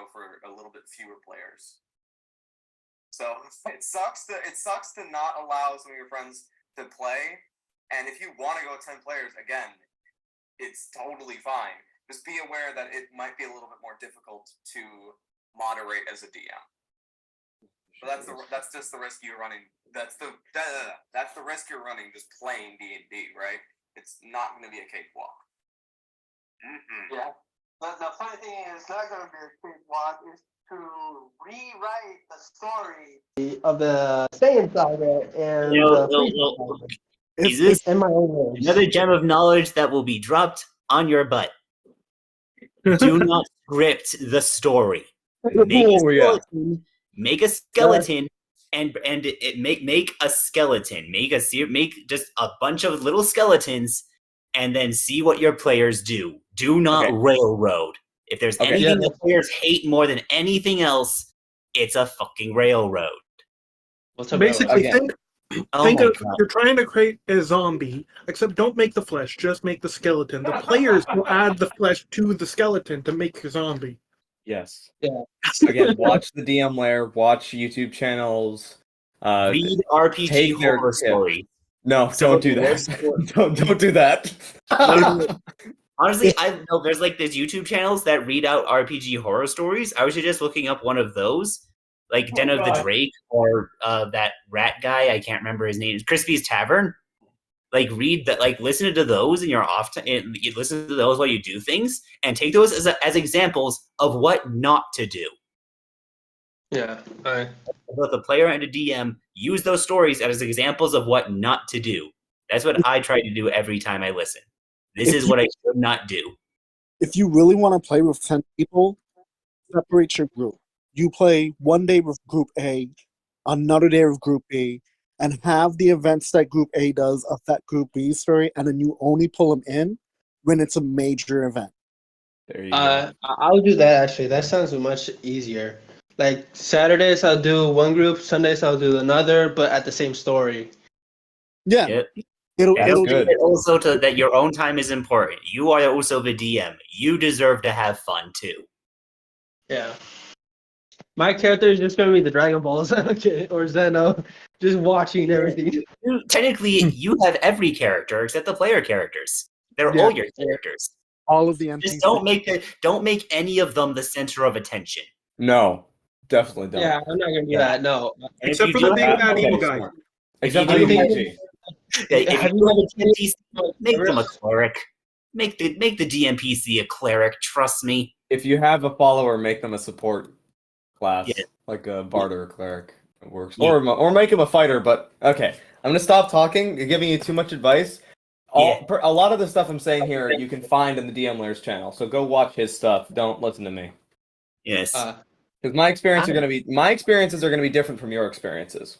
go for a little bit fewer players. So it sucks to not allow some of your friends to play. And if you want to go 10 players, again, it's totally fine. Just be aware that it might be a little bit more difficult to moderate as a DM. So that's just the risk you're running. That's the risk you're running just playing D&D, right? It's not going to be a cakewalk. Mm-hmm. Yeah. But the funny thing is, it's not going to be a cakewalk. It's to rewrite the story of the Saiyan Saga and it's in my own words. Another gem of knowledge that will be dropped on your butt. Do not script the story. Make a skeleton, and make a skeleton. Make just a bunch of little skeletons, and then see what your players do. Do not railroad. If there's anything that players hate more than anything else, it's a fucking railroad. Basically, think of you're trying to create a zombie, except don't make the flesh, just make the skeleton. The players will add the flesh to the skeleton to make your zombie. Yes. Yeah. Again, watch the DM Lair, watch YouTube channels. Read RPG horror stories. No, don't do that. don't do that. Honestly, I know there's like these YouTube channels that read out RPG horror stories. I was just looking up one of those, like Den of the Drake or that rat guy. I can't remember his name. Crispy's Tavern. Like read that. Like listen to those in your off time. You listen to those while you do things, and take those as examples of what not to do. Yeah. Both the player and a DM use those stories as examples of what not to do. That's what I try to do every time I listen. This is what I should not do. If you really want to play with 10 people, separate your group. You play one day with Group A, another day with Group B, and have the events that Group A does affect Group B's story, and then you only pull them in when it's a major event. There you go. I'll do that, actually. That sounds much easier. Like, Saturdays I'll do one group, Sundays I'll do another, but at the same story. Yeah. Yep. It'll good. Also, that your own time is important. You are also the DM. You deserve to have fun too. Yeah. My character is just going to be the Dragon Ball Z or Zeno, just watching everything. Technically, you have every character except the player characters. They're all your characters. All of the NPCs. Just don't make any of them the center of attention. No, definitely don't. Yeah, I'm not going to do that, no. Except for the big bad evil guy. Except for the PG. If you have a NPC, make them a cleric. Make the DMPC a cleric. Trust me. If you have a follower, make them a support class, like a bard or a cleric. It works. Yeah. Or make him a fighter. But okay, I'm gonna stop talking. You're giving you too much advice. A lot of the stuff I'm saying here you can find in the DM Lairs channel. So go watch his stuff. Don't listen to me. Yes. Because my experiences are gonna be different from your experiences.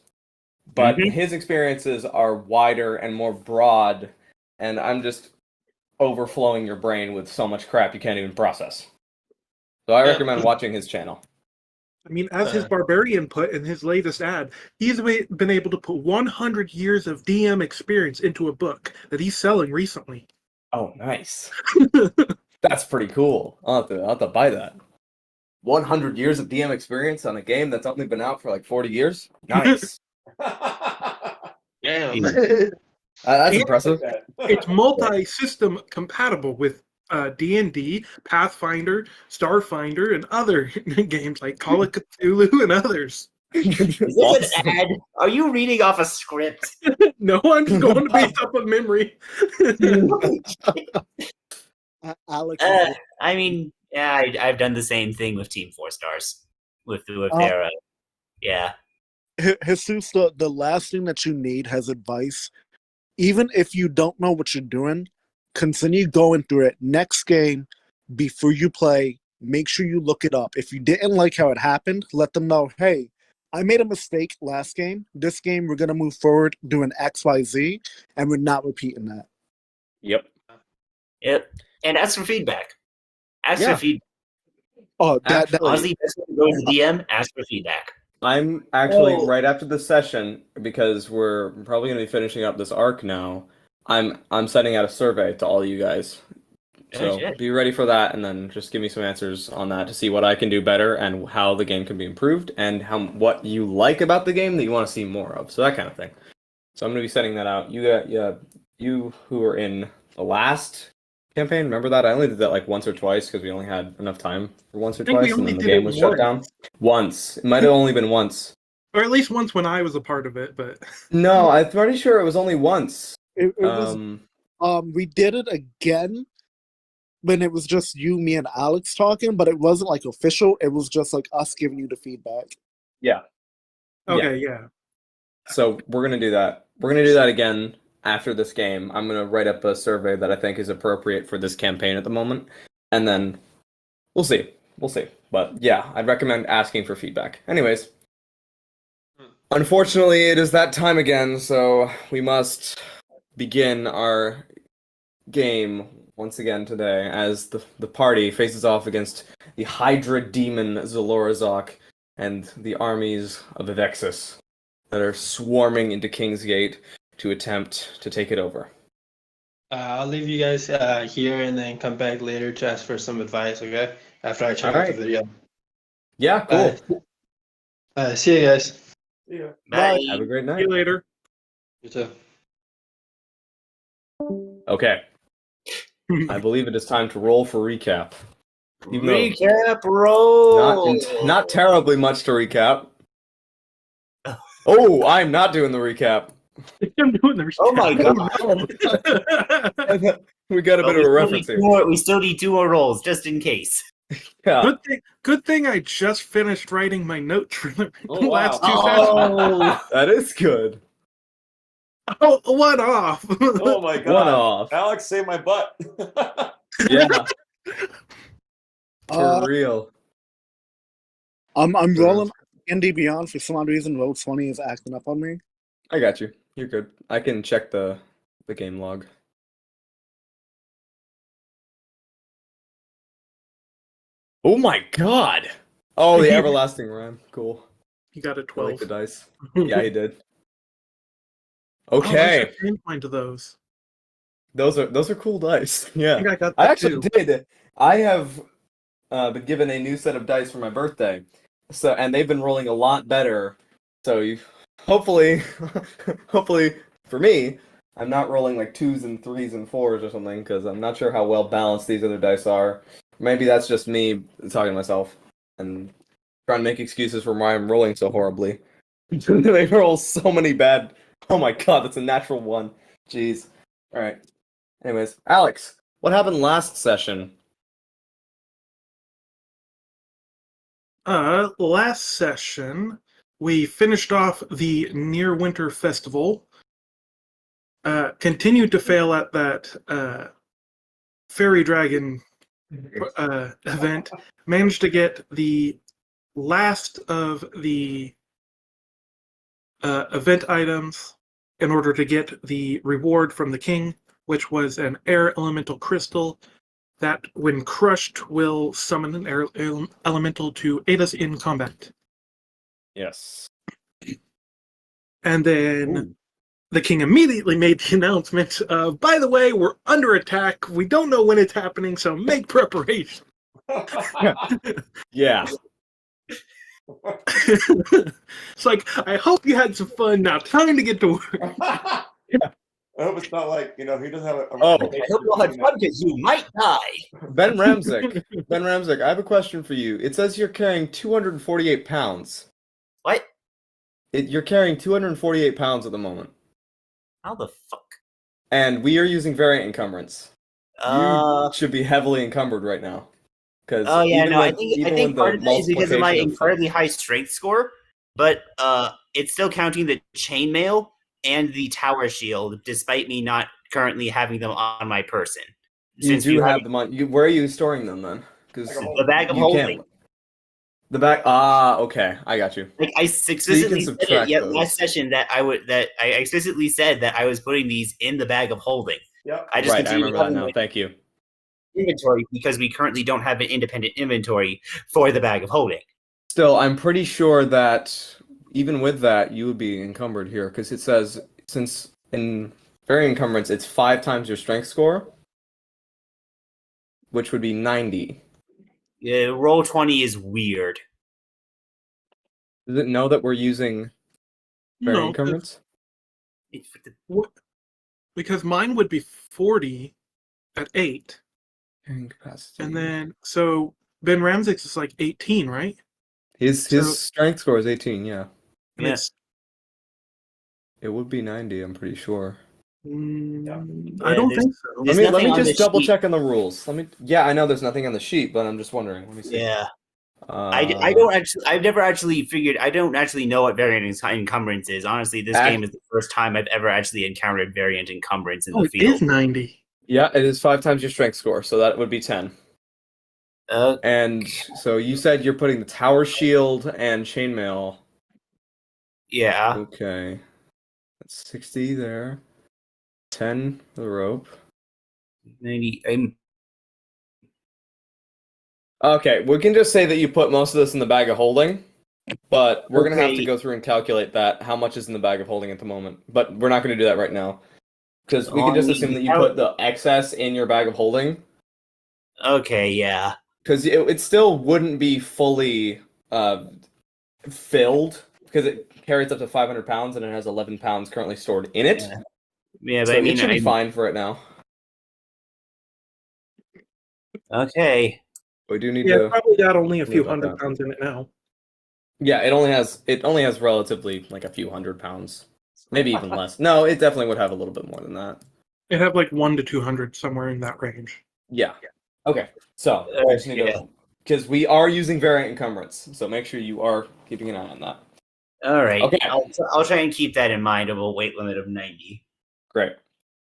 But his experiences are wider and more broad, and I'm just overflowing your brain with so much crap you can't even process. So I recommend watching his channel. I mean, as his barbarian put in his latest ad, he's been able to put 100 years of DM experience into a book that he's selling recently. Oh, nice. That's pretty cool. I'll have to buy that. 100 years of DM experience on a game that's only been out for like 40 years? Nice. Damn. That's impressive. It's multi-system compatible with D&D, Pathfinder, Starfinder, and other games like Call of Cthulhu and others. Is this an ad? Are you reading off a script? No, I'm just going to based up on memory. Alex. I mean, yeah, I've done the same thing with Team 4 Stars. With their, yeah. Jesus, the last thing that you need has advice. Even if you don't know what you're doing, continue going through it. Next game, before you play, make sure you look it up. If you didn't like how it happened, let them know, hey, I made a mistake last game. This game, we're going to move forward doing X, Y, Z, and we're not repeating that. Yep. And ask for feedback. Ask for feedback. Oh, honestly, best way to go to the DM, ask for feedback. I'm actually right after the session, because we're probably going to be finishing up this arc now. I'm sending out a survey to all you guys. So shit. be ready for that, and then just give me some answers on that to see what I can do better and how the game can be improved and what you like about the game that you want to see more of. So that kind of thing. So I'm going to be setting that out. You who were in the last campaign, remember that? I only did that like once or twice because we only had enough time for once or I think we twice, and only then the did game it was shut down. Once. It might have only been once. Or at least once when I was a part of it, but No, I'm pretty sure it was only once. It was we did it again when it was just you, me, and Alex talking, but it wasn't like official. It was just like us giving you the feedback. Yeah. okay, yeah. So we're gonna do that. We're gonna do that again after this game. I'm gonna write up a survey that I think is appropriate for this campaign at the moment, and then we'll see. We'll see. But yeah, I'd recommend asking for feedback. Anyways, unfortunately, it is that time again, so we must begin our game once again today as the party faces off against the Hydra demon Zalorrozok and the armies of Evexis that are swarming into Kingsgate to attempt to take it over. I'll leave you guys here and then come back later to ask for some advice, okay? After I check out Alright. the video. Yeah, cool. See you guys. Yeah. Bye. Have a great See you night. later. You too. Okay. I believe it is time to roll for recap. Even though Recap roll. not terribly much to recap. Oh, I'm not doing the recap. I'm doing the Oh my god. We got a bit of a reference here. We still need 2 more rolls just in case. Yeah. Good thing I just finished writing my notes for the Oh, last wow. 2 sessions. Oh, That is good. Oh, one off. Oh my god. One off. Alex saved my butt. Yeah. For real. I'm rolling Andy Beyond for some odd reason. Roll 20 is acting up on me. I got you. You're good. I can check the game log. Oh my god! Oh, the everlasting rhyme. Cool. You got a I 12. like the dice. Yeah, he did. Oh, Okay. I changed mine to those. Those are cool dice. Yeah. I think I got I that actually too. did. I have been given a new set of dice for my birthday. And they've been rolling a lot better. So hopefully for me, I'm not rolling like 2s and 3s and 4s or something because I'm not sure how well balanced these other dice are. Maybe that's just me talking to myself and trying to make excuses for why I'm rolling so horribly. They roll so many bad. Oh my god, that's a natural 1. Jeez. All right. Anyways, Alex, what happened last session? Last session, we finished off the Near Winter Festival, continued to fail at that Fairy Dragon event, managed to get the last of the event items in order to get the reward from the king, which was an air elemental crystal that, when crushed, will summon an air elemental to aid us in combat. Yes. And then the king immediately made the announcement of, by the way, we're under attack. We don't know when it's happening, so make preparation. Yeah. It's like, I hope you had some fun. Now time to get to work. I hope it's not like, he doesn't have a Oh. I hope you all had fun because you might die. Ben Ramsek, I have a question for you. It says you're carrying 248 pounds. What? You're carrying 248 pounds at the moment. How the fuck? And we are using variant encumbrance. You should be heavily encumbered right now. Oh yeah, no, I think part of that is because of my multiplication incredibly high strength score, but it's still counting the chainmail and the tower shield, despite me not currently having them on my person. You do have them on. Where are you storing them then? Because the bag of holding. The bag. Ah, okay, I got you. Like I explicitly So said it last session that I explicitly said that I was putting these in the bag of holding. Yep. I just I remember that now. Thank you. Inventory because we currently don't have an independent inventory for the bag of holding. Still, I'm pretty sure that even with that, you would be encumbered here because it says since in variant encumbrance it's 5 times your strength score. which would be 90. Yeah, roll 20 is weird. Does it know that we're using very No, encumbrance? because mine would be 40 at 8. Carrying capacity. And then, so Ben Ramsey's is like 18, right? His so- strength score is 18, yeah. And Yeah. it's, It would be 90, I'm pretty sure. I Yeah, don't there's- think so. there's Let nothing me on just the double sheet. check on the rules. I know there's nothing on the sheet, but I'm just wondering. Let me see. Yeah. I don't actually. I've never actually figured. I don't actually know what variant encumbrance is. Honestly, this game is the first time I've ever actually encountered variant encumbrance in the It field. is 90. Yeah, it is 5 times your strength score, so that would be 10. And so you said you're putting the tower shield and chainmail. Yeah. Okay. That's 60 there. 10 for the rope. 90. Okay, we can just say that you put most of this in the bag of holding, but we're going to have to Okay. go through and calculate that, how much is in the bag of holding at the moment. But we're not going to do that right now. Because we can just assume that you put the excess in your bag of holding. Okay. Yeah. Because it still wouldn't be fully filled, because it carries up to 500 pounds and it has 11 pounds currently stored in it. Yeah, but So I mean, it should be fine for it now. Okay. We do need Yeah, to. probably got only a few about hundred that. pounds in it now. Yeah, it only has relatively like a few hundred pounds, maybe even less. No, it definitely would have a little bit more than that. It have like 1 to 200 somewhere in that range. Yeah. Okay. So we just need to, because we are using variant encumbrance, so make sure you are keeping an eye on that. All right. Okay. I'll try and keep that in mind of a weight limit of 90. Great.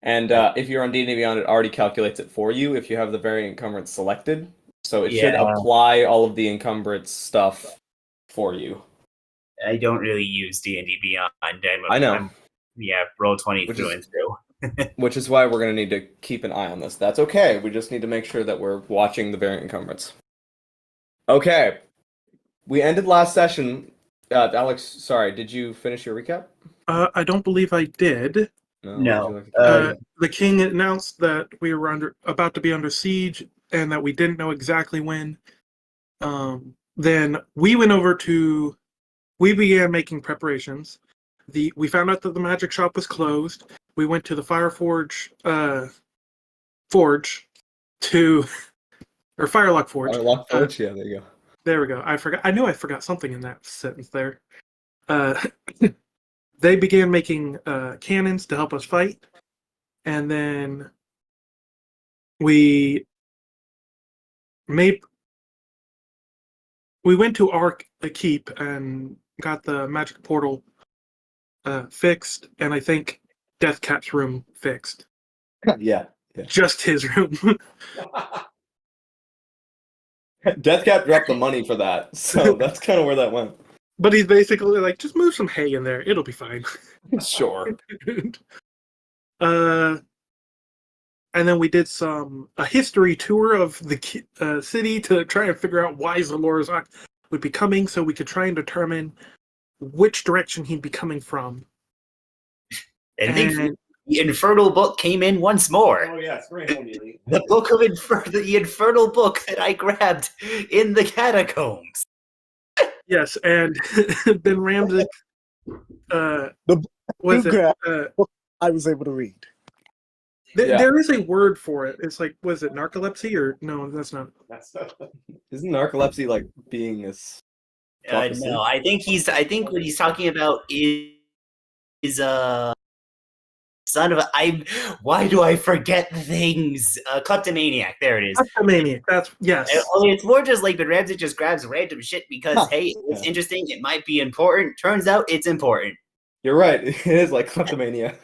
And if you're on D&D Beyond, it already calculates it for you if you have the variant encumbrance selected. So it should apply all of the encumbrance stuff for you. I don't really use D&D Beyond. I know. Roll 20 through and through. Which is why we're going to need to keep an eye on this. That's okay. We just need to make sure that we're watching the variant encumbrance. Okay. We ended last session. Alex, sorry, did you finish your recap? I don't believe I did. No. The king announced that we were about to be under siege and that we didn't know exactly when. Then we went over to. We began making preparations. We found out that the magic shop was closed. We went to the Fireforge forge to, or Firelock Forge. Firelock Forge, yeah, there you go. There we go. I forgot. I knew I forgot something in that sentence there. They began making cannons to help us fight, and then we went to our keep and got the magic portal fixed, and I think Deathcap's room fixed. Yeah. Just his room. Deathcap dropped the money for that, so that's kind of where that went. But he's basically like, just move some hay in there. It'll be fine. Sure. And then we did a history tour of the city to try and figure out why Zalorrozok would be coming, so we could try and determine which direction he'd be coming from. And the Infernal Book came in once more. Oh yeah, it's very handy. The book of the Infernal Book that I grabbed in the catacombs. And Ben Ramsey I was able to read. There is a word for it. It's like, was it narcolepsy or no? That's not. Isn't narcolepsy like being this? No, I think what he's talking about is son of a. Why do I forget things? Kleptomaniac. There it is. Kleptomaniac. Yes. It's more just like the Ramsey just grabs random shit because hey, it's interesting. It might be important. Turns out it's important. You're right. It is like kleptomania.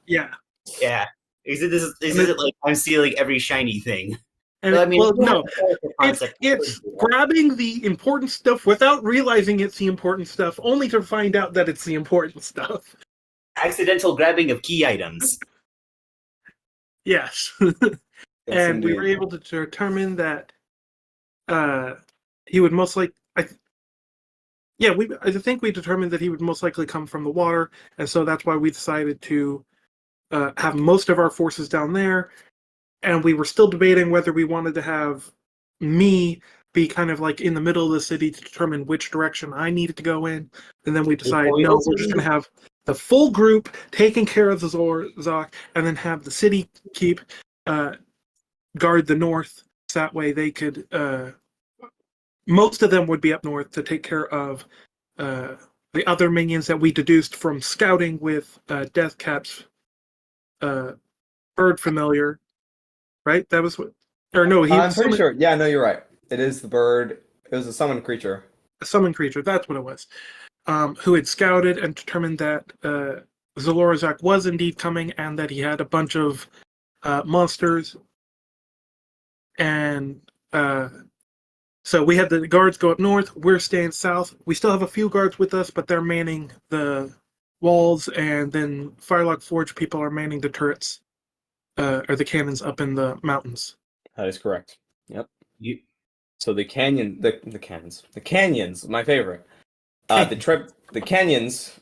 Yeah. Yeah. Is it like I'm stealing every shiny thing? And no. It's grabbing the important stuff without realizing it's the important stuff, only to find out that it's the important stuff. Accidental grabbing of key items. Yes. And we were able to determine that he would most likely. I think we determined that he would most likely come from the water, and so that's why we decided to have most of our forces down there, and we were still debating whether we wanted to have me be kind of like in the middle of the city to determine which direction I needed to go in. And then we decided, we no, also we're just going need- to have the full group taking care of the Zalorrozok, and then have the city keep guard the north. So that way they could, most of them would be up north to take care of the other minions that we deduced from scouting with Deathcap's bird familiar, right? That was what, or no, he I'm was pretty sure. Yeah, no, you're right. It is the bird. It was a summoned creature. a summoned creature. That's what it was. Who had scouted and determined that Zalorrozok was indeed coming, and that he had a bunch of monsters. And so we had the guards go up north. We're staying south. We still have a few guards with us, but they're manning the walls, and then Firelock Forge people are manning the turrets, or the cannons up in the mountains. That is correct. Yep. You, So the canyons, my favorite. The canyons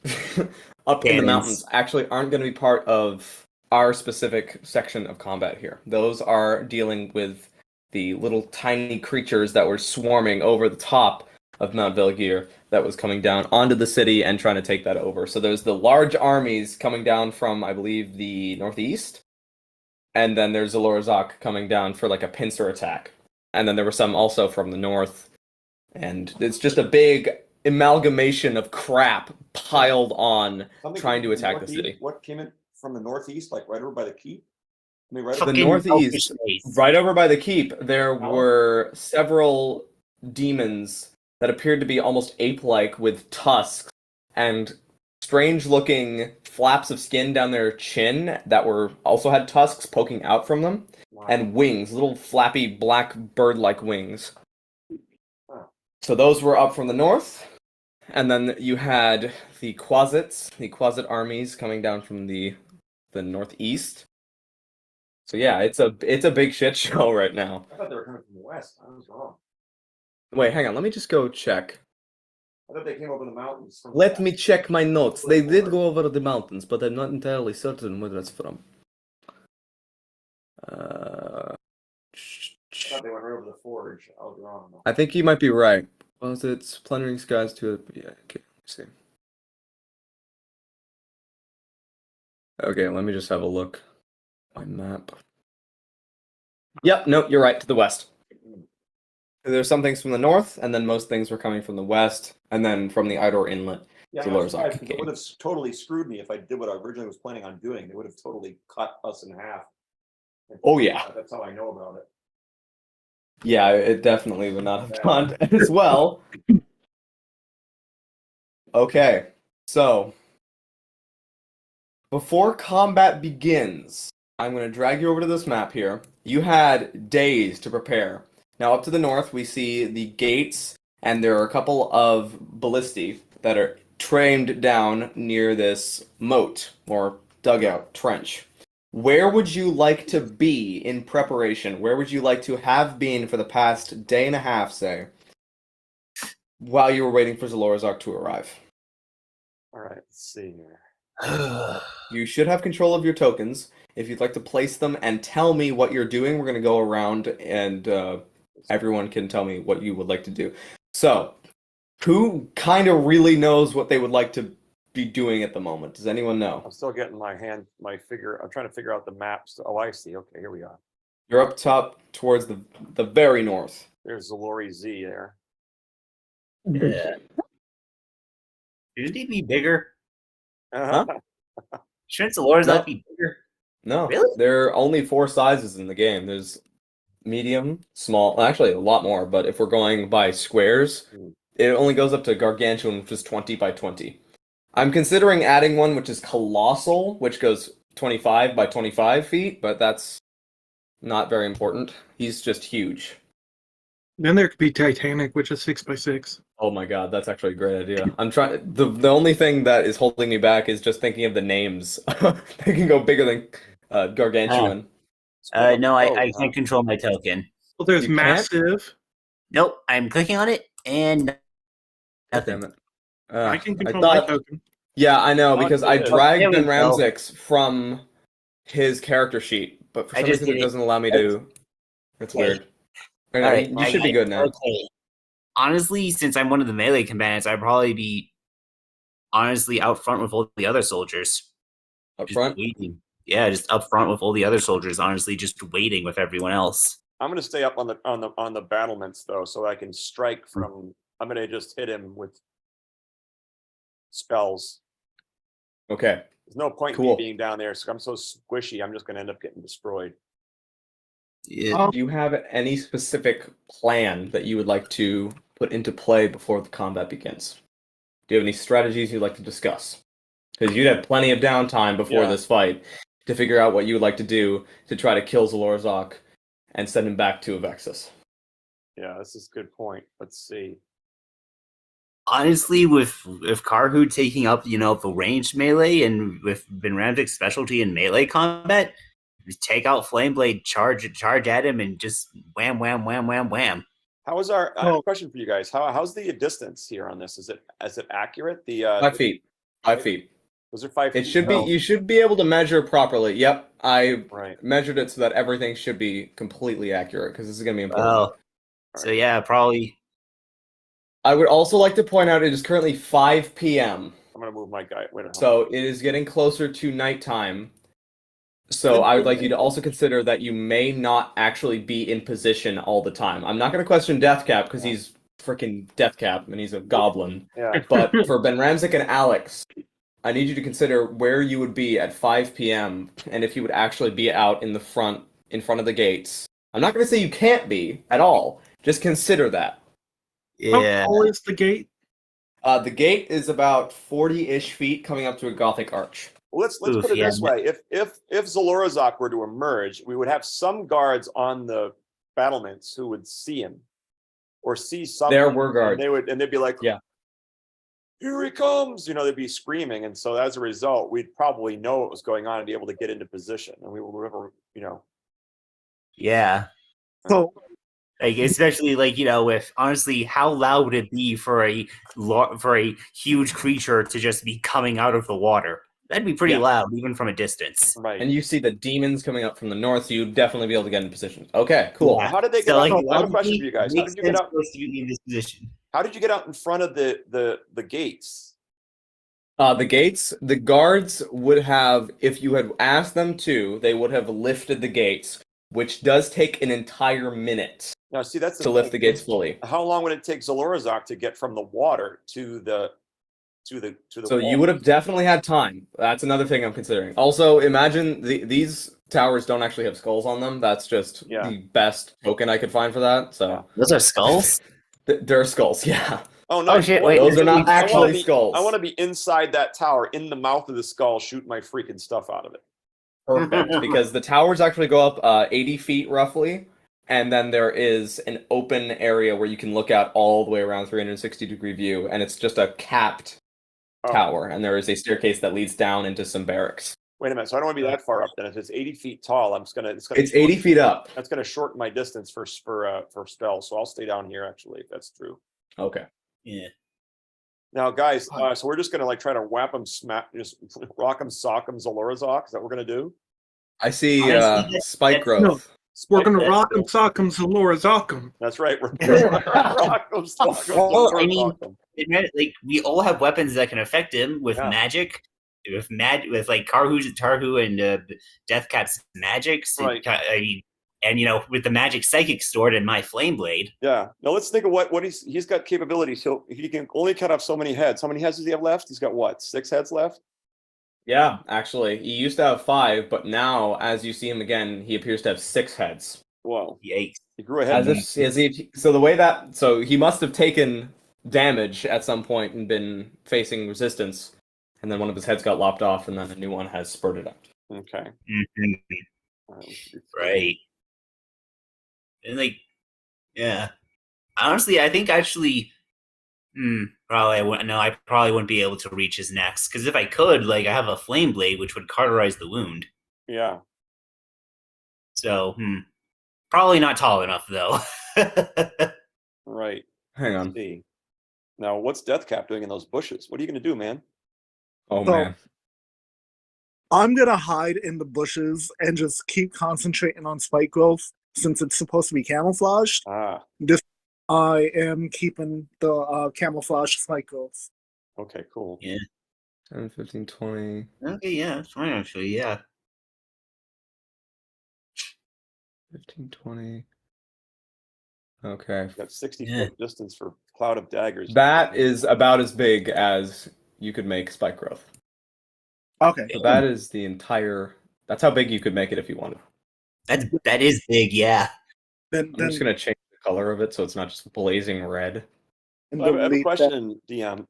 up in the Canyons. mountains actually aren't going to be part of our specific section of combat here. Those are dealing with the little tiny creatures that were swarming over the top of Mount Velgir that was coming down onto the city and trying to take that over. So there's the large armies coming down from, I believe, the northeast, and then there's Zalorrozok coming down for like a pincer attack. And then there were some also from the north, and it's just a big amalgamation of crap piled on Something trying to from the attack the northeast? city. What came in from the northeast, like right over by the keep? I mean, right The over Fucking northeast, selfish space. right over by the keep, there were several demons that appeared to be almost ape-like with tusks and strange-looking flaps of skin down their chin that were also had tusks poking out from them, and wings, little flappy black bird-like wings. So those were up from the north, and then you had the Quasit armies coming down from the northeast. So yeah, it's a big shit show right now. I thought they were coming from the west. I was wrong. Wait, hang on, let me just go check. I thought they came over the mountains. From the Let west. me check my notes. They did go over the mountains, but I'm not entirely certain where that's from. I thought they went right over the forge. I was wrong. Though. I think you might be right. Was it plundering skies to? Yeah, okay. Let's see. Okay, let me just have a look. My map. Yep, no, you're right. To the west. There's some things from the north, and then most things were coming from the west, and then from the Idor Inlet. Yeah, to I was Zalorrozok surprised, 'cause came. it would have totally screwed me if I did what I originally was planning on doing. They would have totally cut us in half. Oh, yeah. That's how I know about it. Yeah, it definitely would not have gone as well. Okay, so before combat begins, I'm going to drag you over to this map here. You had days to prepare. Now, up to the north, we see the gates, and there are a couple of ballistae that are trained down near this moat, or dugout, trench. Where would you like to be in preparation? Where would you like to have been for the past day and a half, say, while you were waiting for Zalorrozok to arrive? All right, let's see here. You should have control of your tokens. If you'd like to place them and tell me what you're doing, we're going to go around and everyone can tell me what you would like to do. So, who kind of really knows what they would like to be doing at the moment? Does anyone know? I'm still getting my figure. I'm trying to figure out the maps. Oh, I see. Okay, here we are. You're up top towards the very north. There's Zalori Z there. Yeah. Shouldn't he be bigger? Huh? Shouldn't Zalorrozok No. be bigger? No, Really? there are only 4 sizes in the game. There's medium, small, actually a lot more, but if we're going by squares, it only goes up to gargantuan, which is 20 by 20. I'm considering adding one which is colossal, which goes 25 by 25 feet, but that's not very important. He's just huge. Then there could be Titanic, which is 6x6. Oh my god, that's actually a great idea. I'm trying. The only thing that is holding me back is just thinking of the names. They can go bigger than gargantuan. No, I can't control my token. Well, there's You can't? massive. Nope, I'm clicking on it and nothing. Damn it. I can control my thought. token. Yeah, I know because I Oh, dragged there we Ben go. Ramsix from his character sheet but for I some just reason did it it. doesn't allow me to. It's Okay. weird. I know, All right, you should be good now. Okay. Honestly, since I'm one of the melee combatants, I'd probably be honestly out front with all the other soldiers. Up Just front. waiting. Yeah, just up front with all the other soldiers. Honestly, just waiting with everyone else. I'm gonna stay up on the battlements though, so I can strike from. I'm gonna just hit him with spells. Okay. There's no point in Cool. me being down there. So I'm so squishy. I'm just gonna end up getting destroyed. Yeah. Do you have any specific plan that you would like to put into play before the combat begins? Do you have any strategies you'd like to discuss? Because you'd have plenty of downtime before Yeah. this fight to figure out what you would like to do to try to kill Zalorrozok and send him back to Avexis. Yeah, this is a good point. Let's see. Honestly, with Karhu taking up, the ranged melee, and with Benramzik's specialty in melee combat, just take out Flameblade, charge at him, and just wham, wham, wham, wham, wham. How is our? I have a question for you guys. How's the distance here on this? Is it accurate? The 5 feet. 5 feet. Those are 5 feet. It should be. You should be able to measure properly. Yep, I Right. measured it so that everything should be completely accurate because this is going to be important. Oh, so yeah, probably. I would also like to point out it is currently 5 p.m. I'm gonna move my guy. Wait a minute. So it is getting closer to nighttime. So I would like you to also consider that you may not actually be in position all the time. I'm not going to question Deathcap because he's freaking Deathcap and he's a goblin. Yeah. But for Benramzik and Alex, I need you to consider where you would be at 5 p.m. and if you would actually be out in front of the gates. I'm not going to say you can't be at all. Just consider that. Yeah. How tall is the gate? The gate is about 40-ish feet coming up to a Gothic arch. Let's Oof, put it yeah. this way: if Zalorrozok were to emerge, we would have some guards on the battlements who would see him, or see something. There were guards. And they'd be like, Yeah. "Here he comes!" They'd be screaming, and so as a result, we'd probably know what was going on and be able to get into position, and we would never, Yeah. So Like, especially with honestly, how loud would it be for a huge creature to just be coming out of the water? That'd be pretty Yeah. loud, even from a distance. Right. And you see the demons coming up from the north, so you'd definitely be able to get in position. Okay, cool. Yeah. How did they get So, out? like, I have a question for you guys. How makes did you get sense out? for us to be in this position. How did you get out in front of the gates? The gates, the guards would have, if you had asked them to, they would have lifted the gates, which does take an entire minute Now, see, that's to lift the gates fully. How long would it take Zalorrozok to get from the water to the So you would have definitely had time. That's another thing I'm considering. Also, imagine these towers don't actually have skulls on them. That's just Yeah. the best token I could find for that. So Those are skulls. they're skulls, yeah. Oh no! Oh, shit, wait, Those are not I wanna actually skulls. I want to be inside that tower, in the mouth of the skull, shooting my freaking stuff out of it. Perfect, because the towers actually go up 80 feet roughly, and then there is an open area where you can look out all the way around 360-degree view, and it's just a capped tower, and there is a staircase that leads down into some barracks. Wait a minute. So I don't want to be that far up. Then if it's 80 feet tall, it's gonna. It's 80 feet up. That's gonna shorten my distance for spells. So I'll stay down here actually, if that's true. Okay. Yeah. Now, guys, so we're just gonna try to whap him, just rock him, sock him, Zalorrozok. Is that what we're gonna do? I see Honestly, spike growth. No. We're gonna Spike- rock 'em, sock 'em, Zalorrozok 'em. That's right. We're gonna rock him, sock him, Well, I mean, Zalorrozok him. Like, we all have weapons that can affect him with Yeah. magic, with like Tarhu and Deathcap's magics. Right. I mean, and with the magic psychic stored in my flame blade. Yeah. Now let's think of what he's got capabilities. He can only cut off so many heads. How many heads does he have left? He's got what? 6 heads left? Yeah, actually, he used to have 5, but now, as you see him again, he appears to have 6 heads. Whoa. Yikes! He grew a head. So he must have taken damage at some point and been facing resistance, and then one of his heads got lopped off, and then a new one has spurted out. Okay. Mhm. All right, let's do 3. Right. And yeah. Honestly, I think probably I wouldn't. No, I probably wouldn't be able to reach his next, because if I could, I have a flame blade which would cauterize the wound. Yeah. So, probably not tall enough though. Right. Hang Let's on. see. Now, what's Deathcap doing in those bushes? What are you going to do, man? Oh, So- man. I'm gonna hide in the bushes and just keep concentrating on spike growth since it's supposed to be camouflaged. Ah, I am keeping the camouflage spike growth. okay, cool. Yeah. 10, 15, 20. Okay, yeah, that's fine actually. Yeah. 15, 20. Okay. Got 60 Yeah. foot distance for Cloud of Daggers. That is about as big as you could make spike growth. Okay. So that is the entire. That's how big you could make it if you wanted. That is big, yeah. Then I'm just gonna change the color of it so it's not just blazing red. and I have a delete that. question, DM.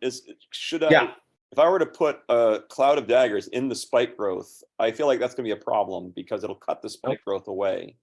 Should I, Yeah. if I were to put a Cloud of Daggers in the spike growth, I feel like that's going to be a problem because it'll cut the spike growth away.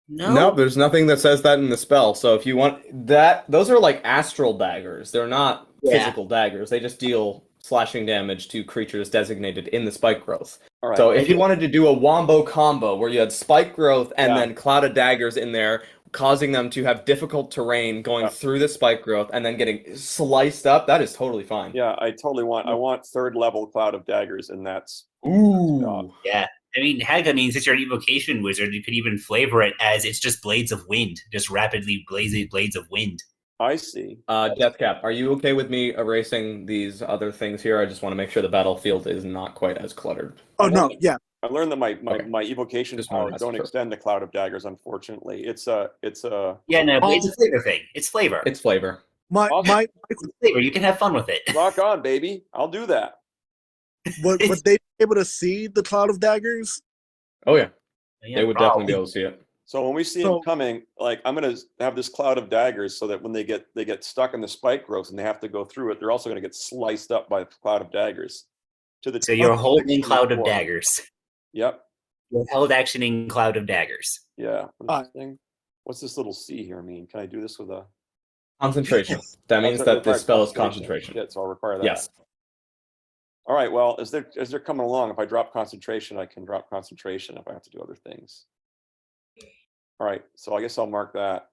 No, there's nothing that says that in the spell. So if you want that, those are like astral daggers. They're not physical daggers. They just deal slashing damage to creatures designated in the spike growth. All right. So if you wanted to do a wombo combo where you had spike growth and Yeah. then cloud of daggers in there, causing them to have difficult terrain going through the spike growth and then getting sliced up, that is totally fine. Yeah, I want third level Cloud of Daggers, and that's Ooh. Yeah. I mean, heck, I mean, since you're an evocation wizard, you could even flavor it as it's just blades of wind, just rapidly blazing blades of wind. I see. Deathcap, are you okay with me erasing these other things here? I just want to make sure the battlefield is not quite as cluttered. Oh no, yeah. I learned that my Okay. evocation Just powers wanted to don't make sure. extend to Cloud of Daggers, unfortunately. It's a Yeah, no, but it's a flavor thing. It's flavor. It's flavor. My It's flavor. You can have fun with it. rock on, baby. I'll do that. would they be able to see the cloud of daggers? Oh yeah, Yeah, they would definitely be able to see it. So when we see So- them coming, like I'm gonna have this Cloud of Daggers so that when they get stuck in the spike growth and they have to go through it, they're also gonna get sliced up by the Cloud of Daggers. To the So you're top of holding Cloud of 64. Daggers. Yep. You're held actioning Cloud of Daggers. Yeah. What is this thing? What's this little C here mean? Can I do this with a Concentration. That means That's that requires this spell is concentration. Yeah, so I'll require that. Yes. All right. Well, as they're coming along, if I drop concentration, I can drop concentration if I have to do other things. All right. So I guess I'll mark that.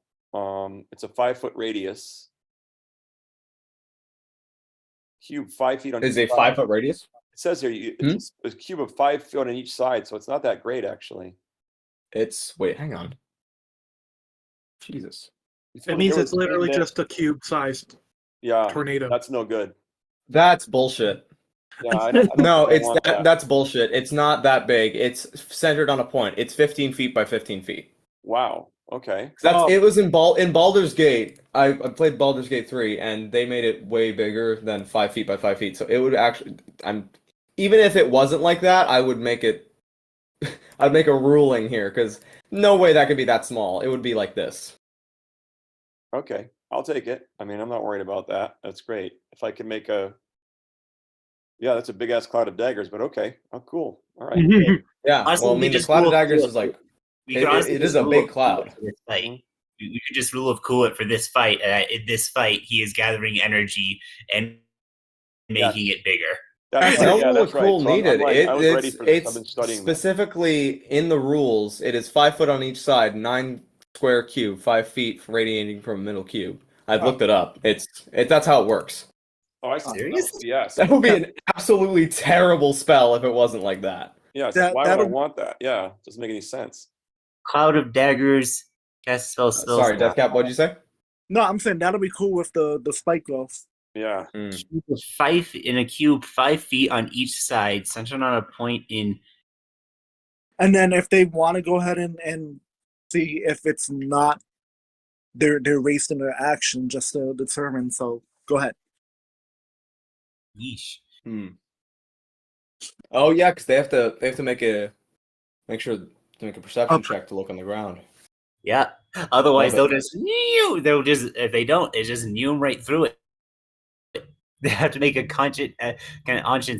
It's a 5-foot radius. Cube 5 feet on Is each a side. 5-foot radius? It says here it's a cube of 5 feet on each side, so it's not that great actually. It's wait, hang on. Jesus. It means it's literally just a cube-sized yeah tornado. That's no good. That's bullshit. Yeah, I don't No, it's want that's bullshit. It's not that big. It's centered on a point. It's 15 feet by 15 feet. Wow. Okay. It was in Baldur's Gate. I played Baldur's Gate 3 and they made it way bigger than 5 feet by 5 feet. So it would actually even if it wasn't like that, I would make it I'd make a ruling here because no way that could be that small. It would be like this. Okay. I'll take it. I mean, I'm not worried about that. That's great. If I can make yeah, that's a big ass Cloud of Daggers, but okay. Oh, cool. All right. Yeah. Honestly, Well, I we mean, the just Cloud of rule of Daggers cool is like We could honestly it just is a rule big of cool cloud. it for this fight. We could just rule of cool it for this fight. In this fight, he is gathering energy and making it bigger. That's No right. Yeah, rule of that's right. cool So I'm needed. like, I was ready It's for this. I've been studying that. specifically in the rules. It is 5 foot on each side, 9 square cube, 5 feet radiating from a middle cube. I've looked it up. That's how it works. Oh, I see. Seriously? Yes. That would be an absolutely terrible spell if it wasn't like that. Yes. That- Why would I that'll- want that? Yeah. Doesn't make any sense. Cloud of Daggers, cast spells. Sorry, Deathcap, what'd you say? No, I'm saying that'll be cool with the spike growth. Yeah. Cube of 5 in a cube, 5 feet on each side, centered on a point in. And then if they want to go ahead and see if it's not they're wasting their action just to determine. So go ahead. Yeesh. Oh yeah, because they have to make a perception check to look on the ground. Yeah. Otherwise, Love they'll just if they don't, they just neum right through it. They have to make a conscious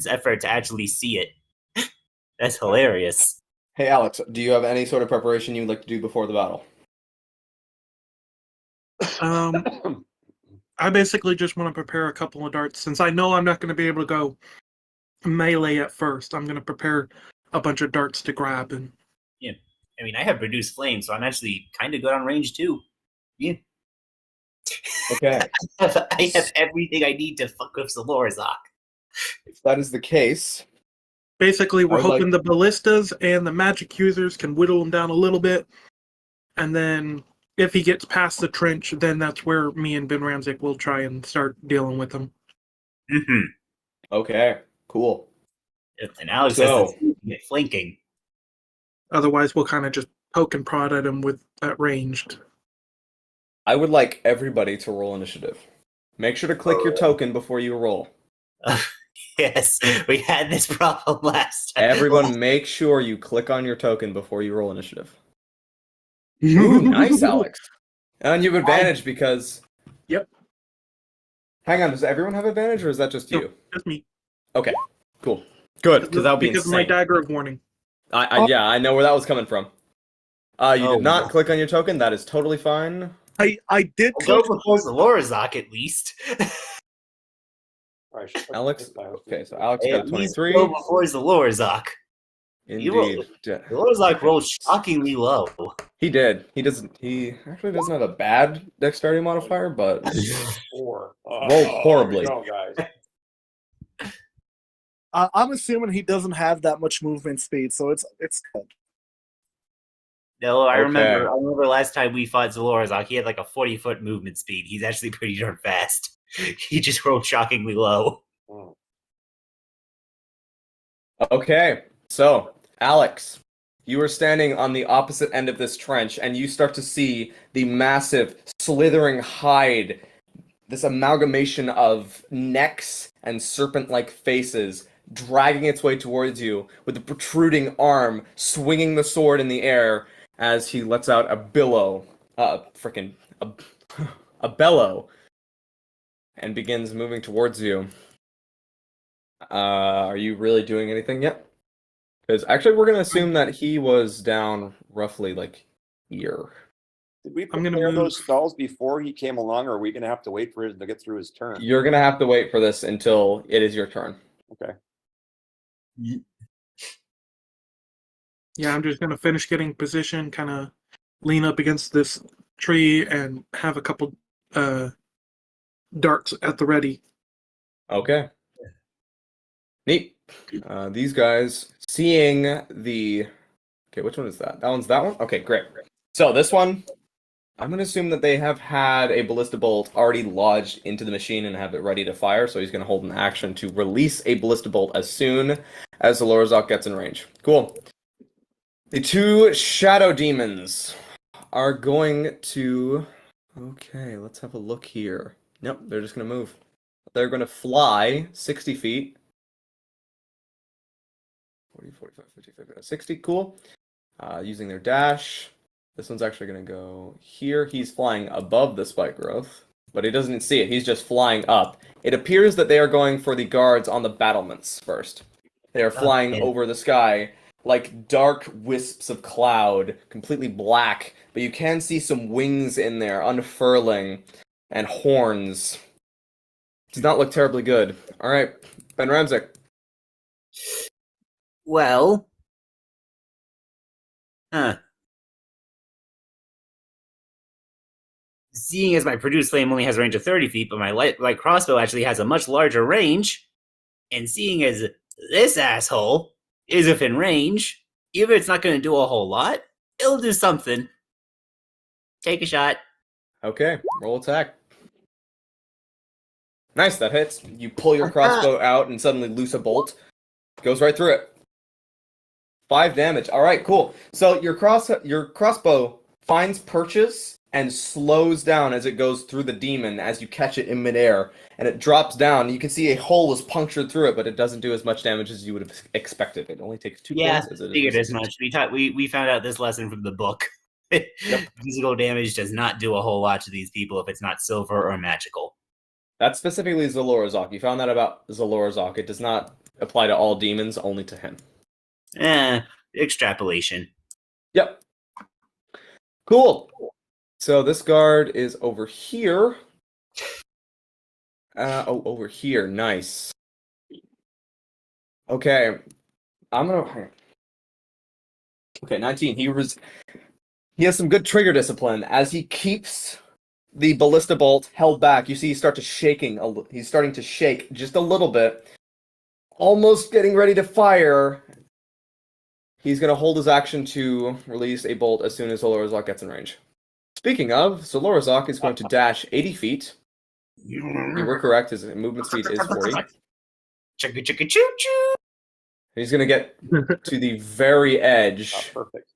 effort to actually see it. That's hilarious. Hey Alex, do you have any sort of preparation you'd like to do before the battle? I basically just want to prepare a couple of darts since I know I'm not going to be able to go melee at first. I'm going to prepare a bunch of darts to grab and. Yeah, I mean, I have reduced flame, so I'm actually kind of good on range too. Yeah. Okay. I have everything I need to fuck with Zalorrozok. If that is the case, Basically, we're I would hoping like- the ballistas and the magic users can whittle him down a little bit, and then if he gets past the trench, then that's where me and Ben Ramsey will try and start dealing with him. Mm-hmm. Okay, cool. And Alex So- says it's get flanking. Otherwise, we'll kind of just poke and prod at him with that ranged. I would like everybody to roll initiative. Make sure to click your token before you roll. Yes, we had this problem last time. Everyone, make sure you click on your token before you roll initiative. Ooh, nice, Alex. And you have advantage because. Yep. Hang on, does everyone have advantage, or is that just No. you? Just me. Okay, cool, good, because that would be because insane. of my dagger of warning. Yeah, I know where that was coming from. You Oh, did not no. click on your token. That is totally fine. I did Go click. before Zalorrozok at least. All right, should- Alex. Okay, so Alex got At a least 23. go before Zalorrozok. Indeed. Zalorrozok rolled shockingly low. He did. He doesn't. He actually doesn't have a bad dexterity modifier, but 4. rolled horribly. Here we go, guys. I'm assuming he doesn't have that much movement speed, so it's good. No, I Okay. remember last time we fought Zalorrozok, he had like a 40-foot movement speed. He's actually pretty darn fast. He just rolled shockingly low. Mm. Okay, so Alex, you are standing on the opposite end of this trench, and you start to see the massive, slithering hide, this amalgamation of necks and serpent-like faces, dragging its way towards you, with the protruding arm swinging the sword in the air as he lets out a bellow, a bellow, and begins moving towards you. Are you really doing anything yet? Because actually, we're gonna assume that he was down roughly like here. Did we I'm gonna prepare move. those spells before he came along, or are we going to have to wait for him to get through his turn? You're gonna have to wait for this until it is your turn. Okay. Yeah, I'm just gonna finish getting position, kind of lean up against this tree, and have a couple darts at the ready. Okay. Neat. These guys seeing the. Okay, which one is that? That one's that one? Okay, great. So this one, I'm going to assume that they have had a ballista bolt already lodged into the machine and have it ready to fire, so he's going to hold an action to release a ballista bolt as soon as Zalorrozok gets in range. Cool. The two shadow demons are going to... Okay, let's have a look here. Nope, they're just going to move. They're going to fly 60 feet. 40, 45, 50, 50, 60, cool. Using their dash. This one's actually going to go here. He's flying above the spike growth, but he doesn't see it. He's just flying up. It appears that they are going for the guards on the battlements first. They are flying over the sky like dark wisps of cloud, completely black, but you can see some wings in there unfurling and horns. Does not look terribly good. All right, Ben Ramsey. Well, seeing as my produced flame only has a range of 30 feet, but my light crossbow actually has a much larger range, and seeing as this asshole is within range, even if it's not going to do a whole lot, it'll do something. Take a shot. Okay, roll attack. Nice, that hits. You pull your crossbow out and suddenly loose a bolt. Goes right through it. 5 damage. All right, cool. So your crossbow finds purchase and slows down as it goes through the demon as you catch it in midair, and it drops down. You can see a hole is punctured through it, but it doesn't do as much damage as you would have expected. It only takes 2 Yeah, points. As it figured is as much. We found out this lesson from the book. Physical damage does not do a whole lot to these people if it's not silver or magical. That's specifically Zalorrozok. You found that about Zalorrozok. It does not apply to all demons, only to him. Extrapolation. Yep. Cool. So this guard is over here. Over here. Nice. Okay. Okay, 19. He has some good trigger discipline. As he keeps the ballista bolt held back, you see he's starting to shake just a little bit. almost getting ready to fire. He's going to hold his action to release a bolt as soon as Zalorrozok gets in range. Speaking of, Zalorrozok is going to dash 80 feet. You were correct. His movement speed is 40. Chugga chugga choo choo. He's going to get to the very edge. Perfect.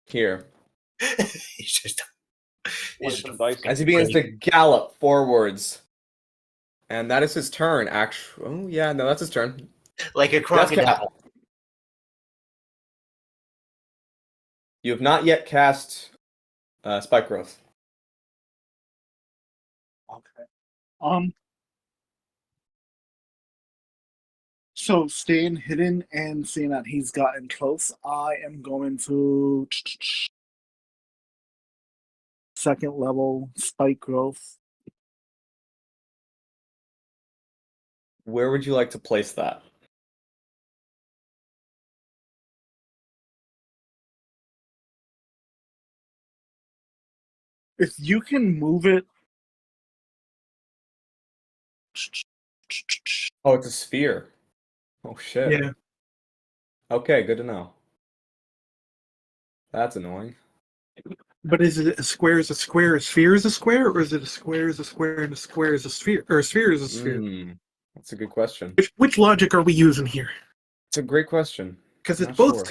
Here. He's just As he begins to gallop forwards. And that is his turn, actually. Oh, yeah, no, that's his turn. like a crocodile. You have not yet cast Spike Growth. Okay. So staying hidden and seeing that he's gotten close, I am going to second level Spike Growth. Where would you like to place that? If you can move it. Oh, it's a sphere. Oh, shit. Yeah. Okay, good to know. That's annoying. But is it a square is a square, a sphere is a square, or is it a square is a square, and a square is a sphere, or a sphere is a sphere? That's a good question. Which logic are we using here? It's a great question. Because it's Not both.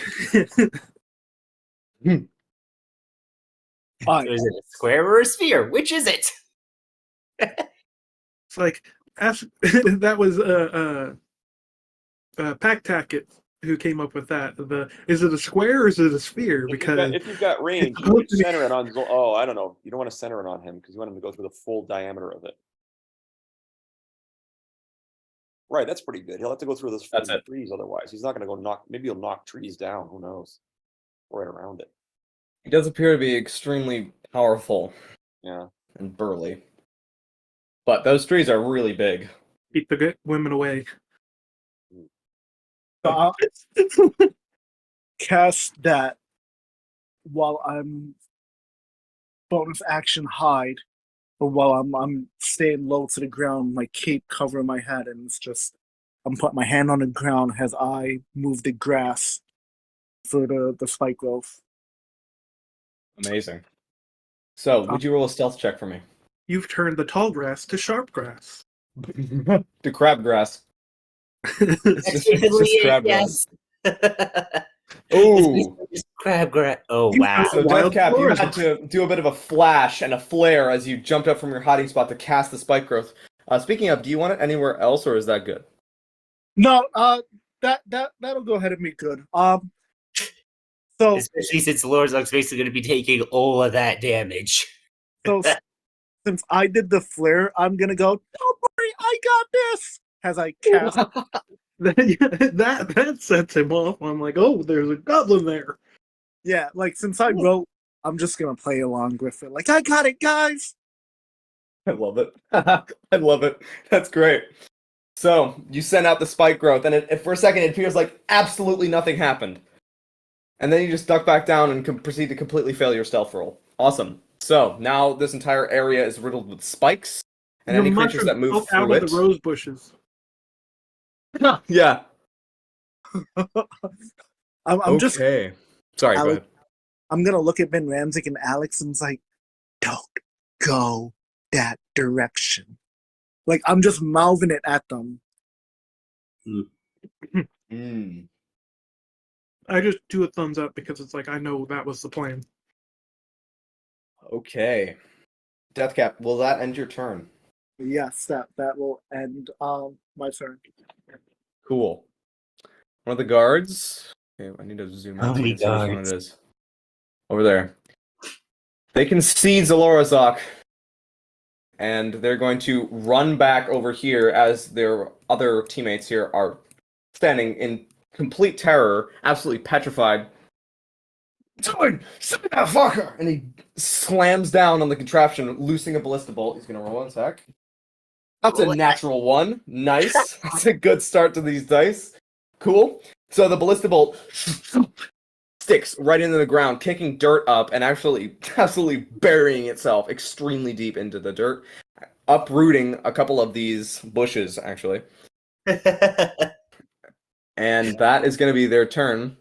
So is it a square or a sphere? Which is it? It's like that was Pack Tacket who came up with that. Is it a square or is it a sphere? Because if you've got range, you could center it on. Oh, I don't know. You don't want to center it on him because you want him to go through the full diameter of it. Right, that's pretty good. He'll have to go through those trees otherwise. He's not going to go knock. Maybe he'll knock trees down. Who knows? Right around it. He does appear to be extremely powerful. Yeah. And burly. But those trees are really big. keep the good women away. Cast that while I'm bonus action hide, or while I'm staying low to the ground, my cape covering my head, and it's just I'm putting my hand on the ground as I move the grass for the spike growth. Amazing. So, would you roll a stealth check for me? You've turned the tall grass to sharp grass. To crabgrass. It's just crabgrass. Oh, crabgrass. Oh, wow. So, Deathcap, you had to do a bit of a flash and a flare as you jumped up from your hiding spot to cast the spike growth. Speaking of, do you want it anywhere else, or is that good? No, that'll go ahead and be good. So especially since Zalorrozok's basically going to be taking all of that damage. So since I did the flare, I'm gonna go. Don't worry, I got this. As I cast, that sets him off. I'm like, oh, there's a goblin there. Yeah, like since I wrote, I'm just gonna play along with it. Like I got it, guys. I love it. I love it. That's great. So you send out the spike growth, and for a second it appears like absolutely nothing happened. And then you just duck back down and proceed to completely fail your stealth roll. Awesome. So now this entire area is riddled with spikes, and any creatures that move through out it. Of the rose bushes. Yeah. I'm just okay. Sorry, Alex, go ahead. I'm gonna look at Ben Ramsey and Alex, and it's like, don't go that direction. Like I'm just mouthing it at them. I just do a thumbs up because it's like I know that was the plan. Okay. Deathcap, will that end your turn? Yes, that will end my turn. Cool. One of the guards. Okay, I need to zoom out. How many so which one guards? it is. Over there. They can see Zalorrozok, and they're going to run back over here as their other teammates here are standing in complete terror, absolutely petrified. Someone, shoot that fucker! And he slams down on the contraption, loosing a ballista bolt. He's gonna roll one sec. That's a natural one. Nice. That's a good start to these dice. Cool. So the ballista bolt sticks right into the ground, kicking dirt up and actually absolutely burying itself extremely deep into the dirt, uprooting a couple of these bushes, actually. And that is going to be their turn.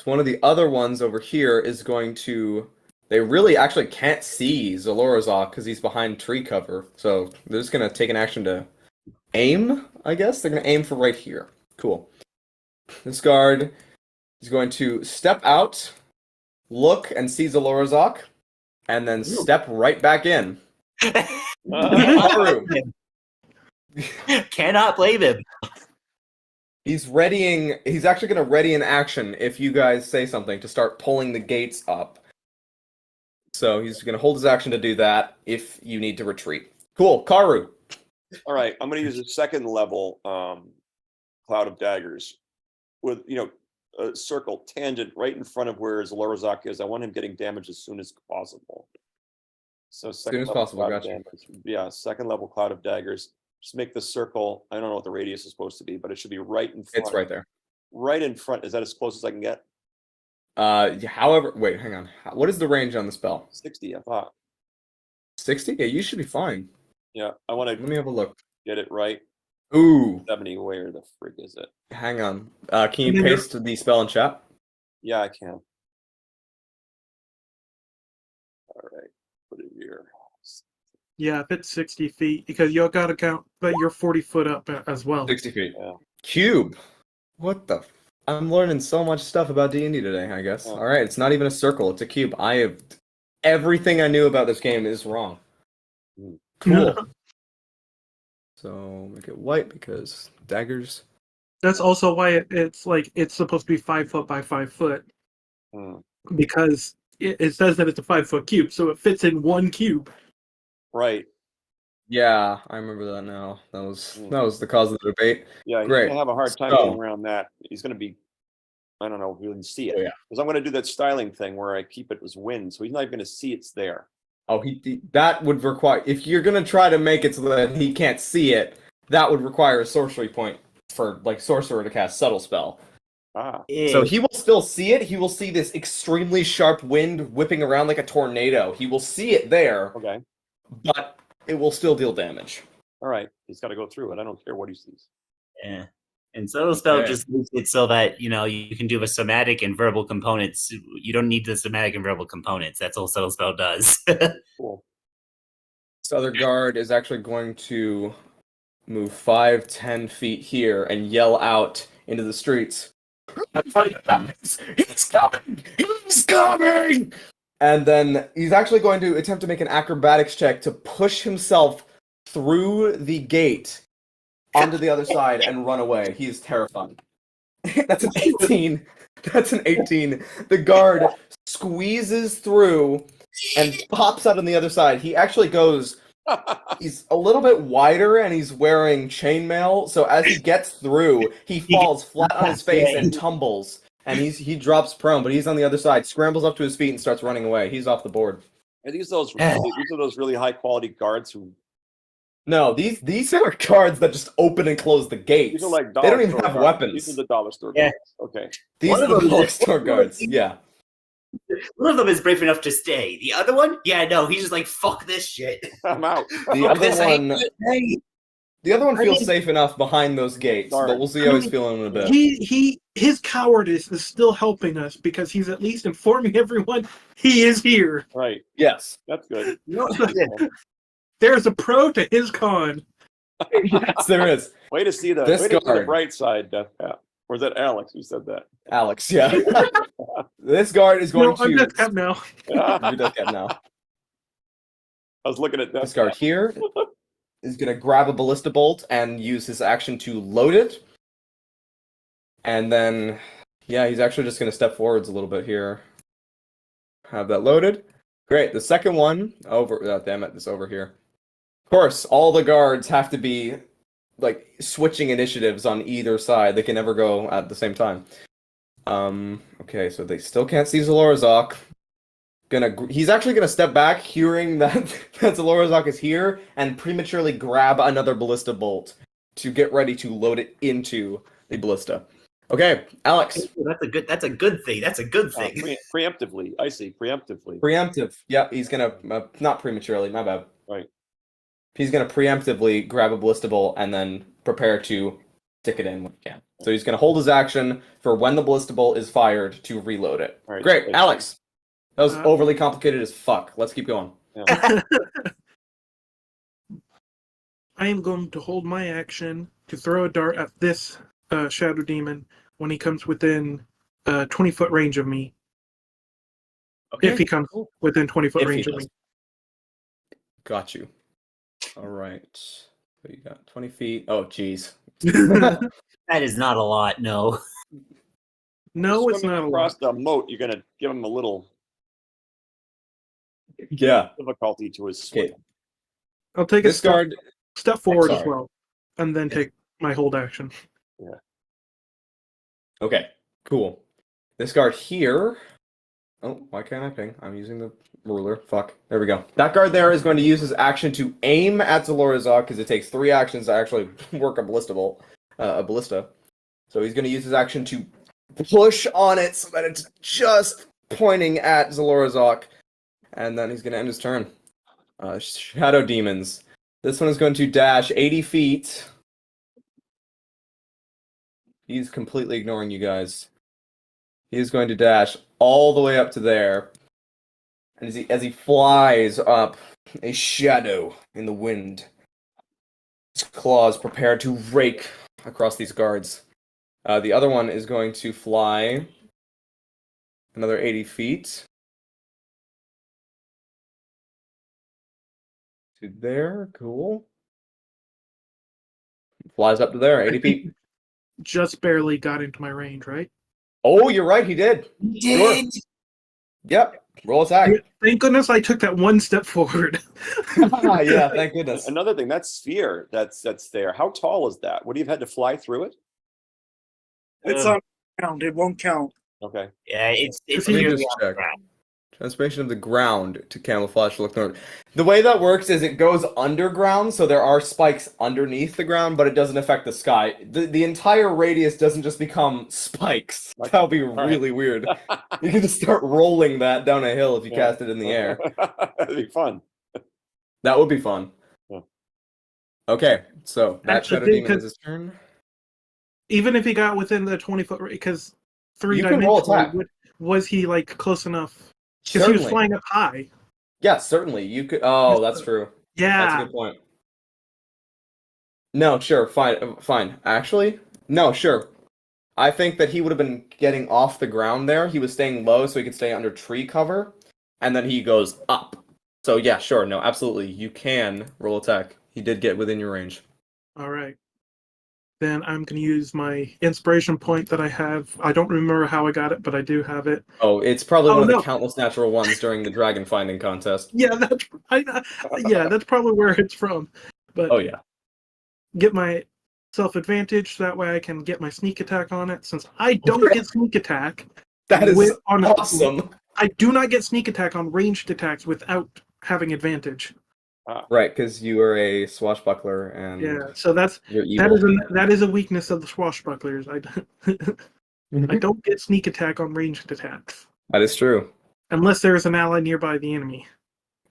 One of the other ones over here is going to... They really actually can't see Zalorrozok because he's behind tree cover. So they're just going to take an action to aim, I guess. They're going to aim for right here. Cool. This guard is going to step out, look and see Zalorrozok, and then step right back in. Cannot blame him. He's readying. He's actually going to ready an action if you guys say something to start pulling the gates up. So he's going to hold his action to do that if you need to retreat. Cool. Karu. All right, I'm going to use a second level Cloud of Daggers with, a circle tangent right in front of where Zalorrozok is. I want him getting damage as soon as possible. So second As soon as level possible, Cloud of gotcha. Daggers. Yeah, second level Cloud of Daggers. Just make the circle. I don't know what the radius is supposed to be, but it should be right in front. It's right there. Right in front. Is that as close as I can get? However, wait, hang on. What is the range on the spell? 60, I thought. 60? Yeah, you should be fine. Yeah, I want Let to me have a look. get it right. Ooh, 70, where the frig is it? hang on. Can you paste the spell in chat? Yeah, I can. All right, put it here. Yeah, if it's 60 feet, because you got to count that you're 40 foot up as well. 60 feet. Yeah. Cube. What the? I'm learning so much stuff about D&D today, I guess. Oh. All right, it's not even a circle. It's a cube. Everything I knew about this game is wrong. Cool. So make it white because daggers. That's also why it's supposed to be 5 foot by 5 foot, because it says that it's a 5 foot cube, so it fits in one cube. Right. Yeah, I remember that now. That was the cause of the debate. Yeah, he's Great. gonna have a hard time getting around that. He's gonna be, I don't know if you can see it. Oh, yeah. Because I'm gonna do that styling thing where I keep it as wind, so he's not even gonna see it's there. Oh, that would require, if you're gonna try to make it so that he can't see it, that would require a sorcery point for like sorcerer to cast subtle spell. Ah. So he will still see it. He will see this extremely sharp wind whipping around like a tornado. He will see it there. Okay. But it will still deal damage. All right. He's got to go through it. I don't care what he sees. Yeah. And subtle spell just makes it so that, you can do the somatic and verbal components. You don't need the somatic and verbal components. That's all subtle spell does. Cool. This other guard is actually going to move 5-10 feet here and yell out into the streets. He's coming! He's coming! And then he's actually going to attempt to make an acrobatics check to push himself through the gate onto the other side and run away. He is terrified. That's an 18. That's an 18. The guard squeezes through and pops out on the other side. He actually goes... He's a little bit wider and he's wearing chainmail, so as he gets through, he falls flat on his face and tumbles. And he drops prone, but he's on the other side, scrambles up to his feet and starts running away. He's off the board. Are these those really high quality guards who? No, these are guards that just open and close the gates. These are like they don't even have weapons. These are the dollar store Yeah. guards. Okay. These are the dollar store guards. Yeah. One of them is brave enough to stay. The other one, yeah, no, he's just like, fuck this shit. I'm out. The other one feels safe enough behind those gates, but we'll see how he's feeling in a bit. His cowardice is still helping us because he's at least informing everyone he is here. Right. Yes. That's good. There's a pro to his con. Yes, there is. Way to see the bright side, Death Pat. Or is that Alex who said that? Alex, yeah. This guard is going to... I'm Death Cat now. You're Death Cat now. I was looking at Death This guard here is going to grab a ballista bolt and use his action to load it. And then, yeah, he's actually just going to step forwards a little bit here. Have that loaded. Great. The second one over... Oh, damn it, it's over here. Of course, all the guards have to be like switching initiatives on either side. They can never go at the same time. Okay, so they still can't see Zalorrozok. He's actually gonna step back, hearing that Zalorrozok is here, and prematurely grab another ballista bolt to get ready to load it into the ballista. Okay, Alex. That's a good thing. That's a good thing. Preemptively. I see. Preemptively. Preemptive. Yeah, he's gonna not prematurely. My bad. Right. he's going to preemptively grab a ballistable and then prepare to stick it in when he can. So he's going to hold his action for when the ballistable is fired to reload it. All right, Great, wait. Alex. That was overly complicated as fuck. Let's keep going. I am going to hold my action to throw a dart at this shadow demon when he comes within 20-foot range of me. Okay. If he comes within 20-foot range of me. Got you. All right. So you got 20 feet. Oh, jeez. That is not a lot, no. No, it's Swimming not a across lot. the moat, you're gonna give him a little difficulty to his swim. Okay. I'll take This guard. a step forward as sorry. well, and then take my hold action. Yeah. Okay. Cool. This guard here. Oh, why can't I ping? I'm using the ruler. Fuck. There we go. That guard there is going to use his action to aim at Zalorrozok because it takes 3 actions to actually work a ballista. So he's going to use his action to push on it so that it's just pointing at Zalorrozok. And then he's going to end his turn. Shadow Demons. This one is going to dash 80 feet. He's completely ignoring you guys. He is going to dash all the way up to there. And as he flies up, a shadow in the wind. His claws prepared to rake across these guards. The other one is going to fly another 80 feet. To there, cool. Flies up to there, 80 feet. Just barely got into my range, right? Oh, you're right, he did. Sure. Yep, roll attack. Thank goodness I took that one step forward. Yeah, thank goodness. Another thing, that sphere that's there. How tall is that? Would you have had to fly through it? It's on ground. It won't count. Okay. Yeah, it's Let me clearly just on the check. ground. Transformation of the ground to camouflage to look north. The way that works is it goes underground, so there are spikes underneath the ground, but it doesn't affect the sky. The entire radius doesn't just become spikes. That would be really weird. You can just start rolling that down a hill if you cast it in the air. That'd be fun. That would be fun. Yeah. Okay, so that Actually, Shadow Demon because- is his turn. Even if he got within the 20-foot range, because You can roll attack. was he like close enough? Because he was flying up high. Yeah, certainly. You could. Oh, that's true. Yeah. That's a good point. No, sure, fine. Actually, no, sure. I think that he would have been getting off the ground there. He was staying low so he could stay under tree cover, and then he goes up. So yeah, sure, no, absolutely. You can roll attack. He did get within your range. All right. Then I'm going to use my inspiration point that I have. I don't remember how I got it, but I do have it. Oh, it's probably one of the no. countless natural ones during the dragon finding contest. Yeah, that's probably where it's from. But Oh yeah. get my self-advantage, so that way I can get my sneak attack on it. Since I don't get sneak attack. That is on awesome. I do not get sneak attack on ranged attacks without having advantage. Right, because you are a swashbuckler and Yeah, so you're evil. that is a weakness of the swashbucklers. I don't get sneak attack on ranged attacks That is true. unless there is an ally nearby the enemy.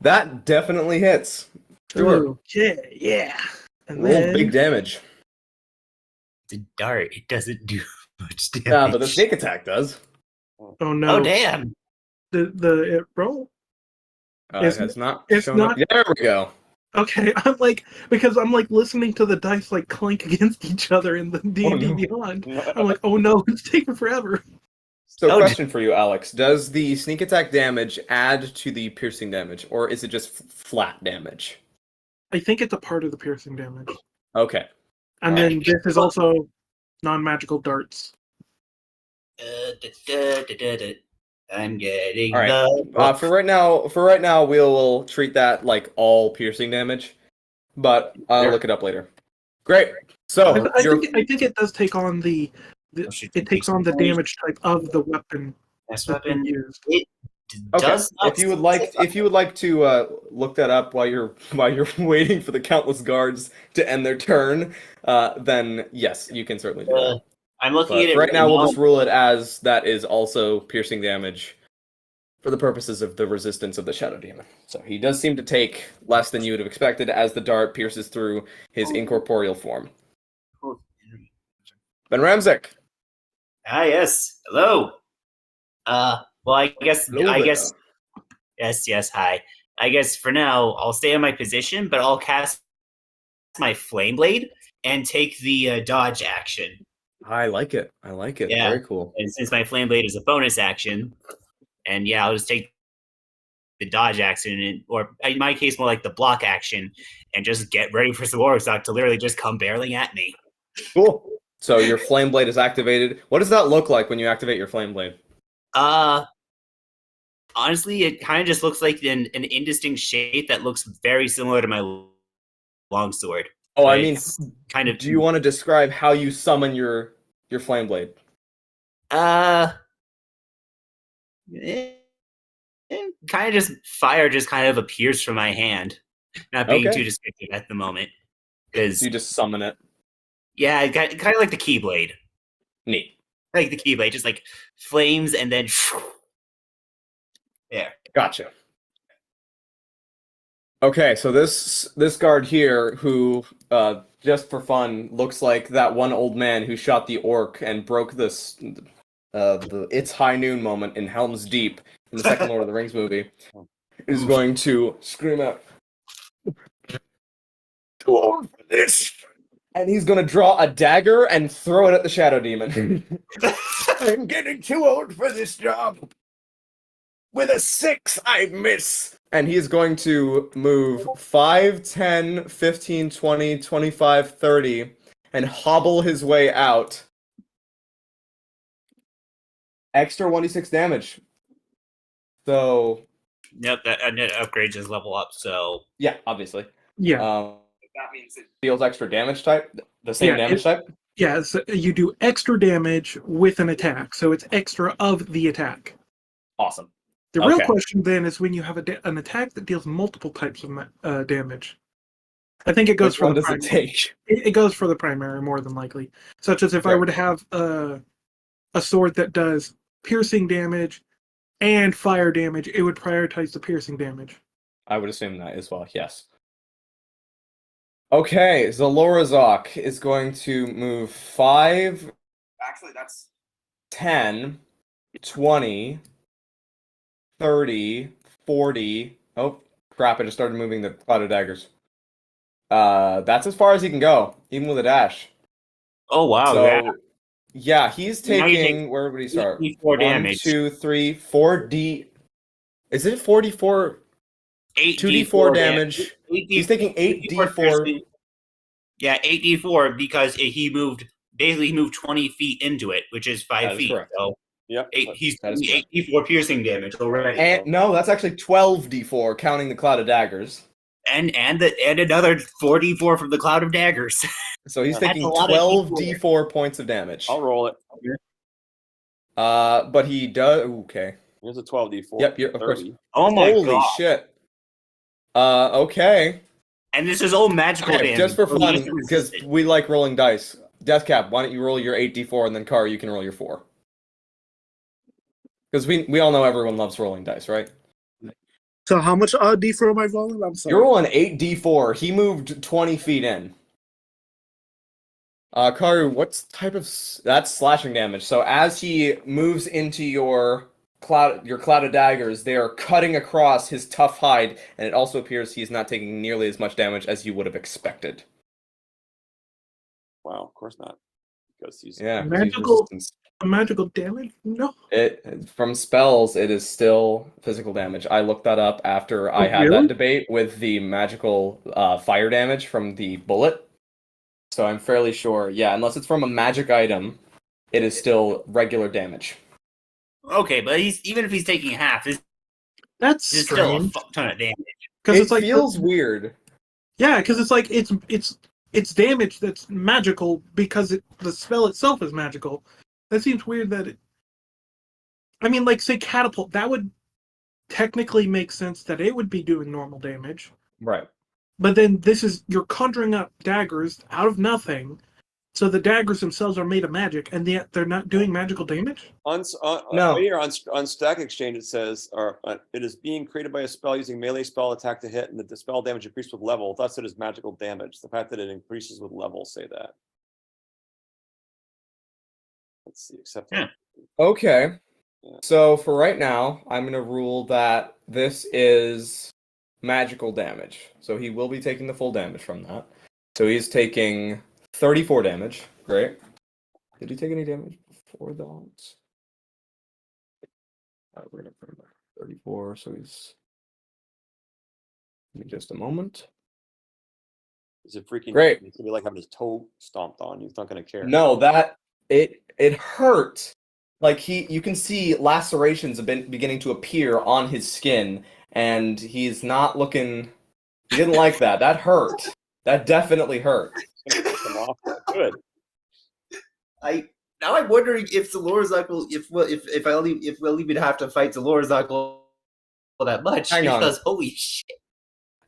That definitely hits. Sure. Okay, yeah. And Roll then big damage. It's a dart. It doesn't do much damage. Yeah, but the sneak attack does. oh no, Oh damn! it roll. It's not. it's showing up. not- There we go. Okay, I'm like listening to the dice like clink against each other in the D&D no. Beyond. I'm like, oh no, it's taking forever. So, Oh, question for you, Alex: does the sneak attack damage add to the piercing damage, or is it just flat damage? I think it's a part of the piercing damage. Okay. And then this is also non-magical darts. I'm getting All right. For right now, we'll treat that like all piercing damage, but I'll look it up later. Great. So I think it does take on the it takes on the damage type of the weapon This that's being weapon. used. It okay. does not If you would like to look that up while you're waiting for the countless guards to end their turn, then yes, you can certainly do that. I'm looking But at it right now. We'll just rule it as that is also piercing damage. for the purposes of the resistance of the Shadow Demon. So he does seem to take less than you would have expected as the dart pierces through his incorporeal form. Ben Ramsek. Ah, yes. Hello. Well, I guess, Hello there. yes, hi. I guess for now, I'll stay in my position, but I'll cast my Flame Blade and take the dodge action. I like it. I like it. Yeah. Very cool. And since my Flame Blade is a bonus action, and yeah, I'll just take the dodge action, or in my case, more like the block action, and just get ready for Zalorrozok to literally just come barreling at me. Cool. So your Flame Blade is activated. What does that look like when you activate your Flame Blade? Honestly, it kind of just looks like an indistinct shape that looks very similar to my longsword. Oh, But I mean, it's kind of. do you want to describe how you summon your Flame Blade? Kind of just fire just kind of appears from my hand. Not being Okay. too descriptive at the moment, because You just summon it. yeah, kind of like the Keyblade. Neat. Like the Keyblade, just like flames and then there. Gotcha. Okay, so this guard here, who just for fun looks like that one old man who shot the orc and broke the It's High Noon moment in Helm's Deep in the second Lord of the Rings movie, is going to scream out, "Too old for this!" And he's going to draw a dagger and throw it at the Shadow Demon. I'm getting too old for this job. With a 6, I miss. And he is going to move 5, 10, 15, 20, 25, 30, and hobble his way out. Extra 1d6 damage. So... Yep, that upgrades his level up, so... Yeah, obviously. Yeah. That means it Deals extra damage type? The same damage type? Yeah, so you do extra damage with an attack, so it's extra of the attack. Awesome. The real question then is when you have an attack that deals multiple types of damage. I think it goes Which for one the does primary. it take? It goes for the primary more than likely. Such as if I were to have a sword that does piercing damage and fire damage, it would prioritize the piercing damage. I would assume that as well, yes. Okay, Zalorrozok is going to move 5, actually that's 10, 20, 30, 40. Oh, crap, I just started moving the Cloud of Daggers. That's as far as he can go, even with a dash. Oh, wow. So, yeah, he's Now you taking, take where would he start? 8d4 damage. 1, 2, 3, 4d. Is it 44? 2d4 damage. He's taking 8d4. Yeah, 8d4 because he moved 20 feet into it, which is 5 That is feet. correct. So Yep. he's That is taking 8d4 piercing damage already. And no, that's actually 12d4, counting the Cloud of Daggers. And another 4d4 from the Cloud of Daggers. So he's That's taking a lot of 12d4 points of damage. I'll roll it. But he does. Okay. Here's a 12d4. Yep, of course. 30. Oh my Holy god. shit. Okay. And this is all magical Okay, damage. just for so he fun, doesn't because resist it. we like rolling dice. Deathcap, why don't you roll your 8d4 and then Car, you can roll your 4. Because we all know everyone loves rolling dice, right? So how much D4 am I rolling? I'm sorry. You're rolling 8d4. He moved 20 feet in. Karu, what's type of... That's slashing damage. So as he moves into your cloud of daggers, they are cutting across his tough hide, and it also appears he's not taking nearly as much damage as you would have expected. Wow, of course not. Because he's Yeah. Magical damage? No. From spells, it is still physical damage. I looked that up after I had really? that debate with the magical fire damage from the bullet. So I'm fairly sure, yeah, unless it's from a magic item, it is still regular damage. Okay, but even if he's taking half, That's it's still a strange. fuck ton of damage. Because It it's like feels weird. Yeah, because it's like it's damage that's magical because the spell itself is magical. That seems weird that I mean, like, say catapult, that would technically make sense that it would be doing normal damage. Right. But then you're conjuring up daggers out of nothing, So the daggers themselves are made of magic, and yet they're not doing magical damage? No. Right here on Stack Exchange, it says, it is being created by a spell using melee spell attack to hit, and the spell damage increases with level. Thus, it is magical damage. The fact that it increases with level say that. Let's see, except Okay. Yeah. So for right now, I'm going to rule that this is magical damage. So he will be taking the full damage from that. So he's taking 34 damage. Great. Did he take any damage before that? We're going to put him back 34, so he's... Give me just a moment. Is it freaking Great. It's gonna be like having his toe stomped on. He's not gonna care. No, it hurt. Like you can see lacerations have been beginning to appear on his skin, and he's not looking. He didn't like that. That hurt. That definitely hurt. It's gonna piss him off. Good. Now I'm wondering if Zalorrozok will, if we'll even have to fight Zalorrozok that much. Hang on. Because holy shit.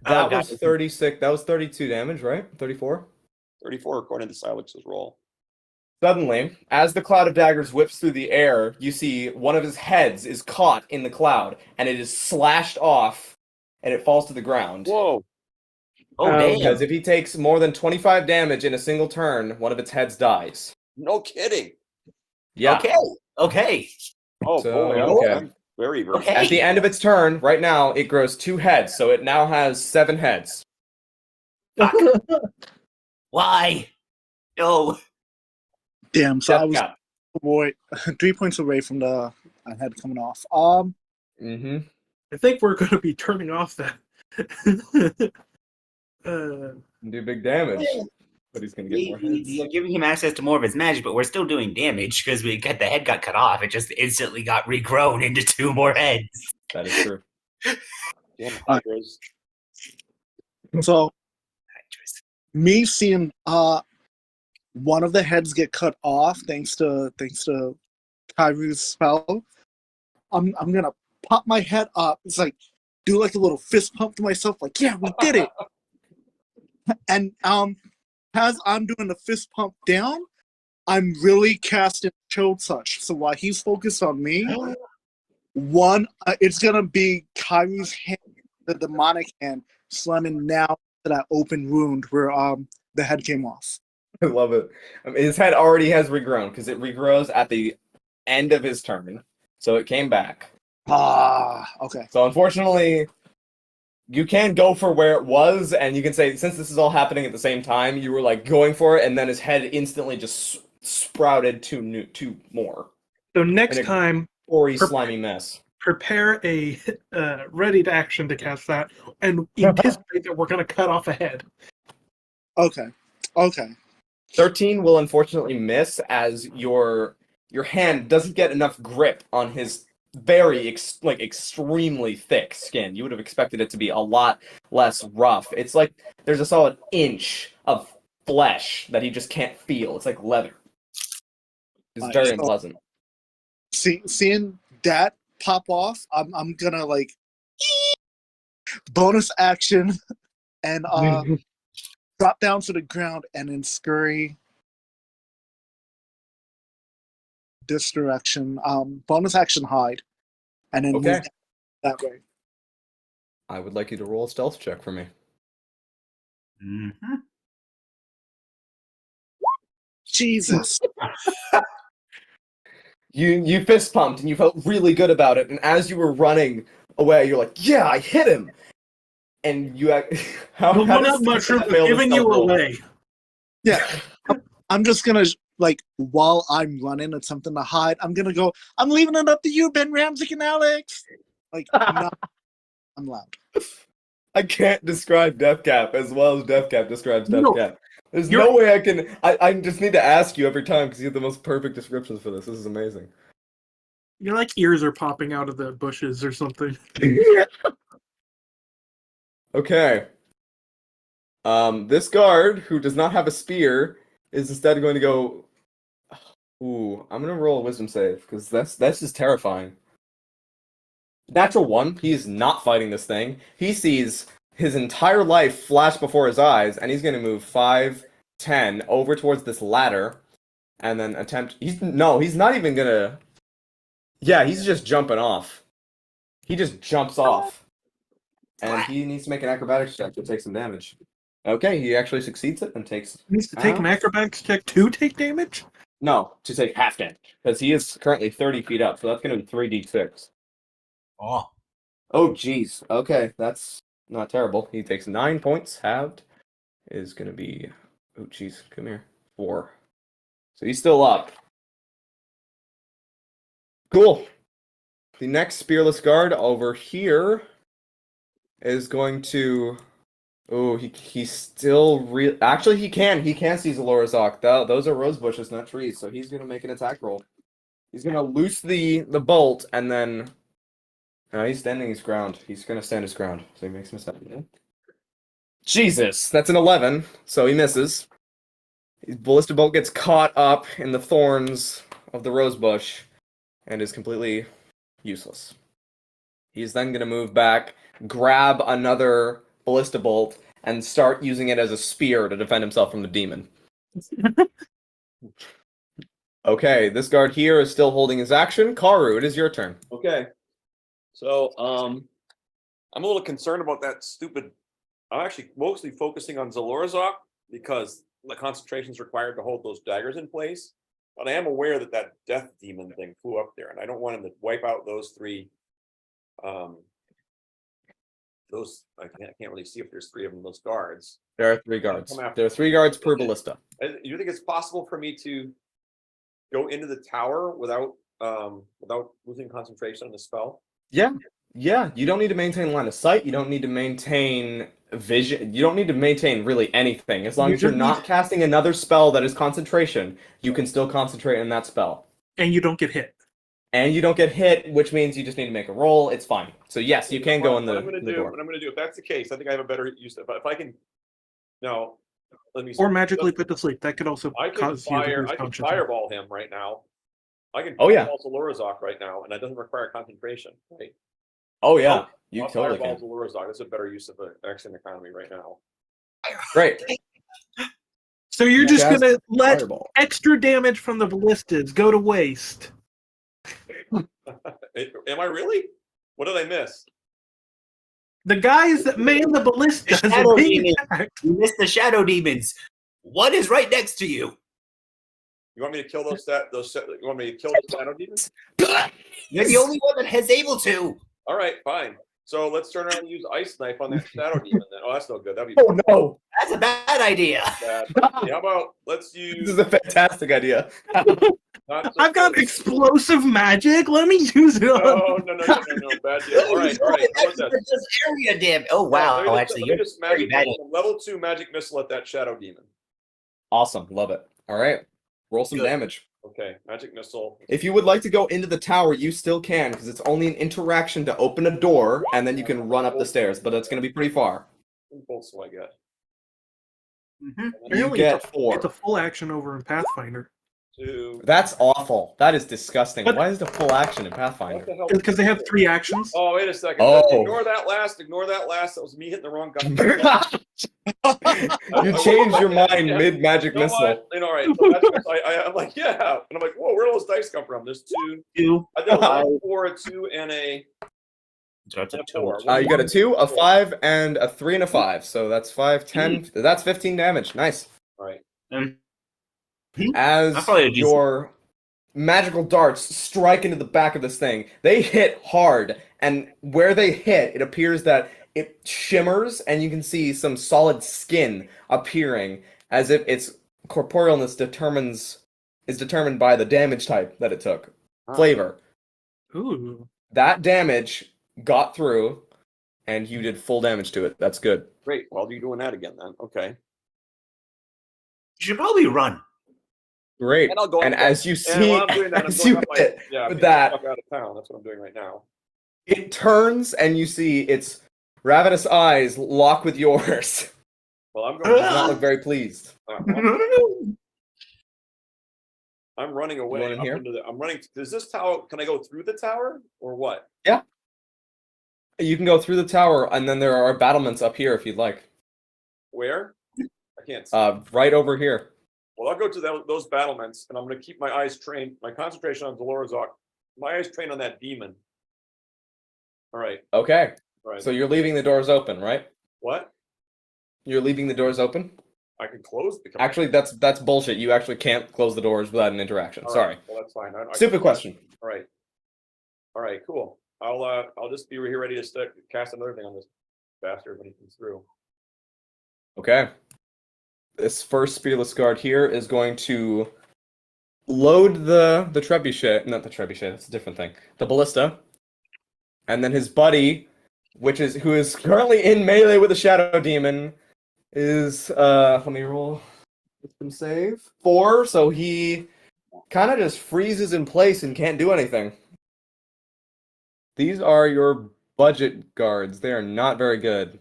That was 36. That was 32 damage, right? 34? 34 according to Silex's roll. Suddenly, as the cloud of daggers whips through the air, you see one of his heads is caught in the cloud, and it is slashed off, and it falls to the ground. Whoa. Oh, damn. Because if he takes more than 25 damage in a single turn, one of its heads dies. No kidding. Yeah. Okay. Oh So, boy. okay. I'm very Okay. At the end of its turn, right now, it grows 2 heads, so it now has 7 heads. Why? No. Damn, so I was Death boy 3 points away from the head coming off. Mm-hmm. I think we're going to be turning off that. Do big damage. But he's going to get more heads. You're giving him access to more of his magic, but we're still doing damage because the head got cut off. It just instantly got regrown into 2 more heads. That is true. Damn Hydras. So me seeing one of the heads get cut off thanks to Kairu's spell, I'm gonna pop my head up. It's like do like a little fist pump to myself, like yeah, we did it. And as I'm doing the fist pump down, I'm really casting Chill Touch. So while he's focused on me, it's gonna be Kairu's hand, the demonic hand, slamming now to that open wound where the head came off. I love it. His head already has regrown because it regrows at the end of his turn. So it came back. Okay. So unfortunately, you can go for where it was, and you can say, since this is all happening at the same time, you were like going for it, and then his head instantly just sprouted two more. So next time, Or slimy mess. prepare a ready to action to cast that, and anticipate that we're going to cut off a head. Okay. 13 will unfortunately miss as your hand doesn't get enough grip on his very extremely thick skin. You would have expected it to be a lot less rough. It's like there's a solid inch of flesh that he just can't feel. It's like leather. It's very unpleasant. Seeing that pop off, I'm gonna like bonus action and drop down to the ground and then scurry this direction. Bonus action hide, and then move that way. I would like you to roll a stealth check for me. Mm-hmm. Jesus. You fist pumped and you felt really good about it, and as you were running away, you're like, "Yeah, I hit him!" And you how The how one does up mushroom that is fail the giving you stealth roll? away. Yeah. I'm just gonna like while I'm running attempting to hide, I'm gonna go, I'm leaving it up to you, Ben Ramsey and Alex. Like no, I'm loud. I can't describe Deathcap as well as Deathcap describes No. Deathcap. There's no way I can. I just need to ask you every time because you have the most perfect descriptions for this. This is amazing. Your like ears are popping out of the bushes or something. Okay. This guard who does not have a spear is instead going to go. Ooh, I'm gonna roll a wisdom save because that's just terrifying. Natural 1. He is not fighting this thing. He sees his entire life flash before his eyes, and he's going to move 5, 10 over towards this ladder, and then attempt. He's not even gonna. Yeah, he's just jumping off. He just jumps off, and he needs to make an acrobatics check to take some damage. Okay, he actually succeeds it and takes. He needs to take an acrobatics check to take damage? No, to take half damage because he is currently 30 feet up, so that's gonna be 3d6. Oh. Oh, jeez. Okay, that's not terrible. He takes 9 points. Halved is going to be... Oh, jeez. Come here. 4. So he's still up. Cool. The next Spearless Guard over here is going to... Oh, he's still... Actually, he can. He can see Zalorrozok. Those are rose bushes, not trees. So he's going to make an attack roll. He's going to loose the bolt and then... No, he's standing his ground. He's going to stand his ground. So he makes a mistake. Jesus, that's an 11. So he misses. His ballista bolt gets caught up in the thorns of the rose bush and is completely useless. He's then going to move back, grab another ballista bolt, and start using it as a spear to defend himself from the demon. Okay, this guard here is still holding his action. Karu, it is your turn. Okay. So, I'm a little concerned about that stupid. I'm actually mostly focusing on Zalorrozok because the concentration is required to hold those daggers in place. But I am aware that that death demon thing flew up there, and I don't want him to wipe out those three. Those I can't really see if there's 3 of them. Those guards. There are 3 guards. There are 3 guards per ballista. You think it's possible for me to go into the tower without losing concentration on the spell? Yeah, you don't need to maintain line of sight. You don't need to maintain vision. You don't need to maintain really anything. As long as you're not casting another spell that is concentration, you can still concentrate on that spell. And you don't get hit. And you don't get hit, which means you just need to make a roll. It's fine. So yes, you can go in the door. What I'm going to do, if that's the case, I think I have a better use. If I can, no, let me. Or magically put to sleep. That could also cause you to lose I can consciousness. fireball him right now. I can Oh, yeah. fireball Zalorrozok right now, and that doesn't require concentration, right? Oh yeah, you I'll totally fireball can. Zalorrozok. That's a better use of an action economy right now. Great. So you're just Cast going to let Fireball. extra damage from the ballistas go to waste. Am I really? What did I miss? The guys that man the ballistas The are shadow being demons. attacked. You missed the shadow demons. One is right next to you. You want me to kill those? You want me to kill the shadow demons? You're the only one that is able to. All right, fine. So let's turn around and use ice knife on that shadow demon. Then. Oh, that's no good. That'd be Oh no, That's a bad idea. bad. Okay, how about let's this use? is a fantastic idea. Not so I've got good. explosive magic. Let me use it on. No, bad deal. All right. How about this? That's just area damage. Oh wow, Let me actually, let you're me just very magic bad. missile, level 2 magic missile at that shadow demon. Awesome, love it. All right, roll some Good. damage. Okay, magic missile. If you would like to go into the tower, you still can, because it's only an interaction to open a door, and then you can run up the stairs, but it's going to be pretty far. What bolts do I get? Mhm. You Apparently get it's 4. a full action over in Pathfinder. 2. That's awful. That is disgusting. But- Why is it a full action in What Pathfinder? the hell? Because they have 3 actions. Oh, wait a second. Oh. Ignore that last. That was me hitting the wrong guy. You changed your mind Yeah. mid-magic You know missile. what? All right. So that's, I'm like, yeah. And I'm like, whoa, where do those dice come from? There's 2. 2. I did a 4, a 2, and a That's a Yeah, 4. four. You got a 2, a 5, and a 3 and a 5. So that's 5, 10. That's 15 damage. Nice. All right. As That's probably a decent- your magical darts strike into the back of this thing, they hit hard, and where they hit, it appears that it shimmers, and you can see some solid skin appearing, as if its corporealness is determined by the damage type that it took. Flavor. Ooh. That damage got through, and you did full damage to it. That's good. Great. Well, you're doing that again then. Okay. You should probably run. Great. And I'll go. And as you And see, while I'm doing that, I'm as going you up my, hit yeah, with getting the that, fuck out of town. That's what I'm doing right now. it turns, and you see its ravenous eyes lock with yours. Well, I'm It does not going. look very pleased. I'm running away. You want in up here? into I'm running. Does this tower? Can I go through the tower or what? You can go through the tower, and then there are battlements up here if you'd like. Where? I can't see. Right over here. Well, I'll go to those battlements, and I'm going to keep my eyes trained, my concentration on Zalorrozok. My eyes trained on that demon. All right. Okay. All right. So you're leaving the doors open, right? What? You're leaving the doors open? I can close the. Actually, that's bullshit. You actually can't close the doors without an interaction. All Sorry. right. Well, that's fine. Stupid question. All right. All right. Cool. I'll just be here ready to cast another thing on this bastard when he comes through. Okay. This first Spearless Guard here is going to load the trebuchet, not the trebuchet, that's a different thing. The ballista. And then his buddy, who is currently in melee with the Shadow Demon, is let me roll some save. 4, so he kind of just freezes in place and can't do anything. These are your budget guards. They are not very good.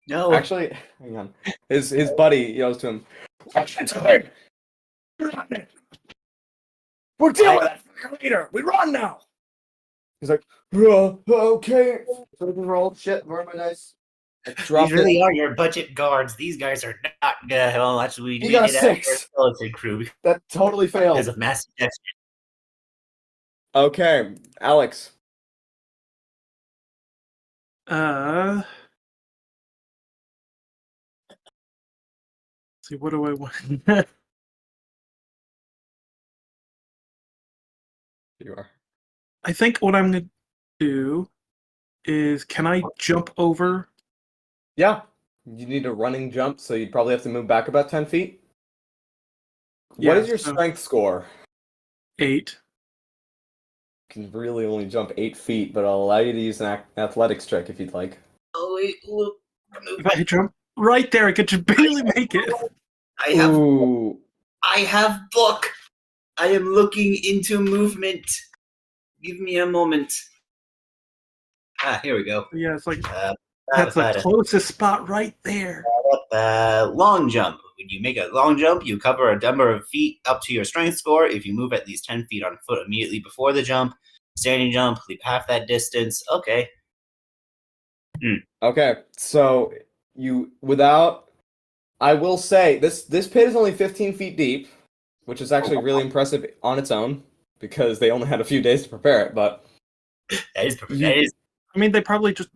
No. Actually, hang on. His buddy yells to him, we're dealing with that later. We run now. He's like, okay. So we can roll. Shit, where are my dice? These really are your budget guards. These guys are not good. Well, that's what we You got a did after 6. our skeleton crew That totally failed. because of mass suggestion. Okay, Alex. See, what do I want? You are. I think what I'm gonna do is, can I jump over? Yeah. You need a running jump, so you'd probably have to move back about 10 feet. Yeah, What is your so- strength score? 8. You can really only jump 8 feet, but I'll allow you to use an athletics check if you'd like. Oh, wait, look. If I jump right there, I could just barely make it. Ooh. I have book. I am looking into movement. Give me a moment. Here we go. Yeah, it's like that's the closest spot right there. Long jump. When you make a long jump, you cover a number of feet up to your strength score. If you move at least 10 feet on foot immediately before the jump, standing jump, leap half that distance. Okay. Okay, so I will say, this pit is only 15 feet deep, which is actually really impressive on its own, because they only had a few days to prepare it, but... That is. I mean, they probably just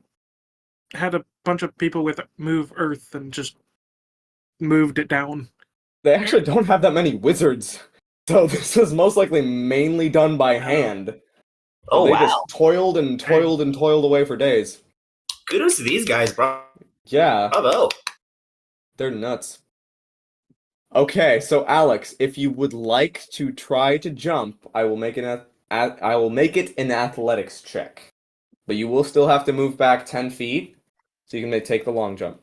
had a bunch of people with Move Earth and just moved it down. They actually don't have that many wizards, so this was most likely mainly done by hand. Oh, they wow. just toiled and toiled and toiled away for days. Kudos to these guys, bro. Yeah. Bravo. They're nuts. Okay, so Alex, if you would like to try to jump, I will make it an athletics check. But you will still have to move back 10 feet, so you can take the long jump.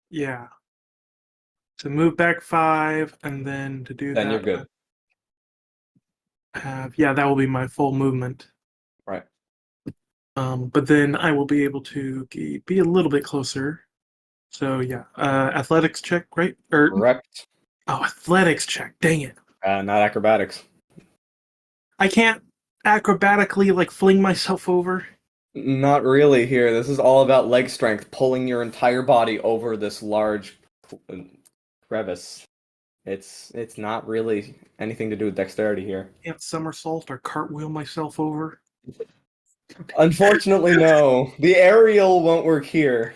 Yeah. To move back 5, and then to do that. Then you're good. Yeah, that will be my full movement. Right. But then I will be able to be a little bit closer. So yeah, athletics check, right? Correct. Oh, athletics check. Dang it. Not acrobatics. I can't acrobatically fling myself over. Not really here. This is all about leg strength, pulling your entire body over this large crevice. It's not really anything to do with dexterity here. Can't somersault or cartwheel myself over. Unfortunately, no. The aerial won't work here.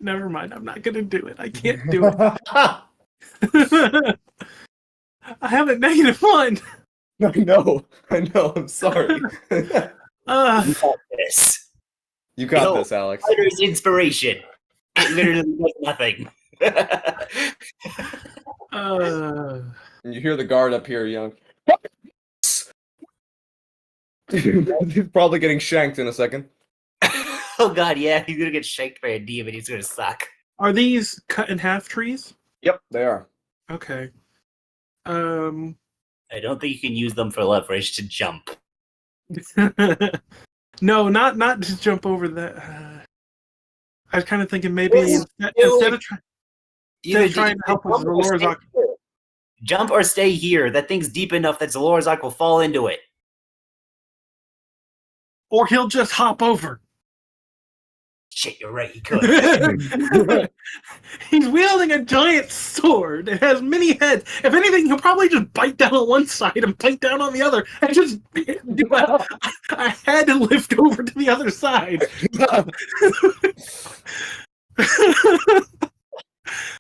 Never mind. I'm not gonna do it. I can't do it. I have a -1. I know. I'm sorry. You got this. You got this, Alex. Fighter's inspiration. It literally does nothing. You hear the guard up here young. He's probably getting shanked in a second. Oh god, yeah, he's gonna get shanked by a demon. He's gonna suck. Are these cut in half trees? Yep, they are. Okay. I don't think you can use them for leverage to jump. No, not to jump over that. I was kind of thinking maybe instead of trying to help with Zalorrozok. Jump or stay here. That thing's deep enough that Zalorrozok will fall into it. Or he'll just hop over. Shit, you're right. He could. He's wielding a giant sword. It has many heads. If anything, he'll probably just bite down on one side and bite down on the other, and just do a head lift over to the other side.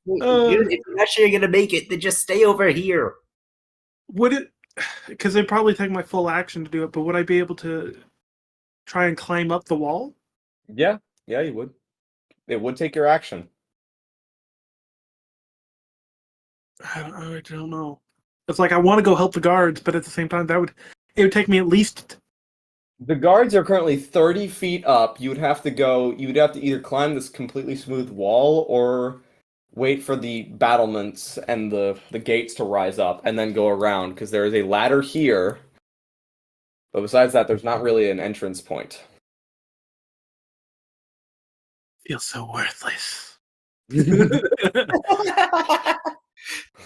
Dude, if you're not sure you're gonna make it, then just stay over here. Would it? Because it'd probably take my full action to do it, but would I be able to try and climb up the wall? Yeah, you would. It would take your action. I don't know. It's like I want to go help the guards, but at the same time, it would take me at least. The guards are currently 30 feet up. You would have to either climb this completely smooth wall or wait for the battlements and the gates to rise up and then go around, because there is a ladder here. But besides that, there's not really an entrance point. Feels so worthless.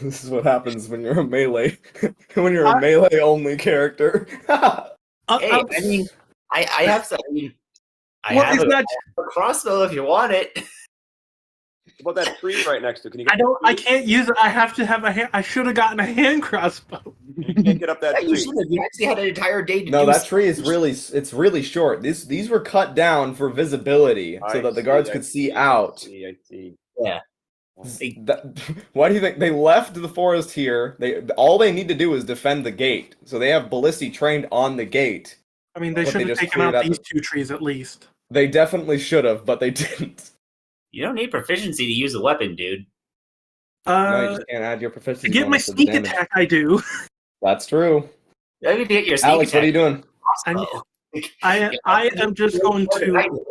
This is what happens when you're a melee a melee only character. Hey, I mean, I have some. I mean, I have a crossbow if you want it. What about that tree right next to it? Can you get I can't use it. I have to have a hand. I should have gotten a hand crossbow. You can't get up that You tree. should have. You actually had an entire day to No, do that tree is really short. These were cut down for visibility so that the guards could see out. I see. Yeah. Why do you think they left the forest here? All they need to do is defend the gate. So they have ballisti trained on the gate. I mean, they But should they have just taken out cleared out these two trees at least. They definitely should have, but they didn't. You don't need proficiency to use a weapon, dude. No, you just can't add your proficiency. To get my bonus to the sneak damage. attack, I do. That's true. You need to get your sneak Alex, attack. what are you doing? I am just going to.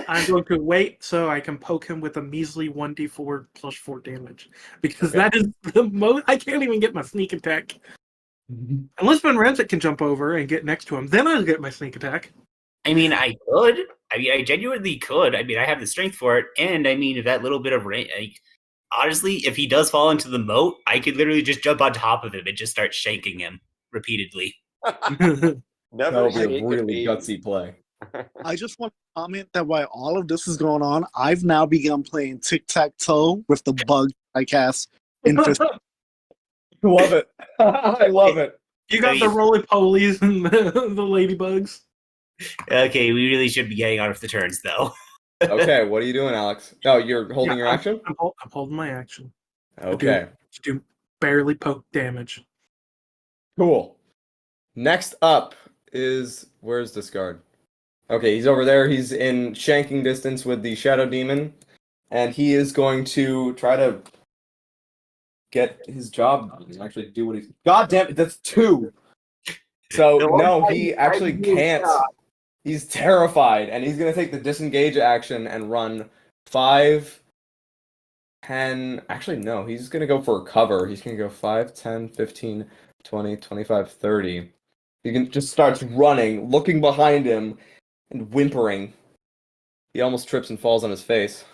I'm going to wait so I can poke him with a measly 1d4 plus 4 damage. Because Okay. that is the most. I can't even get my sneak attack. Unless Van Renzik can jump over and get next to him, then I'll get my sneak attack. I mean, I could. I mean, I genuinely could. I mean, I have the strength for it, and I mean, that little bit of range. Like, honestly, if he does fall into the moat, I could literally just jump on top of him and just start shanking him repeatedly. Never That would shake be a a really baby. gutsy play. I just want to comment that while all of this is going on, I've now begun playing tic-tac-toe with the bug I cast in fifth. Love it. I love it. You got the roly-polies and the ladybugs. Okay, we really should be getting out of the turns, though. Okay, what are you doing, Alex? Oh, you're holding your action? I'm holding my action. Okay, To do barely poke damage. cool. Next up is... Where's this guard? Okay, he's over there. He's in shanking distance with the Shadow Demon. And he is going to try to get his job done and actually do what he's... God damn it, that's 2! So, no, he actually can't. He's terrified, and he's going to take the disengage action and run 5, 10... Actually, no, he's going to go for a cover. He's going to go 5, 10, 15, 20, 25, 30. He just starts running, looking behind him, and whimpering. He almost trips and falls on his face.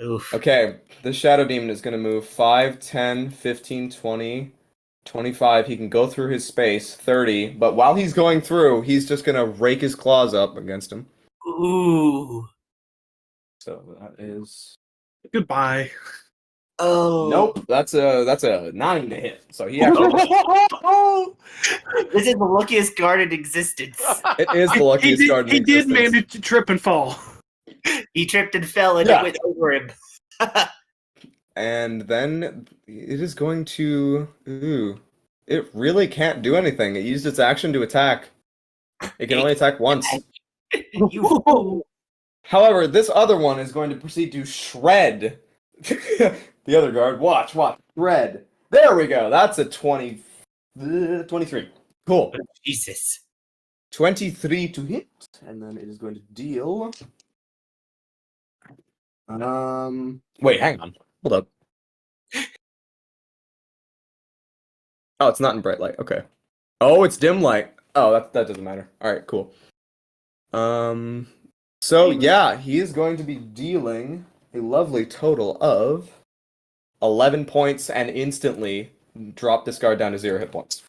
Oof. Okay, the Shadow Demon is going to move 5, 10, 15, 20, 25. He can go through his space, 30. But while he's going through, he's just going to rake his claws up against him. Ooh. So that is... Goodbye. Oh. Nope, that's a 9 to hit. So he actually... This is the luckiest guard in existence. It is the luckiest card in He did existence. manage to trip and fall. He tripped and fell, and Yeah. it went over him. And then it is going to... Ooh. It really can't do anything. It used its action to attack. It can only attack once. You However, this other one is going to proceed to shred the other guard. Watch. Shred. There we go. That's a 23. Cool. Jesus. 23 to hit. And then it is going to deal... Wait, hang on. Hold up. Oh, it's not in bright light. Okay. Oh, it's dim light. Oh, that doesn't matter. All right, cool. So yeah, he is going to be dealing a lovely total of 11 points and instantly drop this guard down to 0 hit points.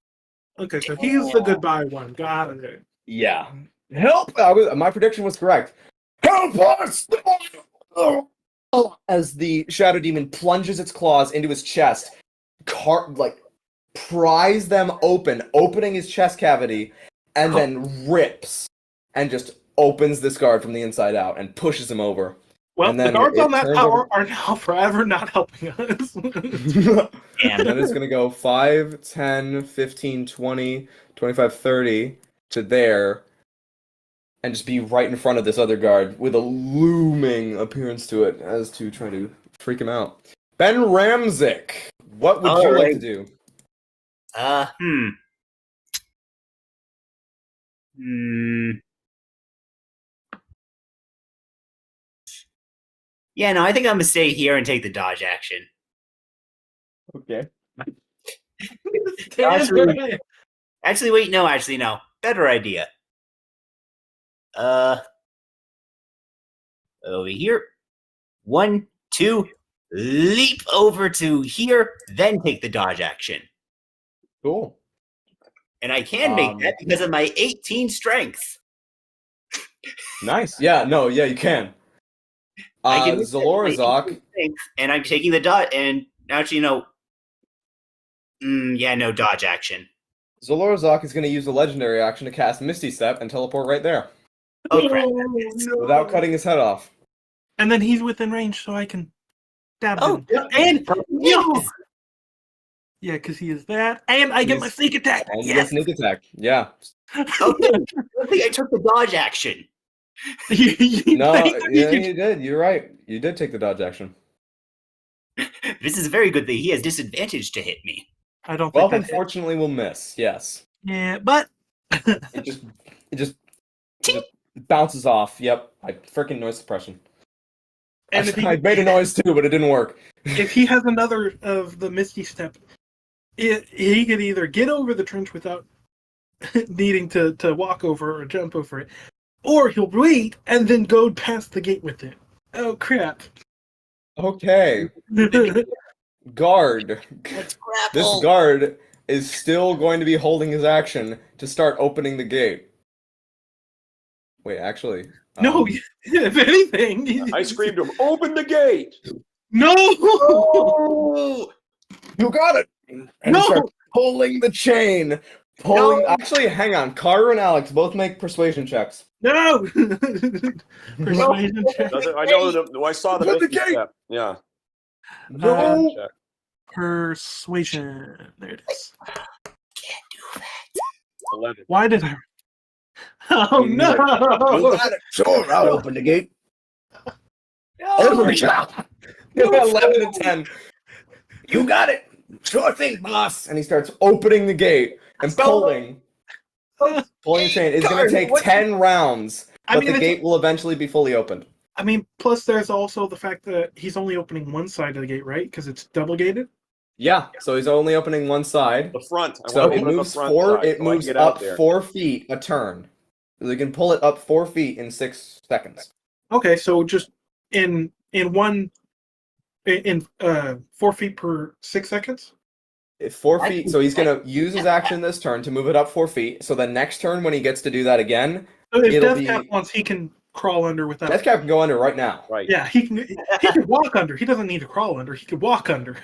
Okay, so he's the goodbye one. Got it. Yeah. Help! My prediction was correct. Help us! As the Shadow Demon plunges its claws into his chest, pries them open, opening his chest cavity, and then rips and just opens this guard from the inside out and pushes him over. Well, And the then guards it on that turns tower are now forever not helping us. And then it's going to go 5, 10, 15, 20, 25, 30 to there and just be right in front of this other guard with a looming appearance to it as to try to freak him out. Ben Ramzik, what would you like to do? Yeah, no, I think I'm gonna stay here and take the dodge action. Okay. Actually, wait, no, better idea. Over here. 1, 2, leap over to here, then take the dodge action. Cool. And I can make that because of my 18 strength. Nice. Yeah, you can. I can Zalorrozok. And I'm taking the dodge, and actually, no, dodge action. Zalorrozok is going to use a legendary action to cast Misty Step and teleport right there. Oh, crap. Without cutting his head off. And then he's within range, so I can stab him. Yeah. And Yes! yeah, because he is that, and I get my sneak attack. And you get sneak attack. Yeah. Okay, I think I took the dodge action. No, yeah, you did. You're right. You did take the dodge action. This is a very good thing. He has disadvantage to hit me. I don't Well, think that unfortunately, we'll miss. Yes. Yeah, but It just bounces off. Yep. I freaking noise suppression. and I made a noise too, but it didn't work. if he has another of the Misty Step, he could either get over the trench without needing to walk over or jump over it, or he'll wait and then go past the gate with it. Oh crap! Okay. Guard. This guard is still going to be holding his action to start opening the gate. Wait, actually. No, if anything, I screamed to him, "Open the gate!" No! You got it! And No! he starts pulling the chain. Actually, hang on. Carter and Alex both make persuasion checks. No! Persuasion check. I know. I saw the Open the Misty gate! Step. Yeah. No! Check. Persuasion. There it is. Can't do that. 11. Why did I? Oh You no! got it. Sure, I'll open the gate. Open it up. 11 to 10. You got it. Sure thing, boss. And he starts opening the gate and pulling. Pulling the chain. It's going to take 10 rounds, but the gate will eventually be fully opened. I mean, plus there's also the fact that he's only opening one side of the gate, right? Because it's double gated. Yeah, so he's only opening one side. The front. So it moves up 4 feet a turn. So they can pull it up 4 feet in 6 seconds. Okay, so just in 4 feet per 6 seconds. 4 feet. So he's gonna use his action this turn to move it up 4 feet. So the next turn, when he gets to do that again, So if Deathcap wants, he can crawl under without. Deathcap can go under right now. Right. Yeah, he can walk under. He doesn't need to crawl under. He can walk under.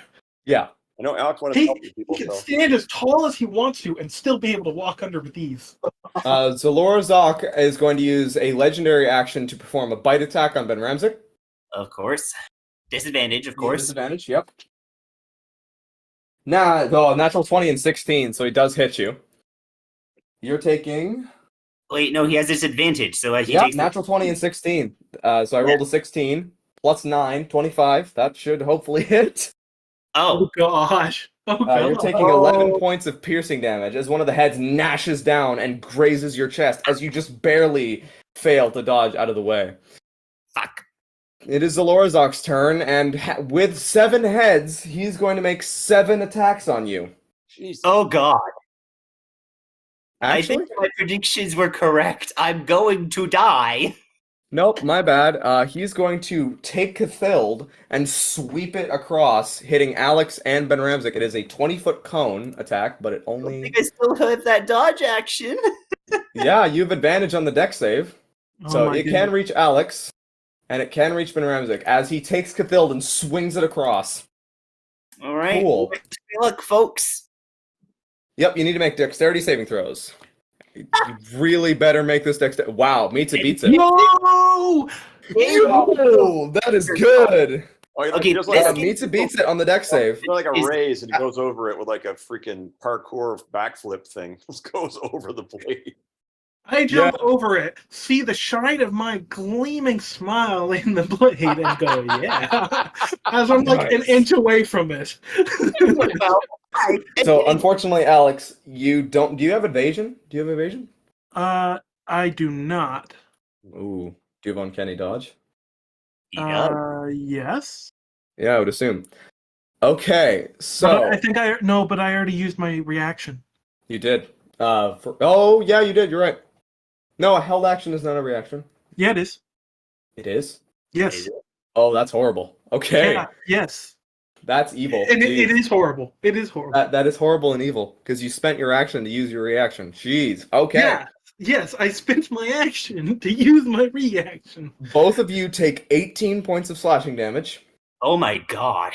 Yeah. I know Alex wanted to help you people. He can So. stand as tall as he wants to and still be able to walk under with ease. Zalorrozok is going to use a legendary action to perform a bite attack on Ben Ramzik. Of course. Disadvantage, of course. Disadvantage, yep. Natural 20 and 16, so he does hit you. You're taking... Wait, no, he has disadvantage, so he Yeah, takes... natural 20 and 16. So I rolled a 16, plus 9, 25. That should hopefully hit. Oh gosh. Oh, God. You're taking 11 points of piercing damage as one of the heads gnashes down and grazes your chest as you just barely fail to dodge out of the way. Fuck. It is Zalorrozok's turn, and with 7 heads, he's going to make 7 attacks on you. Jeez. Oh, God. Actually? I think my predictions were correct. I'm going to die. Nope, my bad. He's going to take Cathild and sweep it across, hitting Alex and Ben Ramzik. It is a 20-foot cone attack, but it only... I think I still have that dodge action. Yeah, you have advantage on the deck save. So my it goodness. can reach Alex, and it can reach Ben Ramsek as he takes Cthulhu and swings it across. All right. Cool. Look, folks. Yep, you need to make dexterity saving throws. You really better make this dexterity. Wow, Mitsu beats it. No! Yo, that is good. Oh, he Okay, does like this a, game- Mitsu beats it on the dex save. like a is- raise, and he goes over it with like a freaking parkour backflip thing. Just goes over the blade. I jump over it, see the shine of my gleaming smile in the blade, and go, yeah. As I'm like an Nice. inch away from it. So unfortunately, Alex, you don't. Do you have evasion? Do you have evasion? I do not. Ooh. Do you have uncanny dodge? Yes. Yeah, I would assume. Okay, so But I think but I already used my reaction. you did. Oh yeah, you did. You're right. No, a held action is not a reaction. Yeah, it is. It is. Yes. Oh, that's horrible. Okay, Yeah, yes. that's evil. And it Jeez. is horrible. It is horrible. That is horrible and evil because you spent your action to use your reaction. Jeez. Okay. Yeah. Yes, I spent my action to use my reaction. Both of you take 18 points of slashing damage Oh my god.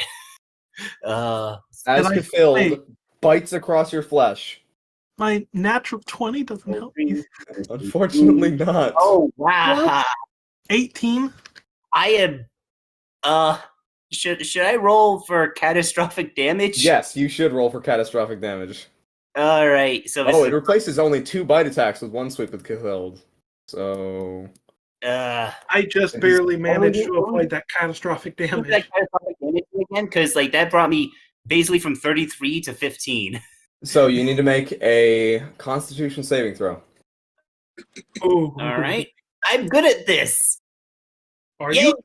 as Did I- Cthulhu wait. bites across your flesh. My natural 20 doesn't help me. Unfortunately, not. Oh wow. 18? I am. Should I roll for catastrophic damage? Yes, you should roll for catastrophic damage. All right. So Oh, it replaces only 2 bite attacks with 1 sweep with Cthulhu. So I just He's barely managed already- to avoid that catastrophic What's damage. that catastrophic damage again? Because like that brought me basically from 33 to 15. So you need to make a Constitution saving throw. Oh, All right. I'm good at this. Are Yay! you?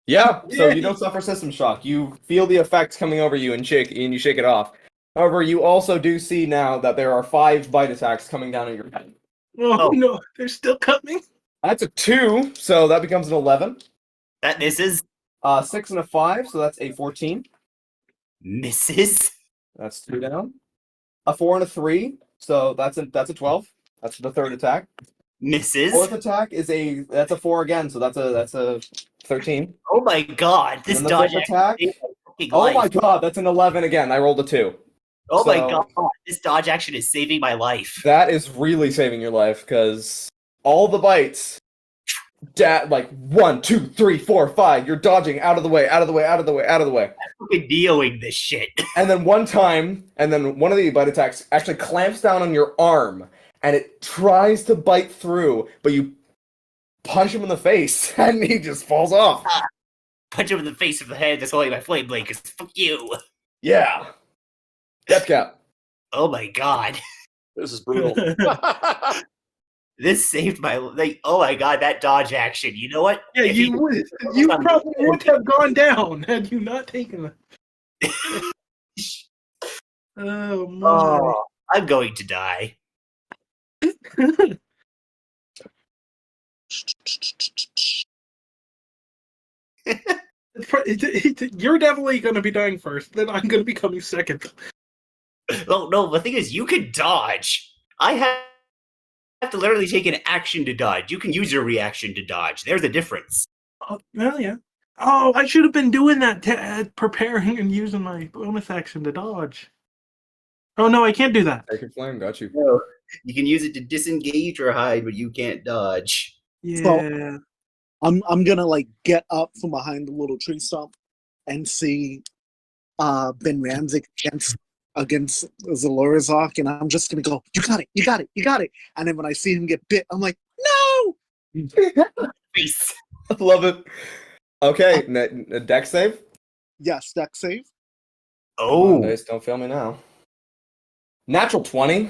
Yeah, so Yay. you don't suffer system shock. You feel the effects coming over you and you shake it off. However, you also do see now that there are 5 bite attacks coming down at your head. Oh, Oh. no, they're still coming. That's a 2, so that becomes an 11. That misses. 6 and a 5, so that's a 14. Misses. That's 2 down. A 4 and a 3, so that's a 12. That's the third attack. Misses. Fourth attack is that's a 4 again, so that's a 13. Oh my god. This And the dodge fifth attack. action saved my fucking Oh life. my god, that's an 11 again. I rolled a 2. Oh my so- god. This dodge action is saving my life. That is really saving your life because all the bites, like 1, 2, 3, 4, 5, you're dodging out of the way, out of the way, out of the way, out of the way. Fucking Neoing this shit. And then one of the bite attacks actually clamps down on your arm and it tries to bite through, but you punch him in the face and he just falls off. Punch him in the face with the head that's holding my flame blade, because fuck you. Yeah. Death cap. Oh my god. This is brutal. This saved my oh my god, that dodge action. You know what? Yeah, If you probably would have gone down had you not taken it. Oh, my. Oh, I'm going to die. You're definitely going to be dying first. Then I'm going to be coming second. Oh no, the thing is you can dodge. I have to literally take an action to dodge. You can use your reaction to dodge. There's a difference. Oh, well, yeah. Oh, I should have been doing that, preparing and using my bonus action to dodge. Oh no, I can't do that. Sacred Flame, got you. No. You can use it to disengage or hide, but you can't dodge. Yeah. I'm gonna like get up from behind the little tree stump and see Ben Ramsey against Zalorrozok, and I'm just gonna go, you got it, you got it, you got it. And then when I see him get bit, I'm like, no. Face. Love it. Okay, deck save. Yes, deck save. Oh. Dice, don't fail me now. Natural 20.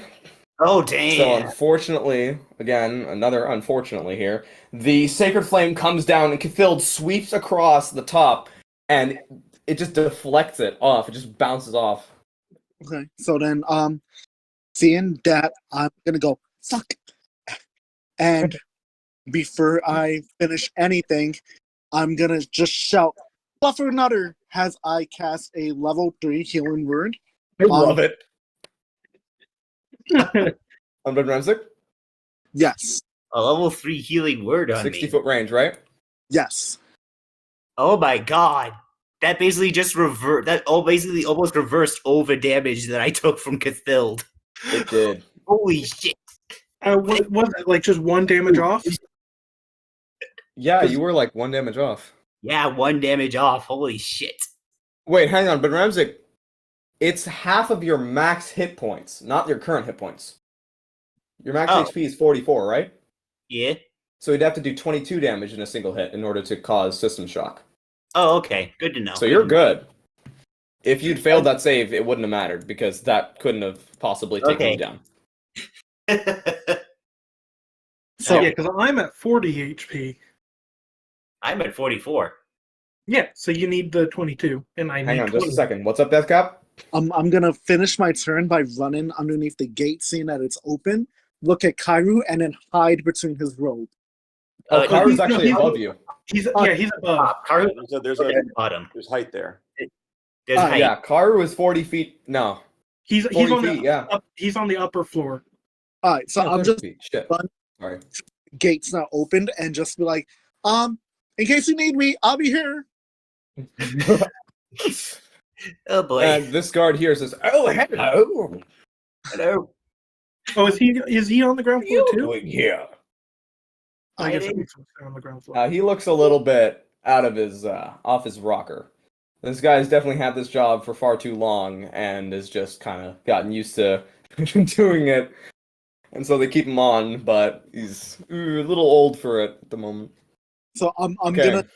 Oh So damn. unfortunately, again, another unfortunately here, the Sacred Flame comes down and Cthulhu sweeps across the top and it just deflects it off. It just bounces off. Okay, so then seeing that, I'm gonna go fuck, and before I finish anything, I'm gonna just shout, Fluffernutter, as I cast a level 3 healing word. I love it. On Ben Ramsey? Yes. A level 3 healing word on 60 me. foot range, right? Yes. Oh my god. That basically just basically almost reversed all the damage that I took from Cathild. It did. Holy shit. Was it like just 1 damage off? Yeah, you were like 1 damage off. Yeah, 1 damage off. Holy shit. Wait, hang on, but Ramzik, it's half of your max hit points, not your current hit points. Your max Oh. HP is 44, right? Yeah. So you'd have to do 22 damage in a single hit in order to cause system shock. Oh, okay. Good to know. So you're good. If you'd failed that save, it wouldn't have mattered because that couldn't have possibly taken Okay. you down. So yeah, because I'm at 40 HP. I'm at 44. Yeah, so you need the 22, and I Hang need on 20. just a second. What's up, Deathcap? I'm gonna finish my turn by running underneath the gate, seeing that it's open. Look at Kairu and then hide between his robe. Oh, Karu's no, actually he's- above you. He's above. Karu, There's bottom. height there. There's height. Yeah, Karu is 40 feet. No, He's 40 on feet, the yeah. he's on the upper floor. All right, so No, I'm 30 just feet. Shit. run. Sorry. Gates not opened and just be like, in case you need me, I'll be here. Oh boy. And this guard here says, "Oh, hello. Hello. Oh, is he on the ground floor What are you too? doing here?" I guess Hiding. he's on the ground floor. He looks a little bit out of his off his rocker. This guy's definitely had this job for far too long and has just kind of gotten used to doing it, and so they keep him on. But he's a little old for it at the moment. So I'm Okay. gonna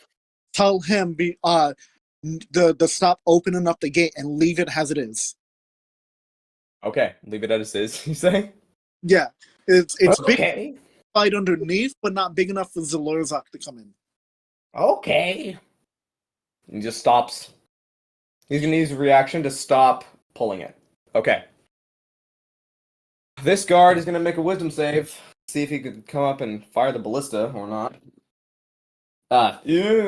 tell him the stop opening up the gate and leave it as it is. Okay, leave it as it is. You say? Yeah, it's big Okay. fight underneath, but not big enough for Zalorrozok to come in. Okay. He just stops. He's gonna use a reaction to stop pulling it. Okay. This guard is gonna make a wisdom save. See if he could come up and fire the ballista or not. Yeah,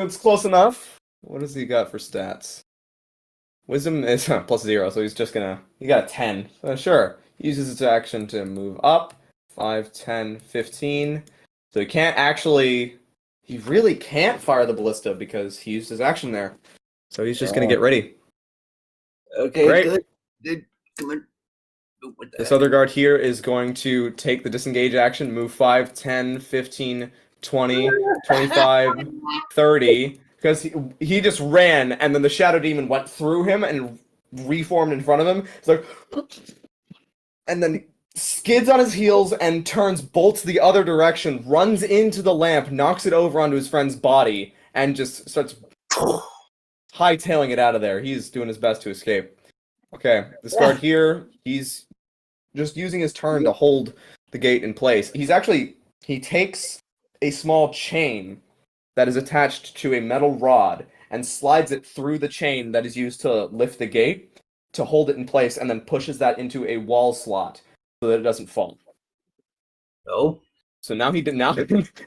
it's close enough. What does he got for stats? Wisdom is +0, so he's just gonna. He got a 10. Sure. He uses his action to move up. 5, 10, 15. So he can't actually. He really can't fire the ballista because he used his action there. So he's just gonna get ready. Okay, Great. good. Come on. What the This heck? other guard here is going to take the disengage action, move 5, 10, 15, 20, 25, 30. Because he just ran, and then the Shadow Demon went through him and reformed in front of him. It's like. And then skids on his heels and turns, bolts the other direction, runs into the lamp, knocks it over onto his friend's body, and just starts hightailing it out of there. He's doing his best to escape. Okay, this guard here, he's just using his turn to hold the gate in place. He takes a small chain that is attached to a metal rod and slides it through the chain that is used to lift the gate to hold it in place, and then pushes that into a wall slot so that it doesn't fall. Oh. So now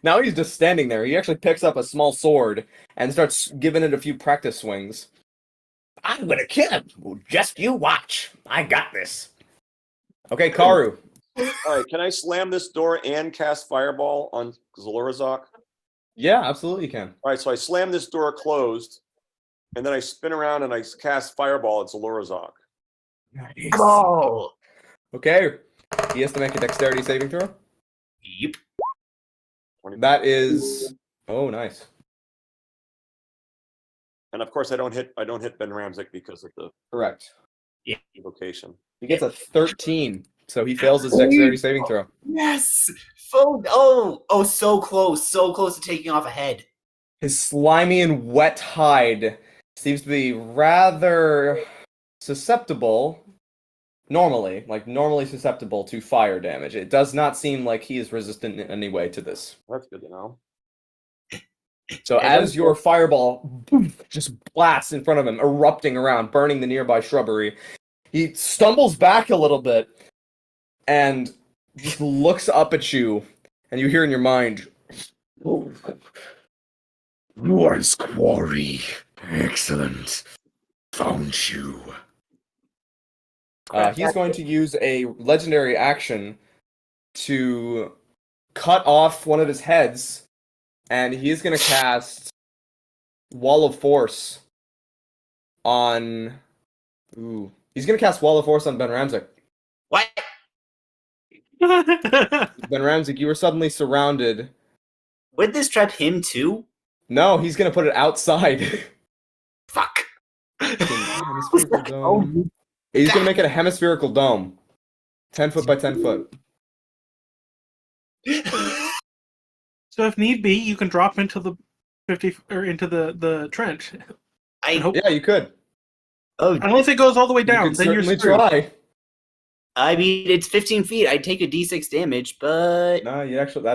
now he's just standing there. He actually picks up a small sword and starts giving it a few practice swings. I'm gonna kill him. Just you watch. I got this. Okay, Karu. All right, can I slam this door and cast Fireball on Zalorrozok? Yeah, absolutely you can. All right, so I slam this door closed, and then I spin around and I cast Fireball at Zalorrozok. Nice. Oh. Okay. He has to make a dexterity saving throw. Yep. That is nice. And of course, I don't hit Ben Ramzik because of the Correct. location. He gets a 13, so he fails his dexterity saving throw. Yes. So close to taking off a head. His slimy and wet hide seems to be rather susceptible, normally susceptible to fire damage. It does not seem like he is resistant in any way to this. That's good to know. So as your fireball boom, just blasts in front of him, erupting around, burning the nearby shrubbery, he stumbles back a little bit and just looks up at you, and you hear in your mind, Yours, quarry. Excellent. Found you. he's going to use a legendary action to cut off one of his heads, and he's gonna cast Wall of Force on. Ooh, he's gonna cast Wall of Force on Ben Ramsek. What? Ben Ramsek, you were suddenly surrounded. Would this trap him too? No, he's gonna put it outside. Fuck. Hemispherical dome. He's gonna make it a hemispherical dome, 10 foot by 10 foot. So if need be, you can drop into the 50 or into the trench. Yeah, you could. Unless it goes all the way down, You could then you're certainly screwed. try. I mean, it's 15 feet. I'd take a d6 damage, but No, you actually.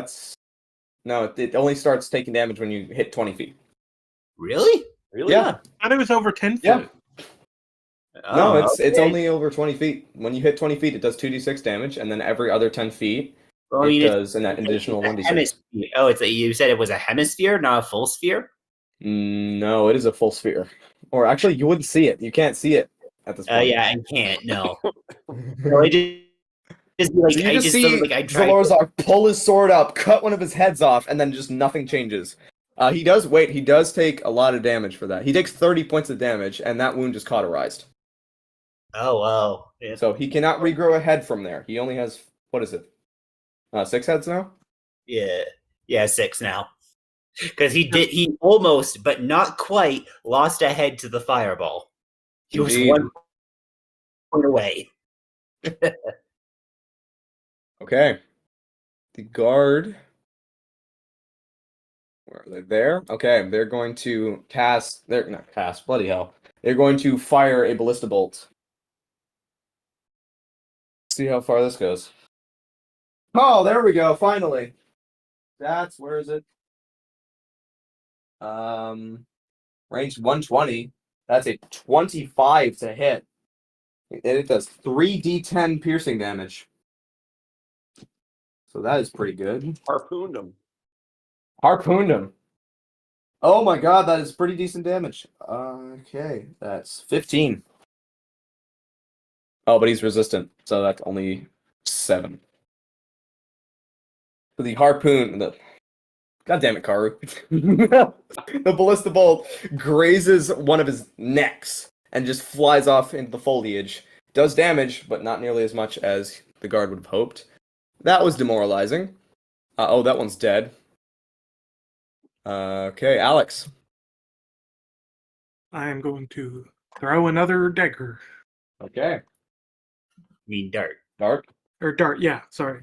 It only starts taking damage when you hit 20 feet. really? Yeah. I thought it was over 10 feet. Yeah. No, Oh, it's okay. only over 20 feet. When you hit 20 feet, it does 2d6 damage, and then every other 10 feet, Well, I mean, it it's- does an additional it's a 1d6. hemisphere. Oh, you said it was a hemisphere, not a full sphere? No, it is a full sphere. Or actually, you wouldn't see it. You can't see it at this point. Yeah, I can't. No. No, I just be like, So you I just just see feel like I tried. Zalorrozok pull his sword up, cut one of his heads off, and then just nothing changes. He does take a lot of damage for that. He takes 30 points of damage, and that wound is cauterized. Oh, wow. Yeah. So he cannot regrow a head from there. He only has, what is it? 6 heads now? Yeah, 6 now. Because he almost, but not quite, lost a head to the fireball. He was Indeed. 1 point away. Okay. The guard. Where are they? There? Okay, they're going to cast. They're not cast, bloody hell. They're going to fire a ballista bolt. See how far this goes. Oh, there we go, finally. Where is it? Range 120. That's a 25 to hit. And it does 3d10 piercing damage. So that is pretty good. Harpooned him. Harpooned him. Oh my god, that is pretty decent damage. Okay, that's 15. Oh, but he's resistant, so that's only 7. So the harpoon, God damn it, Karu. The ballista bolt grazes one of his necks and just flies off into the foliage. Does damage, but not nearly as much as the guard would have hoped. That was demoralizing. Oh, that one's dead. Okay, Alex. I am going to throw another dagger. Okay. I mean, dart. Dark. Or dart, yeah, sorry.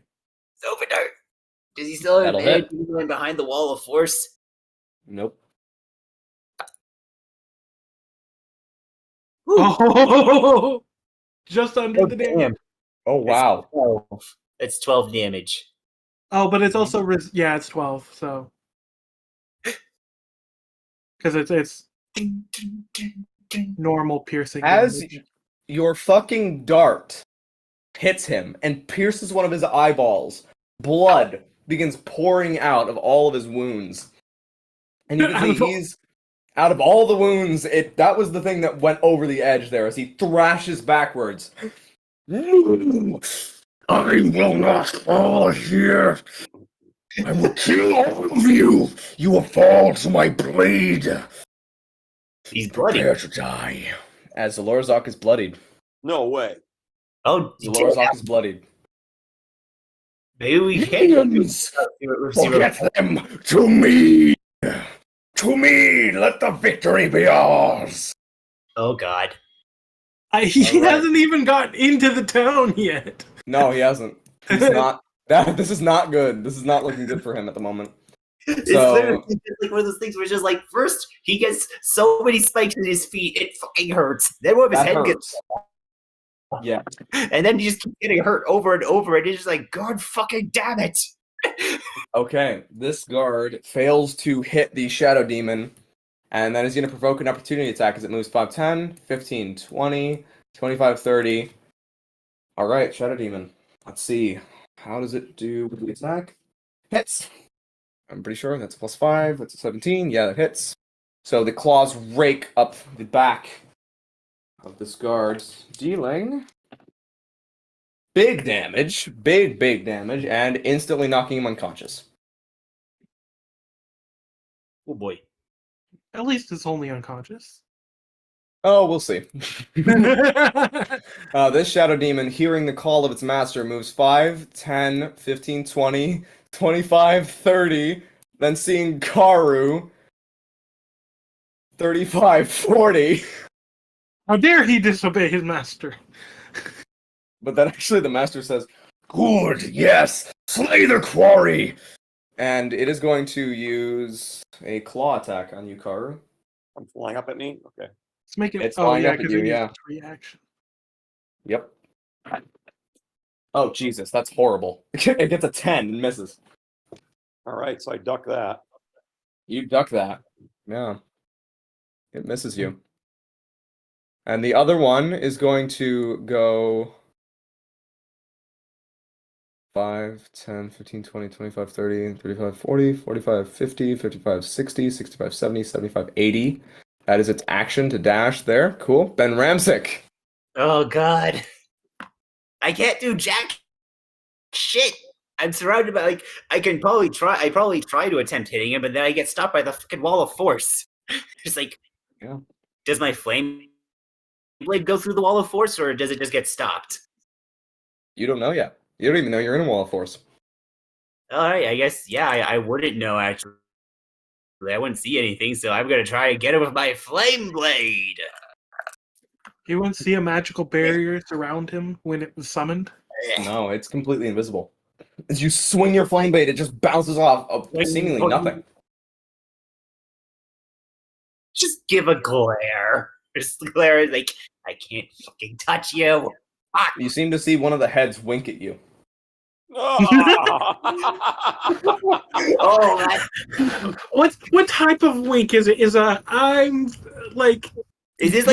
Over dart. Does he still have That'll advantage hit. going behind the wall of force? Nope. Oh, just under the damage. damn. Oh, wow. It's 12 damage. Oh, but it's also yeah, it's 12. So because it's normal piercing. As damage. your fucking dart hits him and pierces one of his eyeballs, blood begins pouring out of all of his wounds. And you can see he's out of all the wounds, that was the thing that went over the edge there as he thrashes backwards. No, I will not fall here. I will kill all of you. You will fall to my blade. He's bloody. Prepare to die. As Zalorrozok is bloodied. No way. Oh, Zalorrozok is bloodied. maybe we can. Minions, forget them to me. To me, let the victory be ours. Oh, God. He All right. hasn't even gotten into the town yet. No, he hasn't. He's not. This is not good. This is not looking good for him at the moment. It's So- literally just like one of those things where it's just like, first, he gets so many spikes in his feet, it fucking hurts. Then one of his That head hurts. gets, Yeah. and then he just keeps getting hurt over and over, and he's just like, God fucking damn it. Okay, this guard fails to hit the Shadow Demon, and that is going to provoke an opportunity attack as it moves 5, 10, 15, 20, 25, 30. All right, Shadow Demon. Let's see. How does it do with the attack? Hits. I'm pretty sure that's a +5. That's a 17. Yeah, that hits. So the claws rake up the back of this guard, dealing big damage, big damage, and instantly knocking him unconscious. Oh boy. At least it's only unconscious. Oh, we'll see. This shadow demon, hearing the call of its master, moves 5, 10, 15, 20, 25, 30, then seeing Karu, 35, 40. How dare he disobey his master? But then actually the master says, Good, yes. Slay the quarry. and it is going to use a claw attack on you, Karu. I'm flying up at me. Okay. Let's make it. It's Oh flying yeah, up at because you, it yeah. uses reaction. Yep. Oh, Jesus, that's horrible. It gets a 10 and misses. All right. So I duck that. You duck that. Yeah. It misses you. And the other one is going to go 5, 10, 15, 20, 25, 30, 35, 40, 45, 50, 55, 60, 65, 70, 75, 80. That is its action to dash there. Cool. Ben Ramsick. Oh god. I can't do jack shit. I'm surrounded by I probably try to attempt hitting him, but then I get stopped by the fucking wall of force. Just Yeah. Does my flame blade go through the wall of force, or does it just get stopped? You don't know yet. You don't even know you're in a wall of force. Alright, I guess I wouldn't know actually. I wouldn't see anything, so I'm gonna try and get him with my flame blade. You wouldn't see a magical barrier surround him when it was summoned. No, it's completely invisible. As you swing your flame blade, it just bounces off of seemingly nothing. Just give a glare. Just glare like I can't fucking touch you. Fuck. You seem to see one of the heads wink at you. Oh, that, What type of wink is it? I'm like. is this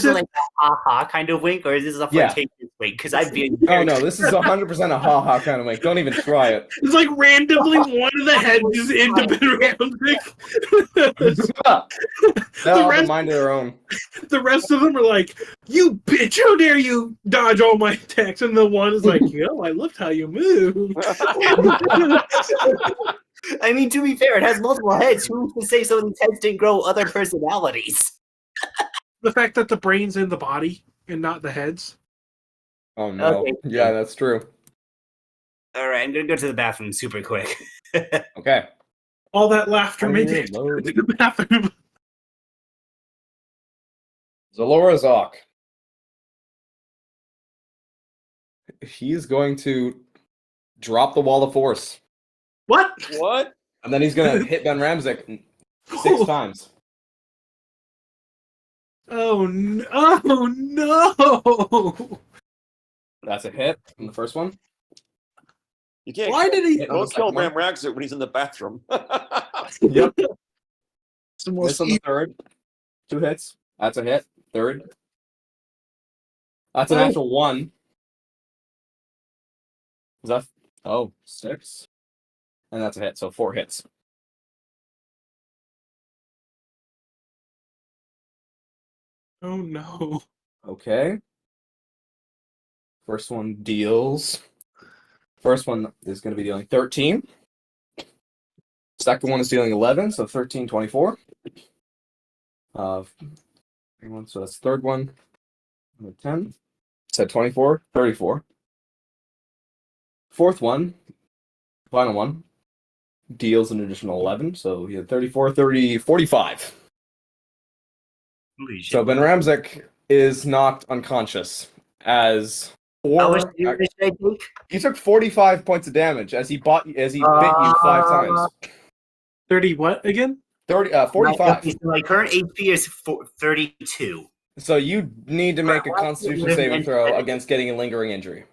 like a ha-ha kind of wink, or is this a Yeah. flirtatious wink? Because I'd be. Oh no, this is 100% a ha-ha kind of wink. Don't even try it. It's like randomly one of the heads is into They'll all rest- have mind of their own. The rest of them are like, "You bitch! How dare you dodge all my attacks?" And the one is like, "Yo, I loved how you moved." I mean, to be fair, it has multiple heads. Who's to say some of these heads didn't grow other personalities? The fact that the brain's in the body and not the heads. Oh no. Okay. Yeah, that's true. All right, I'm gonna go to the bathroom super quick. Okay. All that laughter made Okay, it load. to the bathroom. Zalorrozok. He's going to drop the wall of force. What? What? And then he's going to hit Ben Ramsick 6 times. Oh no! Oh no! That's a hit on the first one. You can't. Why did he? Hit on the Don't kill second one. Ram Raxit when he's in the bathroom. Yep. It's the most Miss on the third. 2 hits. That's a hit. Third. That's an actual 1. Is that? Oh, 6. And that's a hit. So 4 hits. Oh no! Okay. First one deals. First one is going to be dealing 13. Second one is dealing 11, so 13, 24. So that's third one. 10. Said 24, 34. Fourth one, final one, deals an additional 11, so he had 34, 30, 45. Holy shit. So Ben Ramsick is knocked unconscious as How much 4. damage did I take? He took 45 points of damage as he bit you 5 times. 30 what again? 45. So my current HP is 32. So you need to make a Constitution saving throw against getting a lingering injury.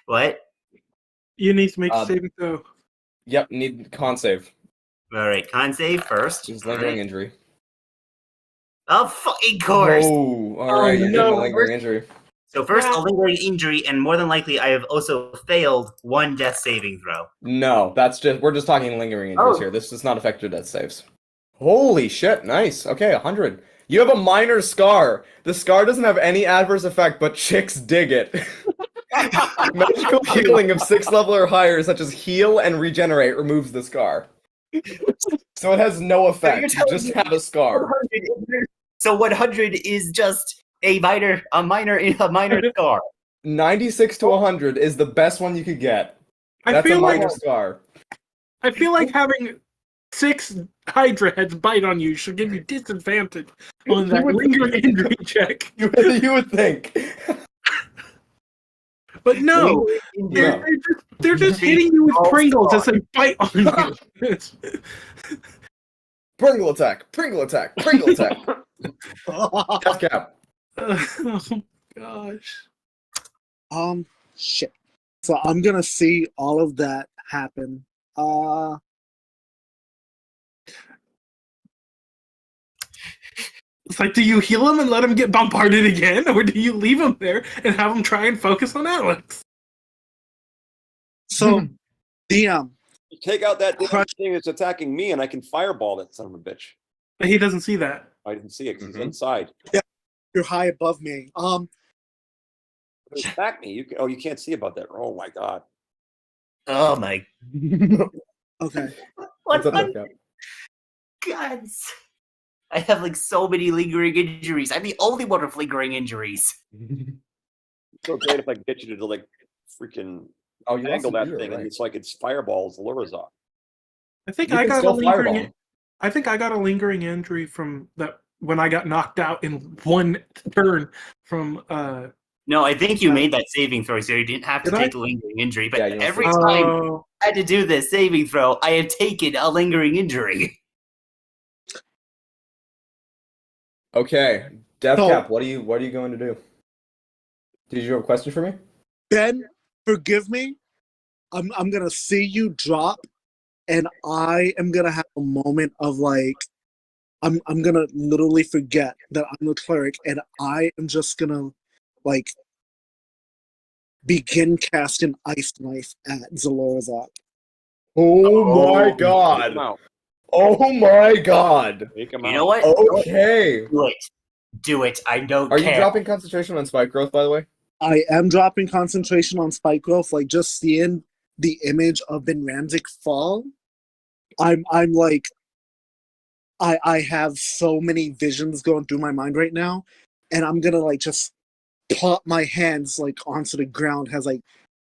What? You need to make a saving throw. Yep, need con save. All right, con save first. Just lingering injury. Oh, fucking course. Oh, all right. Oh, You're no. getting a lingering injury. So first, a lingering injury, and more than likely, I have also failed 1 death saving throw. No, we're just talking lingering injuries Oh. here. This does not affect your death saves. Holy shit! Nice. Okay, 100. You have a minor scar. The scar doesn't have any adverse effect, but chicks dig it. Magical healing of 6 level or higher, such as heal and regenerate, removes the scar. So it has no effect. You just have a scar. 100 so 100 is just a minor scar. 96 to 100 is the best one you could get. That's a minor scar. I feel like having 6 Hydra heads bite on you should give you disadvantage on that lingering injury check. You would think. But no, they're just hitting you with Pringles as they bite on you. Pringle attack, Pringle attack, Pringle attack. Death cap. Oh gosh. Shit. So I'm gonna see all of that happen. It's like, do you heal him and let him get bombarded again, or do you leave him there and have him try and focus on Alex? So, DM. You take out that thing that's attacking me, and I can fireball that son of a bitch. But he doesn't see that. I didn't see it because it's inside. Yeah, you're high above me. Attack me. You can't see about that. Oh my god. Oh my. Okay. What? Guys. I have like so many lingering injuries. I'm the only one with lingering injuries. It's so great if I can get you to like freaking angle that thing, and it's like it's fireballs, Zalorrozok. I think I got a lingering. I think I got a lingering injury from that when I got knocked out in one turn from. No, I think you made that saving throw, so you didn't have to take a lingering injury. But every time I had to do this saving throw, I have taken a lingering injury. Okay, Deathcap, what are you going to do? Did you have a question for me? Ben, forgive me. I'm gonna see you drop, and I am gonna have a moment of like, I'm gonna literally forget that I'm the cleric, and I am just gonna like begin casting Ice Knife at Zalorrozok. Oh my god! Oh my god! You know what? Okay. Do it. I don't care. Are you dropping concentration on spike growth, by the way? I am dropping concentration on spike growth. Like just seeing the image of Ben Ramsik fall, I'm like, I have so many visions going through my mind right now, and I'm gonna like just plop my hands like onto the ground, has like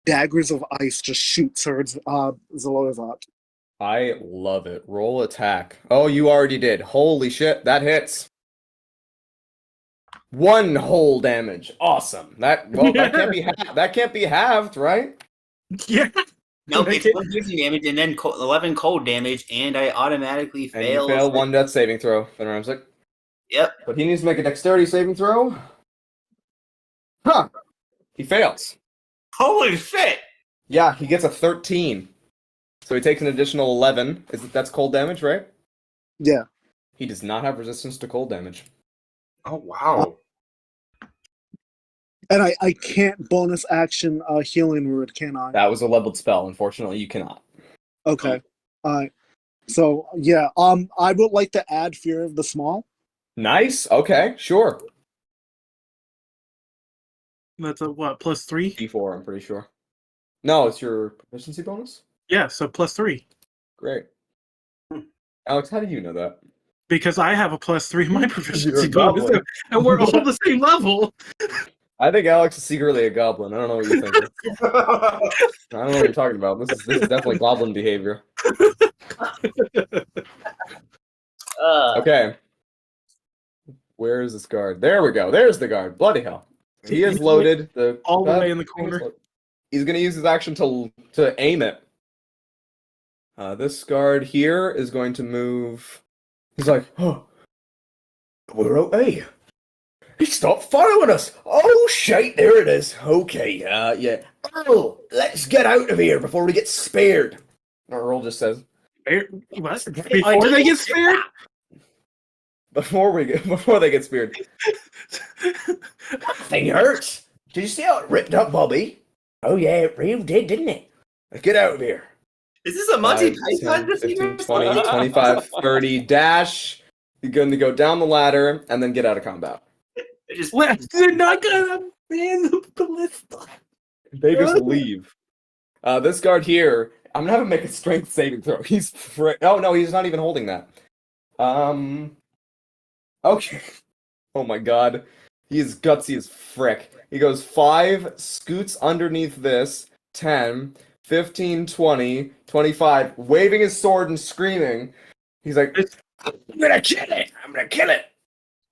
daggers of ice just shoot towards Zalorrozok. I love it. Roll attack. Oh, you already did. Holy shit, that hits. 1 whole damage. Awesome. That can't be halved, right? Yeah. No, it's 1 piercing damage and then 11 cold damage, and I automatically fail. And you fail 1 death saving throw, Ben Ramsik. Yep. But he needs to make a dexterity saving throw. Huh. He fails. Holy shit! Yeah, he gets a 13. So he takes an additional 11. That's cold damage, right? Yeah. He does not have resistance to cold damage. Oh, wow. And I can't bonus action healing word, can I? That was a leveled spell. Unfortunately, you cannot. Okay. So yeah, I would like to add Fear of the Small. Nice. Okay, sure. That's a what, +3? D4, I'm pretty sure. No, it's your proficiency bonus? Yeah, so +3. Great. Alex, how do you know that? Because I have a +3 in my proficiency bonus, and we're all the same level. I think Alex is secretly a goblin. I don't know what you think. I don't know what you're talking about. This is definitely goblin behavior. Okay. Where is this guard? There we go. There's the guard. Bloody hell. He is loaded. All the way in the corner. He's going to use his action to aim it. This guard here is going to move. He's like, oh, we're okay. He stopped following us. Oh, shite, there it is. Okay, yeah. Oh, let's get out of here before we get spared. Earl just says. What? Before they get spared? Before they get speared. That thing hurts. Did you see how it ripped up Bobby? Oh yeah, it really did, didn't it? Let's get out of here. Is this a Monty Python 15, 20, 25, 30, dash, You're going to go down the ladder and then get out of combat. They're not gonna ban the ballista. They just leave. This guard here, I'm gonna have him make a strength saving throw. Oh no, he's not even holding that. Okay. Oh my god. He is gutsy as frick. He goes 5, scoots underneath this, 10, 15, 20, 25, waving his sword and screaming. He's like, I'm gonna kill it! I'm gonna kill it!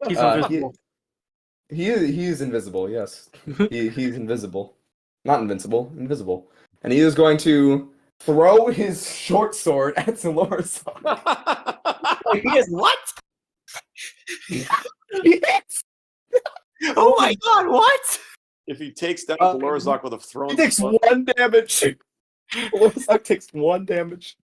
He's invisible. He is invisible, yes. He's invisible. Not invincible, invisible. And he is going to throw his short sword at Zalorrozok. He is what? Yes! Oh my god, what? If he takes down Zalorrozok with a thrown He takes 1 damage. Zalorrozok takes 1 damage.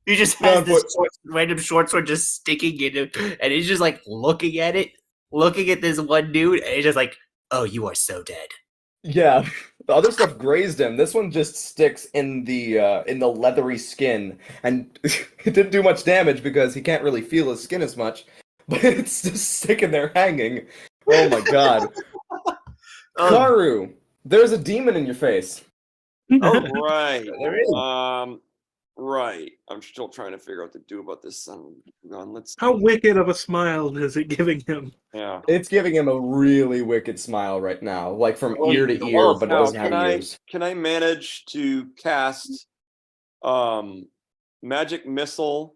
He just has this random short sword just sticking in him, and he's just like looking at it, looking at this one dude, and he's just like, "Oh, you are so dead." Yeah, the other stuff grazed him. This one just sticks in the leathery skin, and it didn't do much damage because he can't really feel his skin as much. But it's just sticking there hanging. Oh my god, Karu, there's a demon in your face. Oh, right. There is. Right. I'm still trying to figure out what to do about this son. Let's. How wicked of a smile is it giving him? Yeah. It's giving him a really wicked smile right now, like from ear to ear, but it doesn't have ears. Can I manage to cast magic missile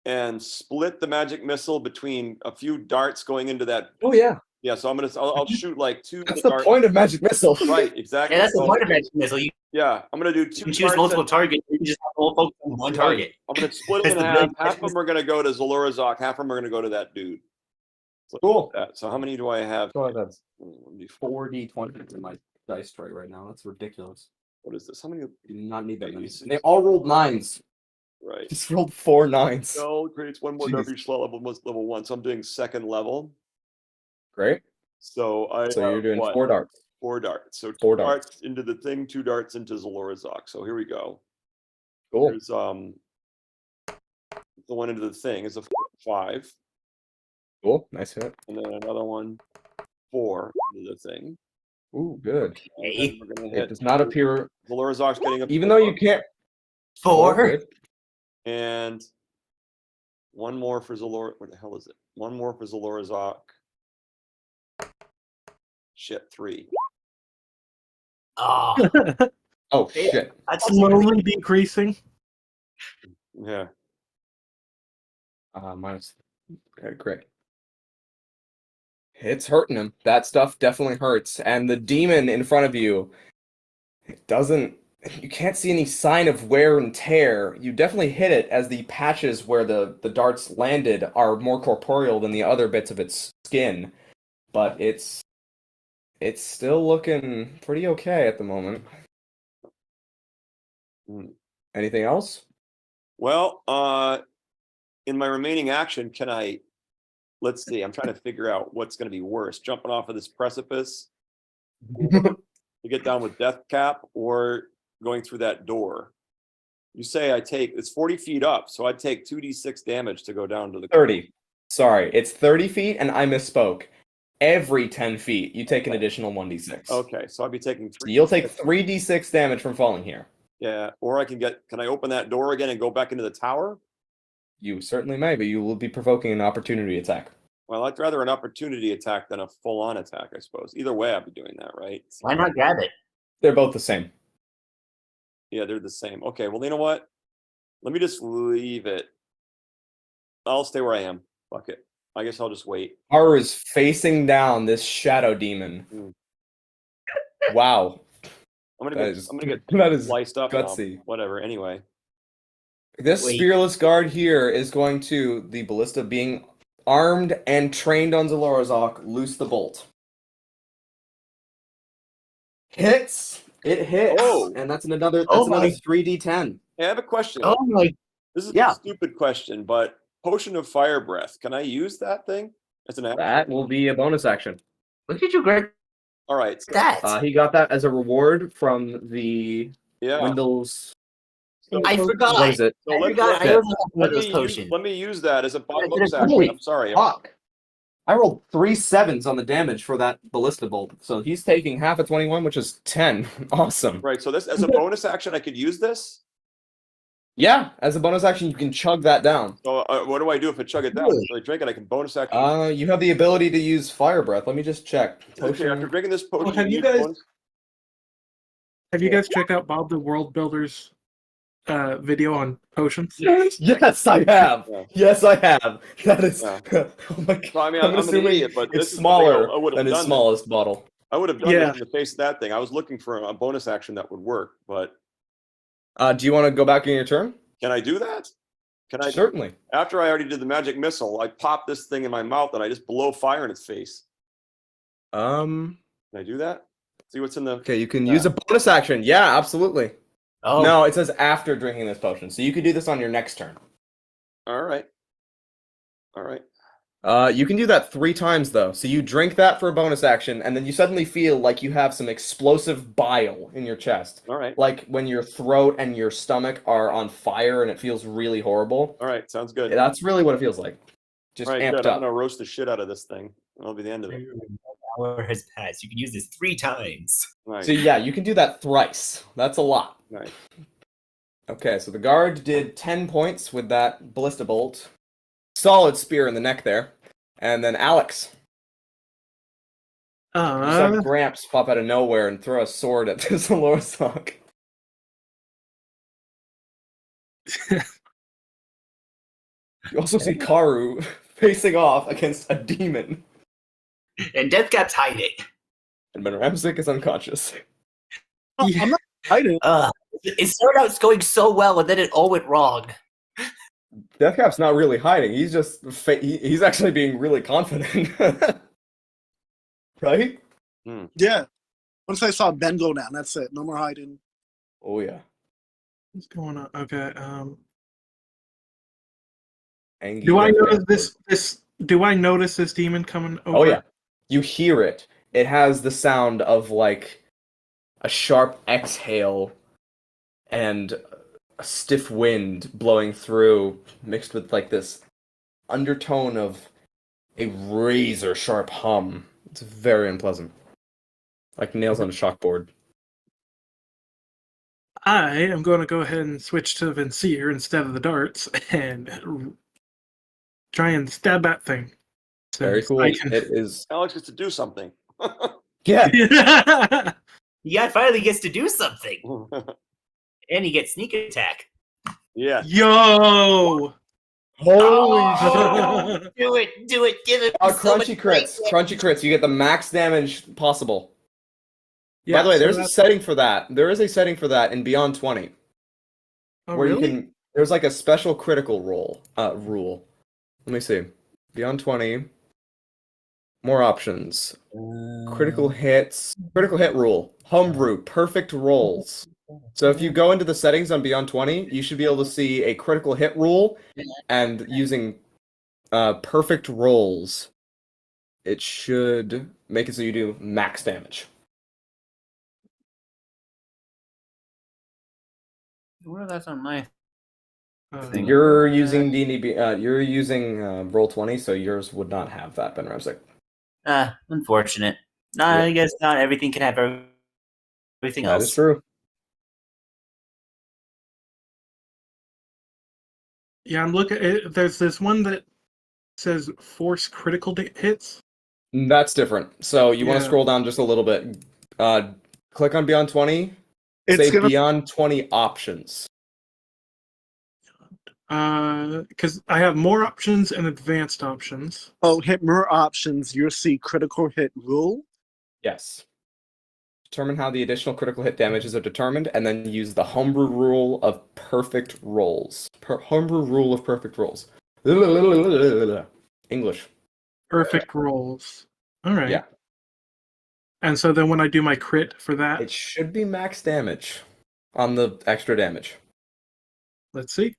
and split the magic missile between a few darts going into that? Oh yeah. Yeah, so I'll shoot like 2. That's the point of magic missile. Right, exactly. Yeah, that's the point of magic missile. Yeah, I'm gonna do 2. You can choose multiple targets. You can just have all focus on one target. I'm gonna split them in half. Half of them are gonna go to Zalorrozok. Half of them are gonna go to that dude. Cool. So how many do I have? That's 4d20 in my dice tray right now. That's ridiculous. What is this? How many? You do not need that many. They all rolled 9s. Right. Just rolled 4 9s. No, creates 1 more to each level. Level 1. So I'm doing 2nd level. Great. So you're doing what? 4 darts. 4 darts. So 4 2 darts. darts into the thing, 2 darts into Zalorrozok. So here we go. Cool. There's the one into the thing is a 5. Cool. Nice hit. And then another one, 4 into the thing. Ooh, good. And then we're gonna It hit does not appear. Zalorrozok's getting a Even though you can't. 4. Good. and one more for Zalor. What the hell is it? One more for Zalorrozok. Shit, 3. Oh, Oh shit. that's Slowly decreasing. Yeah. Minus. Okay, great. It's hurting him. That stuff definitely hurts. And the demon in front of you, it doesn't. You can't see any sign of wear and tear. You definitely hit it as the patches where the darts landed are more corporeal than the other bits of its skin. But it's still looking pretty okay at the moment. Anything else? Well, in my remaining action, can I? Let's see. I'm trying to figure out what's going to be worse: jumping off of this precipice to get down with death cap, or going through that door. You say it's 40 feet up, so I'd take 2d6 damage to go down to the 30. Sorry, it's 30 feet, and I misspoke. Every 10 feet, you take an additional 1d6. Okay, so I'd be taking 3. You'll take 3d6 damage from falling here. Yeah, or can I open that door again and go back into the tower? You certainly may, but you will be provoking an opportunity attack. Well, I'd rather an opportunity attack than a full-on attack, I suppose. Either way, I'd be doing that, right? why not grab it? They're both the same. Yeah, they're the same. Okay, well, you know what? Let me just leave it. I'll stay where I am. Fuck it. I guess I'll just wait. Haru is facing down this shadow demon. Wow. I'm gonna get that is sliced up. gutsy. Whatever. Anyway. This spearless guard here is going to, the ballista being armed and trained on Zalorrozok, loose the bolt. Hits! It hits! Oh. And that's another 3d10. Hey, I have a question. Oh my! This is yeah. a stupid question, but potion of fire breath. Can I use that thing? As an action? That will be a bonus action. Look at you, Greg. All right. So, That. He got that as a reward from the yeah. Wendell's I forgot. What is it? So I let, forgot. let, I also have one let, of those me use, potions. let me use that as a Yeah, bonus it's action. Holy I'm sorry. Fuck. I rolled 3 sevens on the damage for that ballista bolt. So he's taking half of 21, which is 10. Awesome. Right. So this, as a bonus action, I could use this. Yeah, as a bonus action, you can chug that down. So what do I do if I chug it down? Really? After I drink it, I can bonus action. You have the ability to use fire breath. Let me just check. Okay, after drinking this potion, have you use guys- bonus- Have you guys checked out Bob the World Builder's video on potions? Yes, I have. Yeah. Yes, I have. That is. Yeah. Oh my god. So, I mean, I'm I'm an assuming idiot, but this it's is the thing smaller I would have than his done. smallest bottle. I would have done Yeah. this in the face of that thing. I was looking for a bonus action that would work, but Do you want to go back in your turn? can I do that? Can I? Certainly. After I already did the magic missile, I pop this thing in my mouth and I just blow fire in its face. Can I do that? See what's in the. Okay, you can use a bonus action. Yeah, absolutely. Oh, No, it says after drinking this potion, so you could do this on your next turn. All right. All right. You can do that 3 times though. So you drink that for a bonus action, and then you suddenly feel like you have some explosive bile in your chest. All right. Like when your throat and your stomach are on fire and it feels really horrible. All right. Sounds good. That's really what it feels like. Just All right. amped Good. I'm up. gonna roast the shit out of this thing. That'll be the end of it. an hour has passed. You can use this 3 times. All right. So yeah, you can do that thrice. That's a lot. All right. Okay, so the guard did 10 points with that ballista bolt. Solid spear in the neck there. And then Alex. You saw Gramps pop out of nowhere and throw a sword at this Zalorrozok. You also see Karu facing off against a demon. And Deathcap's hiding. And Ramsik is unconscious. I'm not hiding. It started out going so well, and then it all went wrong. Deathcap's not really hiding. He's just he's actually being really confident. Right? Yeah. Once I saw Ben go down, that's it. No more hiding. Oh yeah. What's going on? Okay. Angie Do I Deathcap. notice this? Do I notice this demon coming over? Oh yeah. You hear it. It has the sound of like a sharp exhale and a stiff wind blowing through, mixed with like this undertone of a razor sharp hum. It's very unpleasant. Like nails on a chalkboard. I am going to go ahead and switch to Vincier instead of the darts and try and stab that thing. So Very cool. I can... It is. Alex gets to do something. Yeah. Yeah, finally gets to do something. And he gets sneak attack. Yeah. Yo! Holy shit. Do it, give it. so much Crunchy crits. Crunchy crits. You get the max damage possible. Yeah, By the way, so there's a that's- setting for that. There is a setting for that in Beyond 20. Oh, Where really? you can there's like a special critical rule. Let me see. Beyond 20. More options. Critical hits. Critical hit rule. Homebrew. Perfect rolls. So if you go into the settings on Beyond 20, you should be able to see a critical hit rule, and using perfect rolls, it should make it so you do max damage. I wonder if that's on my thing. You're using D&D, you're using Roll20, so yours would not have that, Ben Ramsek. Unfortunate. No, I guess not everything can have everything else. That is true. Yeah, I'm looking. There's this one that says force critical hits. That's different. So you want to Yeah. scroll down just a little bit. Click on Beyond 20. It's Say gonna Beyond 20 options. Because I have more options and advanced options. hit more options. You'll see critical hit rule. Yes. Determine how the additional critical hit damages are determined, and then use the homebrew rule of perfect rolls. Homebrew rule of perfect rolls. English. Perfect rolls. All right. Yeah. And so then when I do my crit for that, It should be max damage on the extra damage. let's see.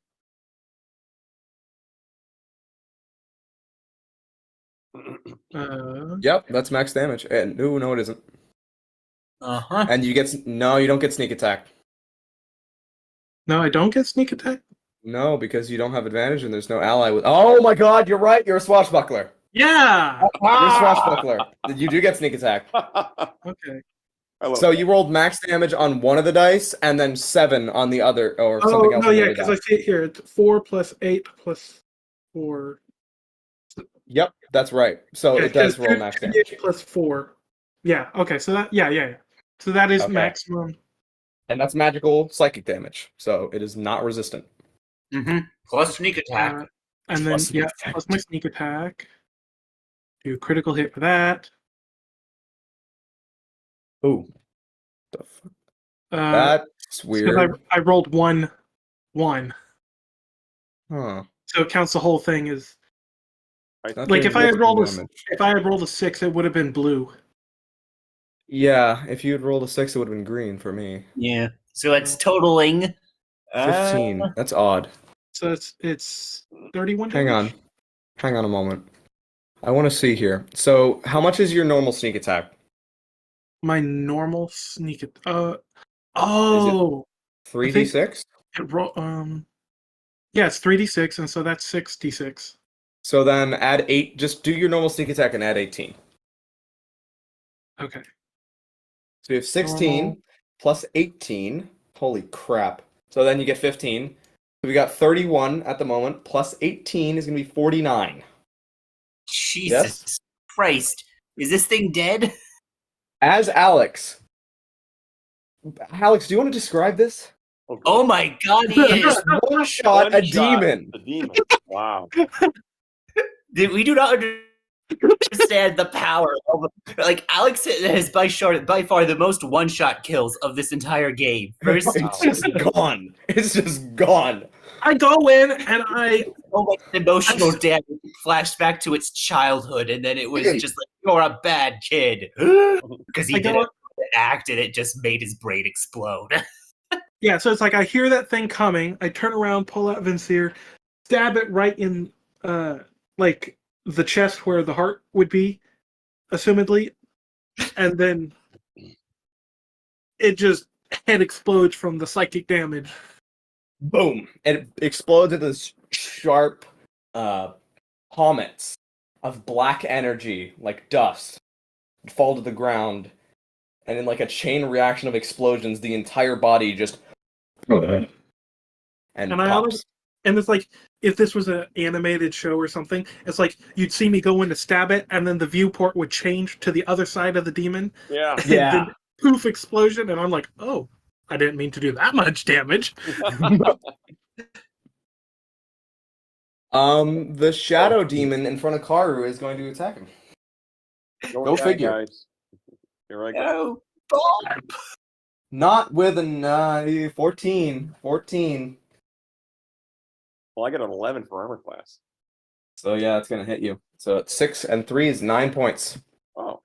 Yep, that's max damage. And no, it isn't. Uh-huh. And you don't get sneak attack. No, I don't get sneak attack. No, because you don't have advantage and there's no ally with. Oh my god, you're right. You're a swashbuckler. Yeah. You're a swashbuckler. You do get sneak attack. Okay. So you rolled max damage on one of the dice and then 7 on the other, or Oh something else. no, on the yeah, other because I die. see it here. It's 4 plus 8 plus 4. Yep, that's right. So Yeah, it does says roll max damage. 2d8 plus 4. Yeah. Okay. So that. Yeah. So that is Okay. maximum. And that's magical psychic damage. So it is not resistant. Plus sneak attack. And then Plus sneak attack. plus my sneak attack. Do critical hit for that. Ooh. The fuck? That's That's weird. I rolled 1. Huh. So it counts the whole thing as Not like doing if I had rolled damage. if I had rolled a 6, it would have been blue. Yeah, if you had rolled a 6, it would have been green for me. Yeah. So it's totaling 15. That's odd. So it's 31 Hang damage. on. Hang on a moment. I want to see here. So, how much is your normal sneak attack? My normal sneak oh 3d6? it yeah, it's 3d6, and so that's 6d6. So then add 8. Just do your normal sneak attack and add 18. Okay. So you have 16 Normal. plus 18. Holy crap. So then you get 15. So we got 31 at the moment. Plus 18 is going to be 49. Jesus Yes? Christ. Is this thing dead? As Alex. Alex, do you want to describe this? Oh my god, he is. One shot a demon. A demon. Wow. We do not understand the power of like Alex has by far the most one-shot kills of this entire game. First, It's just gone. It's just gone. I go in and I so much emotional damage flashed back to its childhood, and then it was just like, you're a bad kid. Because he did an act and it just made his brain explode. yeah, so it's like I hear that thing coming, I turn around, pull out Vincere, stab it right in like the chest where the heart would be, assumedly, and then it just head explodes from the psychic damage. Boom. And it explodes into this sharp comets of black energy, like dust, fall to the ground. And in like a chain reaction of explosions, the entire body just and pops. And it's like if this was an animated show or something, it's like you'd see me go in to stab it, and then the viewport would change to the other side of the demon. Yeah. And then poof, explosion, and I'm like, oh, I didn't mean to do that much damage. The shadow demon in front of Karu is going to attack him. Go figure. Guys. Here I go. Not with a 14. 14. Well, I got an 11 for armor class. So yeah, it's gonna hit you. So it's 6 and 3 is 9 points. Oh.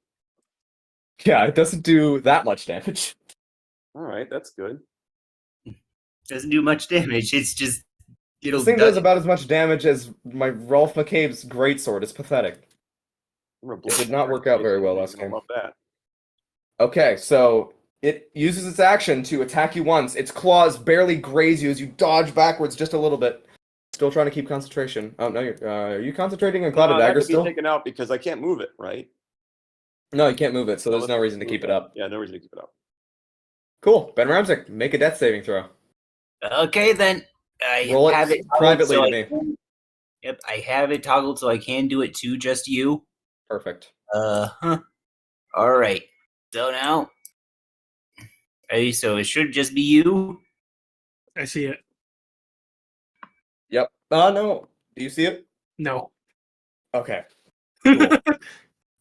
Yeah, it doesn't do that much damage. All right, that's good. Doesn't do much damage. It's just This thing does about as much damage as my Rolf McCabe's greatsword. It's pathetic. It did not work out very well last game. Love that. Okay, so it uses its action to attack you once. Its claws barely graze you as you dodge backwards just a little bit. Still trying to keep concentration. Oh no, are you concentrating on Cloud of Dagger still? Taken out because I can't move it, right? No, you can't move it, so there's no reason to keep it up. Yeah, no reason to keep it up. Cool. Ben Ramsek, make a death saving throw. Okay, then I Roll it have it privately so to me. Yep, I have it toggled so I can do it to just you. Perfect. All right. So now, so it should just be you. I see it. Yep. No. Do you see it? No. Okay. Cool.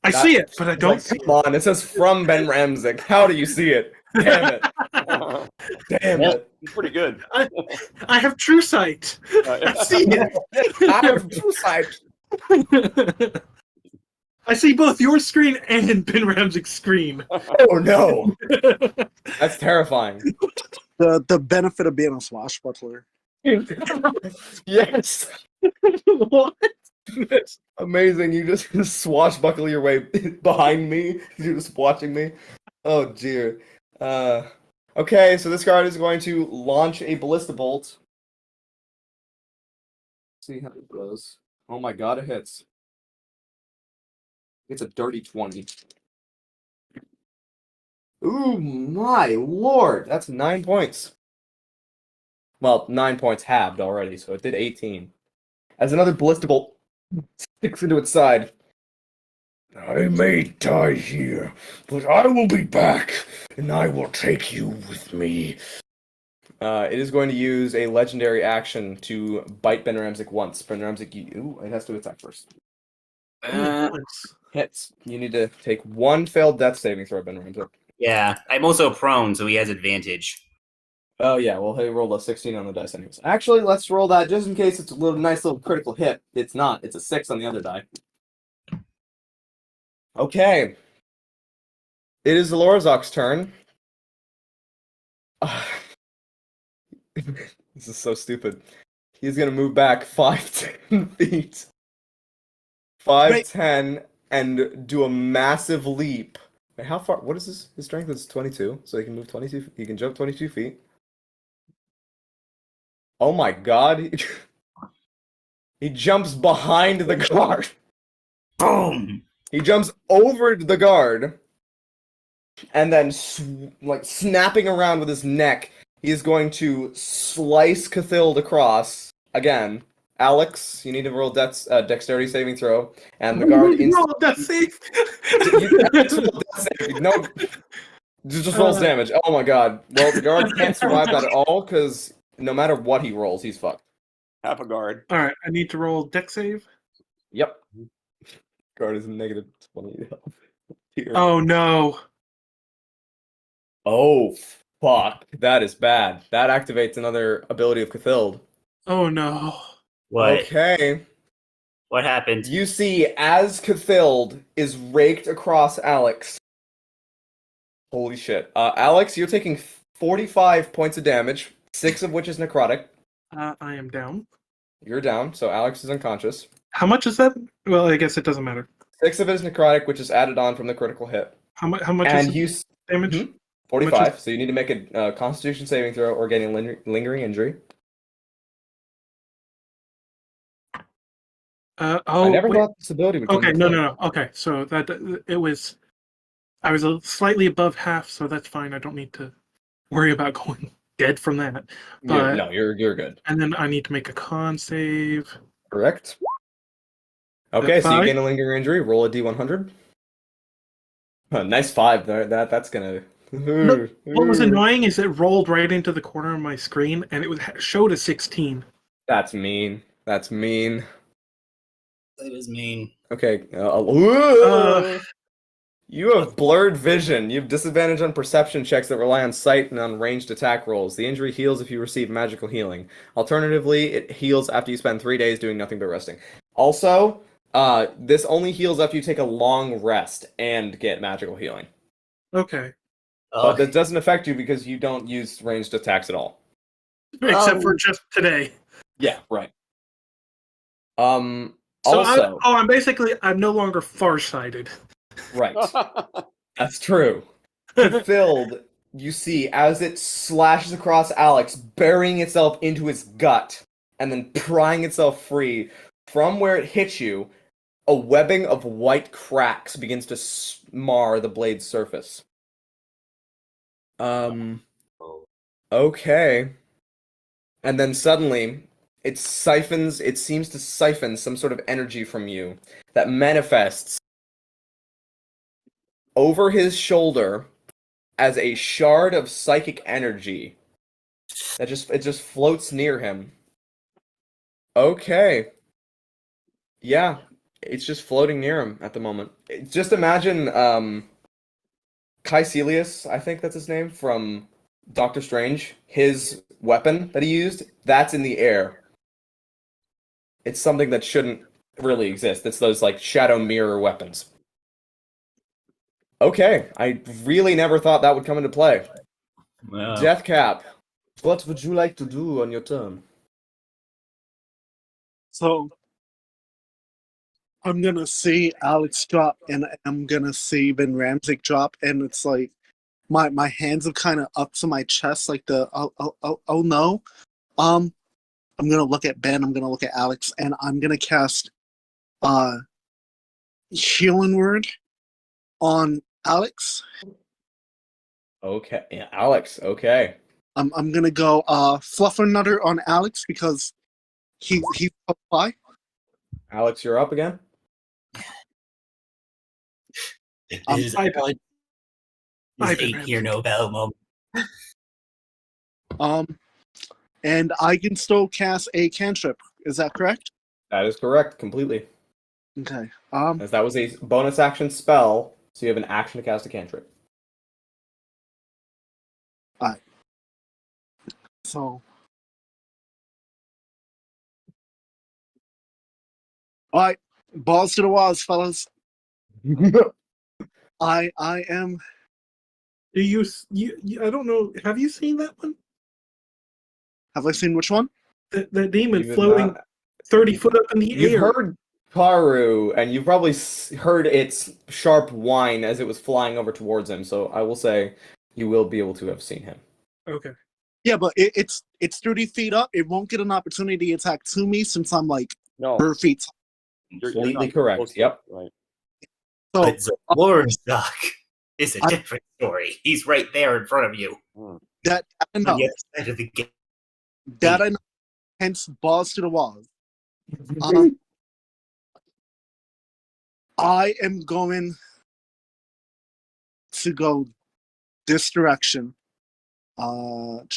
I see it, but I don't see Come on, it says from Ben Ramsek. How do you see it? Damn it. Damn it. It's pretty good. I have true sight. I see it. I have true sight. I see both your screen and Ben Ramsek's screen. Oh no. That's terrifying. The benefit of being a swashbuckler. Yes. What? That's amazing. You just swashbuckle your way behind me. You're just watching me. Oh dear. All Okay, so this card is going to launch a Ballista Bolt. See how it goes. Oh my god, it hits. It's a dirty 20. Ooh, my lord! That's 9 points. Well, 9 points halved already, so it did 18. As another Ballista Bolt sticks into its side. I may die here, but I will be back, and I will take you with me. It is going to use a legendary action to bite Ben Ramsek once. Ben Ramsek, ooh, it has to attack first. Nice. Hits. You need to take one failed death saving throw, Ben Ramsek. Yeah, I'm also prone, so he has advantage. Oh yeah, well he rolled a 16 on the dice anyways. Actually, let's roll that just in case it's a nice little critical hit. It's not. It's a 6 on the other die. Okay. It is Zalorrozok's turn. This is so stupid. He's gonna move back 5-10 feet. 5-10 and do a massive leap. Wait, how far? What is his strength? Is 22, so he can move 22. He can jump 22 feet. Oh my god! He jumps behind the guard. Boom! He jumps over the guard, and then like snapping around with his neck, he is going to slice Cathild across again. Alex, you need to roll dexterity saving throw, and the guard Roll that safe. No, just rolls damage. Oh my god. Well, the guard can't survive that at all because no matter what he rolls, he's fucked. Half a guard. All right, I need to roll deck save. Yep. Guard is negative 20 health. Here. Oh no. Oh fuck. That is bad. That activates another ability of Cathild. Oh no. What? Okay. What happened? You see, as Cathild is raked across Alex. Holy shit. Alex, you're taking 45 points of damage, 6 of which is necrotic. I am down. You're down, so Alex is unconscious. How much is that? Well, I guess it doesn't matter. 6 of it is necrotic, which is added on from the critical hit. How much And is damage? 45, so you need to make a Constitution saving throw or gain a lingering injury. I never thought this ability would come Okay, into no, play. no. Okay, so it was. I was slightly above half, so that's fine. I don't need to worry about going dead from that. But, No, you're good. And then I need to make a con save. Correct. Okay, so you 5? gain a lingering injury. Roll a d100. Nice 5. That's gonna. Look, what was annoying is it rolled right into the corner of my screen, and it showed a 16. That's mean. That's mean. That is mean. Okay. You have blurred vision. You have disadvantage on perception checks that rely on sight and on ranged attack rolls. The injury heals if you receive magical healing. Alternatively, it heals after you spend 3 days doing nothing but resting. Also, this only heals after you take a long rest and get magical healing. Okay. But that doesn't affect you because you don't use ranged attacks at all. Except for just today. Yeah, right. So also, I'm no longer farsighted. Right. That's true. Filled, you see, as it slashes across Alex, burying itself into his gut, and then prying itself free. From where it hits you, a webbing of white cracks begins to mar the blade's surface. Okay. And then suddenly, it seems to siphon some sort of energy from you that manifests over his shoulder as a shard of psychic energy that just floats near him. Okay. Yeah, it's just floating near him at the moment. Just imagine Caecilius, I think that's his name, from Doctor Strange. His weapon that he used, that's in the air. It's something that shouldn't really exist. It's those like shadow mirror weapons. Okay, I really never thought that would come into play. Wow. Deathcap, what would you like to do on your turn? So I'm gonna see Alex drop, and I'm gonna see Ben Ramsey drop, and it's like my hands are kind of up to my chest, like the oh no. I'm gonna look at Ben. I'm gonna look at Alex, and I'm gonna cast healing word on Alex. Okay, yeah, Alex. Okay. I'm gonna go Fluffernutter on Alex because he's apply. Alex, you're up again. This Um, is I- this I- 8-year Nobel moment. And I can still cast a cantrip. Is that correct? That is correct, completely. Okay. As that was a bonus action spell, so you have an action to cast a cantrip. So. All right, balls to the walls, fellas. I am. Do you? I don't know. Have you seen that one? Have I seen which one? That demon You have floating not- 30 foot up in the You've air. heard Karu, and you've probably heard its sharp whine as it was flying over towards him. So I will say you will be able to have seen him. Okay. Yeah, but it's 30 feet up. It won't get an opportunity to attack to me since I'm like No, 30 feet. you're Completely not correct. close to Yep. it, Right. So But Zalorrozok is a I- different story. He's right there in front of you. that I On know. the other side of the gate. That I know. Hence, balls to the walls. I am going to go this direction. 10,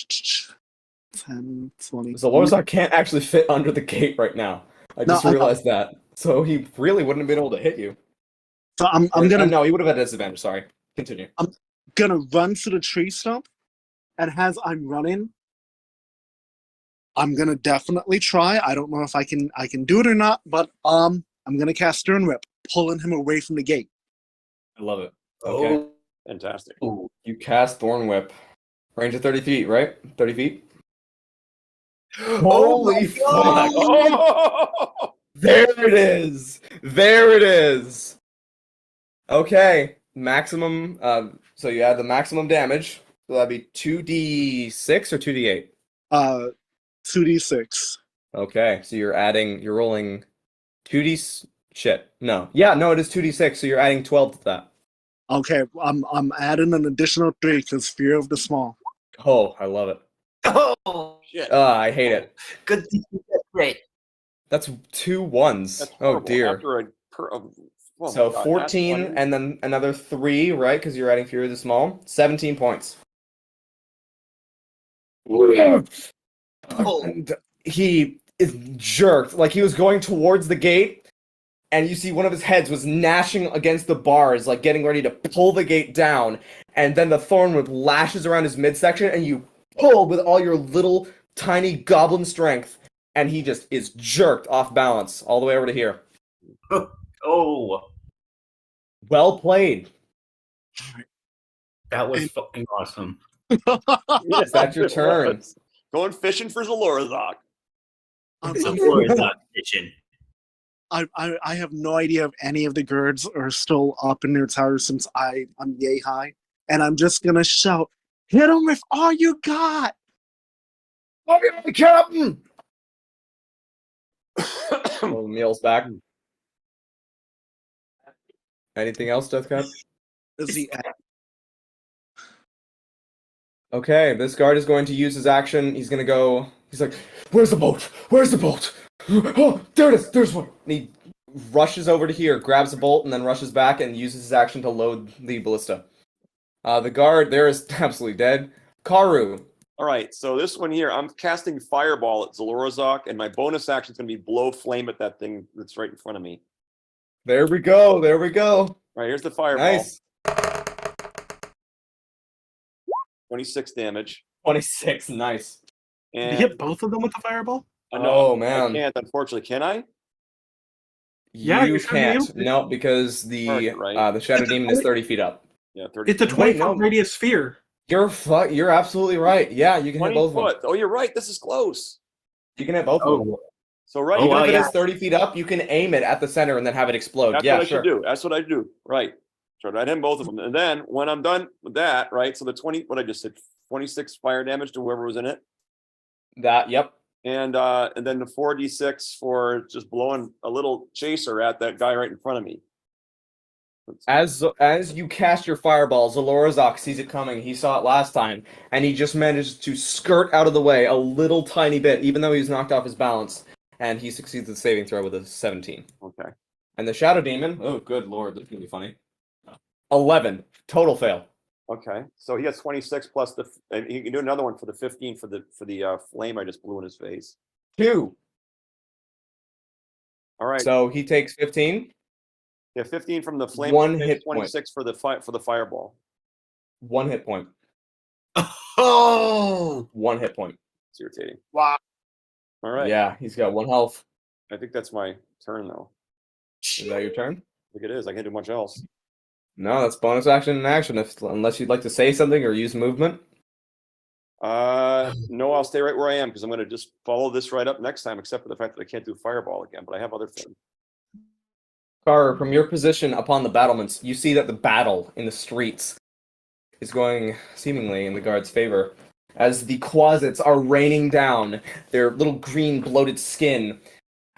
20. Zalorrozok can't actually fit under the gate right now. I No, just I know. realized that. So he really wouldn't have been able to hit you. So I'm Or, gonna no, he would have had disadvantage. Sorry. Continue. run to the tree stump, and as I'm running, I'm gonna definitely try. I don't know if I can do it or not, but I'm gonna cast Stern Whip, pulling him away from the gate. I love it. Okay. Oh, Fantastic. You cast Thorn Whip. Range of 30 feet, right? 30 feet? Holy fuck! Oh! There it is! There it is! Okay. Maximum, so you add the maximum damage. So that'd be 2d6 or 2d8? 2d6. Okay, so you're rolling 2d, shit. No. Yeah, no, it is 2d6, so you're adding 12 to that. Okay, I'm adding an additional 3 because fear of the small. Oh, I love it. oh, Shit. I hate it. good. Great. That's 2 1s. That's Oh, horrible. dear. After oh So my God, 14 that's 20. and then another 3, right? Because you're adding Fury of the Small. 17 points. Oh. And he is jerked. Like he was going towards the gate, and you see one of his heads was gnashing against the bars, like getting ready to pull the gate down. And then the thorn whip lashes around his midsection, and you pull with all your little tiny goblin strength, and he just is jerked off balance all the way over to here. Oh, Well played. that was fucking awesome. Yes, That's your it turn. was. Going fishing for Zalorrozok. Zalorrozok kitchen. I have no idea if any of the girds are still up in their towers since I'm yay high, and I'm just gonna shout, "Hit him with all you got!" Okay, Captain. Oh, Meal's back. Anything else, Deathcat? Is he? Okay, this guard is going to use his action. He's gonna go. He's like, "Where's the boat? Where's the boat? Oh, there it is. There's one." And he rushes over to here, grabs the bolt, and then rushes back and uses his action to load the ballista. The guard there is absolutely dead. Karu. All right, so this one here, I'm casting Fireball at Zalorrozok, and my bonus action is going to be blow flame at that thing that's right in front of me. There we go. There we go. All right, here's the Fireball. Nice. 26 damage. 26. Nice. Did And you hit both of them with the fireball? Oh, I man. can't, unfortunately. Can I? Yeah, You you should be can't. able to. No, because the Target, right? the Shadow Demon is 30 feet up. Yeah, 30. It's a 20 foot no. radius sphere. You're absolutely right. Yeah, you can hit 20 both of them. foot. Oh, you're right. This is close. You can hit both of them. Oh, So right, Oh, Even wow, if it yeah. is 30 feet up, you can aim it at the center and then have it explode. that's Yeah, what I sure. should do. That's what I do. Right. So I'd hit both of them. And then when I'm done with that, right? So the 20, what I just said, 26 fire damage to whoever was in it. Yep. And then the 4d6 for just blowing a little chaser at that guy right in front of me. As you cast your fireball, Zalorrozok sees it coming. He saw it last time, and he just managed to skirt out of the way a little tiny bit, even though he was knocked off his balance. And he succeeds the saving throw with a 17. Okay. And the Shadow Demon, oh good lord, that's gonna be funny. 11 total fail. Okay. So he has 26 plus the, and he can do another one for the 15 for the flame I just blew in his face. 2. All right. So he takes 15. Yeah, 15 from the flame. One hit point. 26 for the fireball. 1 hit point. Oh, 1 hit point. It's irritating. Wow. All right. Yeah, he's got 1 health. I think that's my turn though. Is that your turn? I think it is. I can't do much else. No, that's bonus action in action. Unless you'd like to say something or use movement. No, I'll stay right where I am because I'm going to just follow this right up next time, except for the fact that I can't do fireball again. But I have other things. Car, from your position upon the battlements, you see that the battle in the streets is going seemingly in the guards' favor. As the quasits are raining down, their little green bloated skin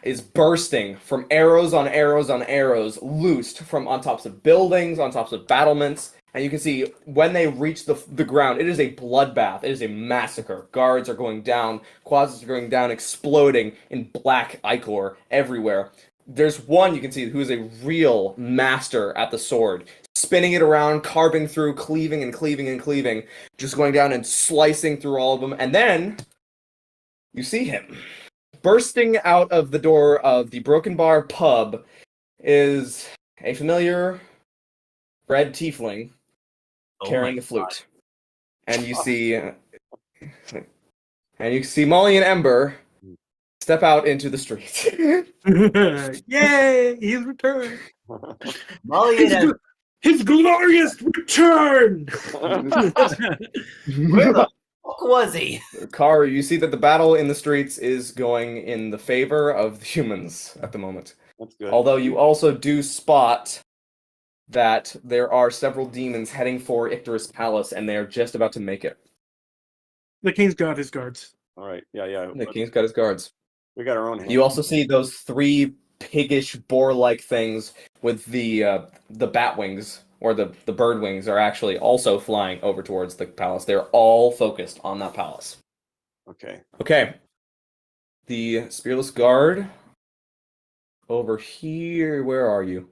is bursting from arrows on arrows on arrows, loosed from on tops of buildings, on tops of battlements. And you can see when they reach the ground, it is a bloodbath. It is a massacre. Guards are going down, quasits are going down, exploding in black ichor everywhere. There's one you can see who is a real master at the sword, spinning it around, carving through, cleaving and cleaving and cleaving, just going down and slicing through all of them. And then you see him. Bursting out of the door of the Broken Bar pub is a familiar red tiefling carrying a flute. And you see Molly and Ember step out into the street. Yay! He's returned. Molly and His glorious return. where the fuck was he? Car, you see that the battle in the streets is going in the favor of the humans at the moment. That's good. Although you also do spot that there are several demons heading for Icterus Palace, and they are just about to make it. The king's got his guards. All right. Yeah. The king's got his guards. We got our own. You also see those 3 piggish boar-like things with the bat wings, or the bird wings, are actually also flying over towards the palace. They're all focused on that palace. Okay. Okay. The Spearless Guard over here. Where are you?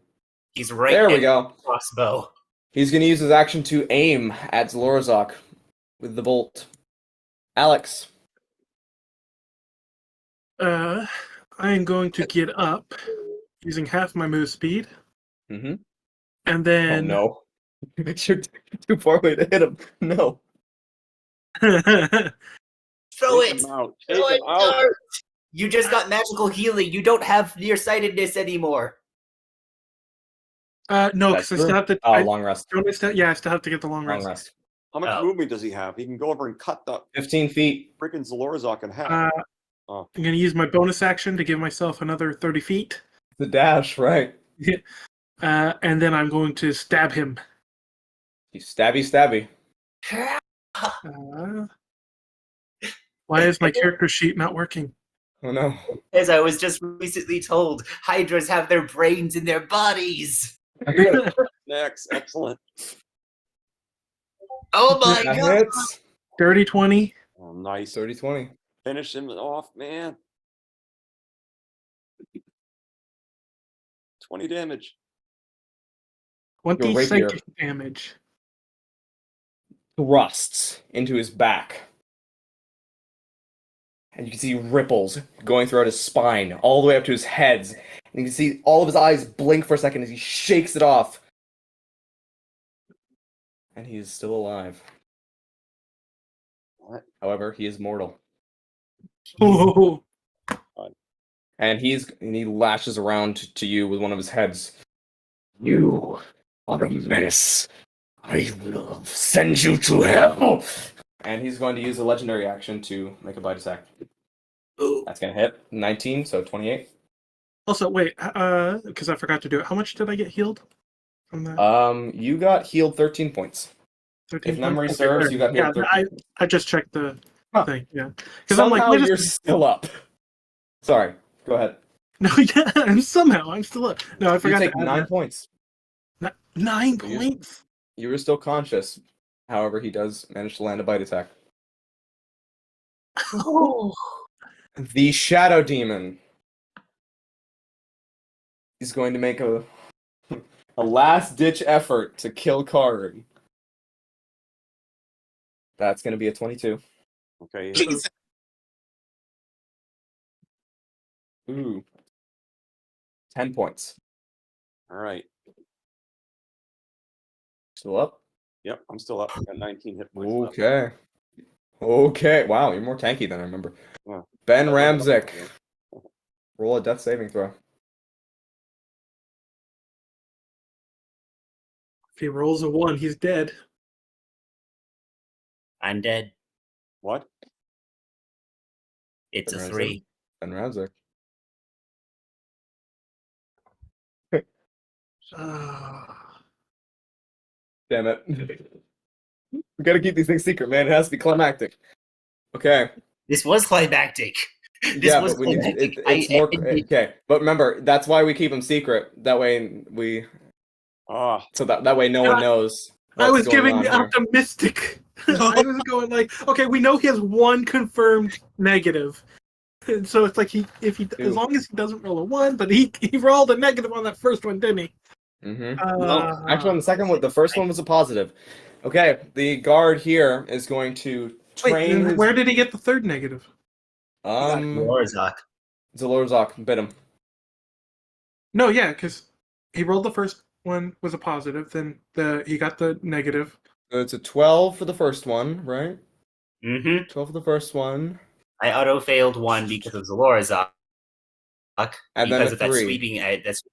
He's right There we at go. the crossbow. He's going to use his action to aim at Zalorrozok with the bolt. Alex. I am going to get up using half my move speed. Mm-hmm. And then Oh, no. You're too far away to hit him. No. Throw Take it! him out. Throw Take him it, out. Dart! You just got magical healing. You don't have nearsightedness anymore. no, That's because I still true. have to. Oh, I long rest. still have to get the long Long rest. rest. How much Oh. movement does he have? He can go over and cut the 15 feet. freaking Zalorrozok in half. I'm going to use my bonus action to give myself another 30 feet. The dash, right. And then I'm going to stab him. You stabby. Why is my character sheet not working? Oh, no. As I was just recently told, hydras have their brains in their bodies. Next. Excellent. Oh my That god! hits. Dirty 20. Oh, nice. 30-20. Finish him off, man. 20 damage. 20 Your rapier. psychic damage. Thrusts into his back. And you can see ripples going throughout his spine, all the way up to his head. And you can see all of his eyes blink for a second as he shakes it off. And he is still alive. What? However, he is mortal. Oh, And he lashes around to you with one of his heads. You are a menace. I will send you to hell. And he's going to use a legendary action to make a bite attack. Ooh. That's going to hit. 19, so 28. also, wait, because I forgot to do it. How much did I get healed? on that? You got healed 13 points. 13 If memory points? serves, there. you got healed 13 points. I just checked the Huh. thing. Yeah, because I'm like, Somehow wait a you're second. still up. Sorry, go ahead. No, yeah, I'm still up. No, I You forgot take to add 9 that. points. 9 So you- points. You were still conscious. However, he does manage to land a bite attack. Oh. The Shadow Demon is going to make a last-ditch effort to kill Kari. That's going to be a 22. Okay. Jesus. Ooh. 10 points. All right. Still up? Yep, I'm still up. I got 19 hit points left. Okay. Okay. Wow, you're more tanky than I remember. Yeah. Ben Ramzik. Roll a death saving throw. If he rolls a 1, he's dead. I'm dead. What? It's a Ben Ramzik. 3. Ben Ramzik. Damn it. We gotta keep these things secret, man. It has to be climactic. Okay. This was climactic. But we need to, it's more okay. But remember, that's why we keep them secret. That way we Ah, so that way no one knows what's I was going giving on the here. optimistic. I was going like, okay, we know he has 1 confirmed negative. And so it's like as long as he doesn't roll a 1, but he rolled a negative on that first one, didn't he? Mm-hmm. Actually, on the second one, the first one was a positive. Okay, the guard here is going to train. Wait, where did he get the third negative? Zalorrozok. Zalorrozok bit him. No, yeah, because he rolled the first one was a positive, then he got the negative. So it's a 12 for the first one, right? Mm-hmm. 12 for the first one. I auto-failed 1 because of Zalorrozok. And then because a of that 3. sweeping... that's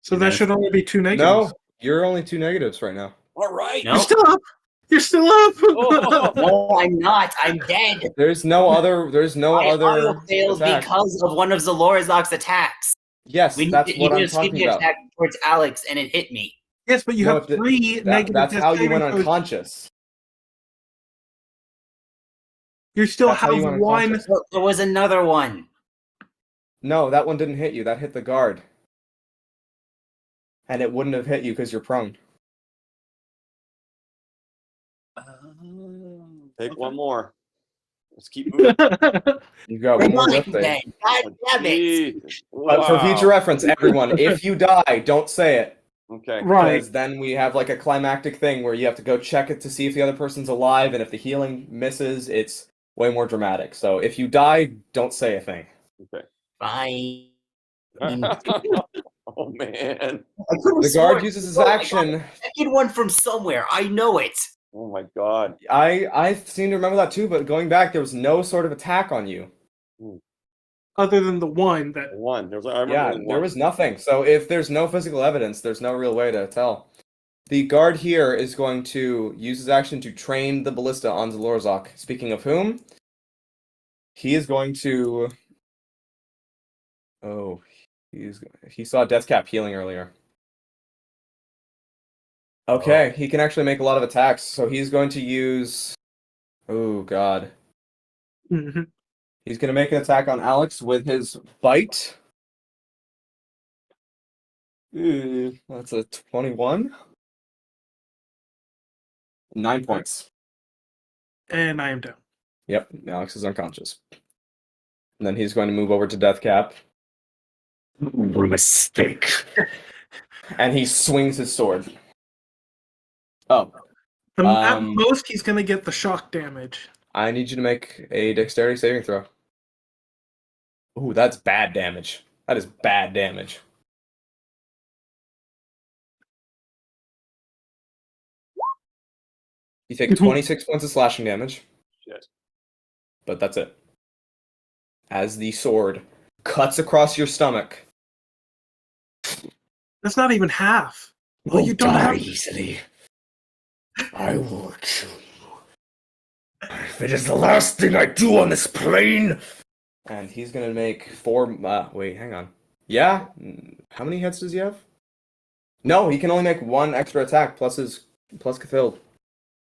So that should only be 2 negatives. No, you're only 2 negatives right now. all right. No. You're still up. You're still up. Oh. No, I'm not. I'm dead. There's no other. There's no I other auto-failed attack. because of one of Zalorrozok's attacks. Yes, that's He what did I'm a sweeping talking about. attack towards Alex, and it hit me. Yes, but you No, have 3 negative. That's how you went saving throws. unconscious. You still That's how have you went 1. unconscious. Well, there was another one. No, that one didn't hit you. That hit the guard. And it wouldn't have hit you because you're prone. Take one more. Let's keep moving. You've got one more Mine death save. then. God damn it. Jesus. But for future Wow. reference, everyone, if you die, don't say it. Okay. Right. Because then we have like a climactic thing where you have to go check it to see if the other person's alive, and if the healing misses, it's way more dramatic. So if you die, don't say a thing. Okay. Fine. Oh man. The guard uses his action. Second one from somewhere. I know it. Oh my god. I seem to remember that too, but going back, there was no sort of attack on you. Other than the one that. One. There was. I remember Yeah, only there one. was nothing. So if there's no physical evidence, there's no real way to tell. The guard here is going to use his action to train the ballista on Zalorrozok. Speaking of whom, he is going to. Oh, he saw Deathcap healing earlier. Okay, he can actually make a lot of attacks, so he's going to use. Oh god. Mm-hmm. He's going to make an attack on Alex with his bite. Ooh, that's a 21. 9 points. And I am down. Yep, Alex is unconscious. And then he's going to move over to Deathcap. Mistake. And he swings his sword. Oh. At most, he's going to get the shock damage. I need you to make a dexterity saving throw. Ooh, that's bad damage. That is bad damage. You take 26 points of slashing damage. Shit. But that's it. As the sword cuts across your stomach. That's not even half. Well, you don't die have. easily. I will kill you. If it is the last thing I do on this plane. And he's gonna make 4. Wait, hang on. Yeah? How many hits does he have? No, he can only make one extra attack plus Cthulhu.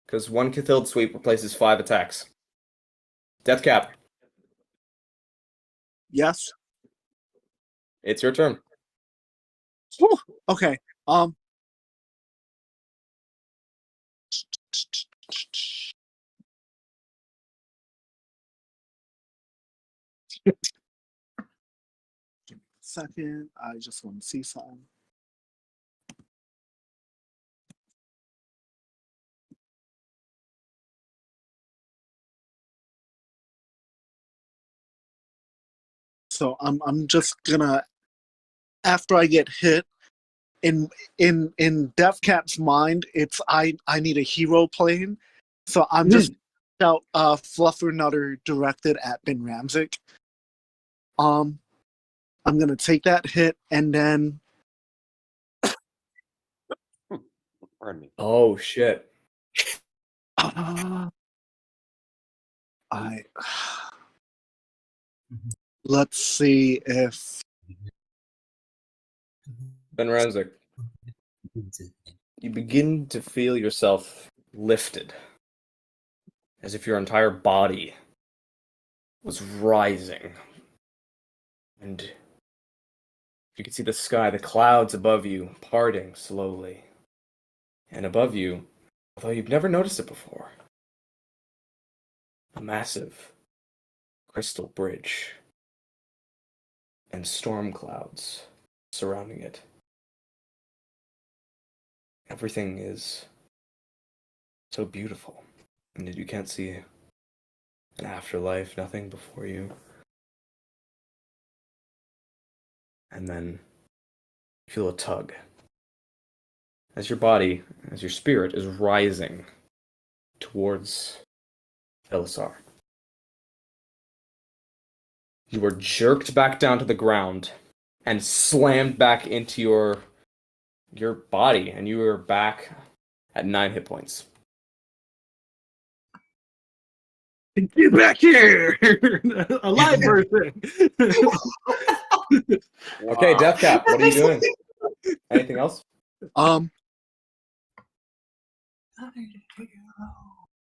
Because one Cthulhu sweep replaces 5 attacks. Death cap. Yes. It's your turn. Whew. Okay. Second, I just want to see something. So I'm just gonna, after I get hit, in Death Cap's mind, it's I need a hero plane. So I'm just out Fluffernutter directed at Ben Ramsek. I'm gonna take that hit and then Pardon me. Oh, shit. I let's see if Ben Ramsek, you begin to feel yourself lifted. As if your entire body was rising. And you can see the sky, the clouds above you, parting slowly. And above you, although you've never noticed it before, a massive crystal bridge and storm clouds surrounding it. Everything is so beautiful, and you can't see an afterlife, nothing before you. And then you feel a tug. As your body, as your spirit is rising towards Elisar. You are jerked back down to the ground and slammed back into your body, and you are back at 9 hit points. Get back here! A live person! Okay, Death Cap, what are you doing? Anything else? all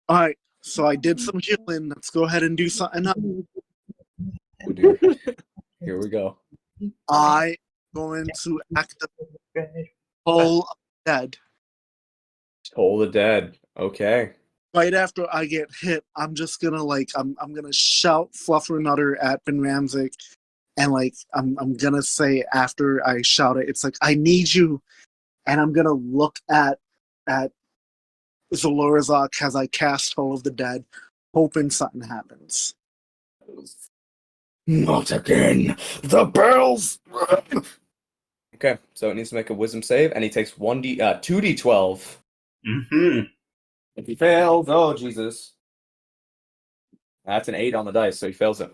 right. So I did some healing. Let's go ahead and do something else. Oh, dear. Here we go. I going to activate Toll of the Dead. Toll the Dead. Okay. Right after I get hit, I'm just gonna I'm gonna shout Fluffernutter at Ben Ramsek, and I'm gonna say after I shout it, it's like I need you, and I'm gonna look at Zalorrozok as I cast Toll of the Dead, hoping something happens. Not again. The bells. Okay, so it needs to make a wisdom save, and he takes 2d12. Mm-hmm. If he fails, oh Jesus. That's an 8 on the dice, so he fails it.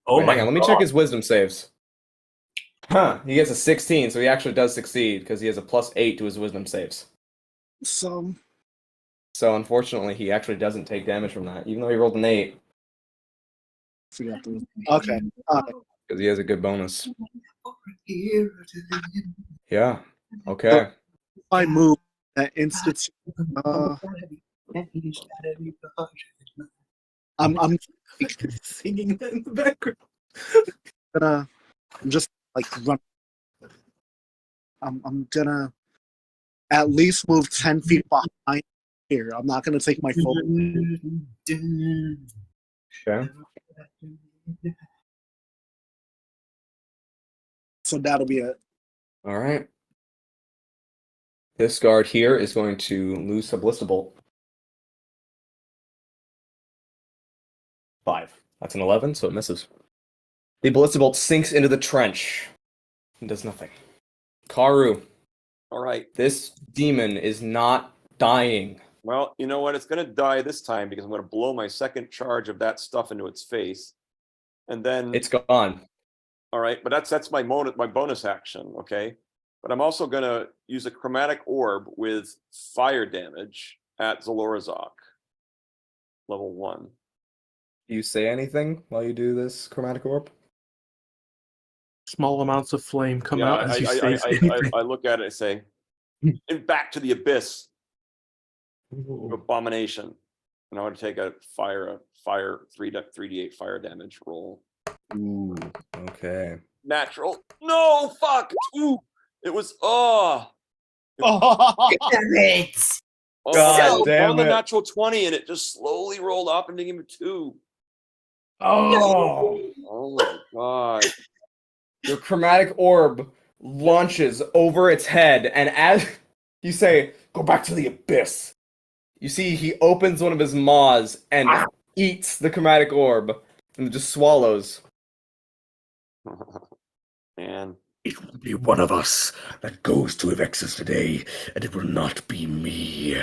Oh Wait, my hang on, god. let me check his wisdom saves. Huh, he gets a 16, so he actually does succeed, because he has a +8 to his wisdom saves. So So unfortunately, he actually doesn't take damage from that, even though he rolled an 8, forgot to. Okay. because he has a good bonus. Yeah, okay. I move that instant. I'm Singing that in the background. gonna just run. I'm gonna at least move 10 feet behind here. I'm not gonna take my full. Okay. So that'll be it. All right. This guard here is going to lose Sublistable. 5. That's an 11, so it misses. The Ballista Bolt sinks into the trench and does nothing. Karu, All right. this demon is not dying. Well, you know what? It's going to die this time because I'm going to blow my second charge of that stuff into its face, and then It's gone. all right. But that's my bonus action. Okay. But I'm also going to use a chromatic orb with fire damage at Zalorrozok, level 1. Do you say anything while you do this chromatic orb? Small amounts of flame come Yeah, out as you say anything. I look at it and say, and back to the abyss. Abomination. And I want to take a fire 3d8 fire damage roll. Ooh, okay. Natural. No, fuck. Ooh, it was Damn it! God damn on the it. natural 20, and it just slowly rolled up and gave him 2. Oh, Oh my god. your chromatic orb launches over its head, and as you say, "Go back to the abyss," you see he opens one of his maws and eats the chromatic orb and just swallows. Man. It will be one of us that goes to Evexus today, and it will not be me.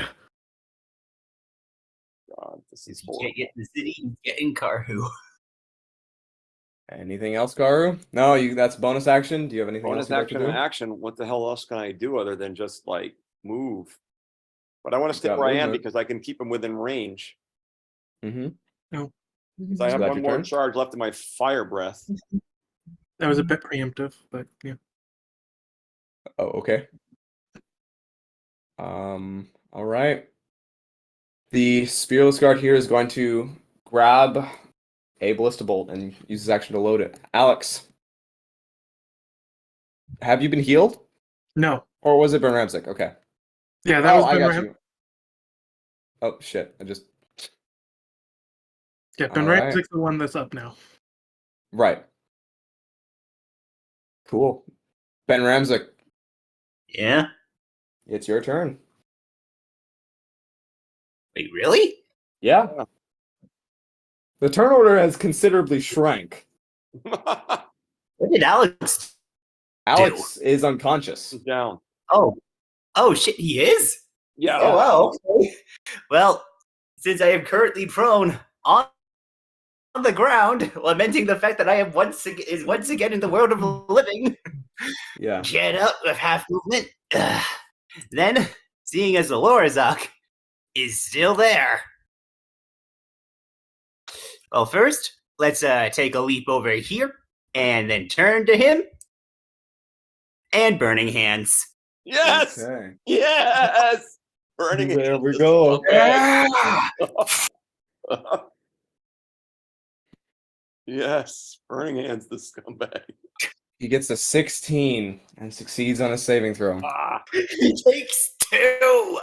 God, this is You horrible. can't get in the city, you get in Karhu. Anything else, Garu? No, that's bonus action. Do you have anything Bonus else you'd like to action do? and action. What the hell else can I do other than just like move? But I want to You've stay got where I am movement. because I can keep him within range. Mm-hmm. Because I have that one your more turn? charge left in my fire breath. That was a bit preemptive, but yeah. Oh, okay. All right. The Spearless Guard here is going to grab a Ballista Bolt and use his action to load it. Alex, have you been healed? No. Or was it Ben Ramsek? Okay. Yeah, that was I Ben got Ram- you. Oh, shit. Yeah, Ben All right. Ramsek's the one that's up now. Right. Cool. Ben Ramsek, Yeah? it's your turn. Wait, really? Yeah. The turn order has considerably shrank. What did Alex Alex is unconscious. Down. Oh shit, he is? Yeah. Oh wow, okay. Well, since I am currently prone on the ground, lamenting the fact that I am once again in the world of living, Yeah. get up with half movement. Then, seeing as Zalorrozok is still there. Well, first, let's take a leap over here, and then turn to him, and Burning Hands. Yes. Okay. Yes. Burning There Hands we is go. scumbag. Yes. Burning Hands, the scumbag. He gets a 16 and succeeds on a saving throw. Ah. He takes 2.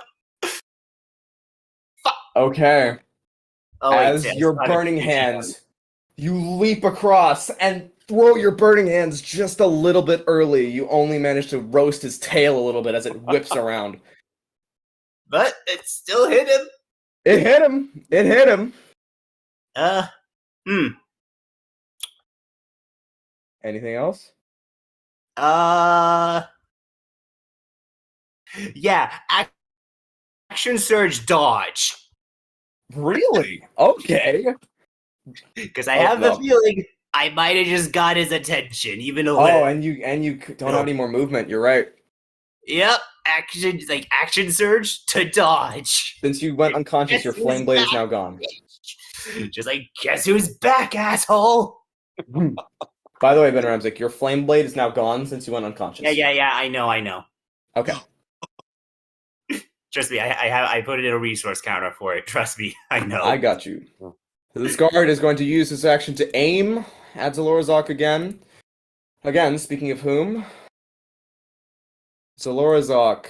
Okay. Oh, wait, As Tim, your it's not a burning big hands, you leap across and throw your burning hands just a little bit early. You only manage to roast his tail a little bit as it whips around. But it still hit him. It hit him. It hit him. Anything else? Yeah, action surge dodge. Really? Okay. Because I have the well. feeling I might have just got his attention, even a Oh, little. and you don't have any more movement. You're right. Yep, action surge to dodge. Since you went unconscious, your flame blade is now gone. Just like, guess who's back, asshole? By the way, Ben Ramsek, your flame blade is now gone since you went unconscious. Yeah, I know. Okay. Trust me, I put it in a resource counter for it. Trust me, I know. I got you. This guard is going to use his action to aim at Zalorrozok again. Again, speaking of whom, Zalorrozok,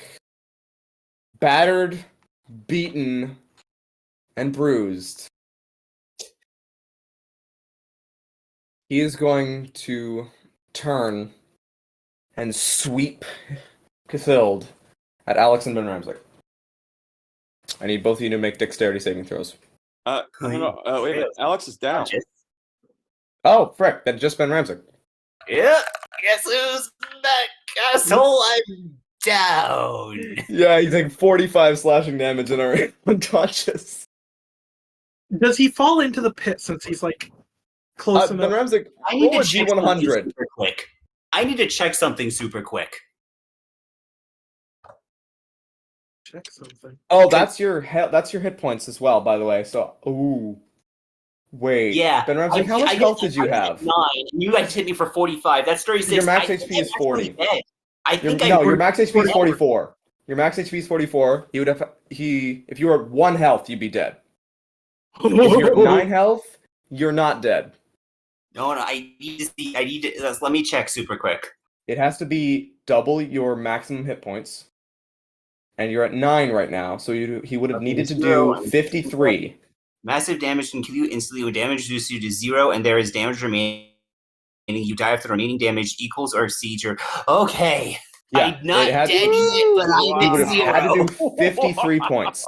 battered, beaten, and bruised. He is going to turn and sweep Cthild at Alex and Ben Ramsek. I need both of you to make dexterity saving throws. No, wait a minute. Alex is down. Oh, frick. That's just Ben Ramsek. Yeah, guess who's back, asshole? I'm down. Yeah, you take 45 slashing damage and are unconscious. Does he fall into the pit since he's like close Ben enough? Ramsek, I need roll to a check D100. something super quick. I need to check something super quick. Check something. Oh, that's your hit points as well, by the way. So, ooh. Wait. Yeah. Ben Ramsek, how much health did you have? 9. And you guys hit me for 45. That's 36. Your max I HP think is I'm 40. actually dead. I think Your max HP is 44. Your max HP is 44. He would have if you were at 1 health, you'd be dead. If you're at 9 health, you're not dead. No, I need to see. I need to. Let me check super quick. It has to be double your maximum hit points. And you're at 9 right now, so he would have needed to do 53. Massive damage can kill you instantly when damage reduces you to 0, and there is damage remaining. You die if the remaining damage equals or exceeds your. Okay. Yeah, I'm not dead yet, but he would I'm have had to 0. do 53 points.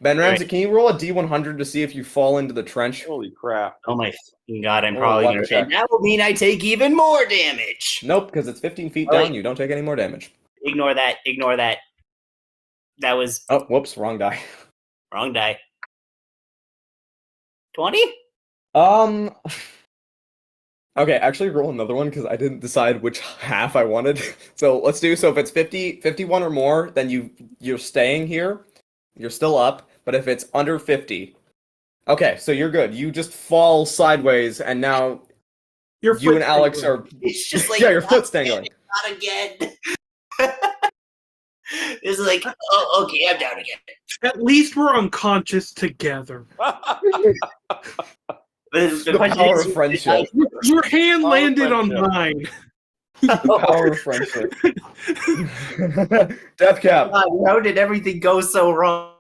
Ben Ramsey, can you roll a D100 to see if you fall into the trench? Holy crap. Oh my fucking god, I'm Roll a probably luck going to. check. And that will mean I take even more damage. Nope, because it's 15 feet Oh, down. wait. You don't take any more damage. Ignore that. Ignore that. That was Oh, whoops, wrong die. wrong die. 20? Okay, actually roll another one because I didn't decide which half I wanted. So let's do, so if it's 51 or more, then you're staying here. You're still up, but if it's under 50. Okay, so you're good. You just fall sideways and now Your you and foot's Alex dangling. are It's just like yeah, your foot's dangling. not again. It's like, oh, okay, I'm down again. At least we're unconscious together. The The question power is, of friendship. Your hand Power of landed on friendship. mine. The power of friendship. Death cap. God, how did everything go so wrong?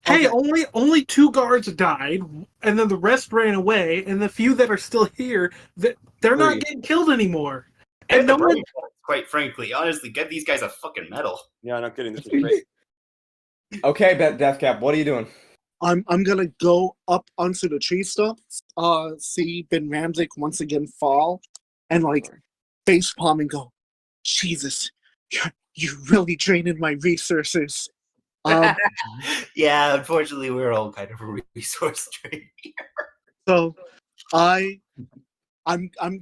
Hey, only 2 guards died, and then the rest ran away, and the few that are still here, they're not 3. getting killed anymore. And And no one, quite frankly, honestly, get these guys a fucking medal. Yeah, not kidding. This is great. Okay, Death cap, what are you doing? I'm gonna go up onto the tree stumps, see Ben Ramsey once again fall, and like face palm and go, Jesus, you really drained my resources. Yeah, unfortunately, we're all kind of a resource drain. So I'm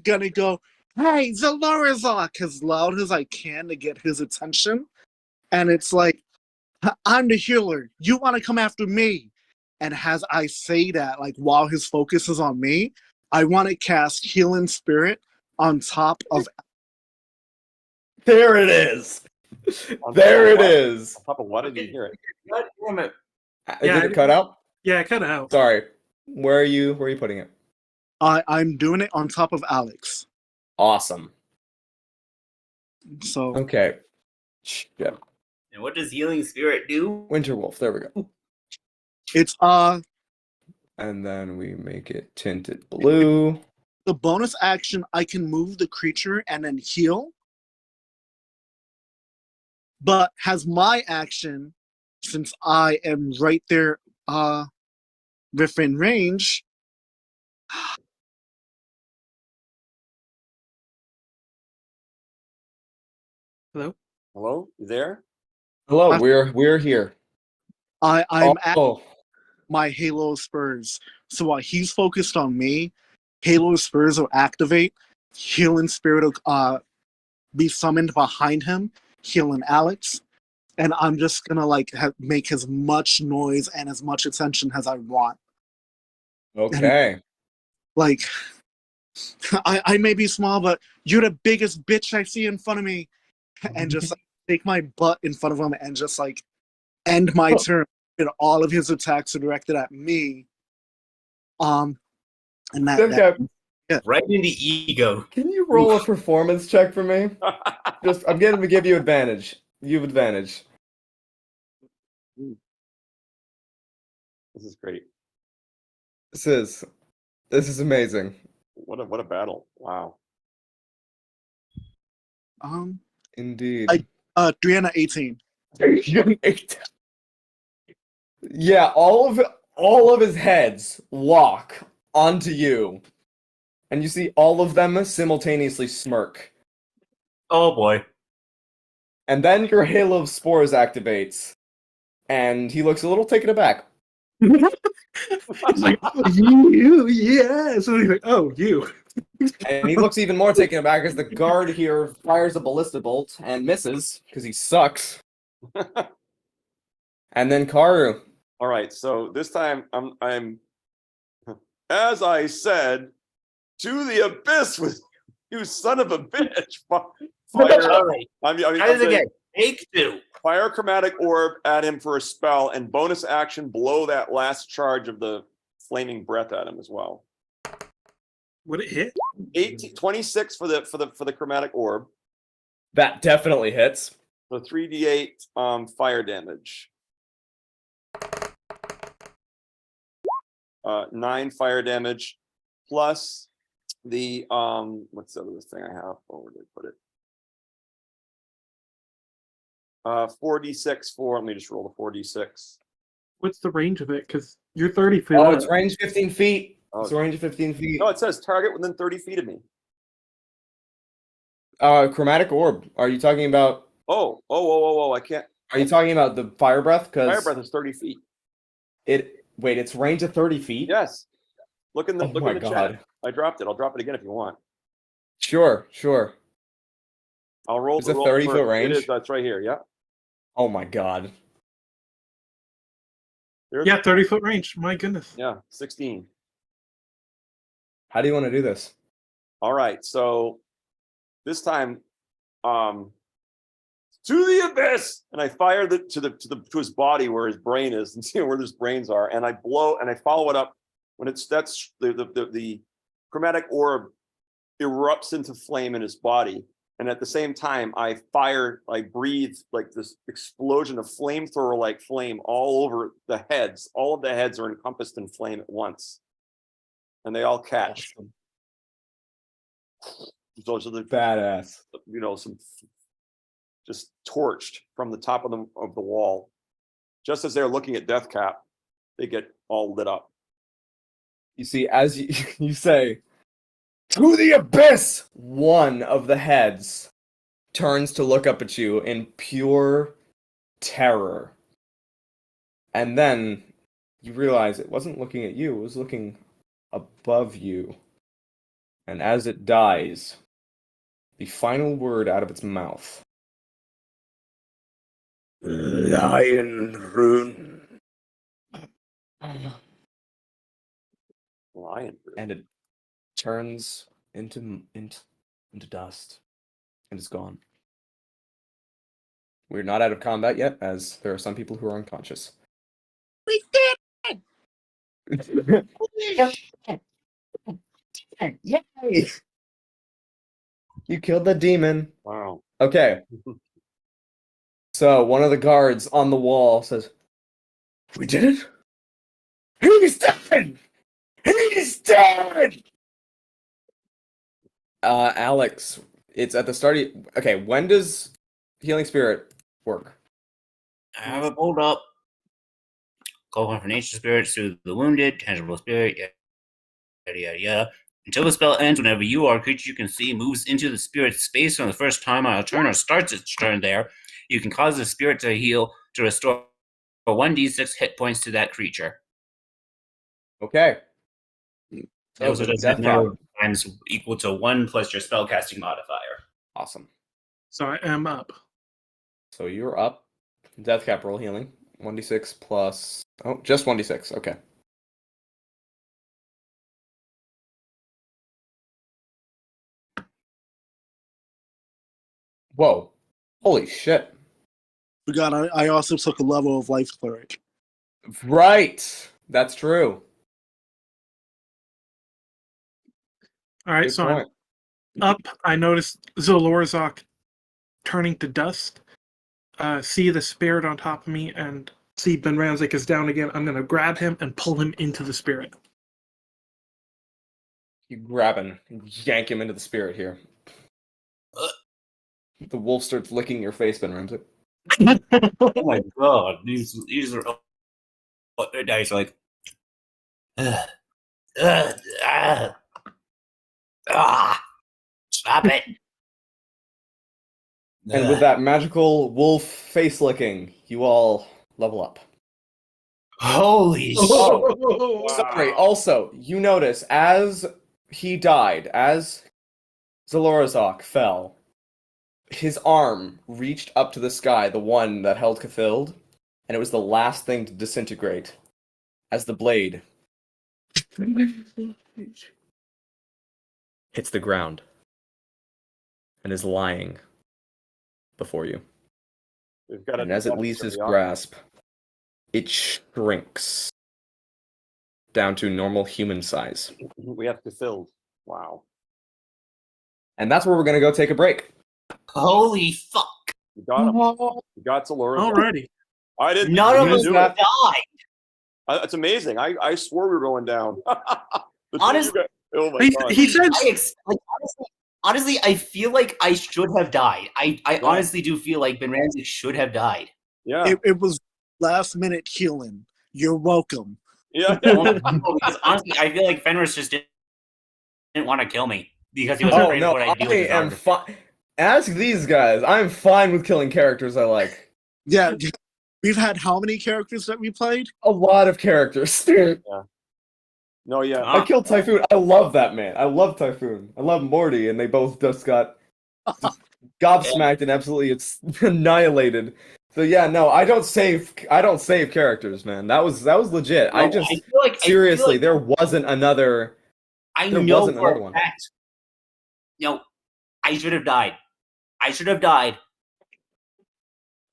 gonna go, hey, Zalorrozok, as loud as I can to get his attention. And it's like, I'm the healer. You want to come after me? And as I say that, like while his focus is on me, I want to cast Healing Spirit on top of. There it is. On There top it of is. On top of what? I didn't hear it. God damn it. Did it cut out? yeah, cut out. Sorry. Where are you putting it? I'm doing it on top of Alex. Awesome. So Okay. Yeah. And what does Healing Spirit do? Winterwolf, there we go. it's And then we make it tinted blue. the bonus action. I can move the creature and then heal. But has my action, since I am right there within range. Hello? Hello? You there? Hello, we're here. I'm at Oh, my Halo Spurs. So while he's focused on me, Halo Spurs will activate. Healing Spirit will be summoned behind him, healing Alex. And I'm just gonna like make as much noise and as much attention as I want. okay. Like, I may be small, but you're the biggest bitch I see in front of me. And just like, take my butt in front of him and just like end my turn. And all of his attacks are directed at me. And Right into ego. Can you roll a performance check for me? I'm going to give you advantage. You have advantage. This is great. This is amazing. What a battle. Wow. Indeed. 318. Yeah, all of his heads lock onto you. And you see all of them simultaneously smirk. Oh boy. And then your Halo of Spores activates. And he looks a little taken aback. It's like, you, yeah. So he's like, oh, you. And he looks even more taken aback as the guard here fires a ballista bolt and misses, because he sucks. And then Karu. All right, so this time I'm as I said, to the abyss with you, son of a bitch. Fire. All right. I'm Try this saying again. Take 2. fire chromatic orb at him for a spell, and bonus action blow that last charge of the flaming breath at him as well. Would it hit? 26 for the chromatic orb. That definitely hits. So 3d8 fire damage. 9 fire damage plus the what's the other thing I have? Oh, where did I put it? 4d6 for. Let me just roll the 4d6. What's the range of it? Because you're 30 feet. Oh, up. it's range 15 feet. Oh. It's range of 15 feet. No, it says target within 30 feet of me. Chromatic orb. Are you talking about? Oh! I can't. Are you talking about the fire breath? Because Fire breath is 30 feet. Wait, it's range of 30 feet. Yes. Look in the Oh my chat. God. I dropped it. I'll drop it again if you want. Sure. I'll roll. Is it roll 30 foot It range? is. That's right here. Yeah. Oh my God. Yeah, 30-foot range. My goodness. Yeah. 16. How do you want to do this? All right. So this time, to the abyss, and I fire to his body where his brain is, and see where his brains are, and I blow, and I follow it up when that's the chromatic orb erupts into flame in his body, and at the same time I breathe like this explosion of flamethrower like flame all over the heads. All of the heads are encompassed in flame at once, and they all catch. Awesome. Those are the Badass. some just torched from the top of the wall. Just as they're looking at Deathcap, they get all lit up. You see, as you say, to the abyss, one of the heads turns to look up at you in pure terror. And then you realize it wasn't looking at you, it was looking above you. And as it dies, the final word out of its mouth. Lion rune. Lion. And it turns into dust. And it's gone. We're not out of combat yet, as there are some people who are unconscious. We did it! Yay! You killed the demon. Wow. Okay. So one of the guards on the wall says, We did it? He's dead! He's dead! Alex, it's at the start of... Okay, when does Healing Spirit work? I have it pulled up. Call on for nature spirits to the wounded, tangible spirit, yada yada yada. Until the spell ends, whenever you or a creature you can see moves into the spirit's space on the first time on a turn or starts its turn there, you can cause the spirit to heal to restore 1d6 hit points to that creature. Okay. It also does Death that number of times equal to 1 plus your spellcasting modifier. Awesome. So I am up. So you're up. Death cap roll healing. 1d6 plus... Oh, just 1d6. Okay. Whoa. Holy shit. Forgot I also took a level of life cleric. Right. That's true. All right, Good so point. I'm up. I noticed Zalorrozok turning to dust. See the spirit on top of me, and see Ben Ramsek is down again. I'm going to grab him and pull him into the spirit. You grab him, yank him into the spirit here. The wolf starts licking your face, Ben Ramsey. Oh my god, these are dice like stop it. And with that magical wolf face licking, you all level up. Holy shit. Oh, sorry. Also, you notice as he died, as Zalorrozok fell, his arm reached up to the sky, the one that held Cathild, and it was the last thing to disintegrate as the blade hits the ground and is lying before you. We've got And as it leaves his grasp, it shrinks down to normal human size. We have to fill. Wow. And that's where we're going to go take a break. Holy fuck! You got him. You got Zalorrozok. Alrighty. I didn't. None of us do died. it. That's amazing. I swore we were going down. Honestly, oh my god. He said, honestly, I feel like I should have died. I honestly do feel like Ben Ramsey should have died. Yeah. It was last minute healing. You're welcome. Yeah. Because honestly, I feel like Fenris just didn't want to kill me because he was afraid of what I'd do with his arm. fine. Ask these guys. I'm fine with killing characters I like. Yeah, we've had how many characters that we played? A lot of characters. Yeah. No, yeah. I killed Typhoon. I love that man. I love Typhoon. I love Morty, and they both just got gobsmacked and absolutely it's annihilated. So yeah, no, I don't save characters, man. That was legit. No, I feel like seriously, there wasn't another. There wasn't another one. No, I should have died. I should have died.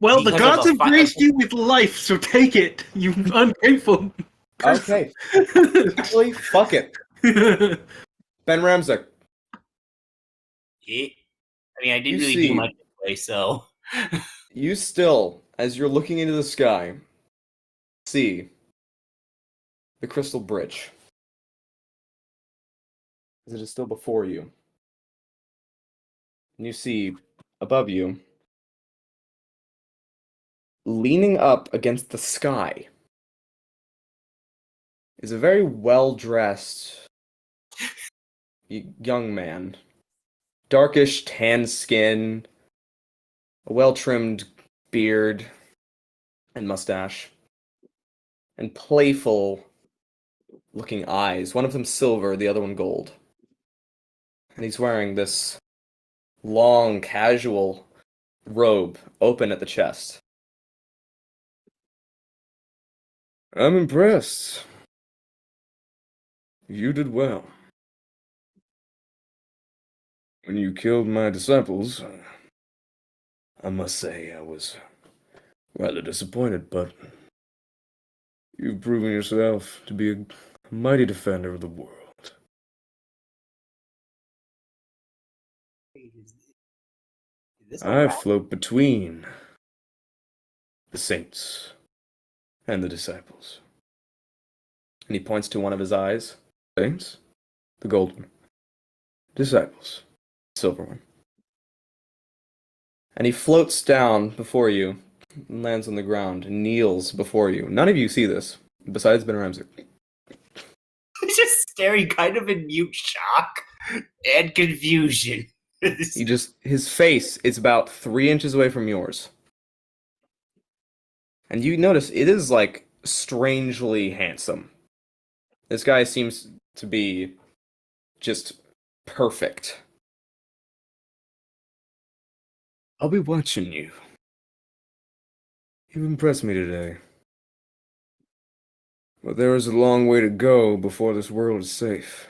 well, the gods have graced you with life, so take it, you ungrateful person. Okay. Actually, fuck it. Ben Ramsey. I mean, I didn't really do much anyway, so. You still, as you're looking into the sky, see the crystal bridge. As it is still before you. And you see above you, leaning up against the sky, is a very well-dressed young man. Darkish tan skin, a well-trimmed beard and mustache, and playful-looking eyes. One of them silver, the other one gold. And he's wearing this long, casual robe, open at the chest. I'm impressed. You did well. When you killed my disciples, I must say I was rather disappointed, but you've proven yourself to be a mighty defender of the world. I float between the saints and the disciples. And he points to one of his eyes. Saints, the gold one. Disciples, the silver one. And he floats down before you, and lands on the ground, and kneels before you. None of you see this, besides Ben Ramsey. He's just staring kind of in mute shock and confusion. His face is about 3 inches away from yours. And you notice it is, like, strangely handsome. This guy seems to be just perfect. I'll be watching you. You've impressed me today. But there is a long way to go before this world is safe.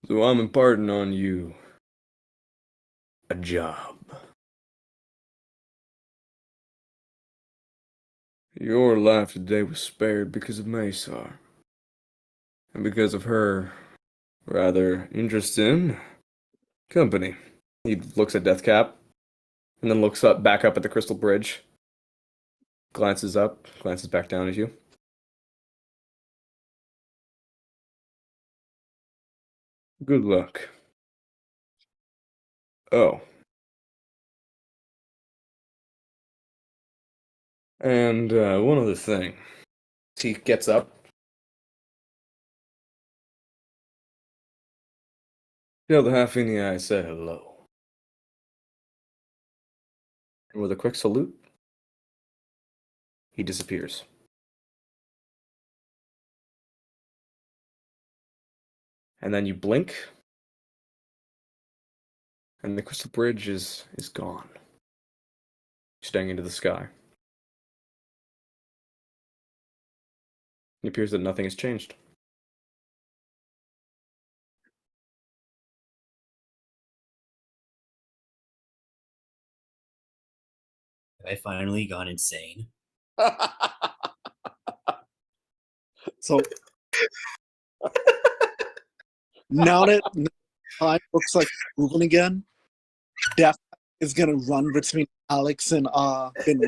So I'm imparting on you a job. Your life today was spared because of Maysar. And because of her rather interesting company. He looks at Deathcap, and then looks back up at the crystal bridge. Glances up, glances back down at you. Good luck. Oh. And one other thing. He gets up. Tell the Halfini I say hello. And with a quick salute, he disappears. And then you blink, and the crystal bridge is gone. Staring into the sky. It appears that nothing has changed. I finally gone insane? So now that time looks like moving again, Def is gonna run between Alex and Ben.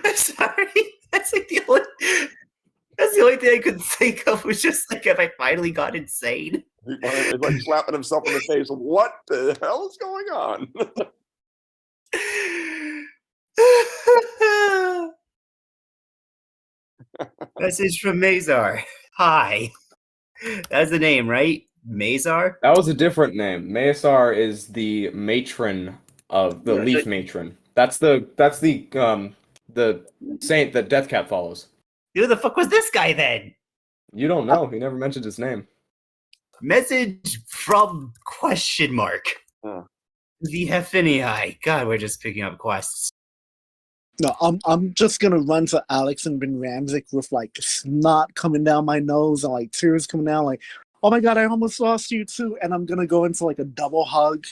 I'm sorry. That's like the only. That's the only thing I could think of was just like, have I finally got insane? He's like slapping himself in the face. What the hell is going on? Message from Mazar. Hi. That's the name, right? Mazar? That was a different name. Maesar is the matron of the leaf matron. That's the saint that Deathcap follows. Who the fuck was this guy then? You don't know. He never mentioned his name. Message from question mark. Huh. The Heffinii. God, we're just picking up quests. No, I'm just gonna run to Alex and Ben Ramsek with like snot coming down my nose and like tears coming down, like, oh my god, I almost lost you too, and I'm gonna go into like a double hug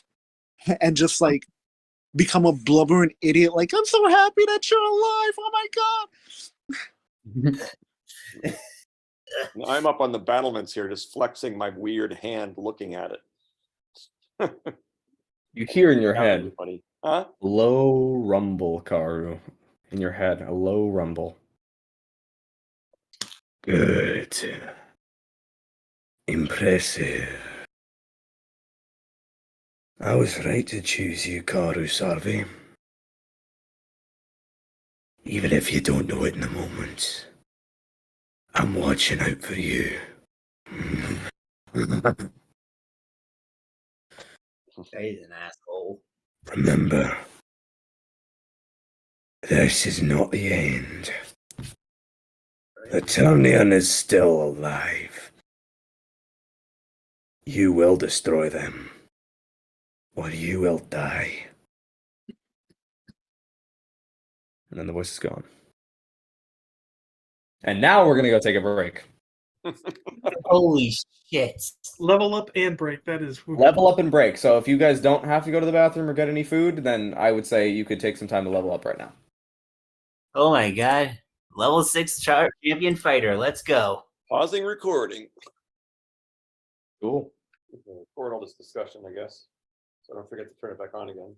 and just like become a blubbering idiot, like, I'm so happy that you're alive, oh my god. I'm up on the battlements here, just flexing my weird hand, looking at it. You hear in your head, Funny. Huh? low rumble, Karu. In your head, a low rumble. Good. Impressive. I was right to choose you, Karu Sarvi. Even if you don't know it in the moment, I'm watching out for you. He's an asshole. Remember, this is not the end. The Eternian is still alive. You will destroy them, or you will die. And then the voice is gone. And now we're gonna go take a break. Holy shit. Level up and break. That is Level up and break. So if you guys don't have to go to the bathroom or get any food, then I would say you could take some time to level up right now. Oh my god. Level 6 champion fighter. Let's go. Pausing recording. Cool. Record all this discussion, I guess. So don't forget to turn it back on again.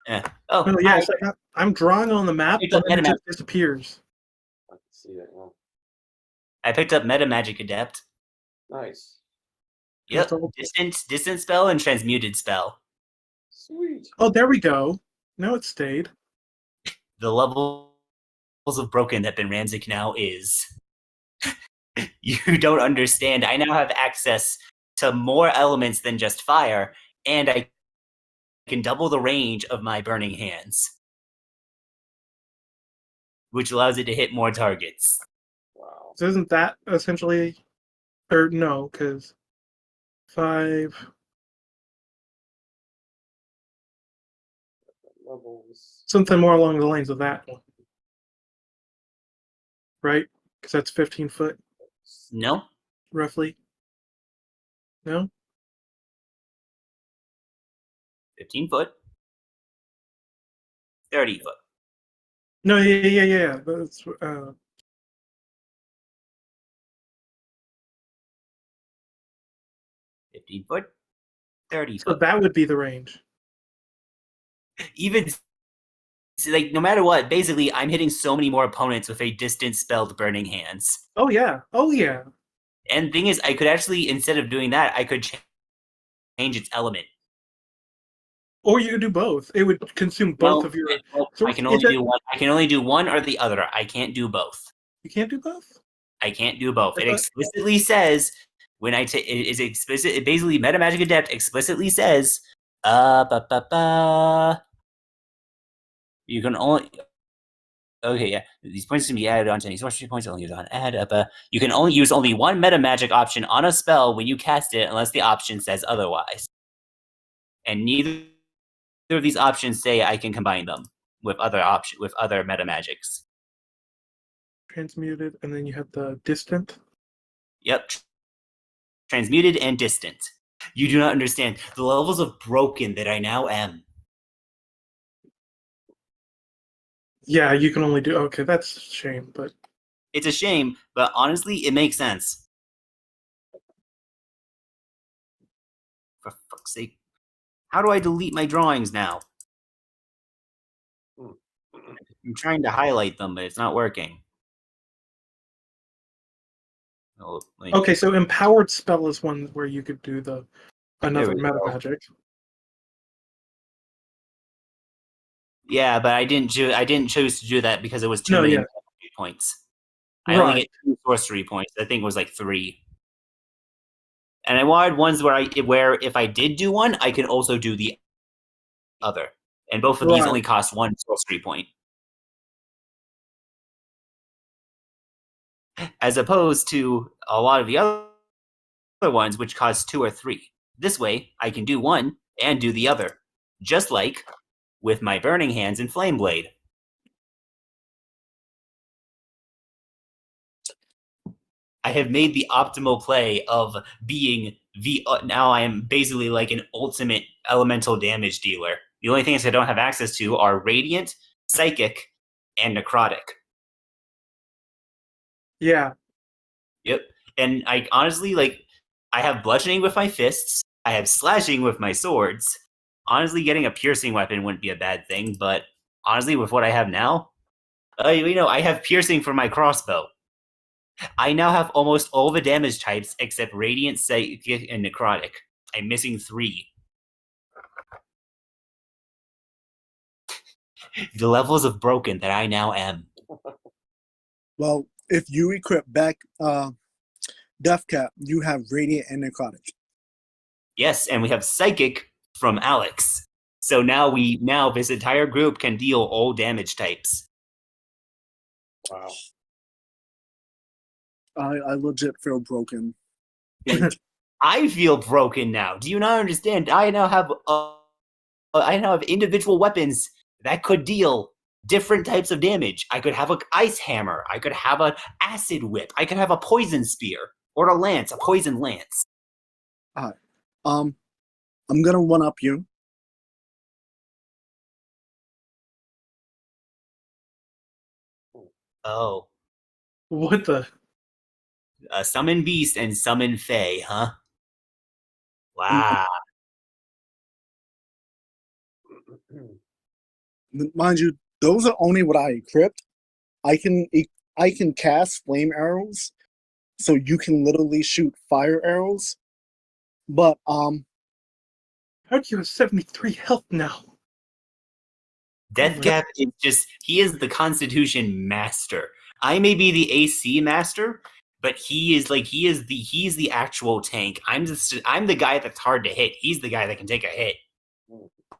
Yeah. Oh, Oh yeah, hi. it's like I'm drawing on the map, It's and a then it meta just disappears. I can see it. Well, I picked up Meta Magic Adept. nice. Yep. That's all. Distant spell and transmuted spell. Sweet. Oh, there we go. No, it stayed. The levels of broken that Ben Ramsek now is. You don't understand. I now have access to more elements than just fire, and I can double the range of my burning hands, which allows it to hit more targets. Wow. So isn't that essentially, or no? Because 5. Levels. Something more along the lines of that one, right? Because that's 15 foot, No? roughly. No? 15 foot. 30 foot. No, yeah. That's 15 foot. 30 so foot. that would be the range. Even like no matter what, basically I'm hitting so many more opponents with a distance spelled burning hands. Oh yeah. And the thing is, I could actually, instead of doing that, I could change its element. Or you could do both. It would consume both of your. So I can only do one. I can only do one or the other. I can't do both. You can't do both. I can't do both. It explicitly says when I take it is explicit. It basically, Meta Magic Adept explicitly says, you can only. Okay, yeah. These points can be added onto any sorcery points. Only use on add up. You can only use only one meta magic option on a spell when you cast it, unless the option says otherwise. And neither of these options say I can combine them with other meta magics. Transmuted, and then you have the distant. Yep. Transmuted and distant. You do not understand the levels of broken that I now am. Yeah, you can only do. Okay, that's a shame, but It's a shame, but honestly, it makes sense. For fuck's sake. How do I delete my drawings now? I'm trying to highlight them, but it's not working. Oh, okay. So empowered spell is one where you could do the another we meta go. magic. Yeah, but I didn't choose to do that because it was too No, many yeah. sorcery points. I only Right. get 2 sorcery points. I think it was like 3. And I wanted ones where if I did do one, I could also do the other. And both of these Right. only cost 1 sorcery point. As opposed to a lot of the other ones which cost 2 or 3. This way, I can do one and do the other. Just like with my Burning Hands and Flame Blade. I have made the optimal play of being now I am basically like an ultimate elemental damage dealer. The only things I don't have access to are Radiant, Psychic, and Necrotic. Yeah. Yep. And I honestly, like, I have bludgeoning with my fists, I have slashing with my swords. Honestly, getting a piercing weapon wouldn't be a bad thing, but honestly, with what I have now, I have piercing for my crossbow. I now have almost all the damage types except Radiant, Psychic, and Necrotic. I'm missing 3. The levels of broken that I now am. Well, if you equip back Death Cap, you have Radiant and Necrotic. Yes, and we have Psychic from Alex. So now this entire group can deal all damage types. Wow. I legit feel broken. I feel broken now. Do you not understand? I now have individual weapons that could deal different types of damage. I could have an ice hammer. I could have an acid whip. I could have a poison spear or a poison lance. Alright. I'm gonna one up you. Oh, What the? summon beast and summon fae, huh? Wow. Mind you, those are only what I equipped. I can cast flame arrows, so you can literally shoot fire arrows. But How do you have 73 health now? Deathcap is he is the Constitution master. I may be the AC master, but he's the actual tank. I'm the guy that's hard to hit. He's the guy that can take a hit.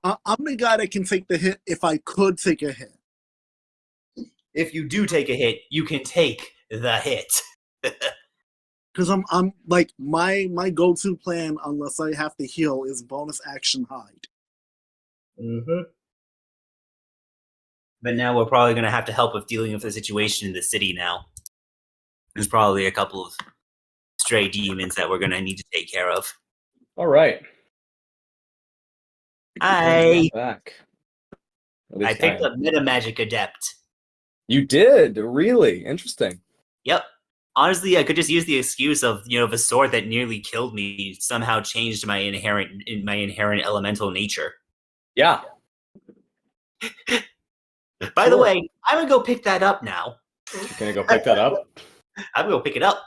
I'm the guy that can take the hit if I could take a hit. If you do take a hit, you can take the hit. Because I'm like my go-to plan, unless I have to heal, is bonus action hide. Mm-hmm. But now we're probably going to have to help with dealing with the situation in the city now. There's probably a couple of stray demons that we're going to need to take care of. All right. I Back. I picked up Meta Magic Adept. You did? Really? Interesting. Yep. Honestly, I could just use the excuse of, the sword that nearly killed me somehow changed my inherent elemental nature. Yeah. By the way, I'm gonna go pick that up now. You're gonna go pick that up? I'm gonna go pick it up.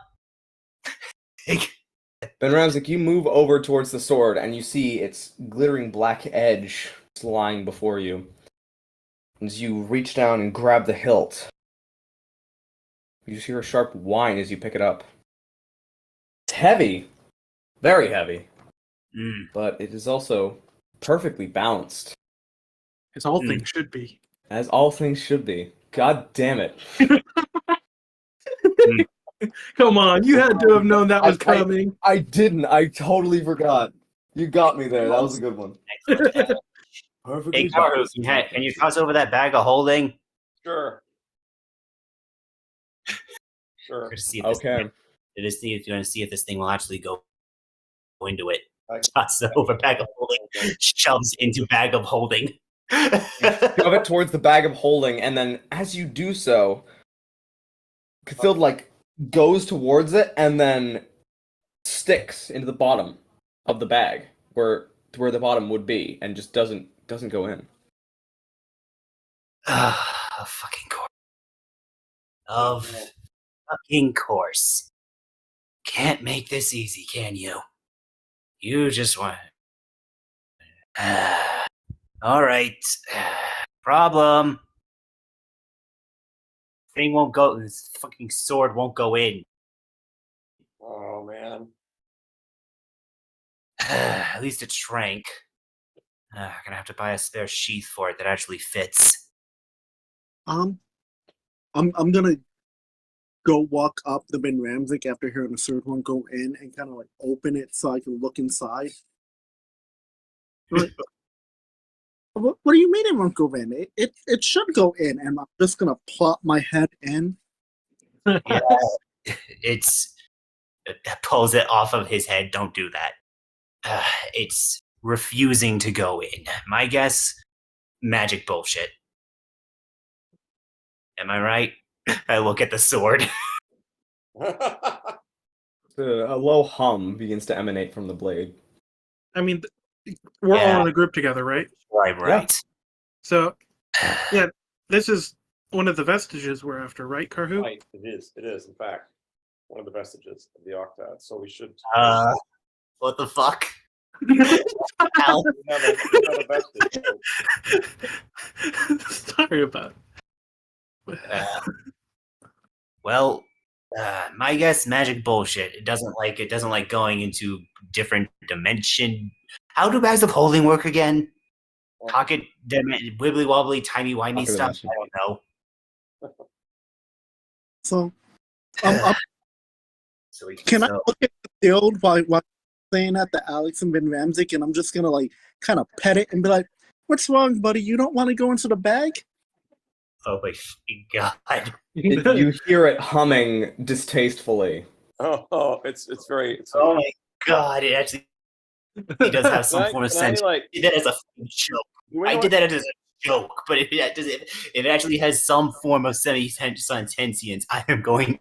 Ben Ramsek, you move over towards the sword and you see its glittering black edge lying before you. As you reach down and grab the hilt, you just hear a sharp whine as you pick it up. It's heavy. Very heavy. But it is also perfectly balanced. As all things should be. As all things should be. God damn it. Come on, you had to have known that was coming. I didn't. I totally forgot. You got me there. That was a good one. Hey, Karu, can you toss over that bag of holding? Sure. Sure. Okay. If you want to see if this thing will actually go into it. Toss it over bag of holding. Shoves into bag of holding. Shove it towards the bag of holding, and then as you do so, Cthulhu like goes towards it and then sticks into the bottom of the bag where the bottom would be, and just doesn't go in. A fucking course. Fucking course. Can't make this easy, can you? You just want. All right. Problem. Thing won't go. This fucking sword won't go in. Oh man. At least it shrank. Gonna have to buy a spare sheath for it that actually fits. I'm gonna go walk up the Ben Ramsey after hearing the third one go in and kind of like open it so I can look inside. Like, what do you mean it won't go in? It should go in, and I'm just gonna plop my head in. Yeah, it's pulls it off of his head. Don't do that. It's refusing to go in. My guess, magic bullshit. Am I right? I look at the sword. A low hum begins to emanate from the blade. I mean, we're all in a group together, right? I'm right. So, yeah, this is one of the vestiges we're after, right, Karhu? Right, it is. It is, in fact, one of the vestiges of the Octad. So we should. What the fuck? We have a vestige. Sorry about Well, my guess, magic bullshit. It doesn't like going into different dimension. How do bags of holding work again? Pocket wibbly wobbly, timey wimey stuff. Dimension. I don't know. So, So we can I look at the old while saying that to Alex and Ben Ramsey, and I'm just gonna like kind of pet it and be like, "What's wrong, buddy? You don't want to go into the bag?" Oh my god! You hear it humming distastefully. Oh, it's very. Oh my god! It actually does have some form of sense. Like, I did that as a joke. I did that as a joke, but if it actually has some form of sentience, I am going.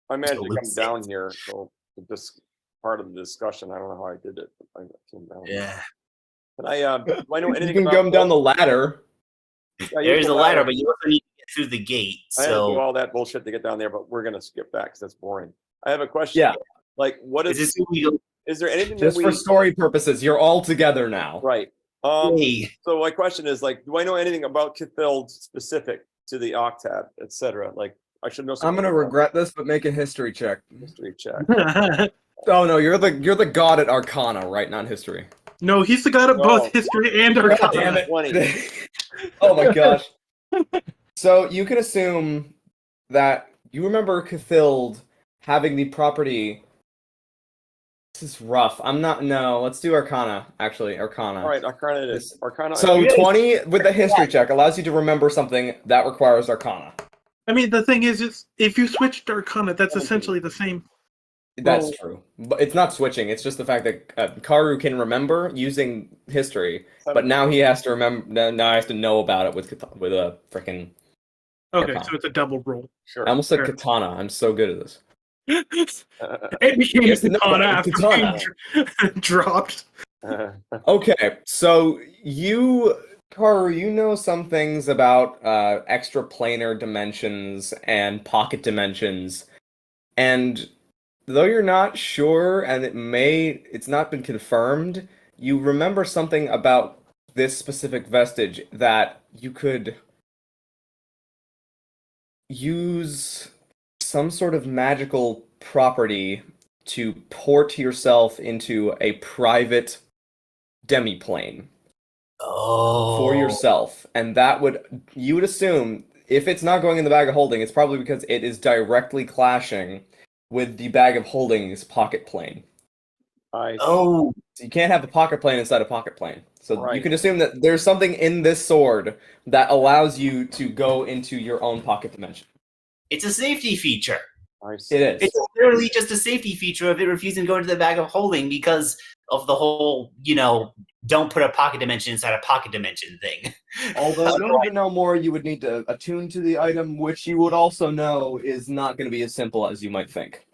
I managed to come down here, so this part of the discussion. I don't know how I did it, but I came down. Yeah. Can I? Do I know anything? You can come down the ladder. Yeah, there's a ladder, but you also need to get through the gate. I had to do So all that bullshit to get down there, but we're gonna skip that because that's boring. I have a question. Yeah. Like, what is is? this illegal? Is there anything Just that for we? story purposes, you're all together now. Right. Hey. So my question is, like, do I know anything about Cthulhu specific to the Octad, etc.? Like, I should know. I'm something gonna about regret this, but make a history check. history check. Oh no, you're the god at Arcana, right? Not history. No, he's the god of both history and Arcana. Damn it. 20. Oh my gosh. So you can assume that you remember Cthulhu having the property. This is rough. Let's do Arcana, actually. Arcana. All right, Arcana it is. Arcana. So 20 with the history check allows you to remember something that requires Arcana. I mean, the thing is, if you switch to Arcana, that's essentially the same. That's true. But it's not switching. It's just the fact that Karu can remember using history, but now he has to remember. Now he has to know about it with a freaking. Okay, Arcana. so it's a double roll. Sure. I almost said Sure. katana. I'm so good at this. It became Yes, no, Katana after katana. being dropped. Okay, so Karu, you know some things about extraplanar dimensions and pocket dimensions, and though you're not sure, and it's not been confirmed, you remember something about this specific vestige that you could use some sort of magical property to port yourself into a private demiplane for yourself, and you would assume if it's not going in the bag of holding, it's probably because it is directly clashing with the bag of holding's pocket plane. So you can't have a pocket plane inside a pocket plane. So you can assume that there's something in this sword that allows you to go into your own pocket dimension. It's a safety feature. It is. It's literally just a safety feature of it refusing to go into the bag of holding because of the whole, don't put a pocket dimension inside a pocket dimension thing. Although in order to know more, you would need to attune to the item, which you would also know is not going to be as simple as you might think.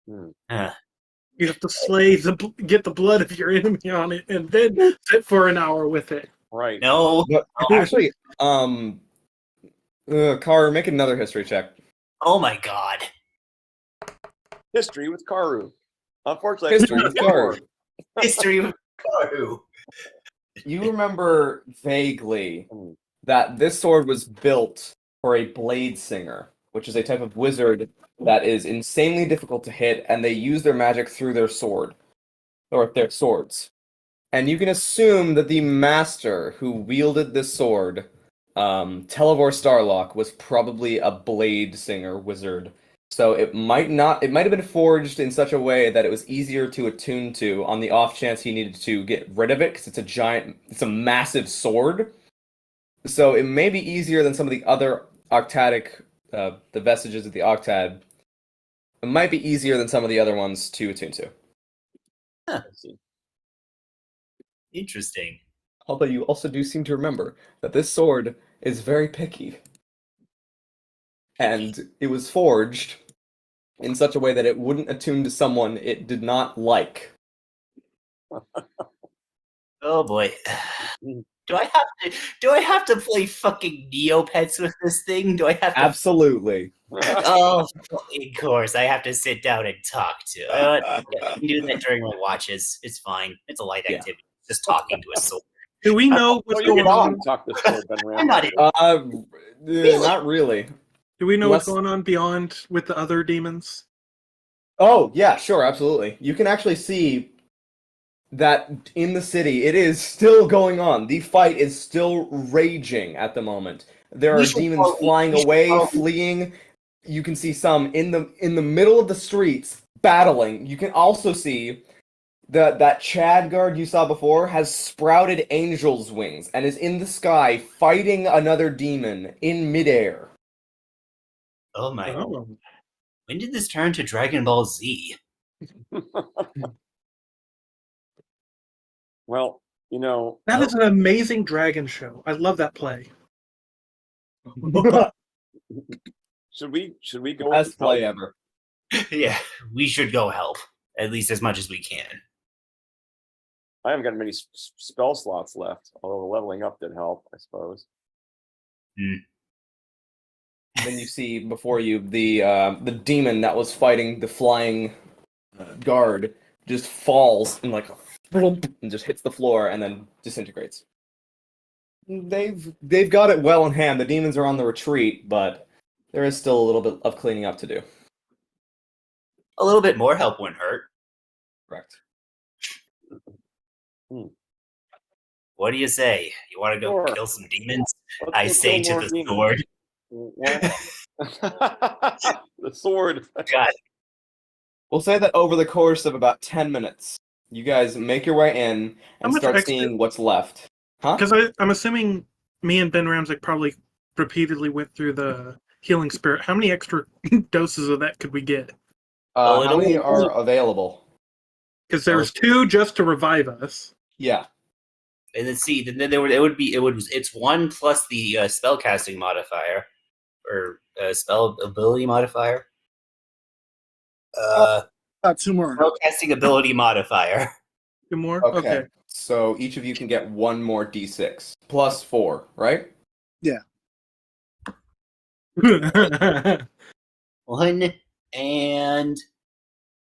You have to get the blood of your enemy on it, and then sit for an hour with it. Right. No. But actually, Car, make another history check. Oh my god. History with Karu. Unfortunately, History with Karu. History of Karu. You remember vaguely that this sword was built for a blade singer, which is a type of wizard that is insanely difficult to hit, and they use their magic through their sword, or their swords. And you can assume that the master who wielded this sword, Televor Starlock, was probably a blade singer wizard. So it might have been forged in such a way that it was easier to attune to on the off chance he needed to get rid of it, because it's a massive sword. So it may be easier than some of the other octadic, the vestiges of the octad. It might be easier than some of the other ones to attune to. Interesting. Although you also do seem to remember that this sword is very picky. And it was forged in such a way that it wouldn't attune to someone it did not like. Oh boy. Do I have to play fucking Neopets with this thing? Do I have to Absolutely. Oh, of course. I have to sit down and talk to. I can do that during my watches. It's fine. It's a light activity. Just talking to a sword. Do we know what's going on? Talk this sword, Ben I'm not Not really. Do we know what's going on beyond with the other demons? Oh, yeah, sure, absolutely. You can actually see that in the city, it is still going on. The fight is still raging at the moment. There are demons flying away, fleeing. You can see some in the middle of the streets battling. You can also see that Chad guard you saw before has sprouted angel's wings and is in the sky fighting another demon in midair. Oh my god. When did this turn to Dragon Ball Z? Well, you know, that is an amazing dragon show. I love that play. Should we go Best play ever? Yeah, we should go help at least as much as we can. I haven't got many spell slots left, although the leveling up did help, I suppose. Then you see before you the demon that was fighting the flying guard just falls and and just hits the floor and then disintegrates. They've got it well in hand. The demons are on the retreat, but there is still a little bit of cleaning up to do. A little bit more help wouldn't hurt. Correct. What do you say? You want to go kill some demons? I say to the demons. sword. The sword. God. We'll say that over the course of about 10 minutes, you guys make your way in and start seeing what's left. Huh? Because I'm assuming me and Ben Ramsek probably repeatedly went through the healing spirit. How many extra doses of that could we get? How many are available? Because there's 2 just to revive us. Yeah. And then see, then it's 1 plus the spellcasting modifier or spell ability modifier. 2 more. Spellcasting ability modifier. 2 more. Okay. So each of you can get 1 more d6 plus 4, right? Yeah. 1 and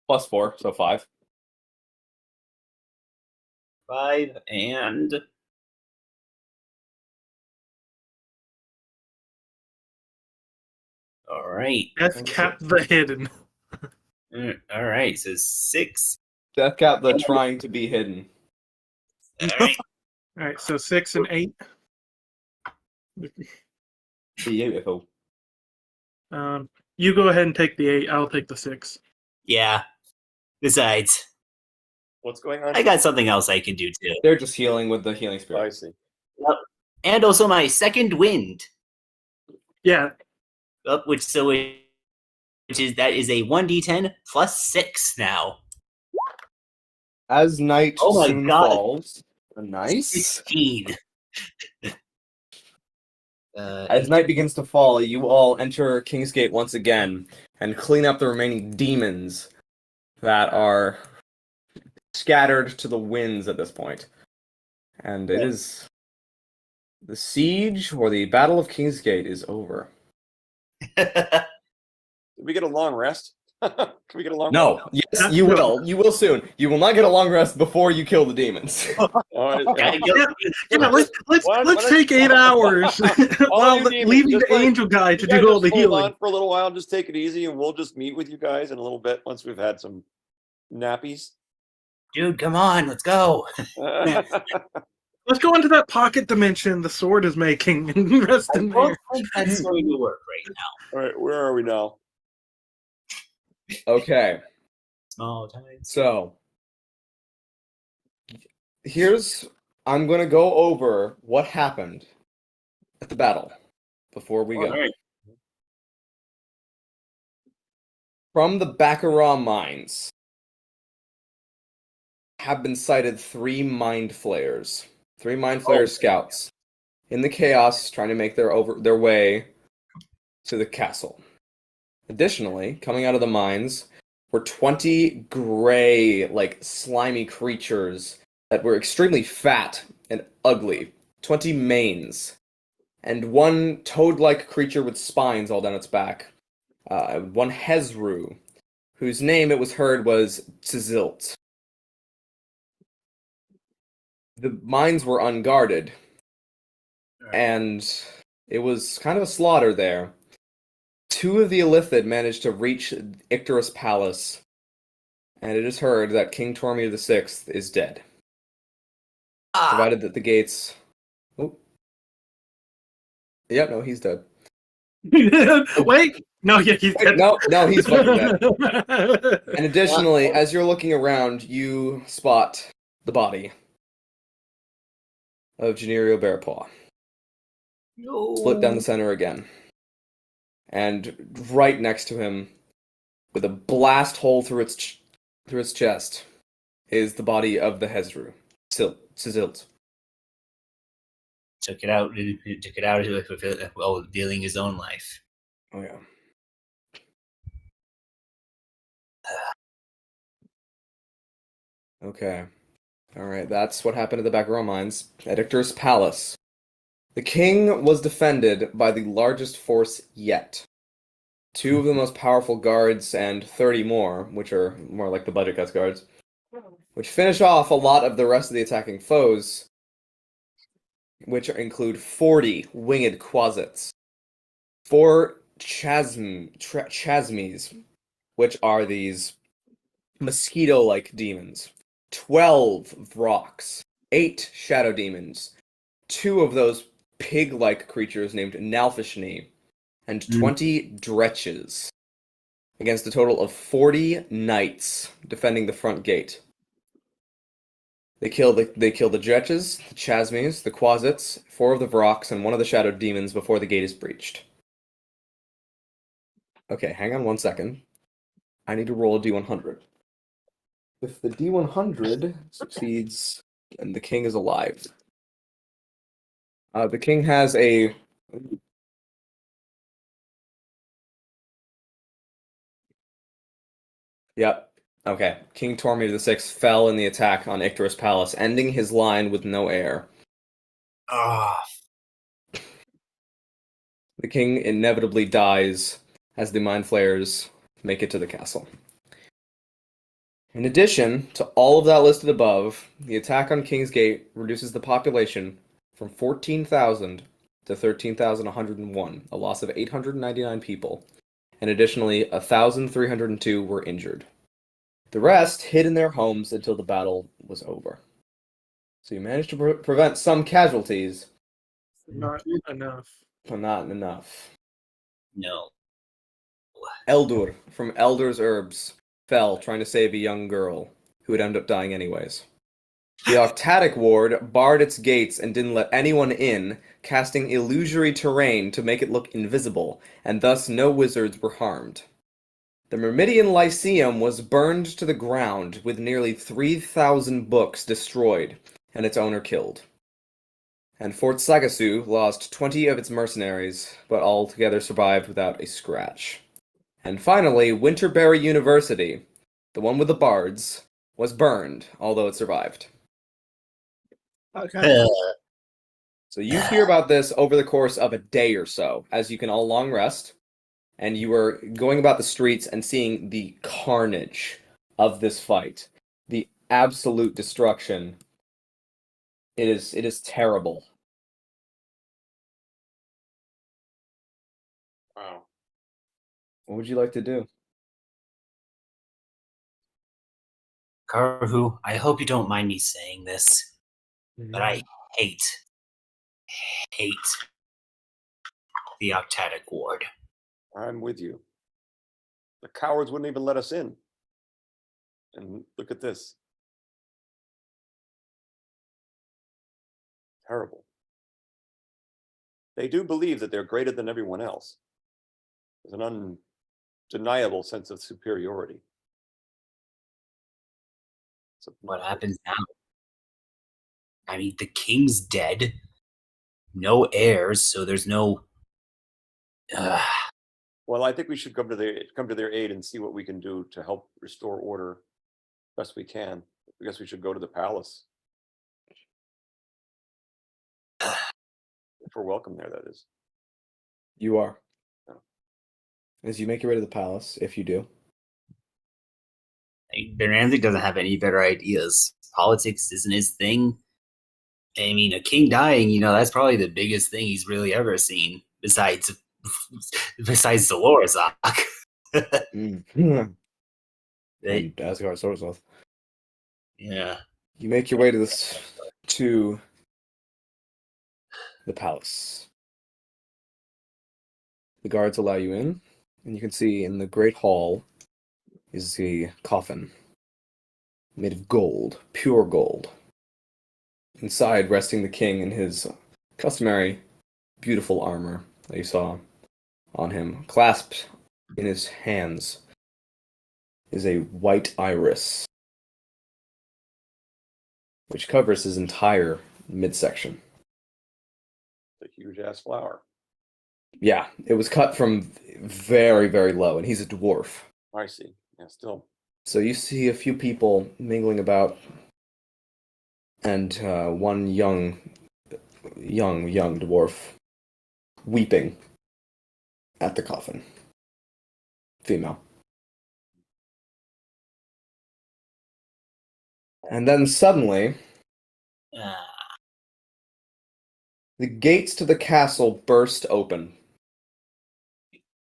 plus 4, so 5. 5 and all right. Death Cap the Hidden. All right, so 6. Death Cap the trying to be hidden. All right. All right, so 6 and 8. Beautiful. You go ahead and take the 8. I'll take the 6. Yeah. Besides, What's going on? I got something else I can do too. They're just healing with the healing spirit. I see. Yep. And also my second wind. Yeah. Which is a 1d10 plus 6 now. As night soon falls, Nice. 15. As night begins to fall, you all enter Kingsgate once again and clean up the remaining demons that are scattered to the winds at this point. And it is the siege or the Battle of Kingsgate is over. Did we get a long rest? Can we get a long No, yes, you will. You will soon. You will not get a long rest before you kill the demons. Let's take 8 hours while leaving the angel guy to do all the healing. Hold on for a little while, just take it easy, and we'll just meet with you guys in a little bit once we've had some nappies. Dude, come on, let's go. Let's go into that pocket dimension the sword is making and rest in there. I don't think that's going to work right now. All right, where are we now? Okay. Small time. So, I'm going to go over what happened at the battle before we go. All right. From the Baccarat mines have been sighted 3 mind flayers. 3 mind flayer scouts in the chaos trying to make their way to the castle. Additionally, coming out of the mines were 20 gray, slimy creatures that were extremely fat and ugly. 20 manes. And 1 toad-like creature with spines all down its back. 1 Hezru, whose name it was heard was Tzizilt. The mines were unguarded, and it was kind of a slaughter there. 2 of the Illithid managed to reach Icterus Palace, and it is heard that King Tormir VI is dead. Provided that the gates... Oh. Yeah, no, he's dead. Wait! No, yeah, he's dead. No, he's fucking dead. And additionally, as you're looking around, you spot the body of Janerio Bearpaw. No. Split down the center again. And right next to him, with a blast hole through its chest, is the body of the Hezru, Tzizilt. Took it out while dealing his own life. Oh yeah. Okay. Alright, that's what happened at the Baccarat mines. At Icterus Palace. The king was defended by the largest force yet. 2 of the most powerful guards and 30 more, which are more like the budget cuts guards, which finish off a lot of the rest of the attacking foes, which include 40 winged quasits, 4 chasmes, which are these mosquito-like demons, 12 Vroks, 8 shadow demons, 2 of those pig-like creatures named Nalfishni, and 20 dretches, against a total of 40 knights defending the front gate. They kill the dretches, the chasmes, the quasits, 4 of the Vroks, and 1 of the shadow demons before the gate is breached. Okay, hang on 1 second. I need to roll a D100. If the D100 succeeds, then the king is alive. The king has a... Yep. Okay. King Tormir VI fell in the attack on Icterus Palace, ending his line with no heir. The king inevitably dies as the Mind Flayers make it to the castle. In addition to all of that listed above, the attack on King's Gate reduces the population from 14,000 to 13,101, a loss of 899 people, and additionally 1,302 were injured. The rest hid in their homes until the battle was over. So you managed to prevent some casualties. Not enough. But not enough. No. Eldur from Elder's Herbs fell trying to save a young girl who would end up dying anyways. The Octatic Ward barred its gates and didn't let anyone in, casting illusory terrain to make it look invisible, and thus no wizards were harmed. The Myrmidian Lyceum was burned to the ground with nearly 3,000 books destroyed, and its owner killed. And Fort Sagasu lost 20 of its mercenaries, but altogether survived without a scratch. And finally, Winterberry University, the one with the bards, was burned, although it survived. Okay. So you hear about this over the course of a day or so, as you can all long rest, and you are going about the streets and seeing the carnage of this fight, the absolute destruction. It is terrible. Wow. What would you like to do? Karhu, I hope you don't mind me saying this, but I hate the Octatic Ward. I'm with you. The cowards wouldn't even let us in. And look at this. Terrible. They do believe that they're greater than everyone else. There's an undeniable sense of superiority. What happens now? I mean, the king's dead. No heirs, so there's no. Well, I think we should come to their aid and see what we can do to help restore order best we can. I guess we should go to the palace. If we're welcome there, that is. You are. Yeah. As you make your way to the palace, if you do. Ramsey doesn't have any better ideas. Politics isn't his thing. I mean, a king dying, that's probably the biggest thing he's really ever seen, besides Zalorrozok. And Asgard Zalorrozok. Yeah. You make your way to the palace. The guards allow you in, and you can see in the great hall is a coffin made of gold, pure gold. Inside, resting the king in his customary beautiful armor that you saw on him. Clasped in his hands is a white iris, which covers his entire midsection. The huge ass flower. Yeah, it was cut from very, very low, and he's a dwarf. I see. Yeah, still. So you see a few people mingling about, and one young dwarf weeping at the coffin. Female. And then suddenly, the gates to the castle burst open.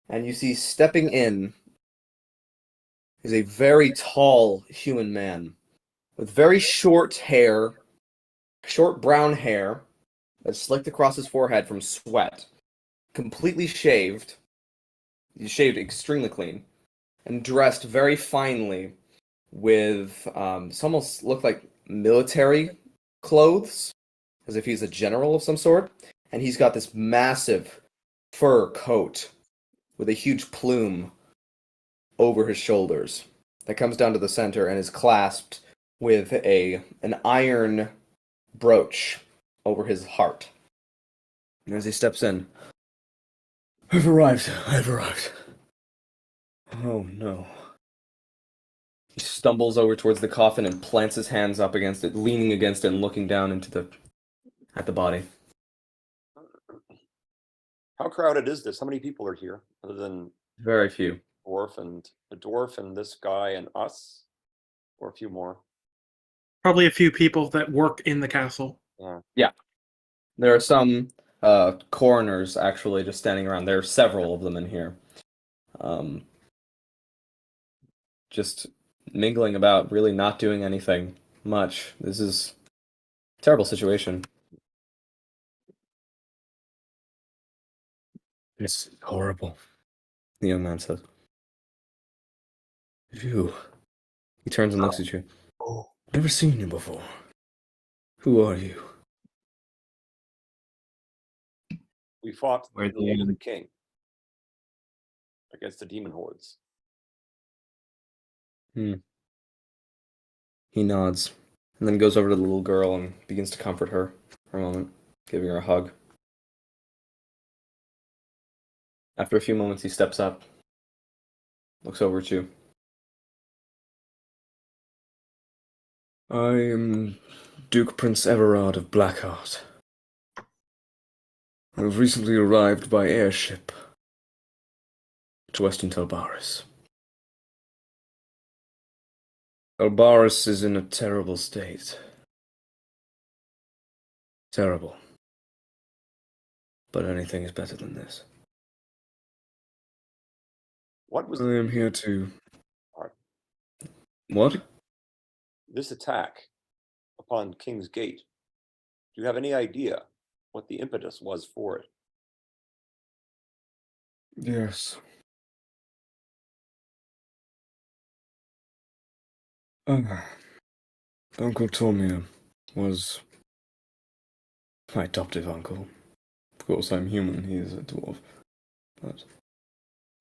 And you see stepping in is a very tall human man with very short brown hair that's slicked across his forehead from sweat, completely shaved. He's shaved extremely clean and dressed very finely with some almost look like military clothes, as if he's a general of some sort. And he's got this massive fur coat with a huge plume over his shoulders that comes down to the center and is clasped with an iron brooch over his heart. And as he steps in, I've arrived. Oh no. He stumbles over towards the coffin and plants his hands up against it, leaning against it and looking down at the body. How crowded is this? How many people are here other than Very few. the dwarf and this guy and us? Or a few more? Probably a few people that work in the castle. Yeah. There are some coroners actually just standing around. There are several of them in here. Just mingling about, really not doing anything much. This is a terrible situation. It's horrible. The young man says. You. He turns and looks at you. Never seen you before. Who are you? We fought Where in the name of the king against the demon hordes. He nods. And then goes over to the little girl and begins to comfort her for a moment, giving her a hug. After a few moments, he steps up, looks over at you. I am Duke Prince Everard of Blackheart. I have recently arrived by airship to Western Telbaris. Telbaris is in a terrible state. Terrible. But anything is better than this. What was I am here to... Alright. What? this attack upon King's Gate? Do you have any idea what the impetus was for it? Yes. Uncle Tommy was my adoptive uncle. Of course, I'm human, he is a dwarf. But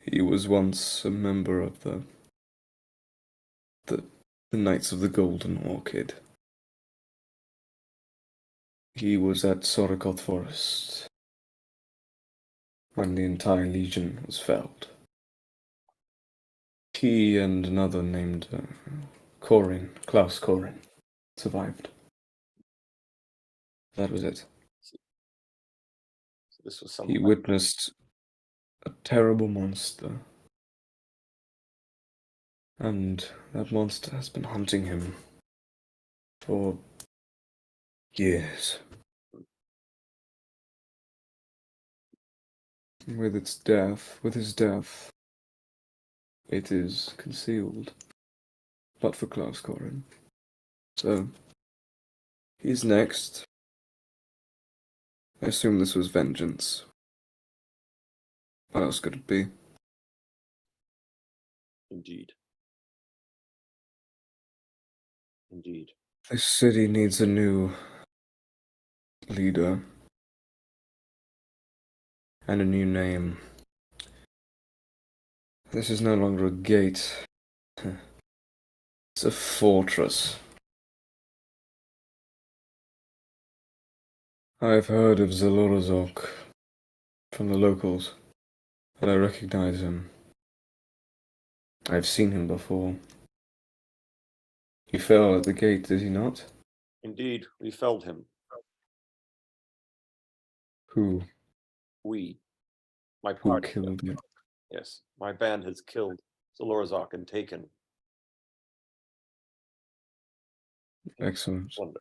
he was once a member of the Knights of the Golden Orchid. He was at Zalorrozok Forest when the entire legion was felled. He and another named Klaus Corin, survived. That was it. So this was He some witnessed a terrible monster. And that monster has been hunting him for years. With his death, it is concealed. But for Klaus Corin. So, he's next. I assume this was vengeance. What else could it be? Indeed. Indeed. This city needs a new leader. And a new name. This is no longer a gate. It's a fortress. I've heard of Zalorrozok from the locals, and I recognize him. I've seen him before. He fell at the gate, did he not? Indeed, we felled him. Who? We. My Who party. killed him? Yes, my band has killed Zalorrozok and taken Excellent. plunder.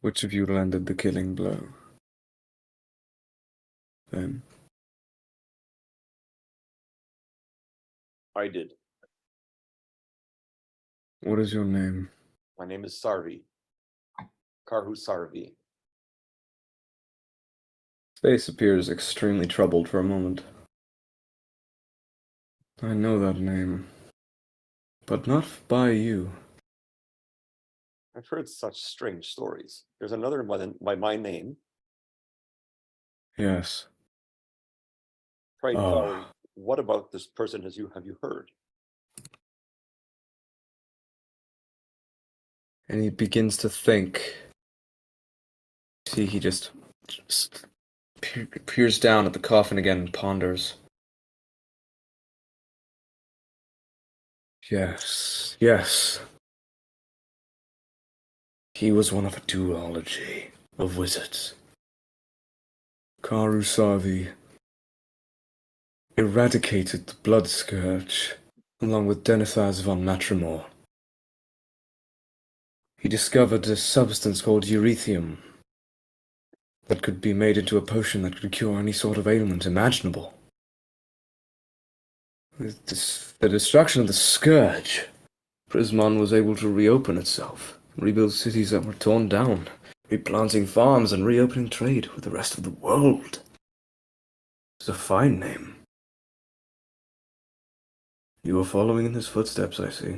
Which of you landed the killing blow? Then. I did. What is your name? My name is Sarvi. Karhu Sarvi. Face appears extremely troubled for a moment. I know that name, but not by you. I've heard such strange stories. There's another by my name. Yes. Pray Oh. tell, what about this person have you heard? And he begins to think. See, he just peers down at the coffin again and ponders. Yes. He was one of a duology of wizards. Karhu Sarvi eradicated the blood scourge along with Denethaz von Matrimore. He discovered a substance called eurethium that could be made into a potion that could cure any sort of ailment imaginable. With the destruction of the scourge, Prismon was able to reopen itself, rebuild cities that were torn down, replanting farms and reopening trade with the rest of the world. It's a fine name. You are following in his footsteps, I see.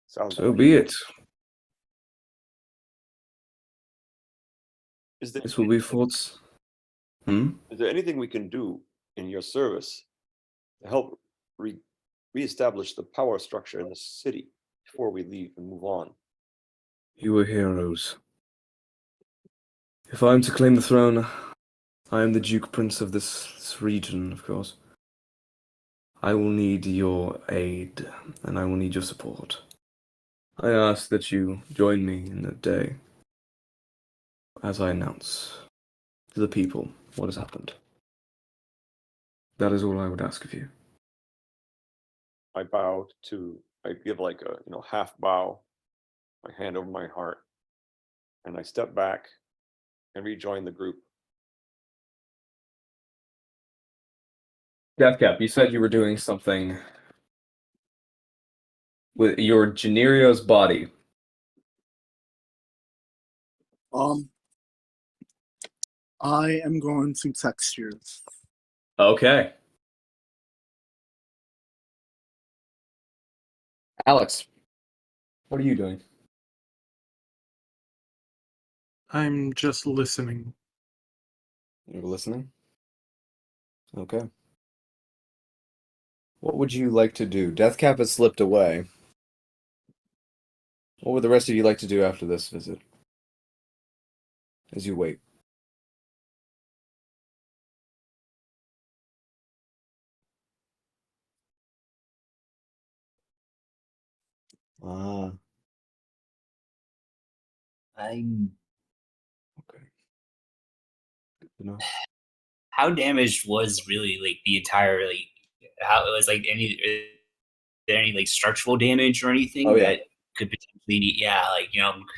Sounds So like be it. This will be Fort's. Is there anything we can do in your service to help reestablish the power structure in the city before we leave and move on. You are heroes. If I am to claim the throne, I am the Duke Prince of this region, of course. I will need your aid, and I will need your support. I ask that you join me in the day as I announce to the people what has happened. That is all I would ask of you. I give like a half bow, my hand over my heart, and I step back and rejoin the group. Deathcap, you said you were doing something with your Generio's body. I am going to text you. Okay. Alex, what are you doing? I'm just listening. You're listening? Okay. What would you like to do? Deathcap has slipped away. What would the rest of you like to do after this visit? As you wait. Ah, I'm. okay. Good to know. How damaged was really like the entire like? How it was like any? Is there any like structural damage or anything Oh, yeah. that could potentially need? Yeah, like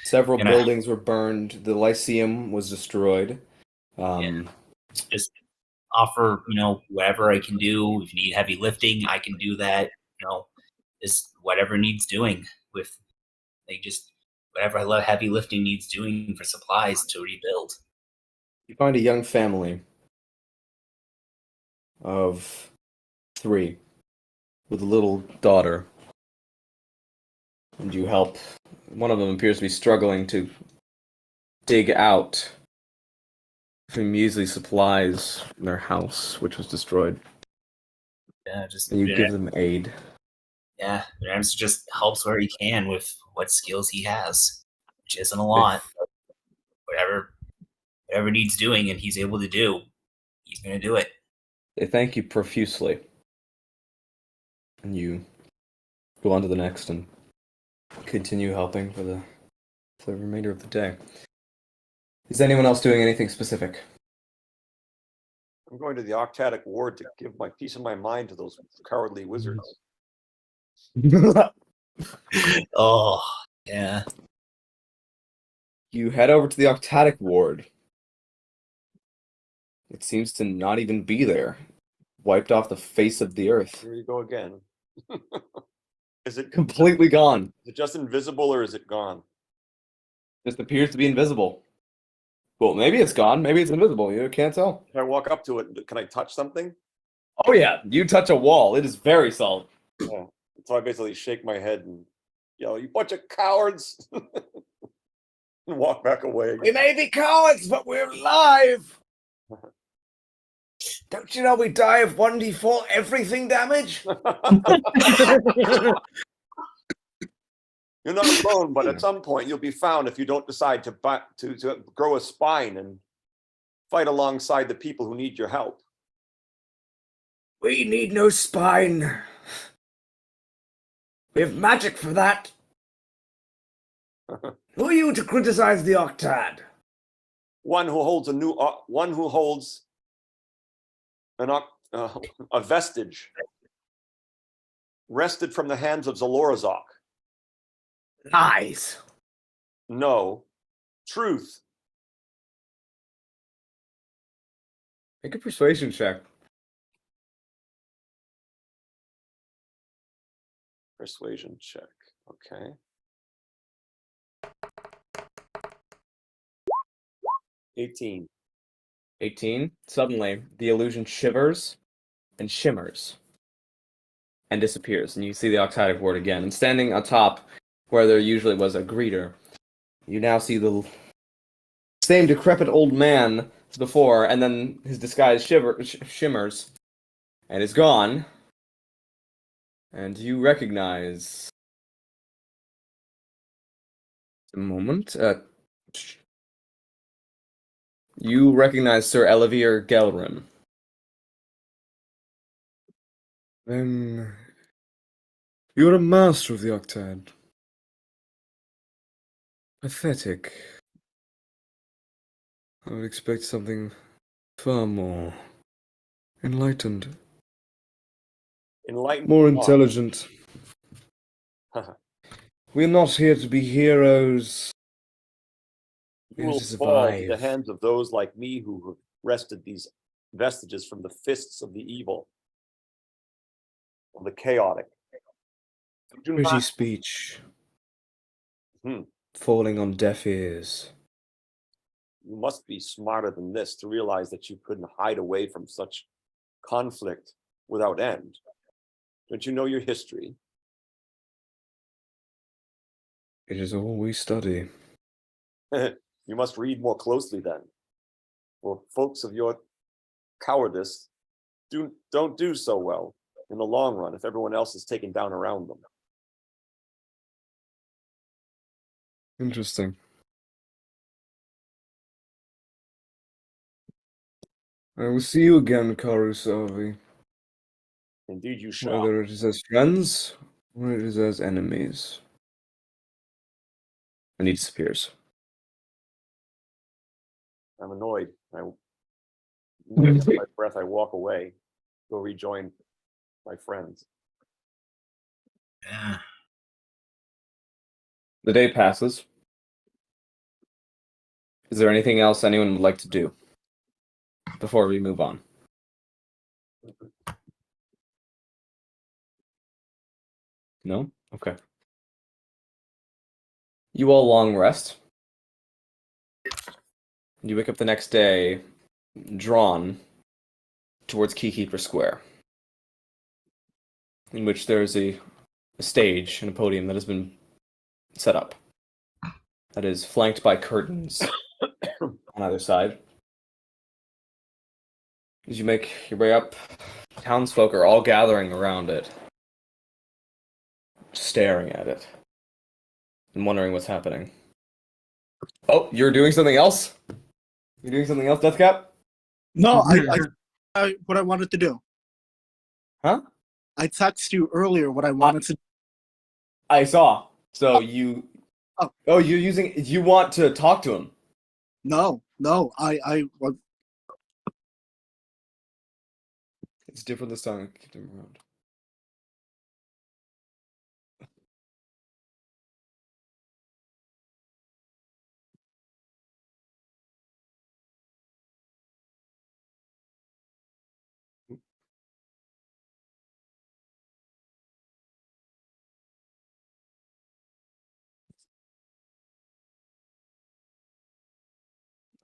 Several gonna- buildings were burned. The Lyceum was destroyed. just offer whatever I can do. If you need heavy lifting, I can do that. Just whatever needs doing with like just whatever heavy lifting needs doing for supplies to rebuild. You find a young family of 3 with a little daughter. And you help. One of them appears to be struggling to dig out some measly supplies in their house, which was destroyed. Yeah, just And you give them aid. Yeah, Rams just helps where he can with what skills he has, which isn't a lot. But whatever needs doing, and he's able to do, he's going to do it. They thank you profusely. And you go on to the next and continue helping for the remainder of the day. Is anyone else doing anything specific? I'm going to the Octatic Ward to give my piece of my mind to those cowardly wizards. Oh, yeah. You head over to the Octatic Ward. It seems to not even be there. Wiped off the face of the earth. Here you go again. Is it Completely gone. Is it just invisible or is it gone? Just appears to be invisible. Well, maybe it's gone. Maybe it's invisible. You can't tell. If I walk up to it, can I touch something? Oh yeah, you touch a wall. It is very solid. Yeah. So I basically shake my head and yell, "You bunch of cowards!" and walk back away. We may be cowards, but we're alive! Don't you know we die of 1d4 everything damage? You're not alone, but at some point you'll be found if you don't decide to grow a spine and fight alongside the people who need your help. We need no spine. We have magic for that. Who are you to criticize the Octad? One who holds a vestige wrested from the hands of Zalorrozok. Lies. No, truth. Make a persuasion check. Persuasion check. Okay. 18. 18. Suddenly, the illusion shivers and shimmers and disappears, and you see the Octatic Ward again. And standing atop where there usually was a greeter, you now see the same decrepit old man as before, and then his disguise shimmers and is gone. And you recognize. A moment. You recognize Sir Elevir Gelrin. Then you're a master of the Octad. Pathetic. I would expect something far more enlightened, Enlightened. more intelligent. We're not here to be heroes. You We're will here to fall to the survive. hands of those like me who wrested these vestiges from the fists of the evil, of the chaotic. Do Pretty not- speech. Hmm. Falling on deaf ears. You must be smarter than this to realize that you couldn't hide away from such conflict without end. Don't you know your history? It is all we study. You must read more closely then. For folks of your cowardice don't do so well in the long run if everyone else is taken down around them. Interesting. I will see you again, Karusavi. Indeed, you shall. Whether it is as friends or it is as enemies. And he disappears. I'm annoyed. With my breath, I walk away, go rejoin my friends. Yeah. The day passes. Is there anything else anyone would like to do before we move on? No? Okay. You all long rest. You wake up the next day drawn towards Keykeeper Square, in which there is a stage and a podium that has been set up. That is flanked by curtains on either side. As you make your way up, townsfolk are all gathering around it, staring at it, and wondering what's happening. Oh, you're doing something else? You're doing something else, Deathcap? No, I what I wanted to do. Huh? I texted you earlier what I wanted to. I saw. So you... Oh, you're using... You want to talk to him? No, I It's different this time. Keep them around.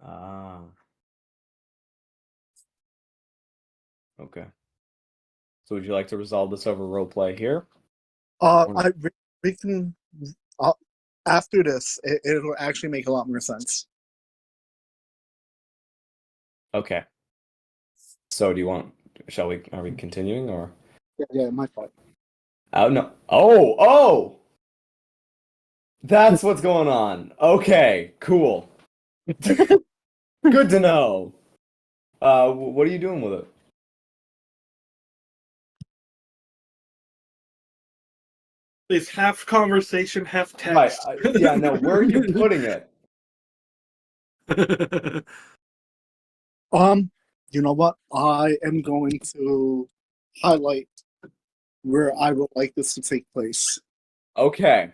Ah. Okay. So would you like to resolve this over roleplay here? we can after this. It'll actually make a lot more sense. Okay. So do you want... Are we continuing, or... Yeah, my fault. Oh, no. Oh! That's what's going on. Okay, cool. Good to know. What are you doing with it? It's half conversation, half Right. text. Yeah, no, where are you putting it? You know what? I am going to highlight where I would like this to take place. Okay.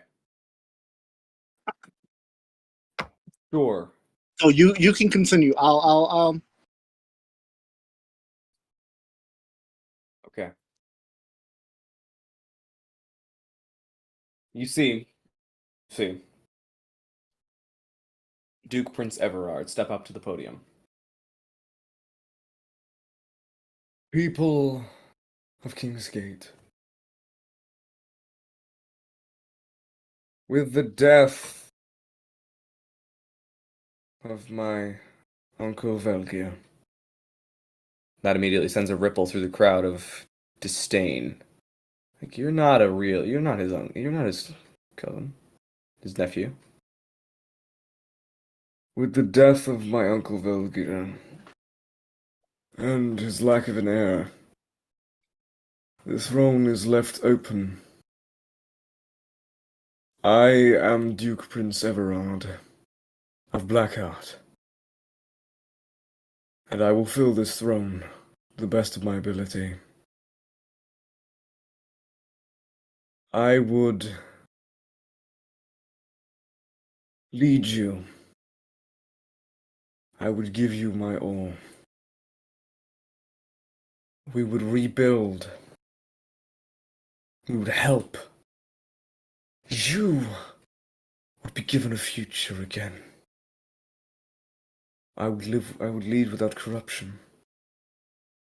Sure. So you can continue. I'll Okay. You see Duke Prince Everard step up to the podium. People of Kingsgate. With the death of my Uncle Velgia. That immediately sends a ripple through the crowd of disdain Like you're not you're not his cousin, his nephew. With the death of my uncle Velgir and his lack of an heir, the throne is left open. I am Duke Prince Everard of Blackheart, and I will fill this throne to the best of my ability. I would lead you. I would give you my all. We would rebuild. We would help. You would be given a future again. I would lead without corruption.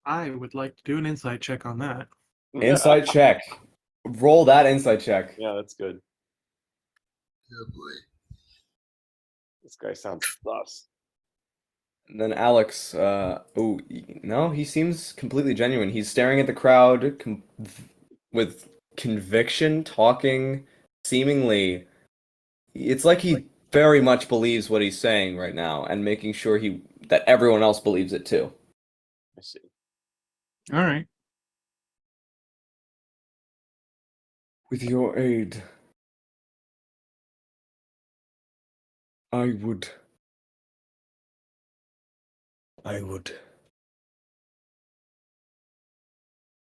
I would like to do an insight check on that. Insight check. Roll that insight check. Yeah, that's good. Oh boy. This guy sounds sus. And then Alex, no, he seems completely genuine. He's staring at the crowd with conviction, talking, seemingly. It's like he very much believes what he's saying right now, and making sure that everyone else believes it too. I see. All right. With your aid, I would.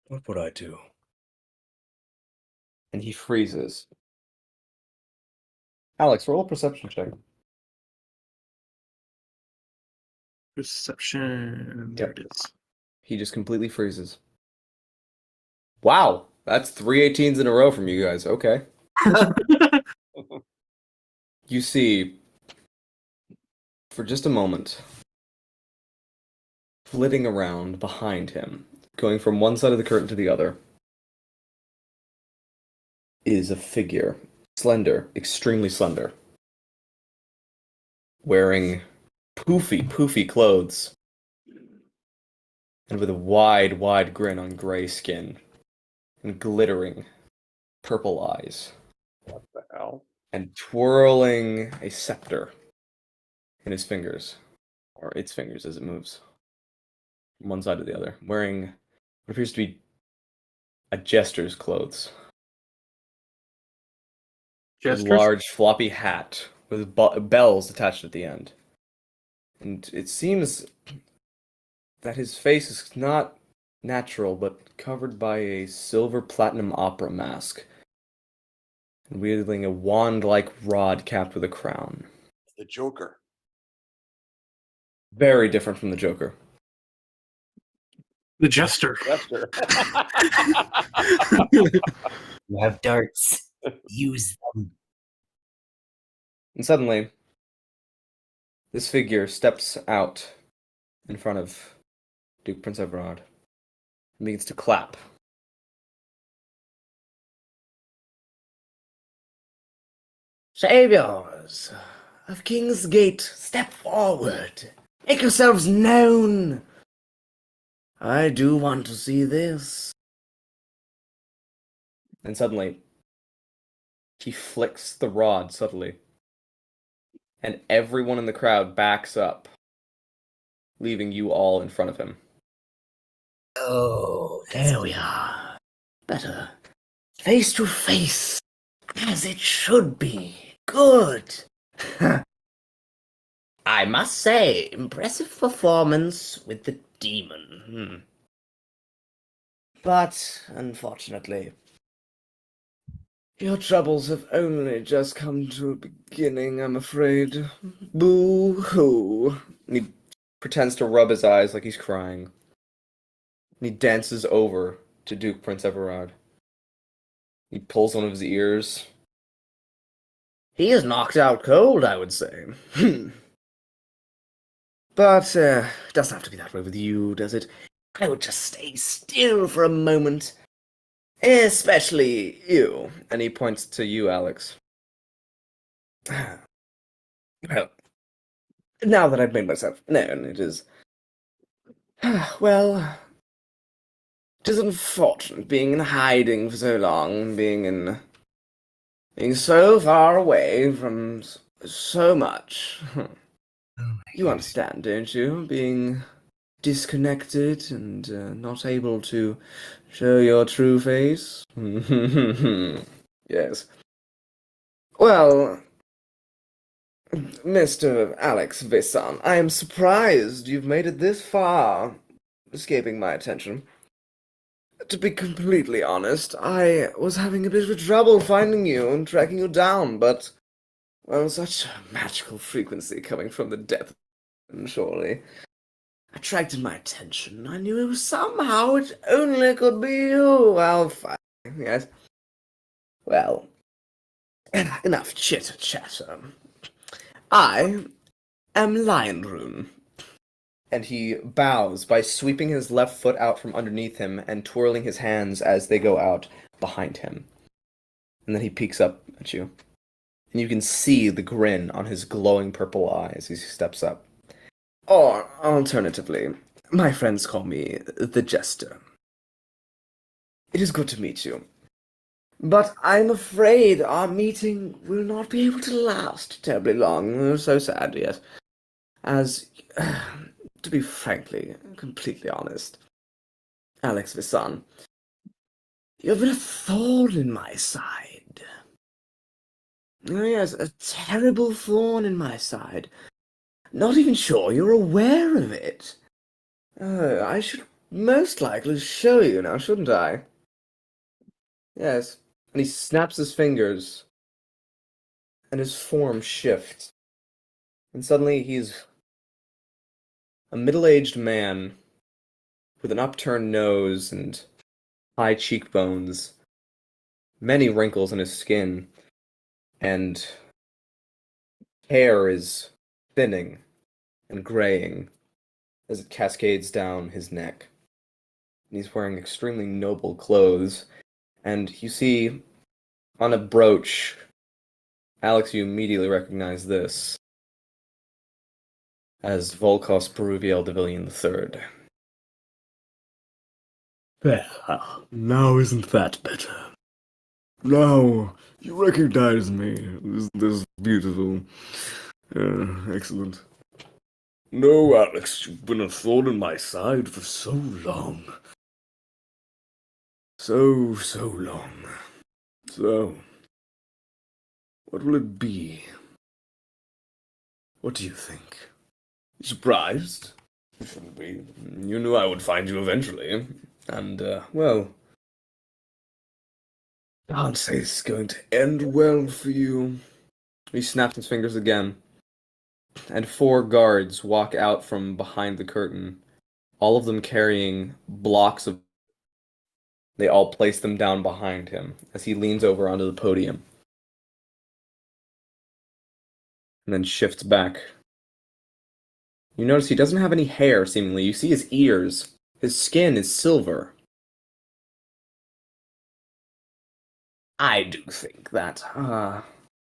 What would I do? And he freezes. Alex, roll a perception check. Perception. There Yep. it is. He just completely freezes. Wow, that's 3 18s in a row from you guys. Okay. You see, for just a moment, flitting around behind him, going from one side of the curtain to the other, is a figure, slender, extremely slender, wearing poofy clothes, and with a wide grin on gray skin, and glittering purple eyes, What the hell? and twirling a scepter in his fingers, or its fingers as it moves from one side to the other, wearing what appears to be a jester's clothes. A Gestures. large floppy hat with bells attached at the end. And it seems that his face is not natural, but covered by a silver platinum opera mask, and wielding a wand-like rod capped with a crown. The Joker. Very different from the Joker. The jester. Jester. You have darts. Use them. And suddenly, this figure steps out in front of Duke Prince Everard and begins to clap. Saviors of King's Gate, step forward. Make yourselves known. I do want to see this. And suddenly, he flicks the rod subtly, and everyone in the crowd backs up, leaving you all in front of him. Oh, there we are. Better. Face to face, as it should be. Good. I must say, impressive performance with the demon. But, unfortunately, your troubles have only just come to a beginning, I'm afraid. Boo-hoo. And he pretends to rub his eyes like he's crying. And he dances over to Duke Prince Everard. He pulls one of his ears. He is knocked out cold, I would say. But, it doesn't have to be that way with you, does it? I would just stay still for a moment. Especially you. And he points to you, Alex. Well, now that I've made myself known, it is... Well, It is unfortunate being in hiding for so long, being so far away from so much. You understand, don't you? Being disconnected and not able to show your true face. Yes. Well, Mr. Alex Visson, I am surprised you've made it this far, escaping my attention. To be completely honest, I was having a bit of trouble finding you and tracking you down, but, well, such a magical frequency coming from the depth, surely, attracted my attention. I knew it was somehow it only could be you. Well, fine, yes. Well, enough chitter-chatter. I am Lionrune. And he bows by sweeping his left foot out from underneath him and twirling his hands as they go out behind him. And then he peeks up at you. And you can see the grin on his glowing purple eyes as he steps up. Or, alternatively, my friends call me the Jester. It is good to meet you. But I'm afraid our meeting will not be able to last terribly long. So sad, yes. As, to be frankly, completely honest, Alex Visson, you've been a thorn in my side. Oh yes, a terrible thorn in my side. Not even sure you're aware of it. I should most likely show you now, shouldn't I? Yes. And he snaps his fingers, and his form shifts. And suddenly he's a middle-aged man with an upturned nose and high cheekbones, many wrinkles in his skin, and hair is thinning and graying as it cascades down his neck. And he's wearing extremely noble clothes, and you see on a brooch, Alex, you immediately recognize this as Volkos Peruvial Devilian III. There, now isn't that better? Now, you recognize me. This is beautiful. Excellent. No, Alex, you've been a thorn in my side for so long. So long. So, what will it be? What do you think? You surprised? You shouldn't be. You knew I would find you eventually. And, well, I can't say this is going to end well for you. He snaps his fingers again, and 4 guards walk out from behind the curtain, all of them carrying blocks of... They all place them down behind him as he leans over onto the podium. And then shifts back. You notice he doesn't have any hair, seemingly. You see his ears. His skin is silver. I do think that,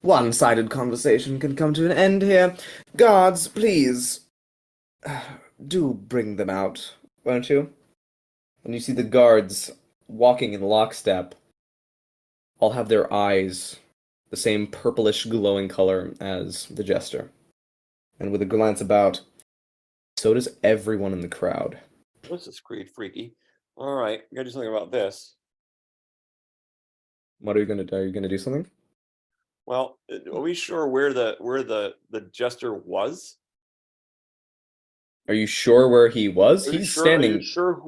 one-sided conversation can come to an end here. Guards, please, do bring them out, won't you? And you see the guards walking in lockstep all have their eyes the same purplish glowing color as the Jester. And with a glance about, so does everyone in the crowd. This is freaky. All right, we gotta do something about this. What are you gonna do? Are you gonna do something? Well, are we sure where the Jester was? Are you sure where he was? Are you He's sure, standing. Are you sure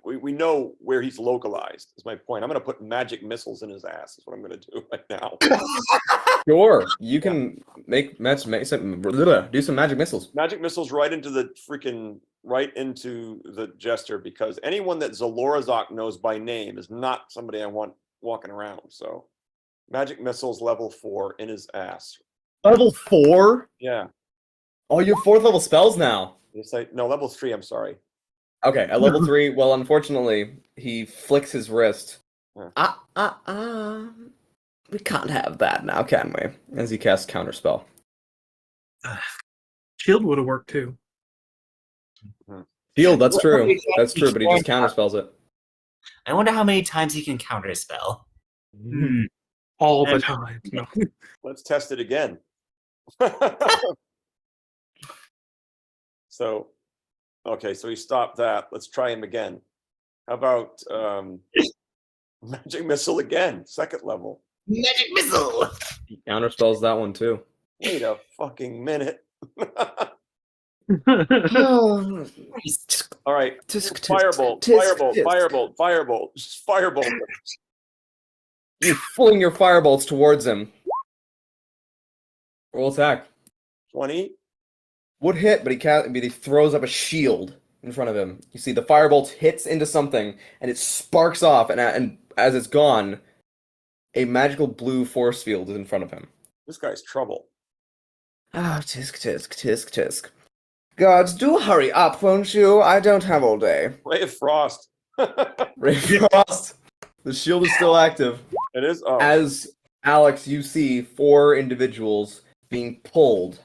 we know where he's localized? Is my point. I'm gonna put magic missiles in his ass. Is what I'm gonna do right now. Sure, you can do some magic missiles. Magic missiles right into the Jester, because anyone that Zalorrozok knows by name is not somebody I want walking around. So, magic missiles level 4 in his ass. Level 4? Yeah. Oh, you have 4th level spells now. Yes, no, level 3. I'm sorry. Okay, at level 3. Well, unfortunately, he flicks his wrist. We can't have that now, can we? As he casts counterspell. Shield would have worked too. Shield, that's true. That's true, but he just counterspells it. I wonder how many times he can counter a spell. All the And- time. No. Let's test it again. So, okay, so he stopped that. Let's try him again. How about magic missile again, second level? Magic missile. He counterspells that one too. Wait a fucking minute. Oh, All right, tisk, tisk, firebolt, tisk, firebolt, tisk. firebolt, firebolt, just firebolt. You fling your firebolts towards him. Roll attack. 20. Would hit, but he throws up a shield in front of him. You see the firebolt hits into something, and it sparks off, and as it's gone, a magical blue force field is in front of him. This guy's trouble. Ah, tisk, tisk, tisk, tisk. Gods, do hurry up, won't you? I don't have all day. Ray of Frost. Ray of Frost. The shield is still active. It is. Oh. As Alex, you see 4 individuals being pulled.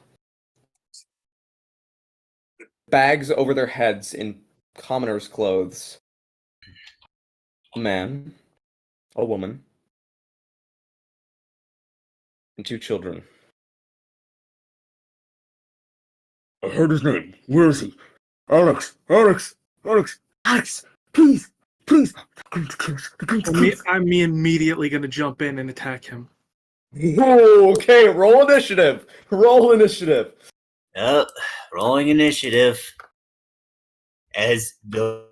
Bags over their heads in commoner's clothes. A man, a woman, and 2 children. I heard his name. Where is he? Alex! Alex! Alex! Alex! Please! Please! They're going to kill us. They're going to kill us. I'm immediately going to jump in and attack him. Whoa, okay, roll initiative. Roll initiative. Yep, rolling initiative. As though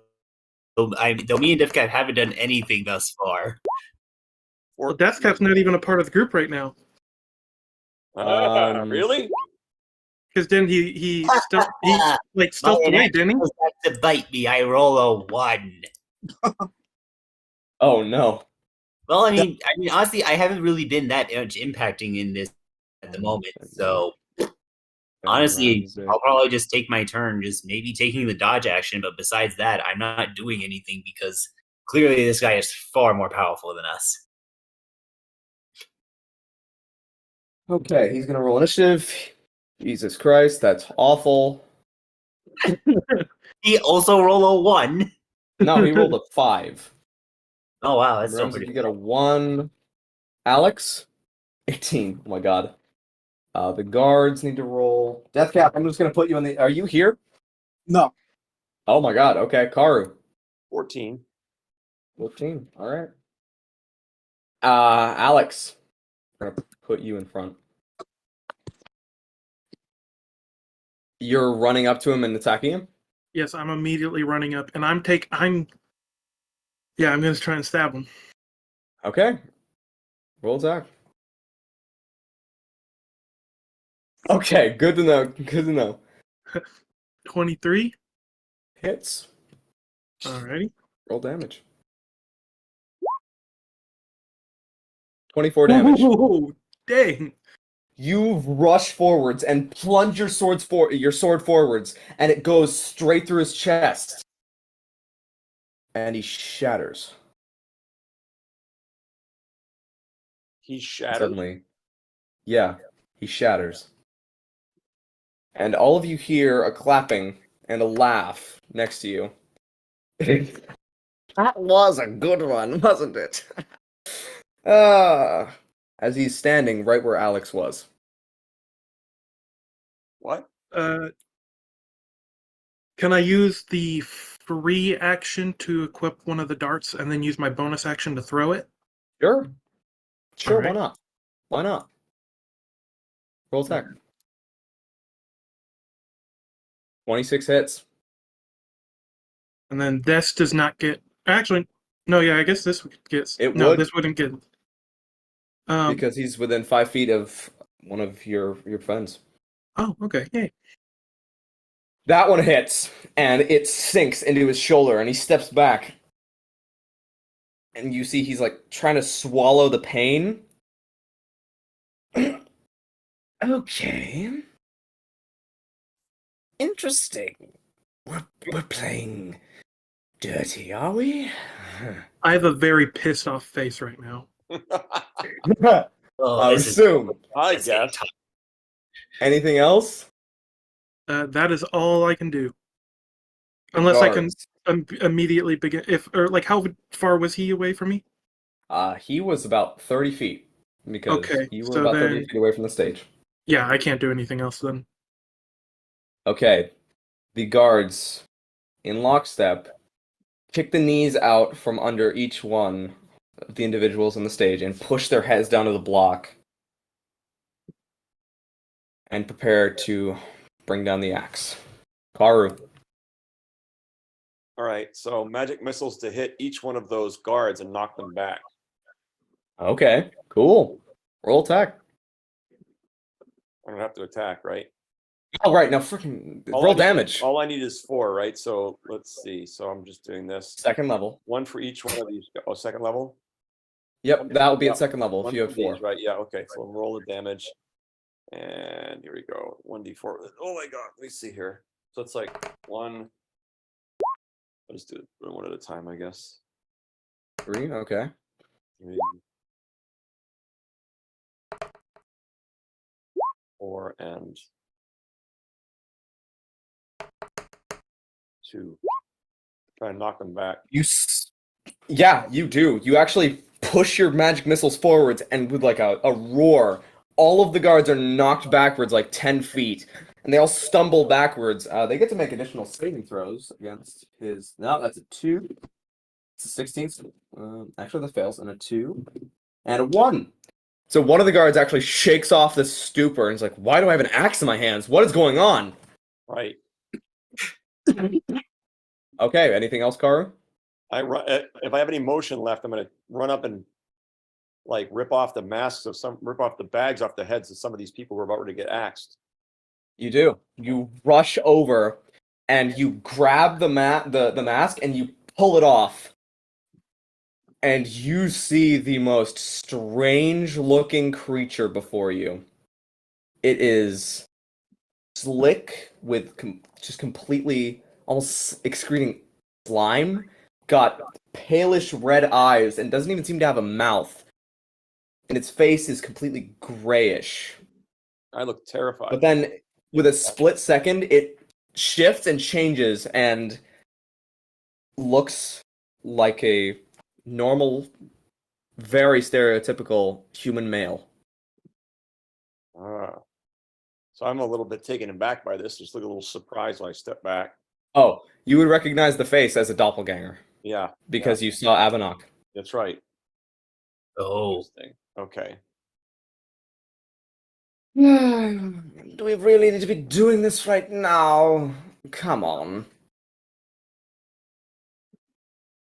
me and Deathcap haven't done anything thus far. Well, Deathcap's not even a part of the group right now. Really? Because then he stealthed away, didn't he? Goes back to bite me. I roll a 1. Oh no. Well, I mean, honestly, I haven't really been that much impacting in this at the moment. So, honestly, I'll probably just take my turn, just maybe taking the dodge action. But besides that, I'm not doing anything because clearly this guy is far more powerful than us. Okay, he's gonna roll initiative. Jesus Christ, that's awful. He also roll a 1. No, he rolled a 5. Oh wow, that's so Remember, pretty. you get a 1. Alex, 18. Oh my god. The guards need to roll. Deathcap, I'm just gonna put you in the. Are you here? No. Oh my god. Okay, Karu. 14. 14. All right. Alex, I'm gonna put you in front. You're running up to him and attacking him? Yes, I'm immediately running up, and I'm going to try and stab him. Okay. Roll attack. Okay, good to know. Good to know. 23. Hits. Alrighty. Roll damage. 24 damage. Whoa, dang. You rush forwards and plunge your sword forwards, and it goes straight through his chest. And he shatters. He shattered. Suddenly. Yeah, he shatters. And all of you hear a clapping and a laugh next to you. That was a good one, wasn't it? As he's standing right where Alex was. What? Can I use the free action to equip one of the darts and then use my bonus action to throw it? Sure. Sure, Alright. why not? Why not? Roll attack. 26 hits. And then this does not get. Actually, no. Yeah, I guess this gets. It no, would. this wouldn't get. Because he's within 5 feet of one of your friends. Oh, okay. Yay. That one hits, and it sinks into his shoulder, and he steps back. And you see he's like trying to swallow the pain. Okay. Interesting. We're playing dirty, are we? I have a very pissed off face right now. Oh, I this is assume. I this is guess. tough. Anything else? That is all I can do. Unless I can. Guards. immediately begin? How far was he away from me? He was about 30 feet because Okay, you were so about 30 then- feet away from the stage. Yeah, I can't do anything else then. Okay, the guards in lockstep kick the knees out from under each one of the individuals on the stage and push their heads down to the block and prepare to bring down the axe. Karu. All right, so magic missiles to hit each one of those guards and knock them back. Okay, cool. Roll attack. I don't have to attack, right? Oh, right, now freaking roll damage. All I need is 4, right? So let's see. So I'm just doing this. Second level. 1 for each one of these. Oh, second level? Yep, that would be at second level if you have for 4. these, right? Yeah, okay. So roll the damage. And here we go. 1d4. Oh my god. Let me see here. So it's like 1. I'll just do it one at a time, I guess. 3, okay. 3, 4, and 2. Try and knock them back. Yeah, you do. You actually push your magic missiles forwards, and with like a roar, all of the guards are knocked backwards like 10 feet, and they all stumble backwards. They get to make additional saving throws against his. No, that's a 2. It's a 16. Actually, that fails, and a 2, and a 1. So one of the guards actually shakes off the stupor and is like, "Why do I have an axe in my hands? What is going on?" Right. Okay. Anything else, Karu? If I have any motion left, I'm gonna run up and like rip off the bags off the heads of some of these people who are about ready to get axed. You do. You rush over and you grab the mask and you pull it off. And you see the most strange looking creature before you. It is slick with just completely almost excreting slime, got palish red eyes, and doesn't even seem to have a mouth. And its face is completely grayish. I look terrified. But then, with a split second, it shifts and changes and looks like a normal, very stereotypical human male. So I'm a little bit taken aback by this. Just look a little surprised when I step back. Oh, you would recognize the face as a doppelganger. Yeah. Because you saw Avanok. That's right. Oh. Okay. Do we really need to be doing this right now? Come on.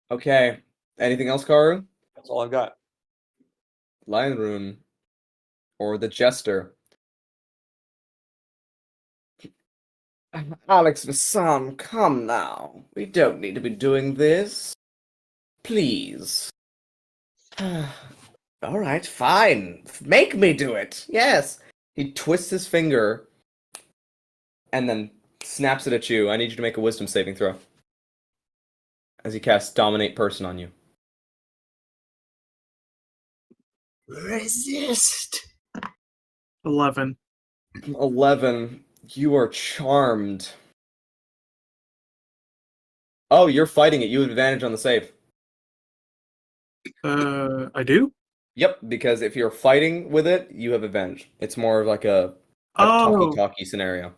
Okay. Anything else, Karu? That's all I've got. Lion Rune. Or the Jester. Alex Vassan, come now. We don't need to be doing this. Please. All right, fine. Make me do it. Yes. He twists his finger and then snaps it at you. I need you to make a wisdom saving throw. As he casts Dominate Person on you. Resist. 11. 11. You are charmed. Oh, you're fighting it. You have advantage on the save. I do? Yep, because if you're fighting with it, you have advantage. It's more of like a talkie-talkie scenario.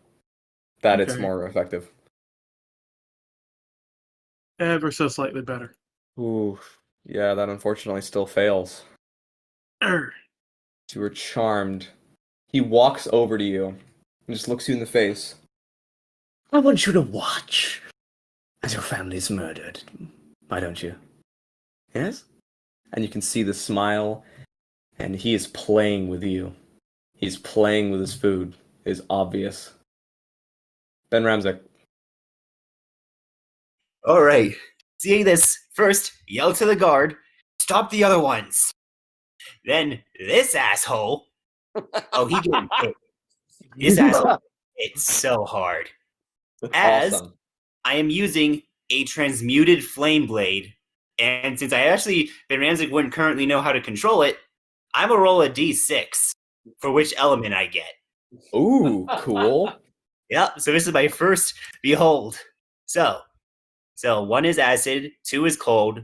That it's Okay. more effective. Ever so slightly better. Ooh, yeah, that unfortunately still fails. Err. You were charmed. He walks over to you and just looks you in the face. I want you to watch as your family's murdered. Why don't you? Yes? And you can see the smile, and he is playing with you. He's playing with his food. It's obvious. Ben Ramsek. All right. Seeing this, first yell to the guard, stop the other ones. Then this asshole. Oh, he getting hit. This asshole hit so hard. As Awesome. I am using a transmuted flame blade, and since I actually Ben Ramsek wouldn't currently know how to control it, I'm gonna roll a d6 for which element I get. Ooh, cool. Yep. So this is my first behold. So So 1 is acid, 2 is cold,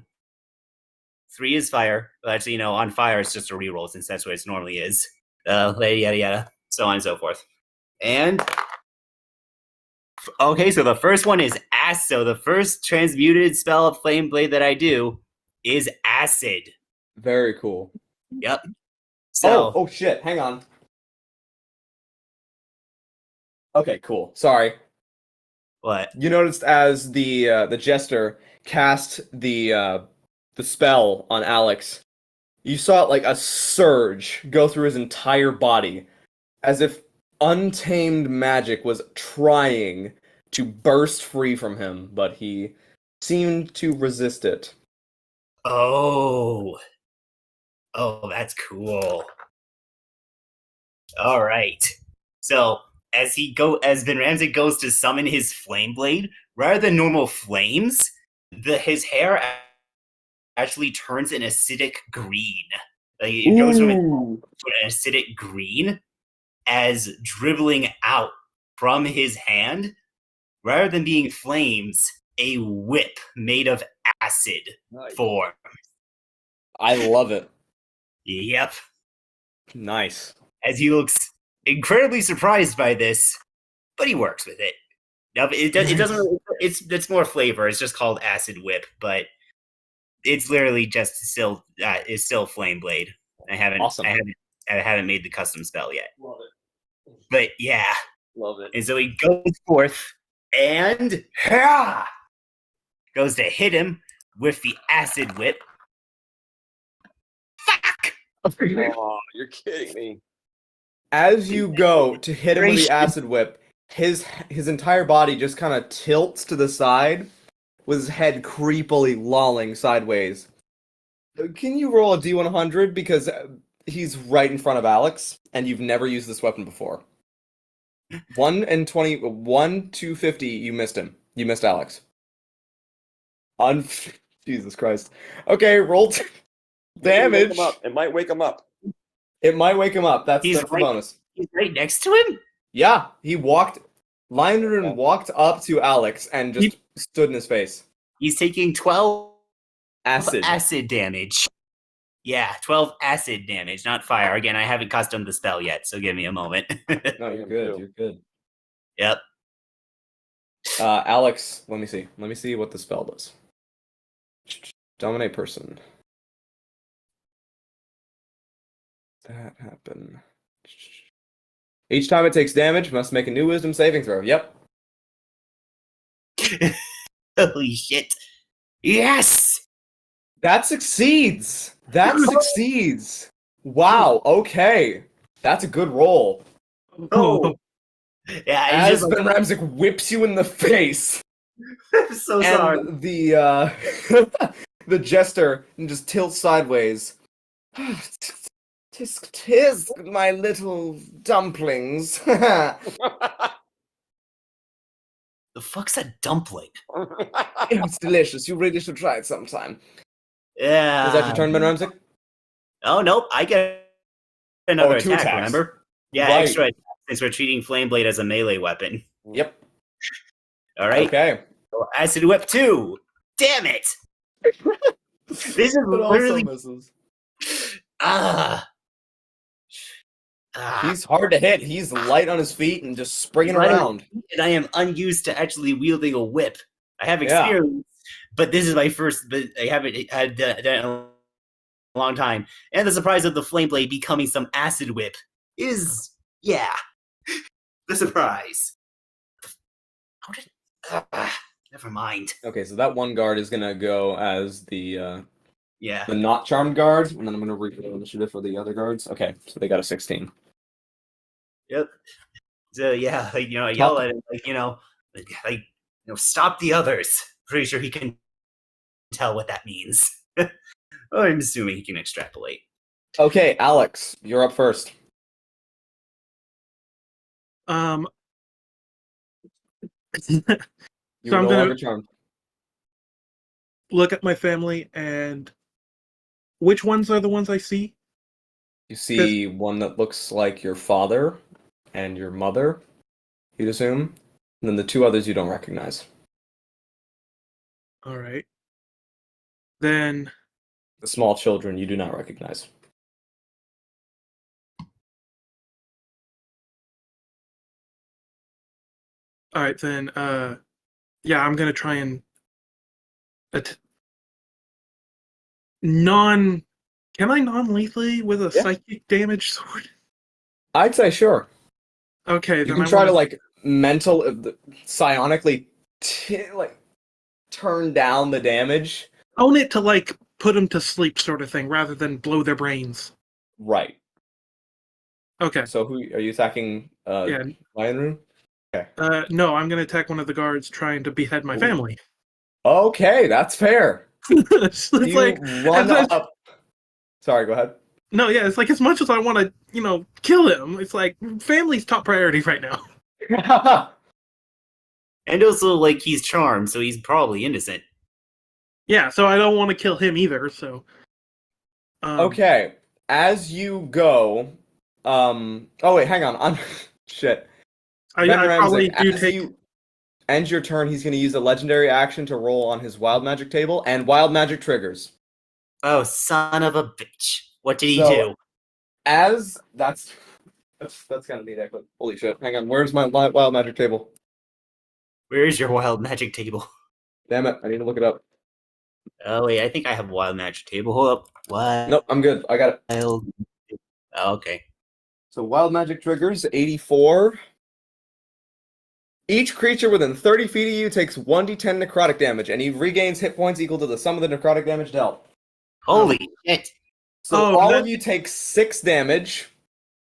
3 is fire. Well, actually, on fire it's just a reroll since that's what it normally is. Yada yada, so on and so forth. And okay, so the first one is acid. So the first transmuted spell of Flame Blade that I do is acid. Very cool. Yep. So oh shit! Hang on. Okay, cool. Sorry. what? You noticed as the jester cast the spell on Alex, you saw like a surge go through his entire body, as if untamed magic was trying to burst free from him, but he seemed to resist it. Oh, that's cool. All right. So as Ben Ramsey goes to summon his flame blade, rather than normal flames, his hair actually turns an acidic green. Like it goes from an acidic green as dribbling out from his hand, rather than being flames, a whip made of acid forms. I love it. Yep. Nice. As he looks incredibly surprised by this, but he works with it. Now it doesn't really, it's more flavor. It's just called acid whip, but it's literally just still flame blade. I haven't made the custom spell yet. Love it. But yeah. Love it. And so he goes forth and goes to hit him with the acid whip. Fuck! Oh, you're kidding me. As you go to hit him with the acid whip, his entire body just kind of tilts to the side, with his head creepily lolling sideways. Can you roll a D100 because he's right in front of Alex, and you've never used this weapon before? 1 and 20, 1 to 50. You missed him. You missed Alex. Jesus Christ. Okay, roll damage. It might wake him up. It might wake him up. That's the right, bonus. He's right next to him? Yeah, Lionel walked up to Alex and just stood in his face. He's taking 12 acid damage. Yeah, 12 acid damage, not fire. Again, I haven't customed the spell yet, so give me a moment. No, you're good. You're good. Yep. Alex, let me see. Let me see what the spell does. Dominate person. That happened. Each time it takes damage, must make a new wisdom saving throw. Yep. Holy shit. Yes! That succeeds! That succeeds! Wow, okay. That's a good roll. Oh. Yeah, as Ben Ramsey whips you in the face. I'm so sorry. And the the jester just tilts sideways. Tis my little dumplings. The fuck's a dumpling? It's delicious. You really should try it sometime. Yeah. Is that your turn, Ben Ramsey? Oh, nope. I get another two attack, attacks. remember? Yeah, Right. extra attack, since we're treating Flame Blade as a melee weapon. Yep. All right. Okay. So Acid Whip 2. Damn it! This is literally... He's hard to hit. He's light on his feet and just springing around. And I am unused to actually wielding a whip. I have experience, but this is my first. But I haven't had done it in a long time. And the surprise of the Flame Blade becoming some acid whip is, the surprise. How did? Never mind. Okay, so that one guard is gonna go as the the not charmed guard, and then I'm gonna read the initiative for the other guards. Okay, so they got a 16. Yep. So I yell at him stop the others. Pretty sure he can tell what that means. I'm assuming he can extrapolate. Okay, Alex, you're up first. So You're no longer charmed. Look at my family, and which ones are the ones I see? You see one that looks like your father and your mother, you'd assume. And then the two others you don't recognize. All right. Then The small children you do not recognize. all right, then yeah, I'm gonna try and non can I non-lethally with a Yeah. psychic damage sword? I'd say sure. Okay, You then can I try wanna, to like psionically like turn down the damage. own it to like put them to sleep sort of thing rather than blow their brains. Right. Okay. So who are you attacking? Yeah. Lion Rune? No, I'm gonna attack one of the guards trying to behead my Ooh. family. Okay, that's fair. It's You like run as up. Sorry, go ahead. no, yeah, it's like as much as I want to, kill him, it's like family's top priority right now. And also, like, he's charmed, so he's probably innocent. Yeah, so I don't want to kill him either. So. Okay, as you go, oh wait, hang on. I'm shit. I Ben probably Ramsey, do as take. you end your turn, he's going to use a legendary action to roll on his wild magic table, and wild magic triggers. Oh, son of a bitch! What did he So, do? As that's kind of neat, actually. Holy shit! Hang on, where's my wild magic table? Where is your wild magic table? Damn it, I need to look it up. Oh wait, I think I have wild magic table. Hold up. What? Nope, I'm good. I got it. Oh, okay. So wild magic triggers 84. Each creature within 30 feet of you takes 1d10 necrotic damage, and he regains hit points equal to the sum of the necrotic damage dealt. Holy shit! So all of you take 6 damage.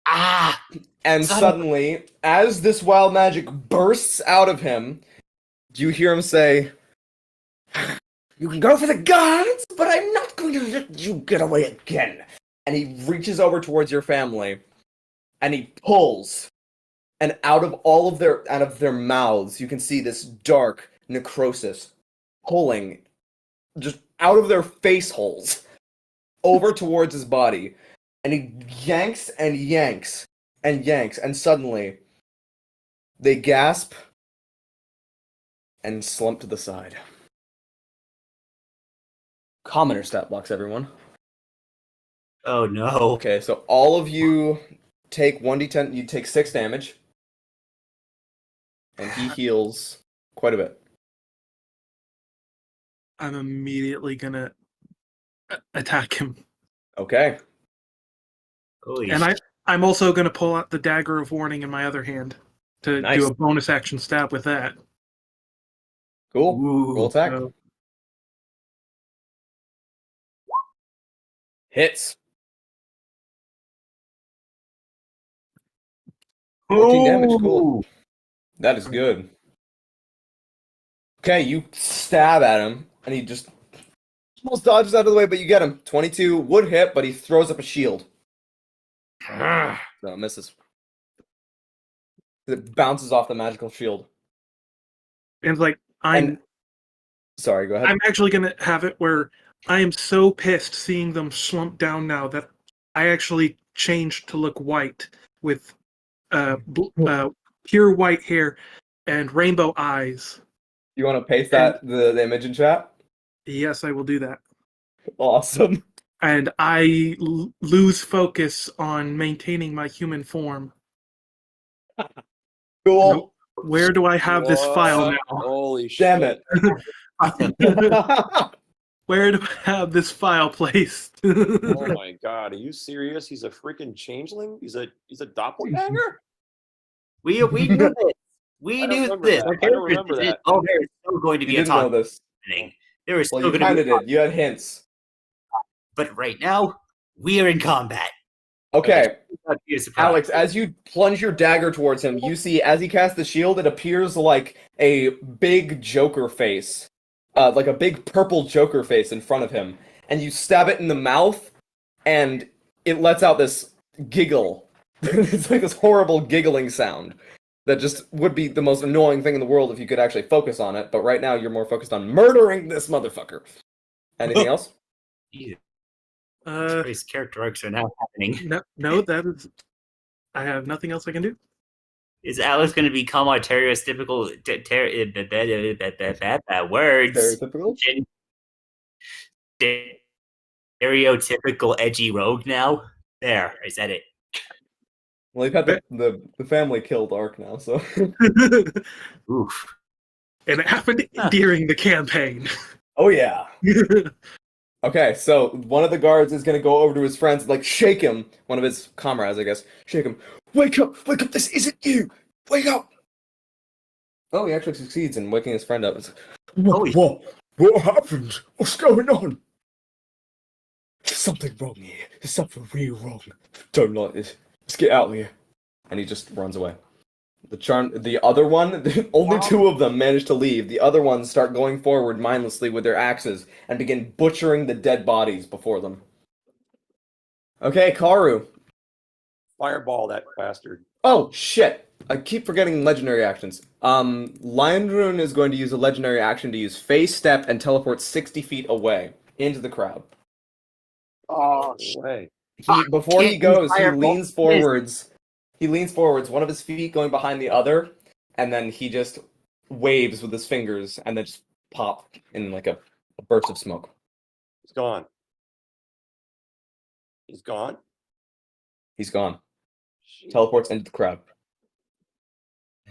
Ah! And suddenly, as this wild magic bursts out of him, you hear him say, "You can go for the gods, but I'm not going to let you get away again." And he reaches over towards your family, and he pulls, and out of their mouths, you can see this dark necrosis pulling just out of their face holes over towards his body, and he yanks and yanks and yanks, and suddenly they gasp and slump to the side. Commoner stat blocks, everyone. Oh no. Okay, so all of you take 1d10, you take 6 damage, and he heals quite a bit. I'm immediately gonna attack him. Okay. Holy And shit. I'm also gonna pull out the dagger of warning in my other hand to Nice. do a bonus action stab with that. Cool. Ooh. Roll attack. So, Hits. 14 damage. Cool. That is good. Okay, you stab at him, and he just almost dodges out of the way, but you get him. 22 would hit, but he throws up a shield. So it misses. It bounces off the magical shield. and like Sorry, go ahead. I'm actually gonna have it where I am so pissed seeing them slump down now that I actually changed to look white with pure white hair and rainbow eyes. You want to paste the image in chat? Yes, I will do that. Awesome. And I lose focus on maintaining my human form. Cool. Nope. Where do I have this file now? Holy shit. Damn it. Where do I have this file placed? Oh my god, are you serious? He's a freaking changeling? He's a doppelganger? We knew this. We knew this. That. I don't remember that. Oh, there is still going to You be a didn't know talk this. happening. There is Well, still you going to kind be of did. You had hints. But right now, we are in combat. Okay. That'd be a surprise. Alex, as you plunge your dagger towards him, you see as he casts the shield, it appears like a big Joker face. Like a big purple Joker face in front of him. And you stab it in the mouth, and it lets out this giggle. It's like this horrible giggling sound that just would be the most annoying thing in the world if you could actually focus on it. But right now, you're more focused on murdering this motherfucker. Anything else? Jesus Christ, character arcs are now happening. No, that is. I have nothing else I can do. Is Alex going to become our stereotypical words? Stereotypical? Stereotypical edgy rogue now? There, I said it. Well, you've had the family killed Ark now, so. Oof. And it happened during the campaign. Oh, yeah. Okay, so one of the guards is going to go over to his friends, like, shake him. One of his comrades, I guess. Shake him. Wake up! Wake up! This isn't you! Wake up! Oh, he actually succeeds in waking his friend up. It's like, what happened? What's going on? There's something wrong here. There's something real wrong. Don't like this. Let's get out of here. And he just runs away. The other one, only two of them manage to leave. The other ones start going forward mindlessly with their axes and begin butchering the dead bodies before them. Okay, Karu. Fireball that bastard. Oh, shit. I keep forgetting legendary actions. Lion Rune is going to use a legendary action to use Phase Step and teleport 60 feet away into the crowd. Oh, way. Before he goes, he leans forwards. He leans forwards, one of his feet going behind the other, and then he just waves with his fingers, and then just pop in like a burst of smoke. He's gone. He's gone? He's gone. Jeez. Teleports into the crowd.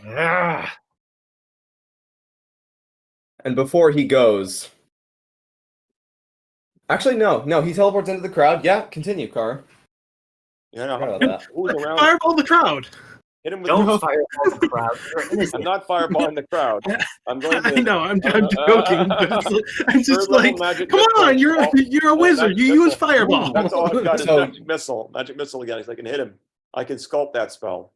Ah. And before he goes... Actually, no, he teleports into the crowd. Yeah, continue, Kara. Yeah, no, about that. Who's around? Fireball the crowd. Hit him with Don't fireball the crowd. I'm not fireballing the crowd. I'm going to. I know, I'm joking. But I'm just like, come on, you're a wizard. You use fireball. That's all I've got is magic missile. Magic missile again. If I can hit him, I can sculpt that spell.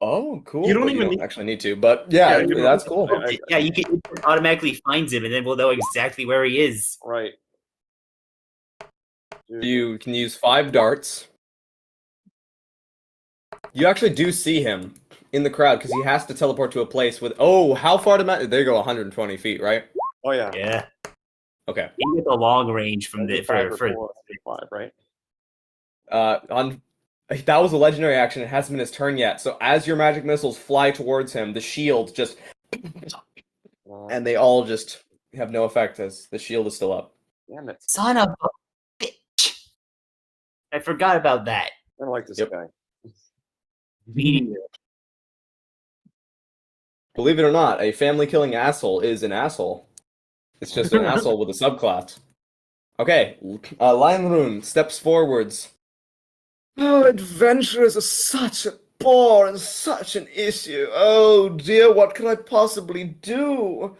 Oh, cool. You don't actually need to, but yeah, that's cool. Yeah, you can automatically find him, and then we'll know exactly where he is. Right. Dude. You can use 5 darts. You actually do see him in the crowd because he has to teleport to a place with. Oh, how far to Matt? There you go, 120 feet, right? Oh yeah. Yeah. Okay. You get the long range from the for 5, right? That was a legendary action. It hasn't been his turn yet. So as your magic missiles fly towards him, the shield just and they all just have no effect as the shield is still up. Damn it! Son of a bitch! I forgot about that. I don't like this guy. Believe it or not, a family-killing asshole is an asshole. It's just an asshole with a subclass. Okay, Lion Rune steps forwards. Oh, adventurers are such a bore and such an issue. Oh dear, what can I possibly do?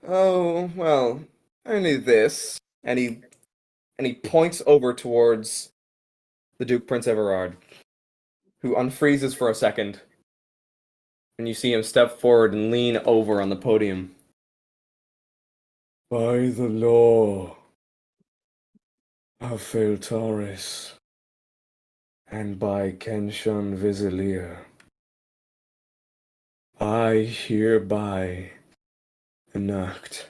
Oh, well, only this. And he points over towards the Duke Prince Everard, who unfreezes for a second. And you see him step forward and lean over on the podium. By the law of Feltaris, and by Kenshan Vizelier, I hereby enact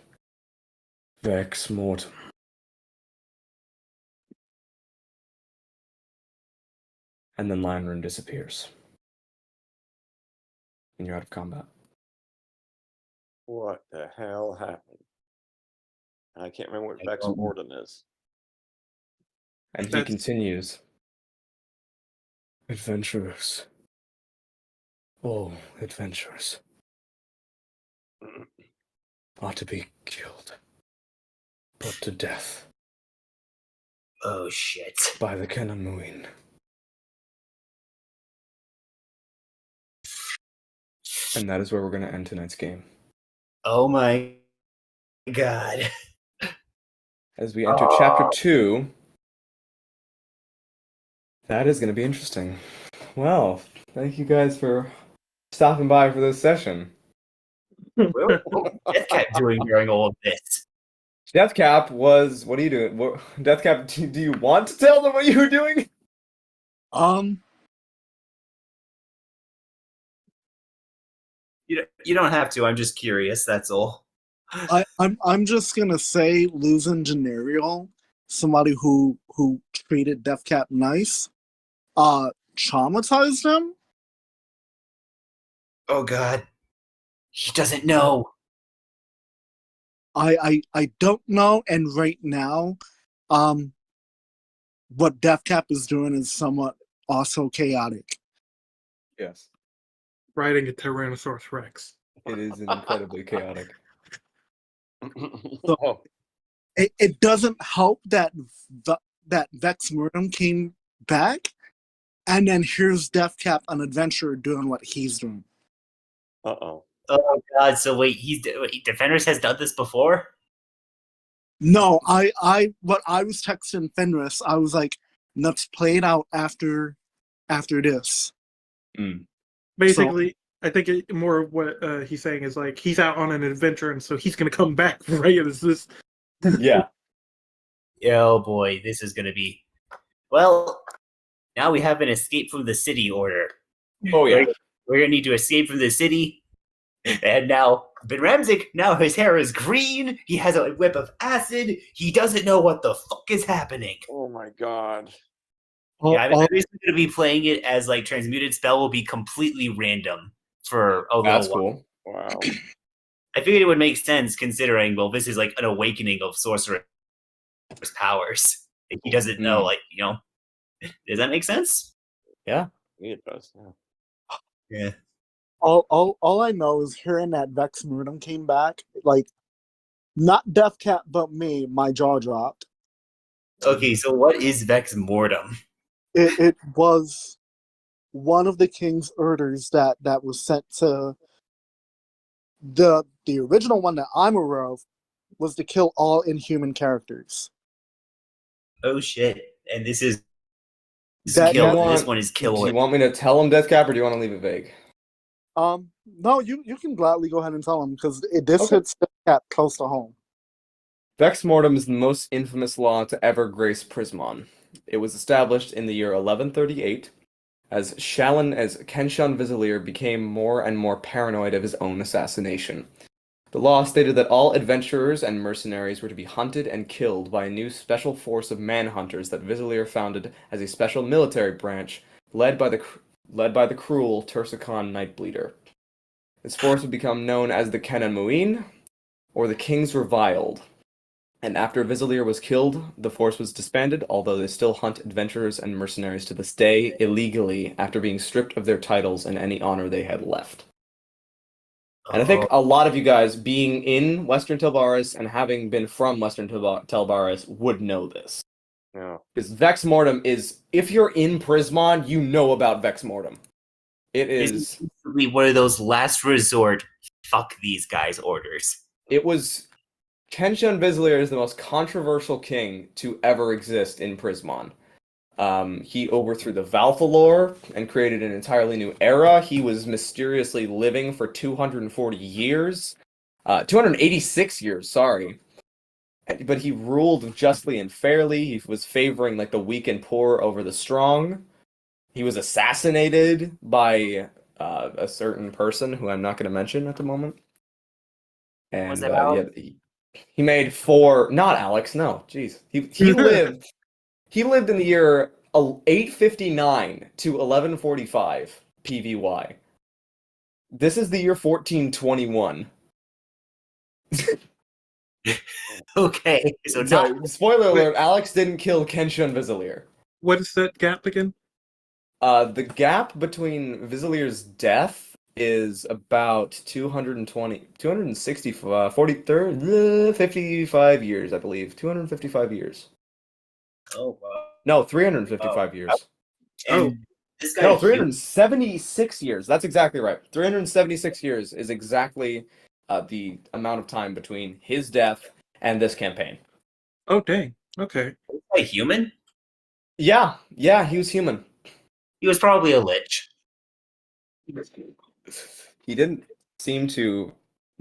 Vex Mortem. And then Lion Rune disappears. And you're out of combat. What the hell happened? I can't remember what Vex Mortem is. And he continues. Adventurers. All adventurers are to be killed. Put to death. Oh shit. By the Kenamuin. And that is where we're going to end tonight's game. Oh my god. As we enter Chapter 2, that is going to be interesting. Well, thank you guys for stopping by for this session. What was Deathcap doing during all of this? Deathcap was... What are you doing? Deathcap, do you want to tell them what you were doing? You don't have to. I'm just curious. That's all. I'm just gonna say losing Generial, somebody who treated Deathcap nice, traumatized him. Oh God, he doesn't know. I don't know, and right now, what Deathcap is doing is somewhat also chaotic. Yes, Riding a Tyrannosaurus Rex. it is incredibly chaotic. So Oh, it doesn't help that that Vex Murdum came back, and then here's Deathcap, an adventurer, doing what he's doing. uh-oh. Oh God, so wait, Defenders has done this before? No, what I was texting Fenris, I was like, let's play it out after this. Basically, I think more of what he's saying is like he's out on an adventure, and so he's going to come back right as this. Yeah. Oh boy, this is gonna be. Well, now we have an escape from the city order. Oh yeah. We're gonna need to escape from the city. And now, Ben Ramsik, now his hair is green. He has a whip of acid. He doesn't know what the fuck is happening. Oh my God. Yeah, I'm basically going to be playing it as like transmuted spell will be completely random for a little That's while. cool. Wow. I figured it would make sense considering, well, this is like an awakening of sorcerer's powers. He doesn't know, like, you know. Does that make sense? Yeah. It does. Yeah. Yeah. All I know is hearing that Vex Murdum came back, like, not Deathcat, but me, my jaw dropped. Okay, so what is Vex Mortem? It was one of the king's orders that was sent to the original one that I'm aware of was to kill all inhuman characters. Oh shit! And this is That- kill. that- This one is kill. Do you want me to tell him Deathcap, or do you want to leave it vague? No, you can gladly go ahead and tell him because this Okay. hits Deathcat close to home. Vex Mortem is the most infamous law to ever grace Prismon. It was established in the year 1138 as Kenshan Vizalier became more and more paranoid of his own assassination. The law stated that all adventurers and mercenaries were to be hunted and killed by a new special force of manhunters that Vizalier founded as a special military branch led by the cruel Tursicon Nightbleeder. This force would become known as the Kenan Muin, or the Kings Reviled. And after Vizalier was killed, the force was disbanded, although they still hunt adventurers and mercenaries to this day illegally after being stripped of their titles and any honor they had left. And I think a lot of you guys, being in Western Telbaris and having been from Western Telbaris, would know this. Yeah. Because Vex Mortem is, if you're in Prismon, you know about Vex Mortem. It This is basically one of those last resort, fuck these guys orders. It was Kenshan Vizalier is the most controversial king to ever exist in Prismon. He overthrew the Valthalor and created an entirely new era. He was mysteriously living for 240 years. 286 years, sorry. But he ruled justly and fairly. He was favoring like the weak and poor over the strong. He was assassinated by a certain person who I'm not going to mention at the moment. And Was that Alex? yeah, he made 4. Not Alex. No, jeez. He lived. He lived in the year 859 to 1145 PVY. This is the year 1421. Okay, so not Spoiler alert: Alex didn't kill Kenshan Vizalier. What is that gap again? The gap between Vizalier's death is about 55 years, I believe. 255 years. Oh wow. No, 355 years. And this guy No, 376 years. That's exactly right. 376 years is exactly the amount of time between his death and this campaign. Oh dang. Okay. Was he a human? Yeah, he was human. He was probably a lich. He didn't seem to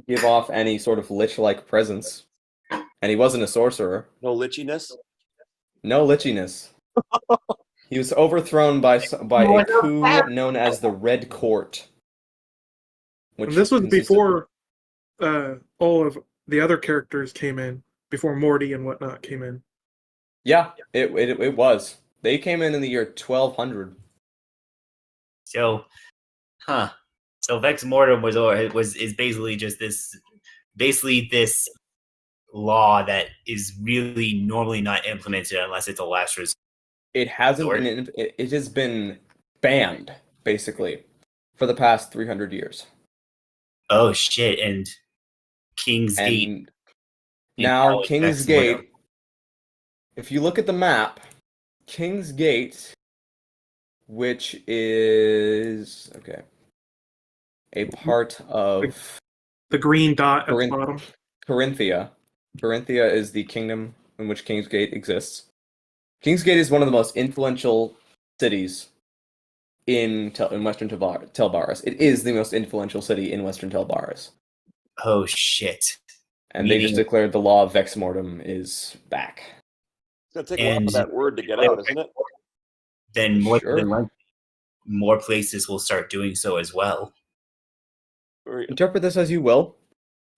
give off any sort of lich-like presence, and he wasn't a sorcerer. No lichiness? No lichiness. He was overthrown by a coup known as the Red Court. And this was before all of the other characters came in, before Morty and whatnot came in. Yeah, it was. They came in the year 1200. So So Vex Mortem is basically just this law that is really normally not implemented unless it's a last resort. It hasn't been. It has been banned basically for the past 300 years. Oh shit! And King's Gate. And now King's Gate. If you look at the map, King's Gate, which is a part of the green dot at the bottom. Corinthia. Corinthia is the kingdom in which King's Gate exists. King's Gate is one of the most influential cities in Western Telbaris. It is the most influential city in Western Telbaris. Oh shit! And they just declared the law of Vex Mortem is back. It's gonna take a while for that word to get out, isn't it? Then more places will start doing so as well. Interpret this as you will,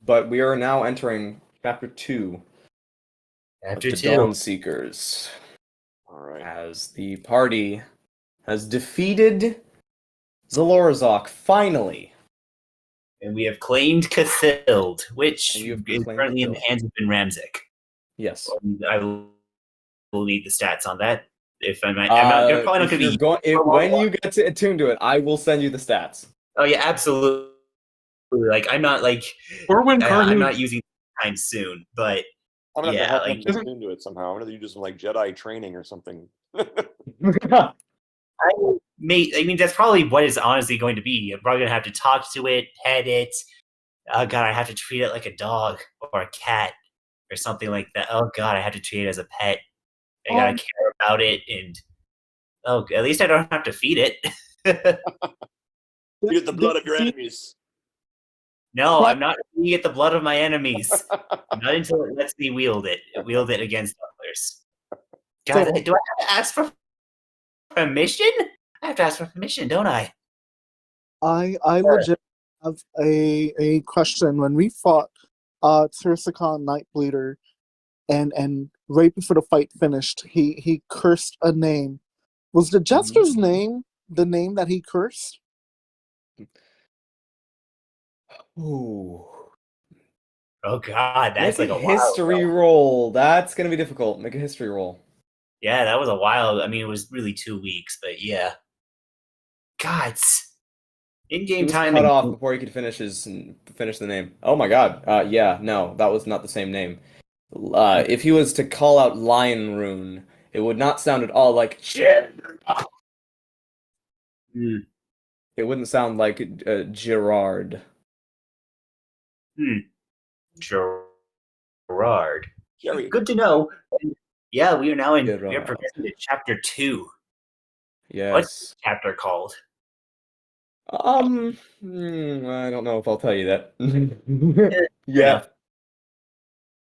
but we are now entering chapter 2 of the Dawn Seekers. All right. As the party has defeated Zalorrozok finally. And we have claimed Cathild, which is currently in the hands of Ben Ramzik. Yes. I will need the stats on that. If I'm not, you're probably not going to be. When you get to attune to it, I will send you the stats. Oh yeah, absolutely. Like I'm not like, or when I'm not using time soon, but I'm gonna yeah, have to like help them into it somehow. I'm gonna use like Jedi training or something. I mean, that's probably what it's honestly going to be. I'm probably gonna have to talk to it, pet it. Oh god, I have to treat it like a dog or a cat or something like that. Oh god, I have to treat it as a pet. I gotta care about it, and at least I don't have to feed it. You get the blood of your enemies. No, I'm not feeding it the blood of my enemies. Not until it lets me wield it against others. God, do I have to ask for permission? I have to ask for permission, don't I? I legit have a question. When we fought Tersicon Nightbleeder, and right before the fight finished, he cursed a name. Was the jester's name the name that he cursed? Ooh. Oh god, that's Make like a history roll. That's gonna be difficult. Make a history roll. Yeah, that was a while. I mean, it was really 2 weeks, but yeah. God, in-game time cut off before he could finish the name. Oh my god. Yeah, no, that was not the same name. If he was to call out Lion Rune, it would not sound at all like shit. It wouldn't sound like Gerard. Gerard. Jerry. Good to know. Yeah, we are now we are progressing to chapter 2. Yes. What's the chapter called? I don't know if I'll tell you that. Yeah.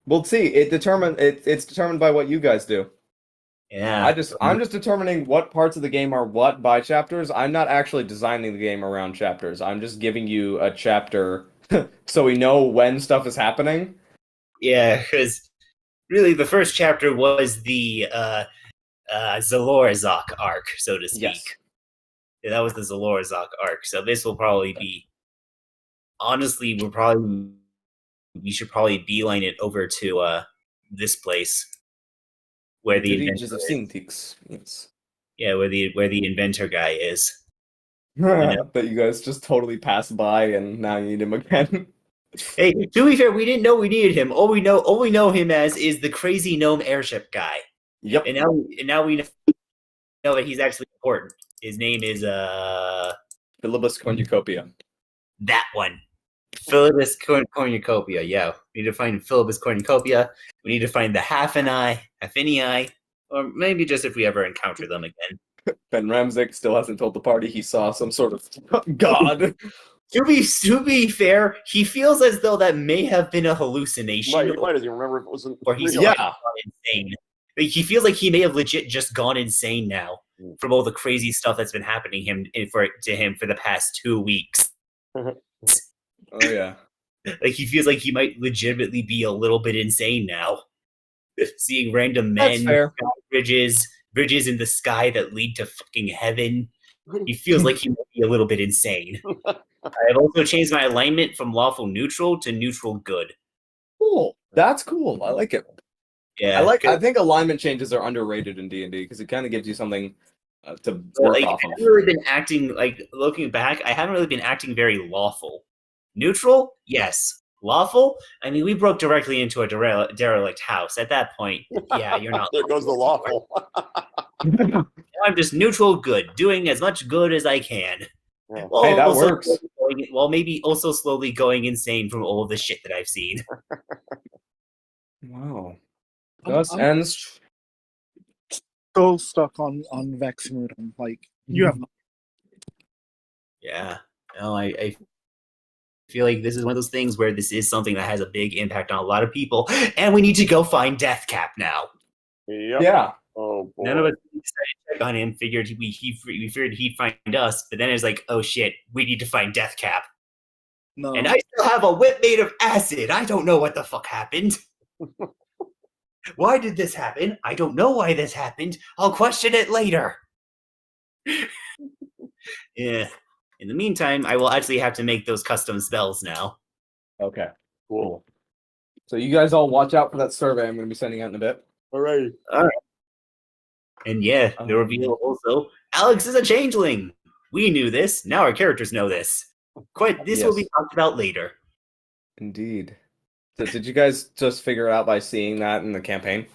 We'll see. It's determined by what you guys do. Yeah. I'm just determining what parts of the game are what by chapters. I'm not actually designing the game around chapters. I'm just giving you a chapter so we know when stuff is happening. Yeah, because really the first chapter was the Zalorrozok arc, so to speak. Yes. Yeah, that was the Zalorrozok arc. So this will probably be. Honestly, we should probably beeline it over to this place where the Regions of Synthix. Yes. Yeah, where the inventor guy is. But you guys just totally passed by, and now you need him again. Hey, to be fair, we didn't know we needed him. All we know him as is the crazy gnome airship guy. Yep. And now we know that he's actually important. His name is Philibus Cornucopia. That one. Philibus Cornucopia, yeah. We need to find Philibus Cornucopia. We need to find the Halfinii, or maybe just if we ever encounter them again. Ben Ramzik still hasn't told the party he saw some sort of god. To be fair, he feels as though that may have been a hallucination. He might as well remember if it wasn't. Or he's gone insane. Like, he feels like he may have legit just gone insane now from all the crazy stuff that's been happening to him for the past 2 weeks. Oh yeah. Like, he feels like he might legitimately be a little bit insane now. Seeing random men, bridges in the sky that lead to fucking heaven. He feels like he might be a little bit insane. I've also changed my alignment from lawful neutral to neutral good. Cool. That's cool. I like it. Yeah, I think alignment changes are underrated in D&D because it kind of gives you something to But, work like, off I of. haven't really been acting like looking back. I haven't really been acting very lawful. Neutral, yes. Lawful. I mean, we broke directly into a derelict house. At that point, yeah, you're not. There goes the lawful. I'm just neutral, good, doing as much good as I can. Yeah. While Hey, that also works. Well, maybe also slowly going insane from all of the shit that I've seen. Wow. I'm- Thus I'm- ends. So stuck on Veximudum. Like you have no Yeah. No, I feel like this is one of those things where this is something that has a big impact on a lot of people, and we need to go find Deathcap now. Yep. Yeah. Oh boy. None of us decided to check on him. We figured he'd find us, but then it's like, oh shit, we need to find Deathcap. no. And I still have a whip made of acid. I don't know what the fuck happened. Why did this happen? I don't know why this happened. I'll question it later. Yeah. In the meantime, I will actually have to make those custom spells now. Okay. Cool. So you guys all watch out for that survey I'm going to be sending out in a bit. All right. And yeah, the reveal also, Alex is a changeling. We knew this. Now our characters know this. This will be Yes. talked about later. Indeed. So did you guys just figure it out by seeing that in the campaign?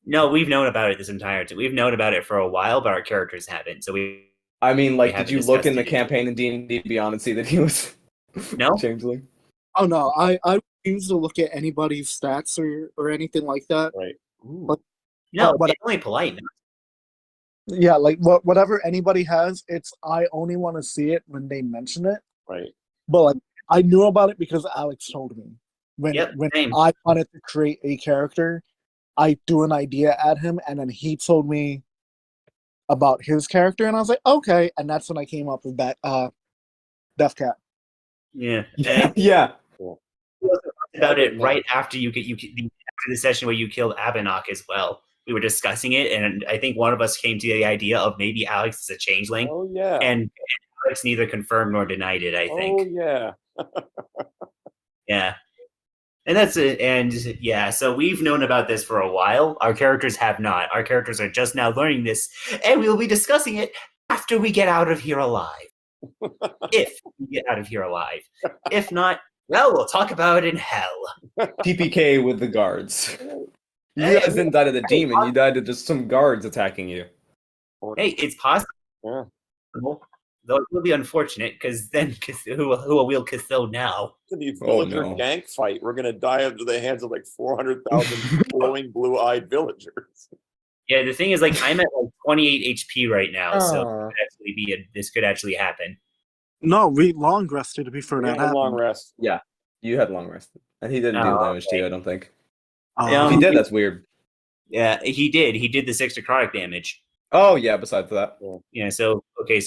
No, we've known about it this entire time. We've known about it for a while, but our characters haven't. So I mean, like, did haven't you look in discussed the it. campaign in D&D Beyond and see that he was No. changeling? Oh no, I refuse to look at anybody's stats or anything like that. Right. But No, what- it's only polite. yeah, like whatever anybody has, it's I only want to see it when they mention it. Right. But like I knew about it because Alex told me. When Yep, when same. I wanted to create a character, I threw an idea at him and then he told me about his character and I was like, okay, and that's when I came up with that Deathcat. Yeah. Yeah. About it right after after the session where you killed Abenok as well. We were discussing it, and I think one of us came to the idea of maybe Alex is a changeling, Oh yeah. and Alex neither confirmed nor denied it. I think. Oh yeah. Yeah. And that's it. And yeah, so we've known about this for a while. Our characters have not. Our characters are just now learning this, and we will be discussing it after we get out of here alive. If we get out of here alive. If not, well, we'll talk about it in hell. TPK with the guards. You Hey, guys didn't die to the demon, you died to just some guards attacking you. Hey, it's possible. Yeah. Though it will be unfortunate, because then who will wield Cthulhu now? The Oh, villager no. gank fight. We're gonna die under the hands of like 400,000 glowing blue-eyed villagers. Yeah, the thing is, like, I'm at like 28 HP right now, so Aw. this could actually happen. No, we long rested before We that had a long happened. rest. Yeah. You had long rest. And he didn't deal damage to you, I don't think. Yeah. If he did, that's weird. Yeah, he did. He did the 6 necrotic damage. Oh, yeah, besides that. Yeah, so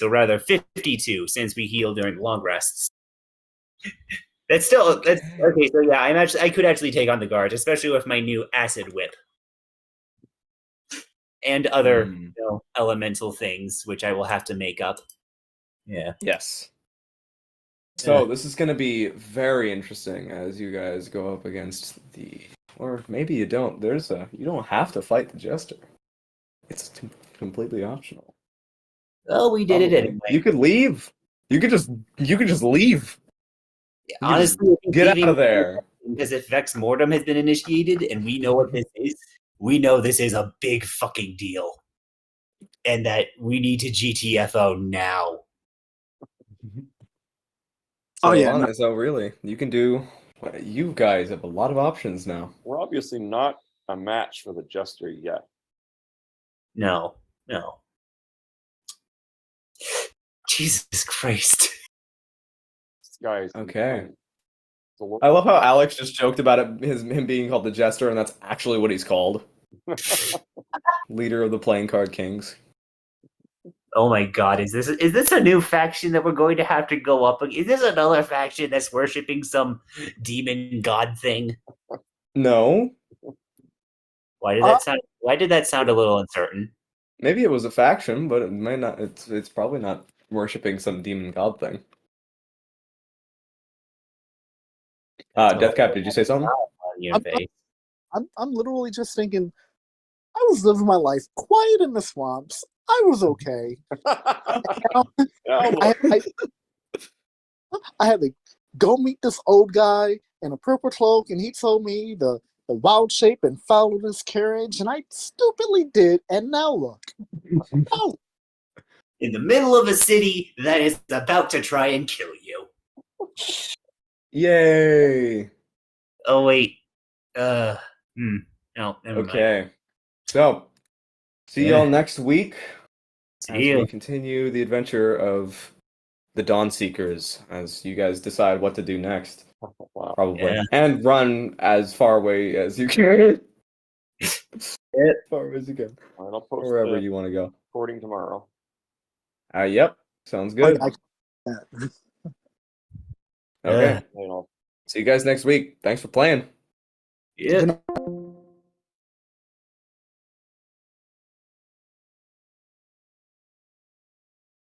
rather 52 since we heal during long rests. That's okay. So yeah, I could actually take on the guards, especially with my new acid whip and other elemental things, which I will have to make up. Yeah. Yes. So this is going to be very interesting as you guys go up against or maybe you don't. You don't have to fight the jester. It's completely optional. Well, we did it anyway. You could leave. You could just leave. Honestly, Get out of there. Because if Vex Mortem has been initiated and we know what this is, we know this is a big fucking deal. And that we need to GTFO now. Oh yeah. So really, you can do. You guys have a lot of options now. We're obviously not a match for the jester yet. No. Jesus Christ. This guy is Okay. insane. I love how Alex just joked about him being called the Jester, and that's actually what he's called. Leader of the Playing Card Kings. Oh my god, is this a new faction that we're going to have to go up against? Is this another faction that's worshipping some demon god thing? No. Why did that sound a little uncertain? Maybe it was a faction, but it might not. It's probably not worshipping some demon god thing. Deathcap, did you say something? I'm literally just thinking. I was living my life quiet in the swamps. I was okay. I had to go meet this old guy in a purple cloak, and he told me the wild shape and follow this carriage, and I stupidly did, and now look. Oh. In the middle of a city that is about to try and kill you. Yay! Oh wait. No, never mind. Okay. So, see y'all next week as See we you. continue the adventure of the Dawn Seekers as you guys decide what to do next. Wow. Probably. Yeah. And run as far away as you can. As far as you can. All right, I'll post Wherever the you want to go. recording tomorrow. Yep. Sounds good. Okay. You know. See you guys next week. Thanks for playing. Yeah. Good night.